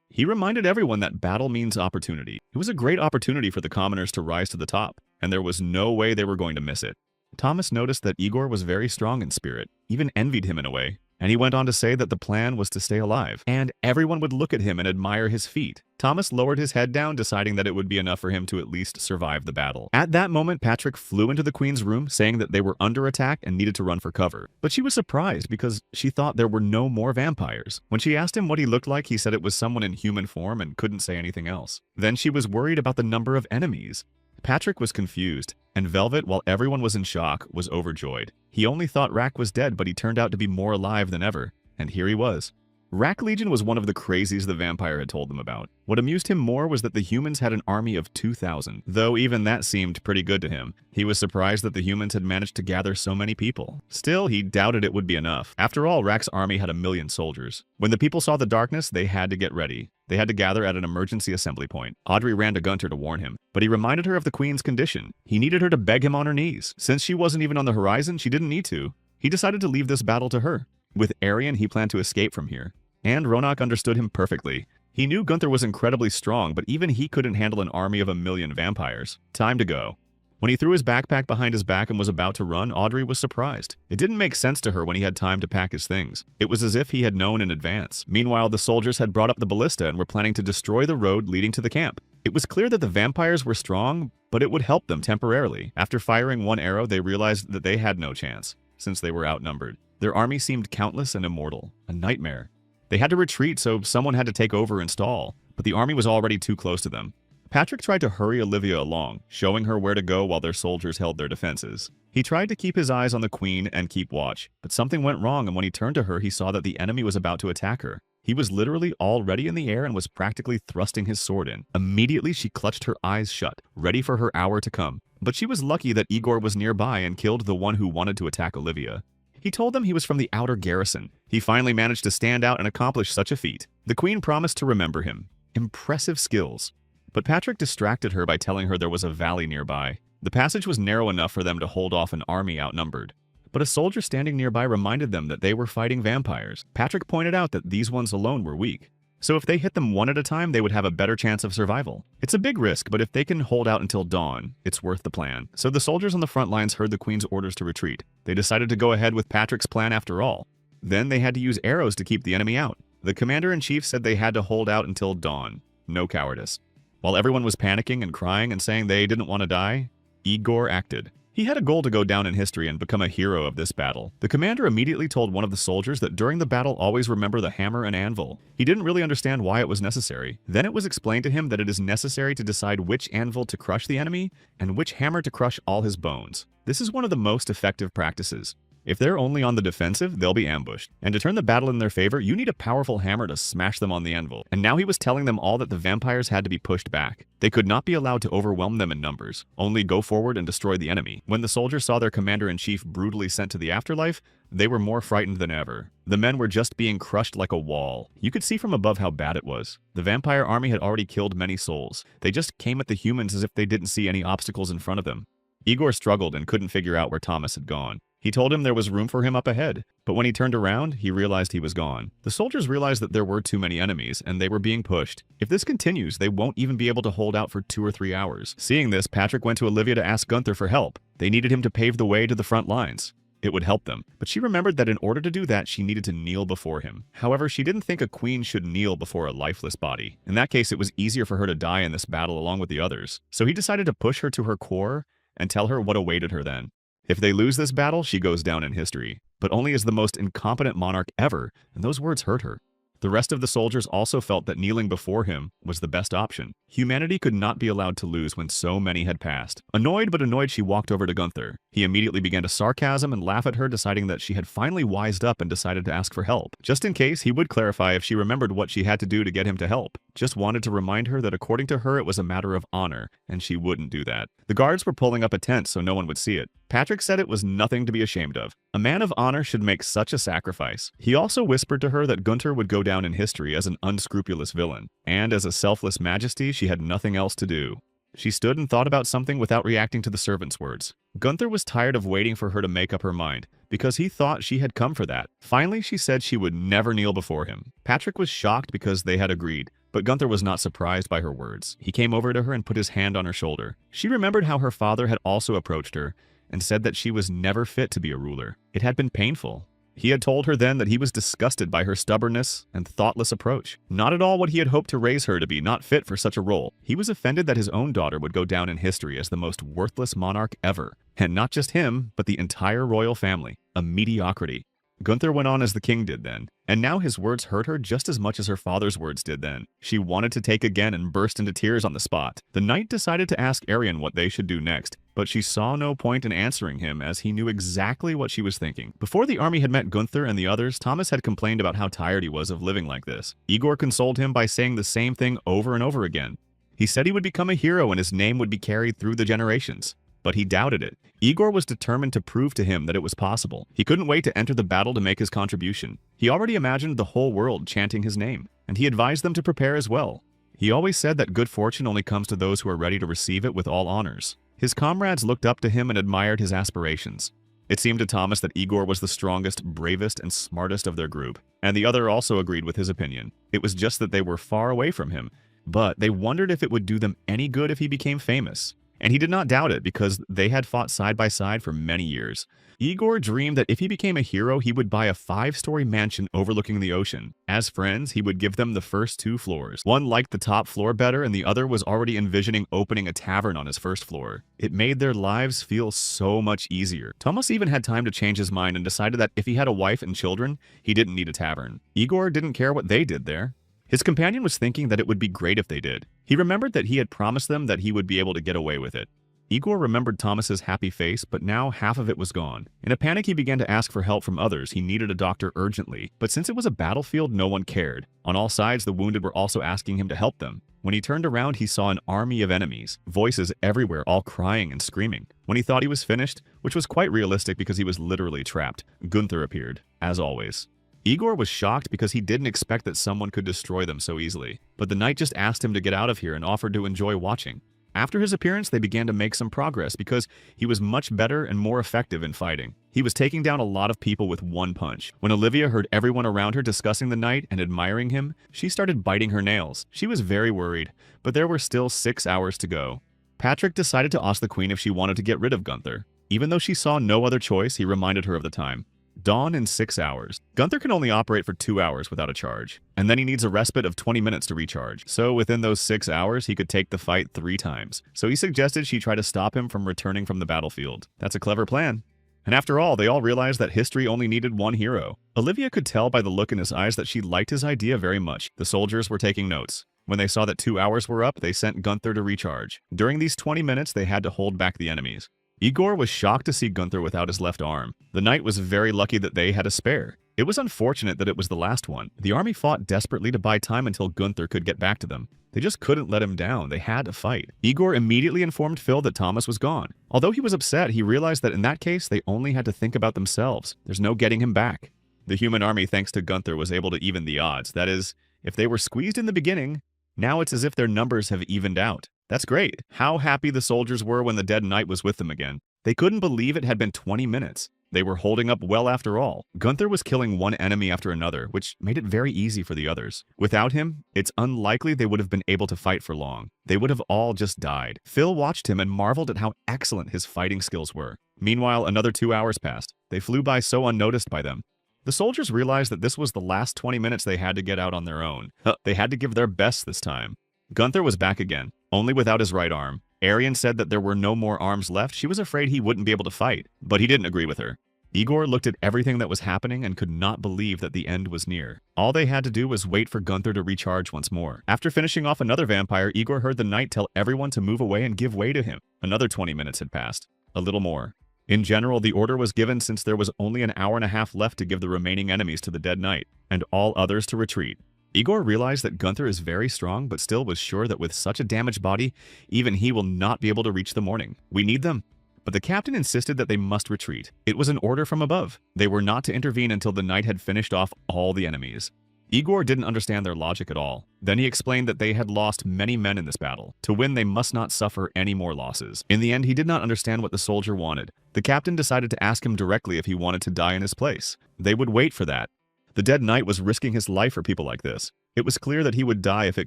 He reminded everyone that battle means opportunity. It was a great opportunity for the commoners to rise to the top, and there was no way they were going to miss it. Thomas noticed that Igor was very strong in spirit, even envied him in a way, and he went on to say that the plan was to stay alive, and everyone would look at him and admire his feat. Thomas lowered his head down, deciding that it would be enough for him to at least survive the battle. At that moment, Patrick flew into the queen's room, saying that they were under attack and needed to run for cover. But she was surprised because she thought there were no more vampires. When she asked him what he looked like, he said it was someone in human form and couldn't say anything else. Then she was worried about the number of enemies. Patrick was confused, and Velvet, while everyone was in shock, was overjoyed. He only thought Rack was dead, but he turned out to be more alive than ever. And here he was. Rack Legion was one of the crazies the vampire had told them about. What amused him more was that the humans had an army of 2,000, though even that seemed pretty good to him. He was surprised that the humans had managed to gather so many people. Still, he doubted it would be enough. After all, Rack's army had 1,000,000 soldiers. When the people saw the darkness, they had to get ready. They had to gather at an emergency assembly point. Audrey ran to Gunther to warn him, but he reminded her of the Queen's condition. He needed her to beg him on her knees. Since she wasn't even on the horizon, she didn't need to. He decided to leave this battle to her. With Arian, he planned to escape from here. And Ronak understood him perfectly. He knew Gunther was incredibly strong, but even he couldn't handle an army of 1,000,000 vampires. Time to go. When he threw his backpack behind his back and was about to run, Audrey was surprised. It didn't make sense to her when he had time to pack his things. It was as if he had known in advance. Meanwhile, the soldiers had brought up the ballista and were planning to destroy the road leading to the camp. It was clear that the vampires were strong, but it would help them temporarily. After firing one arrow, they realized that they had no chance, since they were outnumbered. Their army seemed countless and immortal. A nightmare. They had to retreat, so someone had to take over and stall, but the army was already too close to them. Patrick tried to hurry Olivia along, showing her where to go while their soldiers held their defenses. He tried to keep his eyes on the Queen and keep watch, but something went wrong, and when he turned to her, he saw that the enemy was about to attack her. He was literally already in the air and was practically thrusting his sword in. Immediately, she clutched her eyes shut, ready for her hour to come. But she was lucky that Igor was nearby and killed the one who wanted to attack Olivia. He told them he was from the outer garrison. He finally managed to stand out and accomplish such a feat. The Queen promised to remember him. Impressive skills. But Patrick distracted her by telling her there was a valley nearby. The passage was narrow enough for them to hold off an army outnumbered. But a soldier standing nearby reminded them that they were fighting vampires. Patrick pointed out that these ones alone were weak. So if they hit them one at a time, they would have a better chance of survival. It's a big risk, but if they can hold out until dawn, it's worth the plan. So the soldiers on the front lines heard the Queen's orders to retreat. They decided to go ahead with Patrick's plan after all. Then they had to use arrows to keep the enemy out. The commander-in-chief said they had to hold out until dawn. No cowardice. While everyone was panicking and crying and saying they didn't want to die, Igor acted. He had a goal to go down in history and become a hero of this battle. The commander immediately told one of the soldiers that during the battle always remember the hammer and anvil. He didn't really understand why it was necessary. Then it was explained to him that it is necessary to decide which anvil to crush the enemy and which hammer to crush all his bones. This is one of the most effective practices. If they're only on the defensive, they'll be ambushed. And to turn the battle in their favor, you need a powerful hammer to smash them on the anvil. And now he was telling them all that the vampires had to be pushed back. They could not be allowed to overwhelm them in numbers, only go forward and destroy the enemy. When the soldiers saw their commander-in-chief brutally sent to the afterlife, they were more frightened than ever. The men were just being crushed like a wall. You could see from above how bad it was. The vampire army had already killed many souls. They just came at the humans as if they didn't see any obstacles in front of them. Igor struggled and couldn't figure out where Thomas had gone. He told him there was room for him up ahead, but when he turned around, he realized he was gone. The soldiers realized that there were too many enemies, and they were being pushed. If this continues, they won't even be able to hold out for 2 or 3 hours. Seeing this, Patrick went to Olivia to ask Gunther for help. They needed him to pave the way to the front lines. It would help them, but she remembered that in order to do that, she needed to kneel before him. However, she didn't think a queen should kneel before a lifeless body. In that case, it was easier for her to die in this battle along with the others. So he decided to push her to her core and tell her what awaited her then. If they lose this battle, she goes down in history, but only as the most incompetent monarch ever, and those words hurt her. The rest of the soldiers also felt that kneeling before him was the best option. Humanity could not be allowed to lose when so many had passed. Annoyed, she walked over to Gunther. He immediately began to sarcasm and laugh at her, deciding that she had finally wised up and decided to ask for help. Just in case, he would clarify if she remembered what she had to do to get him to help. Just wanted to remind her that according to her, it was a matter of honor, and she wouldn't do that. The guards were pulling up a tent so no one would see it. Patrick said it was nothing to be ashamed of. A man of honor should make such a sacrifice. He also whispered to her that Gunther would go down in history as an unscrupulous villain, and as a selfless majesty, she had nothing else to do. She stood and thought about something without reacting to the servant's words. Gunther was tired of waiting for her to make up her mind, because he thought she had come for that. Finally, she said she would never kneel before him. Patrick was shocked because they had agreed, but Gunther was not surprised by her words. He came over to her and put his hand on her shoulder. She remembered how her father had also approached her, and said that she was never fit to be a ruler. It had been painful. He had told her then that he was disgusted by her stubbornness and thoughtless approach. Not at all what he had hoped to raise her to be, not fit for such a role. He was offended that his own daughter would go down in history as the most worthless monarch ever. And not just him, but the entire royal family. A mediocrity. Gunther went on as the king did then, and now his words hurt her just as much as her father's words did then. She wanted to take again and burst into tears on the spot. The knight decided to ask Arian what they should do next, but she saw no point in answering him as he knew exactly what she was thinking. Before the army had met Gunther and the others, Thomas had complained about how tired he was of living like this. Igor consoled him by saying the same thing over and over again. He said he would become a hero and his name would be carried through the generations. But he doubted it. Igor was determined to prove to him that it was possible. He couldn't wait to enter the battle to make his contribution. He already imagined the whole world chanting his name, and he advised them to prepare as well. He always said that good fortune only comes to those who are ready to receive it with all honors. His comrades looked up to him and admired his aspirations. It seemed to Thomas that Igor was the strongest, bravest, and smartest of their group, and the other also agreed with his opinion. It was just that they were far away from him, but they wondered if it would do them any good if he became famous. And he did not doubt it because they had fought side by side for many years. Igor dreamed that if he became a hero, he would buy a 5-story mansion overlooking the ocean. As friends, he would give them the first 2 floors. One liked the top floor better, and the other was already envisioning opening a tavern on his first floor. It made their lives feel so much easier. Thomas even had time to change his mind and decided that if he had a wife and children, he didn't need a tavern. Igor didn't care what they did there. His companion was thinking that it would be great if they did. He remembered that he had promised them that he would be able to get away with it. Igor remembered Thomas's happy face, but now half of it was gone. In a panic, he began to ask for help from others. He needed a doctor urgently, but since it was a battlefield, no one cared. On all sides, the wounded were also asking him to help them. When he turned around, he saw an army of enemies, voices everywhere, all crying and screaming. When he thought he was finished, which was quite realistic because he was literally trapped, Gunther appeared, as always. Igor was shocked because he didn't expect that someone could destroy them so easily, but the knight just asked him to get out of here and offered to enjoy watching. After his appearance, they began to make some progress because he was much better and more effective in fighting. He was taking down a lot of people with one punch. When Olivia heard everyone around her discussing the knight and admiring him, she started biting her nails. She was very worried, but there were still 6 hours to go. Patrick decided to ask the queen if she wanted to get rid of Gunther. Even though she saw no other choice, he reminded her of the time. Dawn in 6 hours. Gunther can only operate for 2 hours without a charge, and then he needs a respite of 20 minutes to recharge. So within those 6 hours, he could take the fight 3 times. So he suggested she try to stop him from returning from the battlefield. That's a clever plan. And after all, they all realized that history only needed one hero. Olivia could tell by the look in his eyes that she liked his idea very much. The soldiers were taking notes. When they saw that 2 hours were up, they sent Gunther to recharge. During these 20 minutes, they had to hold back the enemies. Igor was shocked to see Gunther without his left arm. The knight was very lucky that they had a spare. It was unfortunate that it was the last one. The army fought desperately to buy time until Gunther could get back to them. They just couldn't let him down. They had to fight. Igor immediately informed Phil that Thomas was gone. Although he was upset, he realized that in that case, they only had to think about themselves. There's no getting him back. The human army, thanks to Gunther, was able to even the odds. That is, if they were squeezed in the beginning, now it's as if their numbers have evened out. That's great. How happy the soldiers were when the dead knight was with them again. They couldn't believe it had been 20 minutes. They were holding up well after all. Gunther was killing one enemy after another, which made it very easy for the others. Without him, it's unlikely they would have been able to fight for long. They would have all just died. Phil watched him and marveled at how excellent his fighting skills were. Meanwhile, another 2 hours passed. They flew by so unnoticed by them. The soldiers realized that this was the last 20 minutes they had to get out on their own. They had to give their best this time. Gunther was back again, only without his right arm. Arian said that there were no more arms left. She was afraid he wouldn't be able to fight, but he didn't agree with her. Igor looked at everything that was happening and could not believe that the end was near. All they had to do was wait for Gunther to recharge once more. After finishing off another vampire, Igor heard the knight tell everyone to move away and give way to him. Another 20 minutes had passed. A little more. In general, the order was given since there was only an hour and a half left to give the remaining enemies to the dead knight, and all others to retreat. Igor realized that Gunther is very strong, but still was sure that with such a damaged body, even he will not be able to reach the morning. We need them. But the captain insisted that they must retreat. It was an order from above. They were not to intervene until the knight had finished off all the enemies. Igor didn't understand their logic at all. Then he explained that they had lost many men in this battle. To win, they must not suffer any more losses. In the end, he did not understand what the soldier wanted. The captain decided to ask him directly if he wanted to die in his place. They would wait for that. The dead knight was risking his life for people like this. It was clear that he would die if it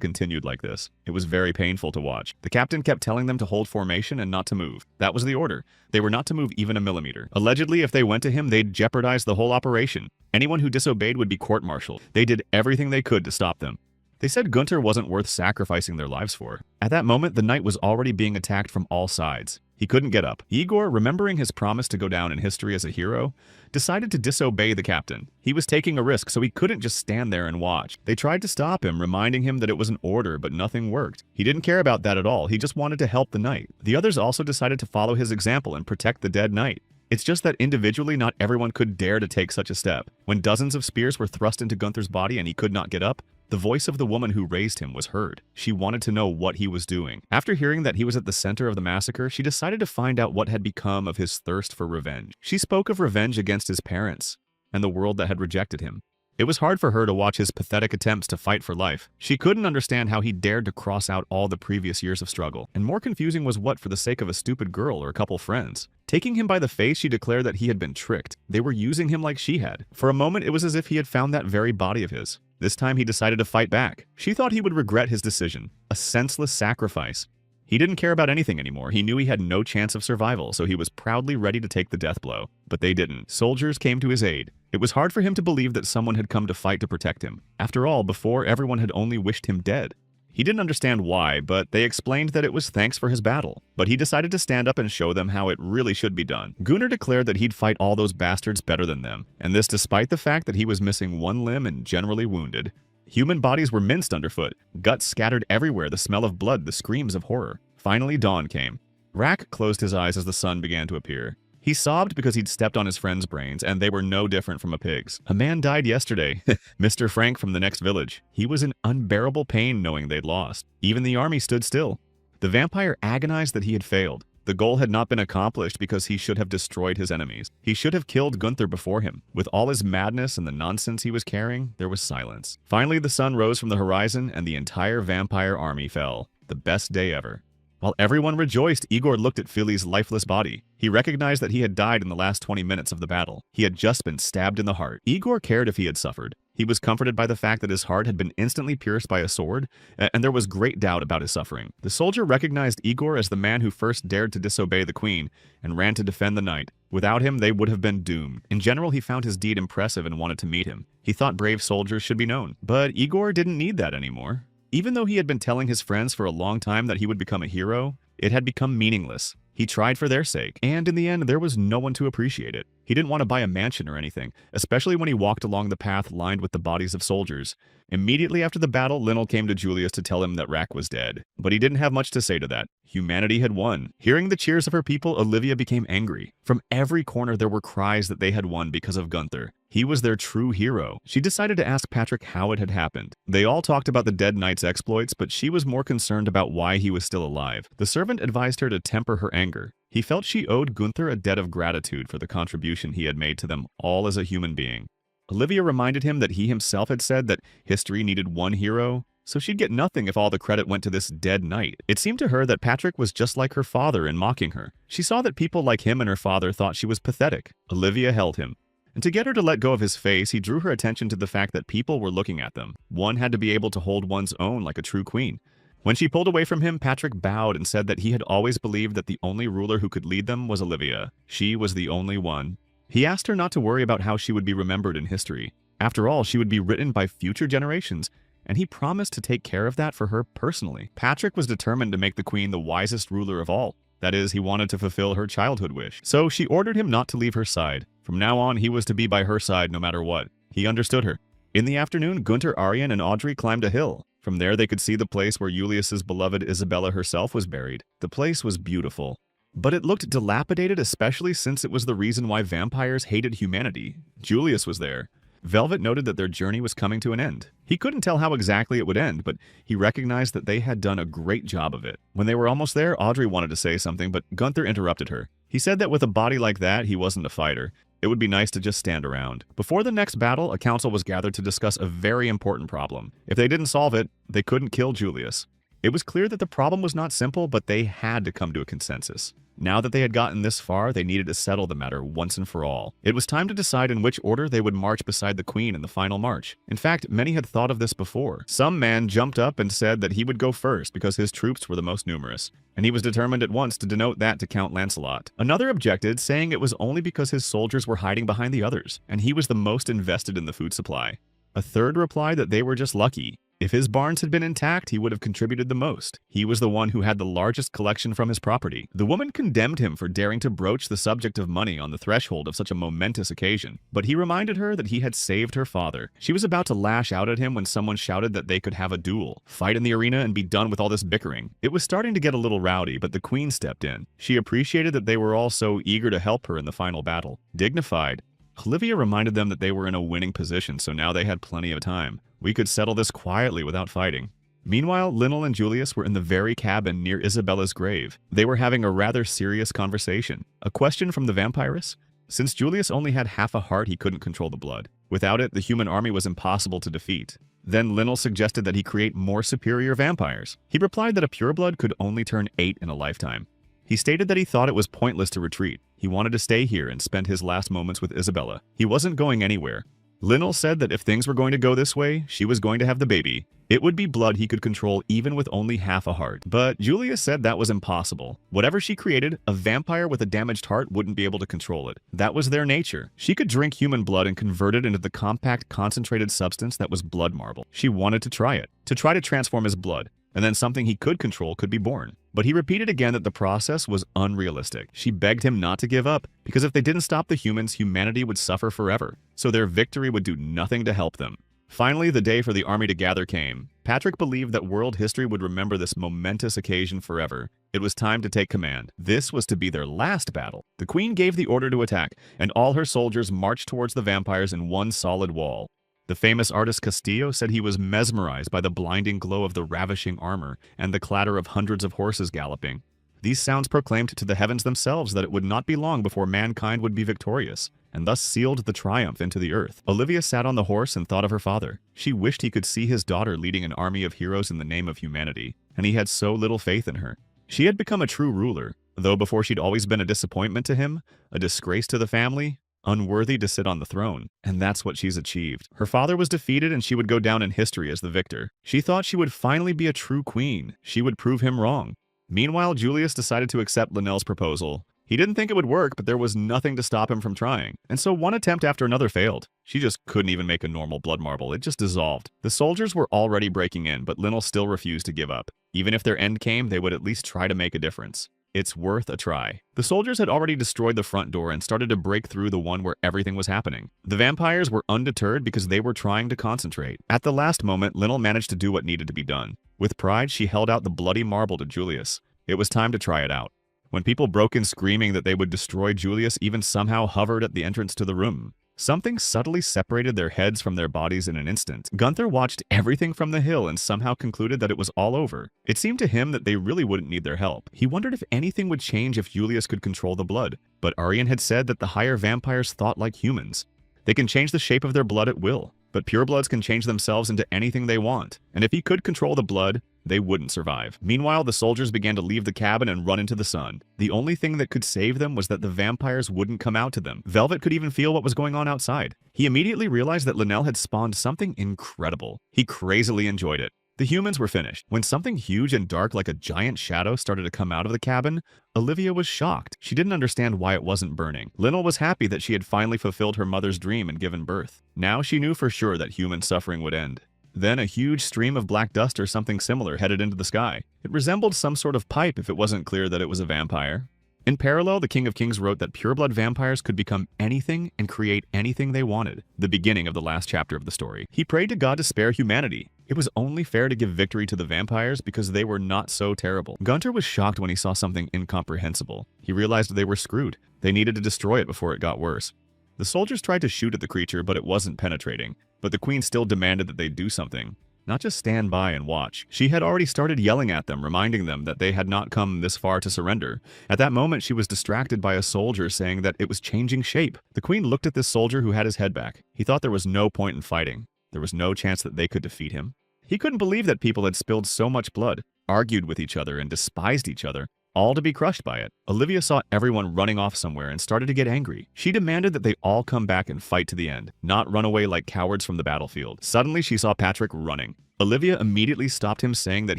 continued like this. It was very painful to watch. The captain kept telling them to hold formation and not to move. That was the order. They were not to move even a millimeter. Allegedly, if they went to him, they'd jeopardize the whole operation. Anyone who disobeyed would be court-martialed. They did everything they could to stop them. They said Gunther wasn't worth sacrificing their lives for. At that moment, the knight was already being attacked from all sides. He couldn't get up. Igor, remembering his promise to go down in history as a hero, decided to disobey the captain. He was taking a risk, so he couldn't just stand there and watch. They tried to stop him, reminding him that it was an order, but nothing worked. He didn't care about that at all. He just wanted to help the knight. The others also decided to follow his example and protect the dead knight. It's just that individually, not everyone could dare to take such a step. When dozens of spears were thrust into Gunther's body and he could not get up, the voice of the woman who raised him was heard. She wanted to know what he was doing. After hearing that he was at the center of the massacre, she decided to find out what had become of his thirst for revenge. She spoke of revenge against his parents and the world that had rejected him. It was hard for her to watch his pathetic attempts to fight for life. She couldn't understand how he dared to cross out all the previous years of struggle. And more confusing was what for the sake of a stupid girl or a couple friends. Taking him by the face, she declared that he had been tricked. They were using him like she had. For a moment, it was as if he had found that very body of his. This time, he decided to fight back. She thought he would regret his decision. A senseless sacrifice. He didn't care about anything anymore. He knew he had no chance of survival, so he was proudly ready to take the death blow. But they didn't. Soldiers came to his aid. It was hard for him to believe that someone had come to fight to protect him. After all, before, everyone had only wished him dead. He didn't understand why, but they explained that it was thanks for his battle. But he decided to stand up and show them how it really should be done. Gunnar declared that he'd fight all those bastards better than them, and this despite the fact that he was missing one limb and generally wounded. Human bodies were minced underfoot, guts scattered everywhere, the smell of blood, the screams of horror. Finally, dawn came. Rack closed his eyes as the sun began to appear. He sobbed because he'd stepped on his friend's brains, and they were no different from a pig's. A man died yesterday, Mr. Frank from the next village. He was in unbearable pain knowing they'd lost. Even the army stood still. The vampire agonized that he had failed. The goal had not been accomplished because he should have destroyed his enemies. He should have killed Gunther before him. With all his madness and the nonsense he was carrying, there was silence. Finally, the sun rose from the horizon, and the entire vampire army fell. The best day ever. While everyone rejoiced, Igor looked at Philly's lifeless body. He recognized that he had died in the last 20 minutes of the battle. He had just been stabbed in the heart. Igor cared if he had suffered. He was comforted by the fact that his heart had been instantly pierced by a sword, and there was great doubt about his suffering. The soldier recognized Igor as the man who first dared to disobey the queen and ran to defend the knight. Without him, they would have been doomed. In general, he found his deed impressive and wanted to meet him. He thought brave soldiers should be known. But Igor didn't need that anymore. Even though he had been telling his friends for a long time that he would become a hero, it had become meaningless. He tried for their sake, and in the end, there was no one to appreciate it. He didn't want to buy a mansion or anything, especially when he walked along the path lined with the bodies of soldiers. Immediately after the battle, Linnell came to Julius to tell him that Rack was dead. But he didn't have much to say to that. Humanity had won. Hearing the cheers of her people, Olivia became angry. From every corner, there were cries that they had won because of Gunther. He was their true hero. She decided to ask Patrick how it had happened. They all talked about the dead knight's exploits, but she was more concerned about why he was still alive. The servant advised her to temper her anger. He felt she owed Gunther a debt of gratitude for the contribution he had made to them all as a human being. Olivia reminded him that he himself had said that history needed one hero, so she'd get nothing if all the credit went to this dead knight. It seemed to her that Patrick was just like her father in mocking her. She saw that people like him and her father thought she was pathetic. Olivia held him. And to get her to let go of his face, he drew her attention to the fact that people were looking at them. One had to be able to hold one's own like a true queen. When she pulled away from him, Patrick bowed and said that he had always believed that the only ruler who could lead them was Olivia. She was the only one. He asked her not to worry about how she would be remembered in history. After all, she would be written by future generations, and he promised to take care of that for her personally. Patrick was determined to make the queen the wisest ruler of all. That is, he wanted to fulfill her childhood wish. So she ordered him not to leave her side. From now on, he was to be by her side no matter what. He understood her. In the afternoon, Gunther, Aryan, and Audrey climbed a hill. From there, they could see the place where Julius's beloved Isabella herself was buried. The place was beautiful. But it looked dilapidated, especially since it was the reason why vampires hated humanity. Julius was there. Velvet noted that their journey was coming to an end. He couldn't tell how exactly it would end, but he recognized that they had done a great job of it. When they were almost there, Audrey wanted to say something, but Gunther interrupted her. He said that with a body like that, he wasn't a fighter. It would be nice to just stand around. Before the next battle, a council was gathered to discuss a very important problem. If they didn't solve it, they couldn't kill Julius. It was clear that the problem was not simple, but they had to come to a consensus. Now that they had gotten this far, they needed to settle the matter once and for all. It was time to decide in which order they would march beside the queen in the final march. In fact, many had thought of this before. Some man jumped up and said that he would go first because his troops were the most numerous, and he was determined at once to denote that to Count Lancelot. Another objected, saying it was only because his soldiers were hiding behind the others, and he was the most invested in the food supply. A third replied that they were just lucky. If his barns had been intact, he would have contributed the most. He was the one who had the largest collection from his property. The woman condemned him for daring to broach the subject of money on the threshold of such a momentous occasion, but he reminded her that he had saved her father. She was about to lash out at him when someone shouted that they could have a duel, fight in the arena, and be done with all this bickering. It was starting to get a little rowdy, but the queen stepped in. She appreciated that they were all so eager to help her in the final battle. Dignified, Olivia reminded them that they were in a winning position, so now they had plenty of time. We could settle this quietly without fighting. Meanwhile, Linnell and Julius were in the very cabin near Isabella's grave. They were having a rather serious conversation. A question from the vampiress? Since Julius only had half a heart, he couldn't control the blood. Without it, the human army was impossible to defeat. Then Linnell suggested that he create more superior vampires. He replied that a pureblood could only turn 8 in a lifetime. He stated that he thought it was pointless to retreat. He wanted to stay here and spend his last moments with Isabella. He wasn't going anywhere. Linnell said that if things were going to go this way, she was going to have the baby. It would be blood he could control even with only half a heart. But Julius said that was impossible. Whatever she created, a vampire with a damaged heart wouldn't be able to control it. That was their nature. She could drink human blood and convert it into the compact, concentrated substance that was blood marble. She wanted to try it, to try to transform his blood, and then something he could control could be born. But he repeated again that the process was unrealistic. She begged him not to give up, because if they didn't stop the humans, humanity would suffer forever, so their victory would do nothing to help them. Finally, the day for the army to gather came. Patrick believed that world history would remember this momentous occasion forever. It was time to take command. This was to be their last battle. The queen gave the order to attack, and all her soldiers marched towards the vampires in one solid wall. The famous artist Castillo said he was mesmerized by the blinding glow of the ravishing armor and the clatter of hundreds of horses galloping. These sounds proclaimed to the heavens themselves that it would not be long before mankind would be victorious, and thus sealed the triumph into the earth. Olivia sat on the horse and thought of her father. She wished he could see his daughter leading an army of heroes in the name of humanity, and he had so little faith in her. She had become a true ruler, though before she'd always been a disappointment to him, a disgrace to the family, unworthy to sit on the throne, and that's what she's achieved. Her father was defeated and she would go down in history as the victor. She thought she would finally be a true queen. She would prove him wrong. Meanwhile, Julius decided to accept Linnell's proposal. He didn't think it would work, but there was nothing to stop him from trying, and so one attempt after another failed. She just couldn't even make a normal blood marble. It just dissolved. The soldiers were already breaking in, but Linnell still refused to give up. Even if their end came, they would at least try to make a difference. It's worth a try. The soldiers had already destroyed the front door and started to break through the one where everything was happening. The vampires were undeterred because they were trying to concentrate. At the last moment, Linnell managed to do what needed to be done. With pride, she held out the bloody marble to Julius. It was time to try it out. When people broke in screaming that they would destroy Julius, even somehow hovered at the entrance to the room. Something subtly separated their heads from their bodies in an instant. Gunther watched everything from the hill and somehow concluded that it was all over. It seemed to him that they really wouldn't need their help. He wondered if anything would change if Julius could control the blood. But Aryan had said that the higher vampires thought like humans. They can change the shape of their blood at will, but purebloods can change themselves into anything they want. And if he could control the blood, they wouldn't survive. Meanwhile, the soldiers began to leave the cabin and run into the sun. The only thing that could save them was that the vampires wouldn't come out to them. Velvet could even feel what was going on outside. He immediately realized that Linnell had spawned something incredible. He crazily enjoyed it. The humans were finished. When something huge and dark like a giant shadow started to come out of the cabin, Olivia was shocked. She didn't understand why it wasn't burning. Linnell was happy that she had finally fulfilled her mother's dream and given birth. Now she knew for sure that human suffering would end. Then a huge stream of black dust or something similar headed into the sky. It resembled some sort of pipe if it wasn't clear that it was a vampire. In parallel, the King of Kings wrote that pureblood vampires could become anything and create anything they wanted. The beginning of the last chapter of the story. He prayed to God to spare humanity. It was only fair to give victory to the vampires because they were not so terrible. Gunther was shocked when he saw something incomprehensible. He realized they were screwed. They needed to destroy it before it got worse. The soldiers tried to shoot at the creature, but it wasn't penetrating. But the queen still demanded that they do something, not just stand by and watch. She had already started yelling at them, reminding them that they had not come this far to surrender. At that moment, she was distracted by a soldier saying that it was changing shape. The queen looked at this soldier who had his head back. He thought there was no point in fighting. There was no chance that they could defeat him. He couldn't believe that people had spilled so much blood, argued with each other, and despised each other, all to be crushed by it. Olivia saw everyone running off somewhere and started to get angry. She demanded that they all come back and fight to the end, not run away like cowards from the battlefield. Suddenly, she saw Patrick running. Olivia immediately stopped him, saying that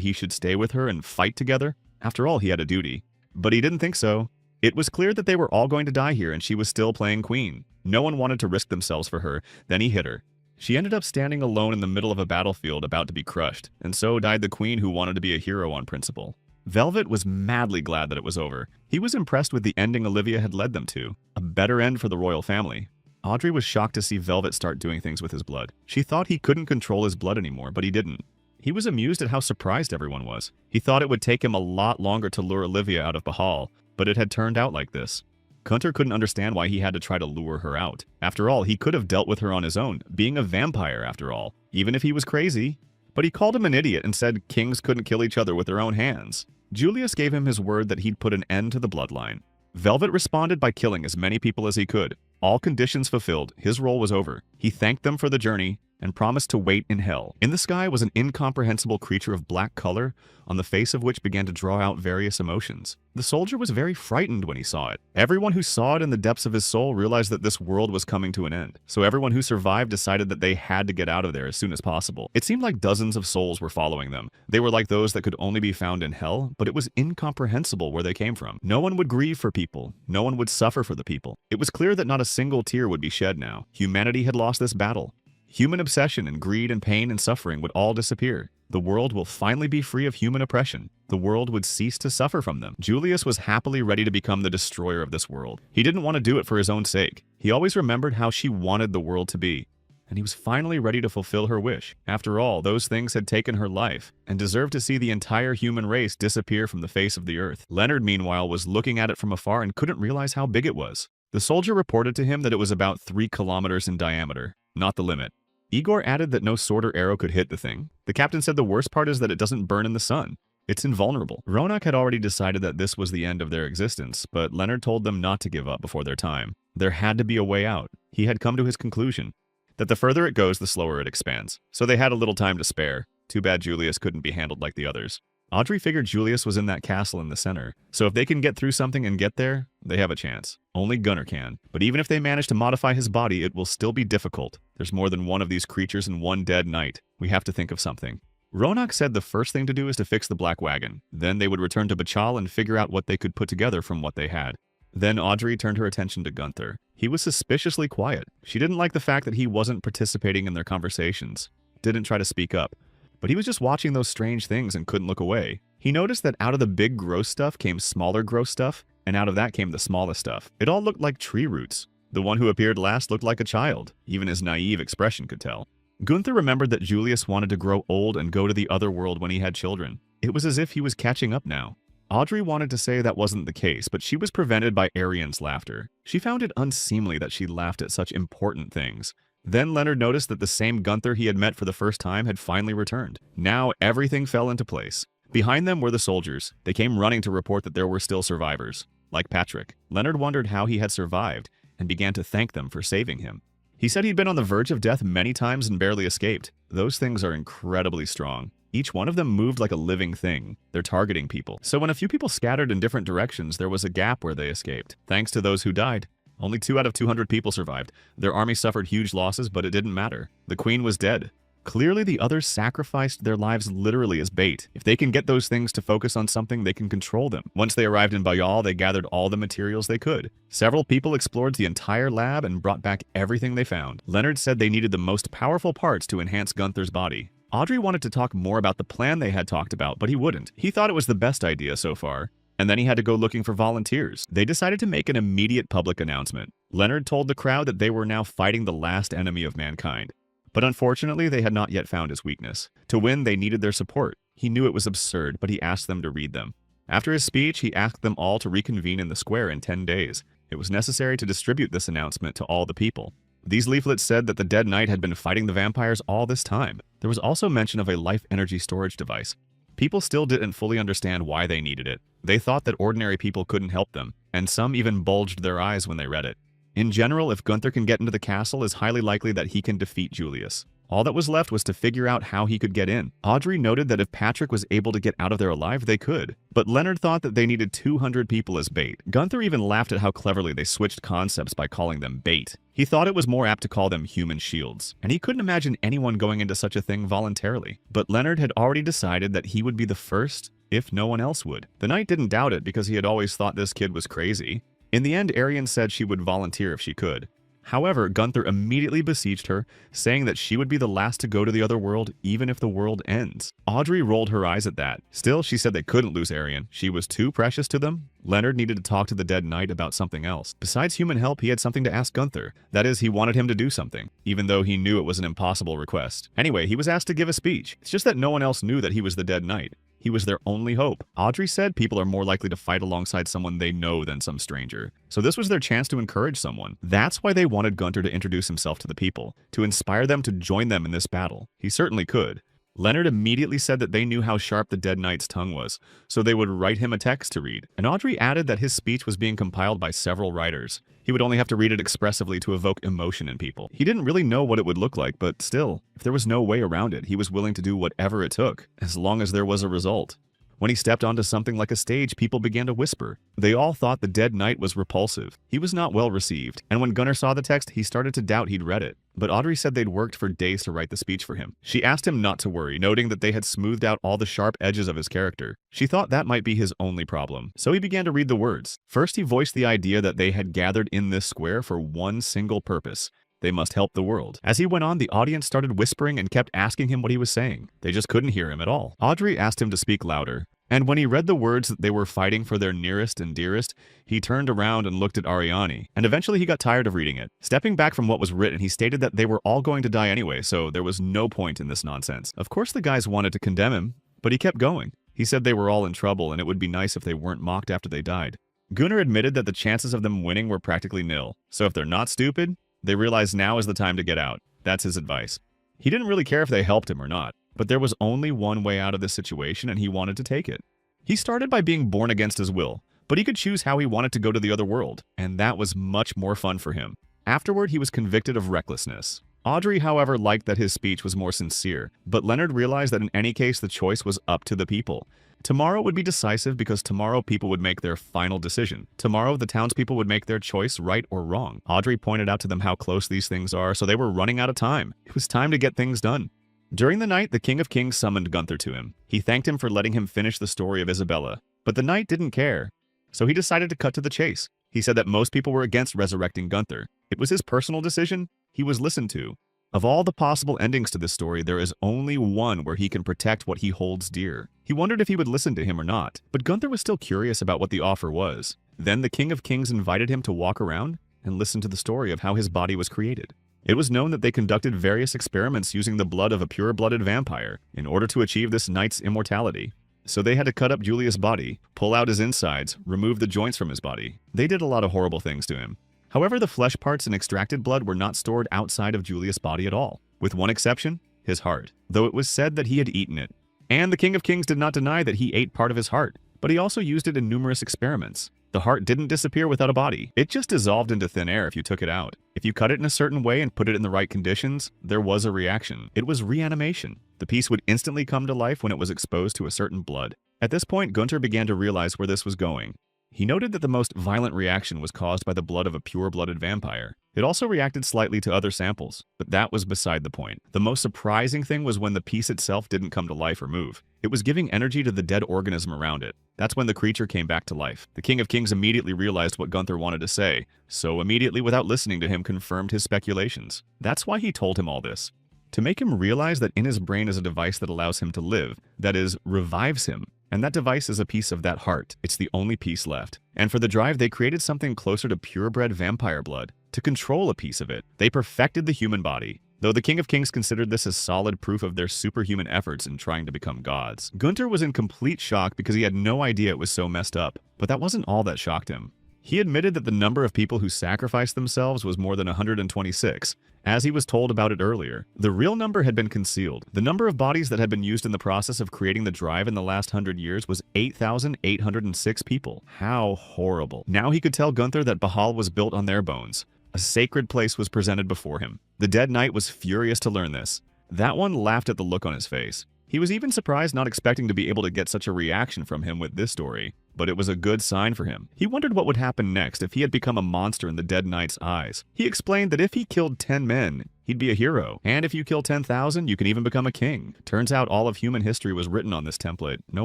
he should stay with her and fight together. After all, he had a duty. But he didn't think so. It was clear that they were all going to die here, and she was still playing queen. No one wanted to risk themselves for her. Then he hit her. She ended up standing alone in the middle of a battlefield about to be crushed, and so died the queen who wanted to be a hero on principle. Velvet was madly glad that it was over. He was impressed with the ending Olivia had led them to, a better end for the royal family. Audrey was shocked to see Velvet start doing things with his blood. She thought he couldn't control his blood anymore, but he didn't. He was amused at how surprised everyone was. He thought it would take him a lot longer to lure Olivia out of Bahal, but it had turned out like this. Gunther couldn't understand why he had to try to lure her out. After all, he could have dealt with her on his own, being a vampire after all, even if he was crazy. But he called him an idiot and said kings couldn't kill each other with their own hands. Julius gave him his word that he'd put an end to the bloodline. Velvet responded by killing as many people as he could. All conditions fulfilled, his role was over. He thanked them for the journey and promised to wait in hell. In the sky was an incomprehensible creature of black color, on the face of which began to draw out various emotions. The soldier was very frightened when he saw it. Everyone who saw it in the depths of his soul realized that this world was coming to an end. So everyone who survived decided that they had to get out of there as soon as possible. It seemed like dozens of souls were following them. They were like those that could only be found in hell, but it was incomprehensible where they came from. No one would grieve for people. No one would suffer for the people. It was clear that not a single tear would be shed now. Humanity had lost this battle. Human obsession and greed and pain and suffering would all disappear. The world will finally be free of human oppression. The world would cease to suffer from them. Julius was happily ready to become the destroyer of this world. He didn't want to do it for his own sake. He always remembered how she wanted the world to be. And he was finally ready to fulfill her wish. After all, those things had taken her life, and deserved to see the entire human race disappear from the face of the earth. Leonard, meanwhile, was looking at it from afar and couldn't realize how big it was. The soldier reported to him that it was about 3 kilometers in diameter, not the limit. Igor added that no sword or arrow could hit the thing. The captain said the worst part is that it doesn't burn in the sun. It's invulnerable. Ronak had already decided that this was the end of their existence, but Leonard told them not to give up before their time. There had to be a way out. He had come to his conclusion that the further it goes, the slower it expands. So they had a little time to spare. Too bad Julius couldn't be handled like the others. Audrey figured Julius was in that castle in the center, so if they can get through something and get there, they have a chance. Only Gunnar can. But even if they manage to modify his body, it will still be difficult. There's more than one of these creatures in one dead night. We have to think of something. Ronak said the first thing to do is to fix the black wagon. Then they would return to Bachal and figure out what they could put together from what they had. Then Audrey turned her attention to Gunther. He was suspiciously quiet. She didn't like the fact that he wasn't participating in their conversations. Didn't try to speak up. But he was just watching those strange things and couldn't look away. He noticed that out of the big gross stuff came smaller gross stuff, and out of that came the smallest stuff. It all looked like tree roots. The one who appeared last looked like a child. Even his naive expression could tell. Gunther remembered that Julius wanted to grow old and go to the other world when he had children. It was as if he was catching up now. Audrey wanted to say that wasn't the case, but she was prevented by Arian's laughter. She found it unseemly that she laughed at such important things. Then Leonard noticed that the same Gunther he had met for the first time had finally returned. Now everything fell into place. Behind them were the soldiers. They came running to report that there were still survivors. Like Patrick, Leonard wondered how he had survived and began to thank them for saving him. He said he'd been on the verge of death many times and barely escaped. Those things are incredibly strong. Each one of them moved like a living thing. They're targeting people. So when a few people scattered in different directions, there was a gap where they escaped. Thanks to those who died. Only 2 out of 200 people survived. Their army suffered huge losses, but it didn't matter. The queen was dead. Clearly, the others sacrificed their lives literally as bait. If they can get those things to focus on something, they can control them. Once they arrived in Bayal, they gathered all the materials they could. Several people explored the entire lab and brought back everything they found. Leonard said they needed the most powerful parts to enhance Gunther's body. Audrey wanted to talk more about the plan they had talked about, but he wouldn't. He thought it was the best idea so far. And then he had to go looking for volunteers. They decided to make an immediate public announcement. Leonard told the crowd that they were now fighting the last enemy of mankind. But unfortunately, they had not yet found his weakness. To win, they needed their support. He knew it was absurd, but he asked them to read them. After his speech, he asked them all to reconvene in the square in 10 days. It was necessary to distribute this announcement to all the people. These leaflets said that the Dead Knight had been fighting the vampires all this time. There was also mention of a life energy storage device. People still didn't fully understand why they needed it. They thought that ordinary people couldn't help them, and some even bulged their eyes when they read it. In general, if Gunther can get into the castle, it's highly likely that he can defeat Julius. All that was left was to figure out how he could get in. Audrey noted that if Patrick was able to get out of there alive, they could. But Leonard thought that they needed 200 people as bait. Gunther even laughed at how cleverly they switched concepts by calling them bait. He thought it was more apt to call them human shields, and he couldn't imagine anyone going into such a thing voluntarily. But Leonard had already decided that he would be the first if no one else would. The knight didn't doubt it because he had always thought this kid was crazy. In the end, Arian said she would volunteer if she could. However, Gunther immediately besieged her, saying that she would be the last to go to the other world even if the world ends. Audrey rolled her eyes at that. Still, she said they couldn't lose Arian. She was too precious to them. Leonard needed to talk to the dead knight about something else. Besides human help, he had something to ask Gunther. That is, he wanted him to do something, even though he knew it was an impossible request. Anyway, he was asked to give a speech. It's just that no one else knew that he was the dead knight. He was their only hope. Audrey said people are more likely to fight alongside someone they know than some stranger. So this was their chance to encourage someone. That's why they wanted Gunther to introduce himself to the people, to inspire them to join them in this battle. He certainly could. Leonard immediately said that they knew how sharp the dead knight's tongue was, so they would write him a text to read. And Audrey added that his speech was being compiled by several writers. He would only have to read it expressively to evoke emotion in people. He didn't really know what it would look like, but still, if there was no way around it, he was willing to do whatever it took, as long as there was a result. When he stepped onto something like a stage, people began to whisper. They all thought the dead knight was repulsive. He was not well received, and when Gunnar saw the text, he started to doubt he'd read it. But Audrey said they'd worked for days to write the speech for him. She asked him not to worry, noting that they had smoothed out all the sharp edges of his character. She thought that might be his only problem. So he began to read the words. First, he voiced the idea that they had gathered in this square for one single purpose. They must help the world. As he went on, the audience started whispering and kept asking him what he was saying. They just couldn't hear him at all. Audrey asked him to speak louder. And when he read the words that they were fighting for their nearest and dearest, he turned around and looked at Ariane, and eventually he got tired of reading it. Stepping back from what was written, he stated that they were all going to die anyway, so there was no point in this nonsense. Of course the guys wanted to condemn him, but he kept going. He said they were all in trouble and it would be nice if they weren't mocked after they died. Gunnar admitted that the chances of them winning were practically nil, so if they're not stupid, they realize now is the time to get out. That's his advice. He didn't really care if they helped him or not, but there was only one way out of this situation and he wanted to take it. He started by being born against his will, but he could choose how he wanted to go to the other world, and that was much more fun for him. Afterward, he was convicted of recklessness. Audrey, however, liked that his speech was more sincere, but Leonard realized that in any case the choice was up to the people. Tomorrow would be decisive because tomorrow people would make their final decision. Tomorrow the townspeople would make their choice right or wrong. Audrey pointed out to them how close these things are, so they were running out of time. It was time to get things done. During the night, the King of Kings summoned Gunther to him. He thanked him for letting him finish the story of Isabella, but the knight didn't care. So he decided to cut to the chase. He said that most people were against resurrecting Gunther. It was his personal decision. He was listened to. Of all the possible endings to this story, there is only one where he can protect what he holds dear. He wondered if he would listen to him or not, but Gunther was still curious about what the offer was. Then the King of Kings invited him to walk around and listen to the story of how his body was created. It was known that they conducted various experiments using the blood of a pure-blooded vampire in order to achieve this knight's immortality. So they had to cut up Julius' body, pull out his insides, remove the joints from his body. They did a lot of horrible things to him. However, the flesh parts and extracted blood were not stored outside of Julius' body at all, with one exception, his heart, though it was said that he had eaten it. And the King of Kings did not deny that he ate part of his heart, but he also used it in numerous experiments. The heart didn't disappear without a body. It just dissolved into thin air if you took it out. If you cut it in a certain way and put it in the right conditions, there was a reaction. It was reanimation. The piece would instantly come to life when it was exposed to a certain blood. At this point, Gunther began to realize where this was going. He noted that the most violent reaction was caused by the blood of a pure-blooded vampire. It also reacted slightly to other samples, but that was beside the point. The most surprising thing was when the piece itself didn't come to life or move. It was giving energy to the dead organism around it. That's when the creature came back to life. The King of Kings immediately realized what Gunther wanted to say, so immediately without listening to him confirmed his speculations. That's why he told him all this. To make him realize that in his brain is a device that allows him to live, that is, revives him. And that device is a piece of that heart. It's the only piece left. And for the drive, they created something closer to purebred vampire blood. To control a piece of it, they perfected the human body. Though the King of Kings considered this as solid proof of their superhuman efforts in trying to become gods. Gunther was in complete shock because he had no idea it was so messed up. But that wasn't all that shocked him. He admitted that the number of people who sacrificed themselves was more than 126, as he was told about it earlier. The real number had been concealed. The number of bodies that had been used in the process of creating the drive in the last 100 years was 8,806 people. How horrible. Now he could tell Gunther that Bahal was built on their bones. A sacred place was presented before him. The dead knight was furious to learn this. That one laughed at the look on his face. He was even surprised, not expecting to be able to get such a reaction from him with this story. But it was a good sign for him. He wondered what would happen next if he had become a monster in the dead knight's eyes. He explained that if he killed 10 men, he'd be a hero. And if you kill 10,000, you can even become a king. Turns out all of human history was written on this template. No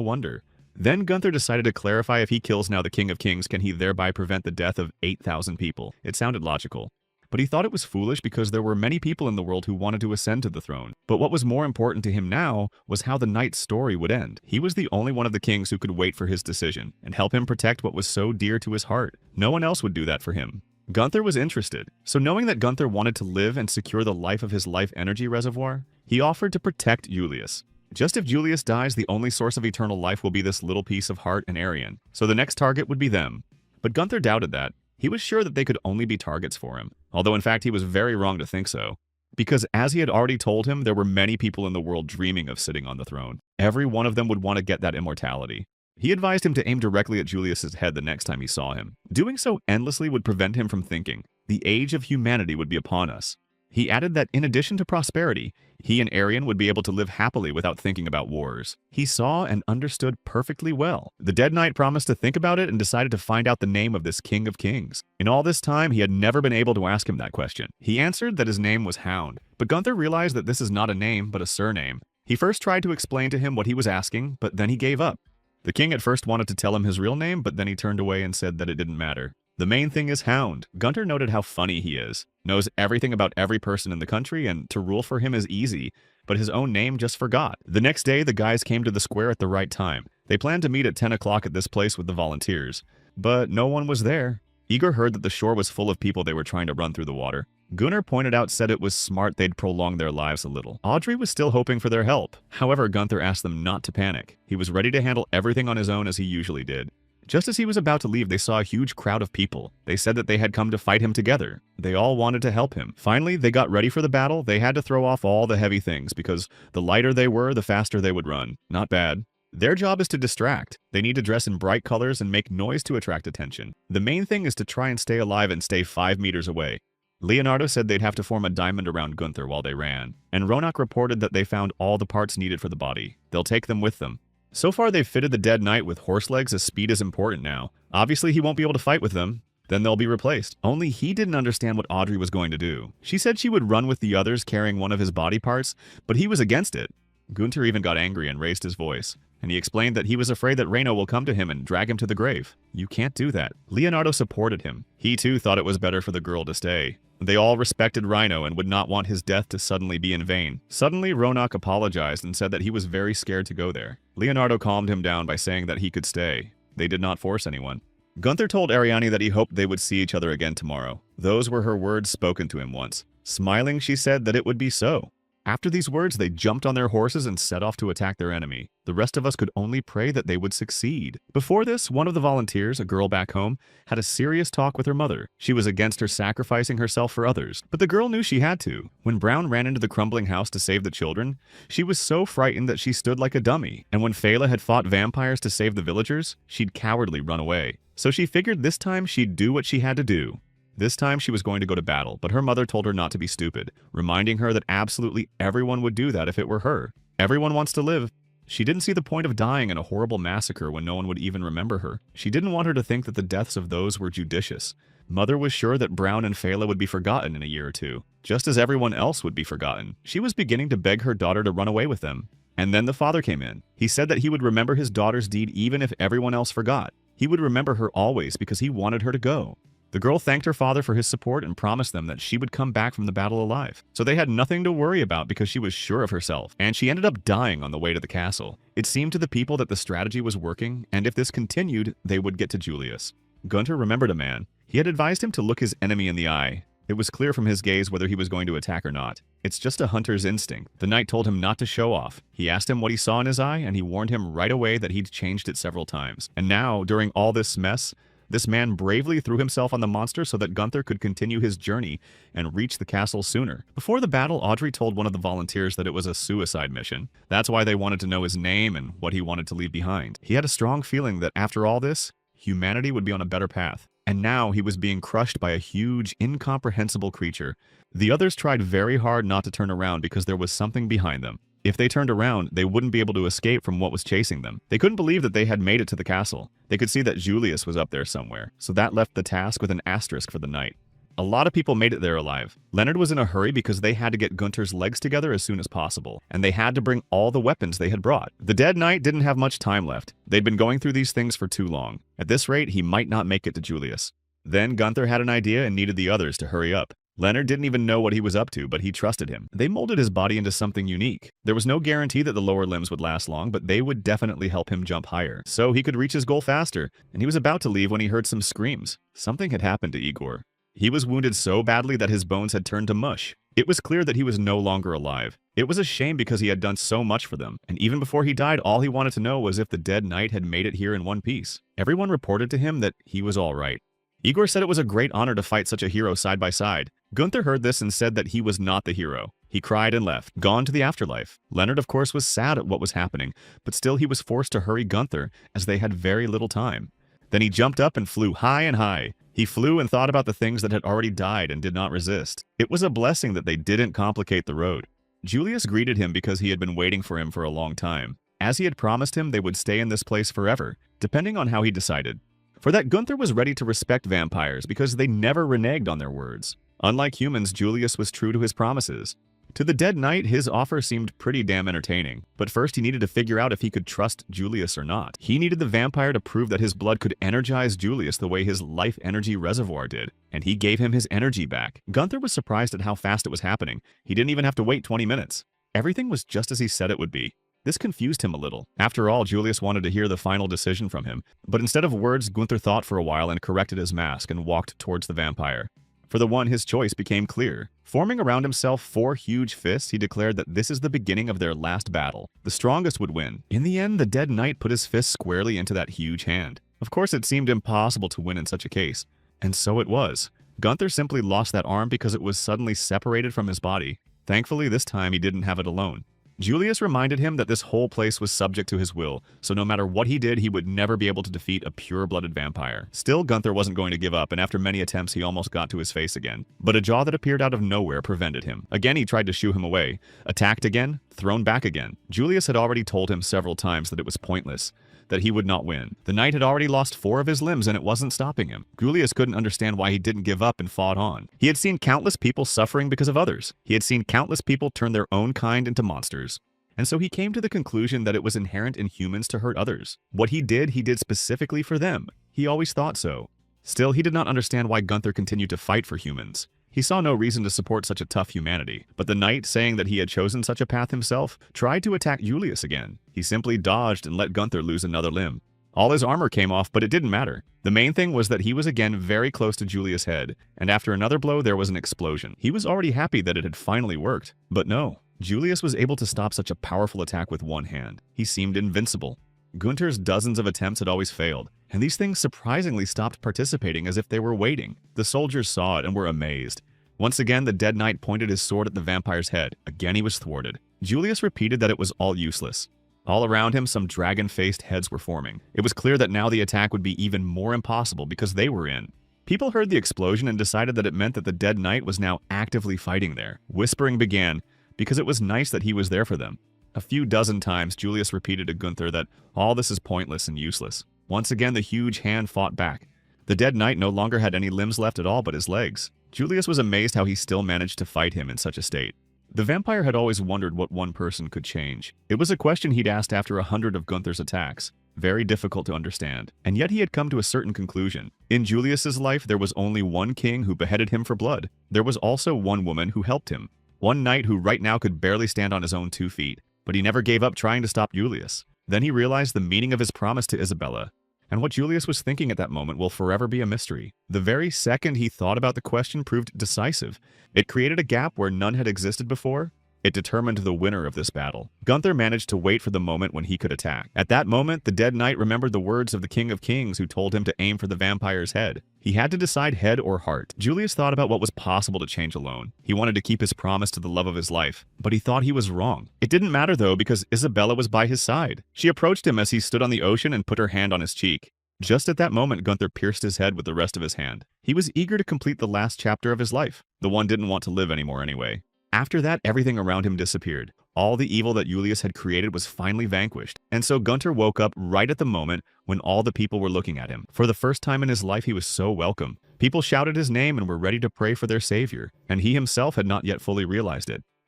wonder. Then Gunther decided to clarify if he kills now the King of Kings, can he thereby prevent the death of 8,000 people? It sounded logical. but he thought it was foolish because there were many people in the world who wanted to ascend to the throne. But what was more important to him now was how the night's story would end. He was the only one of the kings who could wait for his decision and help him protect what was so dear to his heart. No one else would do that for him. Gunther was interested, so knowing that Gunther wanted to live and secure the life of his life energy reservoir, he offered to protect Julius. Just if Julius dies, the only source of eternal life will be this little piece of heart and Arian, so the next target would be them. But Gunther doubted that. He was sure that they could only be targets for him, although in fact he was very wrong to think so. Because as he had already told him, there were many people in the world dreaming of sitting on the throne. Every one of them would want to get that immortality. He advised him to aim directly at Julius's head the next time he saw him. Doing so endlessly would prevent him from thinking, the age of humanity would be upon us. He added that in addition to prosperity, he and Arian would be able to live happily without thinking about wars. He saw and understood perfectly well. The Dead Knight promised to think about it and decided to find out the name of this King of Kings. In all this time, he had never been able to ask him that question. He answered that his name was Hound, but Gunther realized that this is not a name, but a surname. He first tried to explain to him what he was asking, but then he gave up. The king at first wanted to tell him his real name, but then he turned away and said that it didn't matter. The main thing is Hound. Gunther noted how funny he is, knows everything about every person in the country, and to rule for him is easy, but his own name just forgot. The next day, the guys came to the square at the right time. They planned to meet at 10 o'clock at this place with the volunteers, but no one was there. Igor heard that the shore was full of people they were trying to run through the water. Gunnar pointed out said it was smart they'd prolong their lives a little. Audrey was still hoping for their help. However, Gunther asked them not to panic. He was ready to handle everything on his own as he usually did. Just as he was about to leave, they saw a huge crowd of people. They said that they had come to fight him together. They all wanted to help him. Finally, they got ready for the battle. They had to throw off all the heavy things because the lighter they were, the faster they would run. Not bad. Their job is to distract. They need to dress in bright colors and make noise to attract attention. The main thing is to try and stay alive and stay 5 meters away. Leonardo said they'd have to form a diamond around Gunther while they ran, and Ronak reported that they found all the parts needed for the body. They'll take them with them. So far, they've fitted the Dead Knight with horse legs as speed is important now. Obviously, he won't be able to fight with them. Then they'll be replaced. Only he didn't understand what Audrey was going to do. She said she would run with the others carrying one of his body parts, but he was against it. Gunther even got angry and raised his voice, and he explained that he was afraid that Reino will come to him and drag him to the grave. You can't do that. Leonardo supported him. He too thought it was better for the girl to stay. They all respected Rhino and would not want his death to suddenly be in vain. Suddenly, Ronak apologized and said that he was very scared to go there. Leonardo calmed him down by saying that he could stay. They did not force anyone. Gunther told Ariane that he hoped they would see each other again tomorrow. Those were her words spoken to him once. Smiling, she said that it would be so. After these words, they jumped on their horses and set off to attack their enemy. The rest of us could only pray that they would succeed. Before this, one of the volunteers, a girl back home, had a serious talk with her mother. She was against her sacrificing herself for others, but the girl knew she had to. When Brown ran into the crumbling house to save the children, she was so frightened that she stood like a dummy. And when Fela had fought vampires to save the villagers, she'd cowardly run away. So she figured this time she'd do what she had to do. This time she was going to go to battle, but her mother told her not to be stupid, reminding her that absolutely everyone would do that if it were her. Everyone wants to live. She didn't see the point of dying in a horrible massacre when no one would even remember her. She didn't want her to think that the deaths of those were judicious. Mother was sure that Brown and Fela would be forgotten in a year or two, just as everyone else would be forgotten. She was beginning to beg her daughter to run away with them. And then the father came in. He said that he would remember his daughter's deed even if everyone else forgot. He would remember her always because he wanted her to go. The girl thanked her father for his support and promised them that she would come back from the battle alive. So they had nothing to worry about because she was sure of herself, and she ended up dying on the way to the castle. It seemed to the people that the strategy was working, and if this continued, they would get to Julius. Gunther remembered a man. He had advised him to look his enemy in the eye. It was clear from his gaze whether he was going to attack or not. It's just a hunter's instinct. The knight told him not to show off. He asked him what he saw in his eye, and he warned him right away that he'd changed it several times. And now, during all this mess, this man bravely threw himself on the monster so that Gunther could continue his journey and reach the castle sooner. Before the battle, Audrey told one of the volunteers that it was a suicide mission. That's why they wanted to know his name and what he wanted to leave behind. He had a strong feeling that after all this, humanity would be on a better path. And now he was being crushed by a huge, incomprehensible creature. The others tried very hard not to turn around because there was something behind them. If they turned around, they wouldn't be able to escape from what was chasing them. They couldn't believe that they had made it to the castle. They could see that Julius was up there somewhere, so that left the task with an asterisk for the night. A lot of people made it there alive. Leonard was in a hurry because they had to get Gunther's legs together as soon as possible, and they had to bring all the weapons they had brought. The Dead Knight didn't have much time left. They'd been going through these things for too long. At this rate, he might not make it to Julius. Then Gunther had an idea and needed the others to hurry up. Leonard didn't even know what he was up to, but he trusted him. They molded his body into something unique. There was no guarantee that the lower limbs would last long, but they would definitely help him jump higher, so he could reach his goal faster, and he was about to leave when he heard some screams. Something had happened to Igor. He was wounded so badly that his bones had turned to mush. It was clear that he was no longer alive. It was a shame because he had done so much for them, and even before he died, all he wanted to know was if the dead knight had made it here in one piece. Everyone reported to him that he was all right. Igor said it was a great honor to fight such a hero side by side. Gunther heard this and said that he was not the hero. He cried and left, gone to the afterlife. Leonard, of course, was sad at what was happening, but still he was forced to hurry Gunther, as they had very little time. Then he jumped up and flew high and high. He flew and thought about the things that had already died and did not resist. It was a blessing that they didn't complicate the road. Julius greeted him because he had been waiting for him for a long time. As he had promised him, they would stay in this place forever, depending on how he decided. For that, Gunther was ready to respect vampires because they never reneged on their words. Unlike humans, Julius was true to his promises. To the dead knight, his offer seemed pretty damn entertaining, but first he needed to figure out if he could trust Julius or not. He needed the vampire to prove that his blood could energize Julius the way his life energy reservoir did, and he gave him his energy back. Gunther was surprised at how fast it was happening. He didn't even have to wait 20 minutes. Everything was just as he said it would be. This confused him a little. After all, Julius wanted to hear the final decision from him, but instead of words, Gunther thought for a while and corrected his mask and walked towards the vampire. For the one, his choice became clear. Forming around himself 4 huge fists, he declared that this is the beginning of their last battle. The strongest would win. In the end, the dead knight put his fist squarely into that huge hand. Of course, it seemed impossible to win in such a case. And so it was. Gunther simply lost that arm because it was suddenly separated from his body. Thankfully, this time he didn't have it alone. Julius reminded him that this whole place was subject to his will, so no matter what he did, he would never be able to defeat a pure-blooded vampire. Still, Gunther wasn't going to give up, and after many attempts, he almost got to his face again. But a jaw that appeared out of nowhere prevented him. Again, he tried to shoo him away. Attacked again, thrown back again. Julius had already told him several times that it was pointless, that he would not win. The knight had already lost 4 of his limbs and it wasn't stopping him. Julius couldn't understand why he didn't give up and fought on. He had seen countless people suffering because of others. He had seen countless people turn their own kind into monsters. And so he came to the conclusion that it was inherent in humans to hurt others. What he did specifically for them. He always thought so. Still, he did not understand why Gunther continued to fight for humans. He saw no reason to support such a tough humanity. But the knight, saying that he had chosen such a path himself, tried to attack Julius again. He simply dodged and let Gunther lose another limb. All his armor came off, but it didn't matter. The main thing was that he was again very close to Julius' head, and after another blow there was an explosion. He was already happy that it had finally worked. But no. Julius was able to stop such a powerful attack with one hand. He seemed invincible. Gunther's dozens of attempts had always failed, and these things surprisingly stopped participating as if they were waiting. The soldiers saw it and were amazed. Once again, the dead knight pointed his sword at the vampire's head. Again, he was thwarted. Julius repeated that it was all useless. All around him, some dragon-faced heads were forming. It was clear that now the attack would be even more impossible because they were in. People heard the explosion and decided that it meant that the dead knight was now actively fighting there. Whispering began, because it was nice that he was there for them. A few dozen times, Julius repeated to Gunther that all this is pointless and useless. Once again, the huge hand fought back. The dead knight no longer had any limbs left at all but his legs. Julius was amazed how he still managed to fight him in such a state. The vampire had always wondered what one person could change. It was a question he'd asked after 100 of Gunther's attacks. Very difficult to understand. And yet he had come to a certain conclusion. In Julius's life, there was only one king who beheaded him for blood. There was also one woman who helped him. One knight who right now could barely stand on his own 2 feet. But he never gave up trying to stop Julius. Then he realized the meaning of his promise to Isabella. And what Julius was thinking at that moment will forever be a mystery. The very second he thought about the question proved decisive. It created a gap where none had existed before. It determined the winner of this battle. Gunther managed to wait for the moment when he could attack. At that moment, the dead knight remembered the words of the King of Kings who told him to aim for the vampire's head. He had to decide head or heart. Julius thought about what was possible to change alone. He wanted to keep his promise to the love of his life, but he thought he was wrong. It didn't matter though because Isabella was by his side. She approached him as he stood on the ocean and put her hand on his cheek. Just at that moment, Gunther pierced his head with the rest of his hand. He was eager to complete the last chapter of his life. The one didn't want to live anymore anyway. After that, everything around him disappeared. All the evil that Julius had created was finally vanquished. And so Gunther woke up right at the moment when all the people were looking at him. For the first time in his life, he was so welcome. People shouted his name and were ready to pray for their savior, and he himself had not yet fully realized it.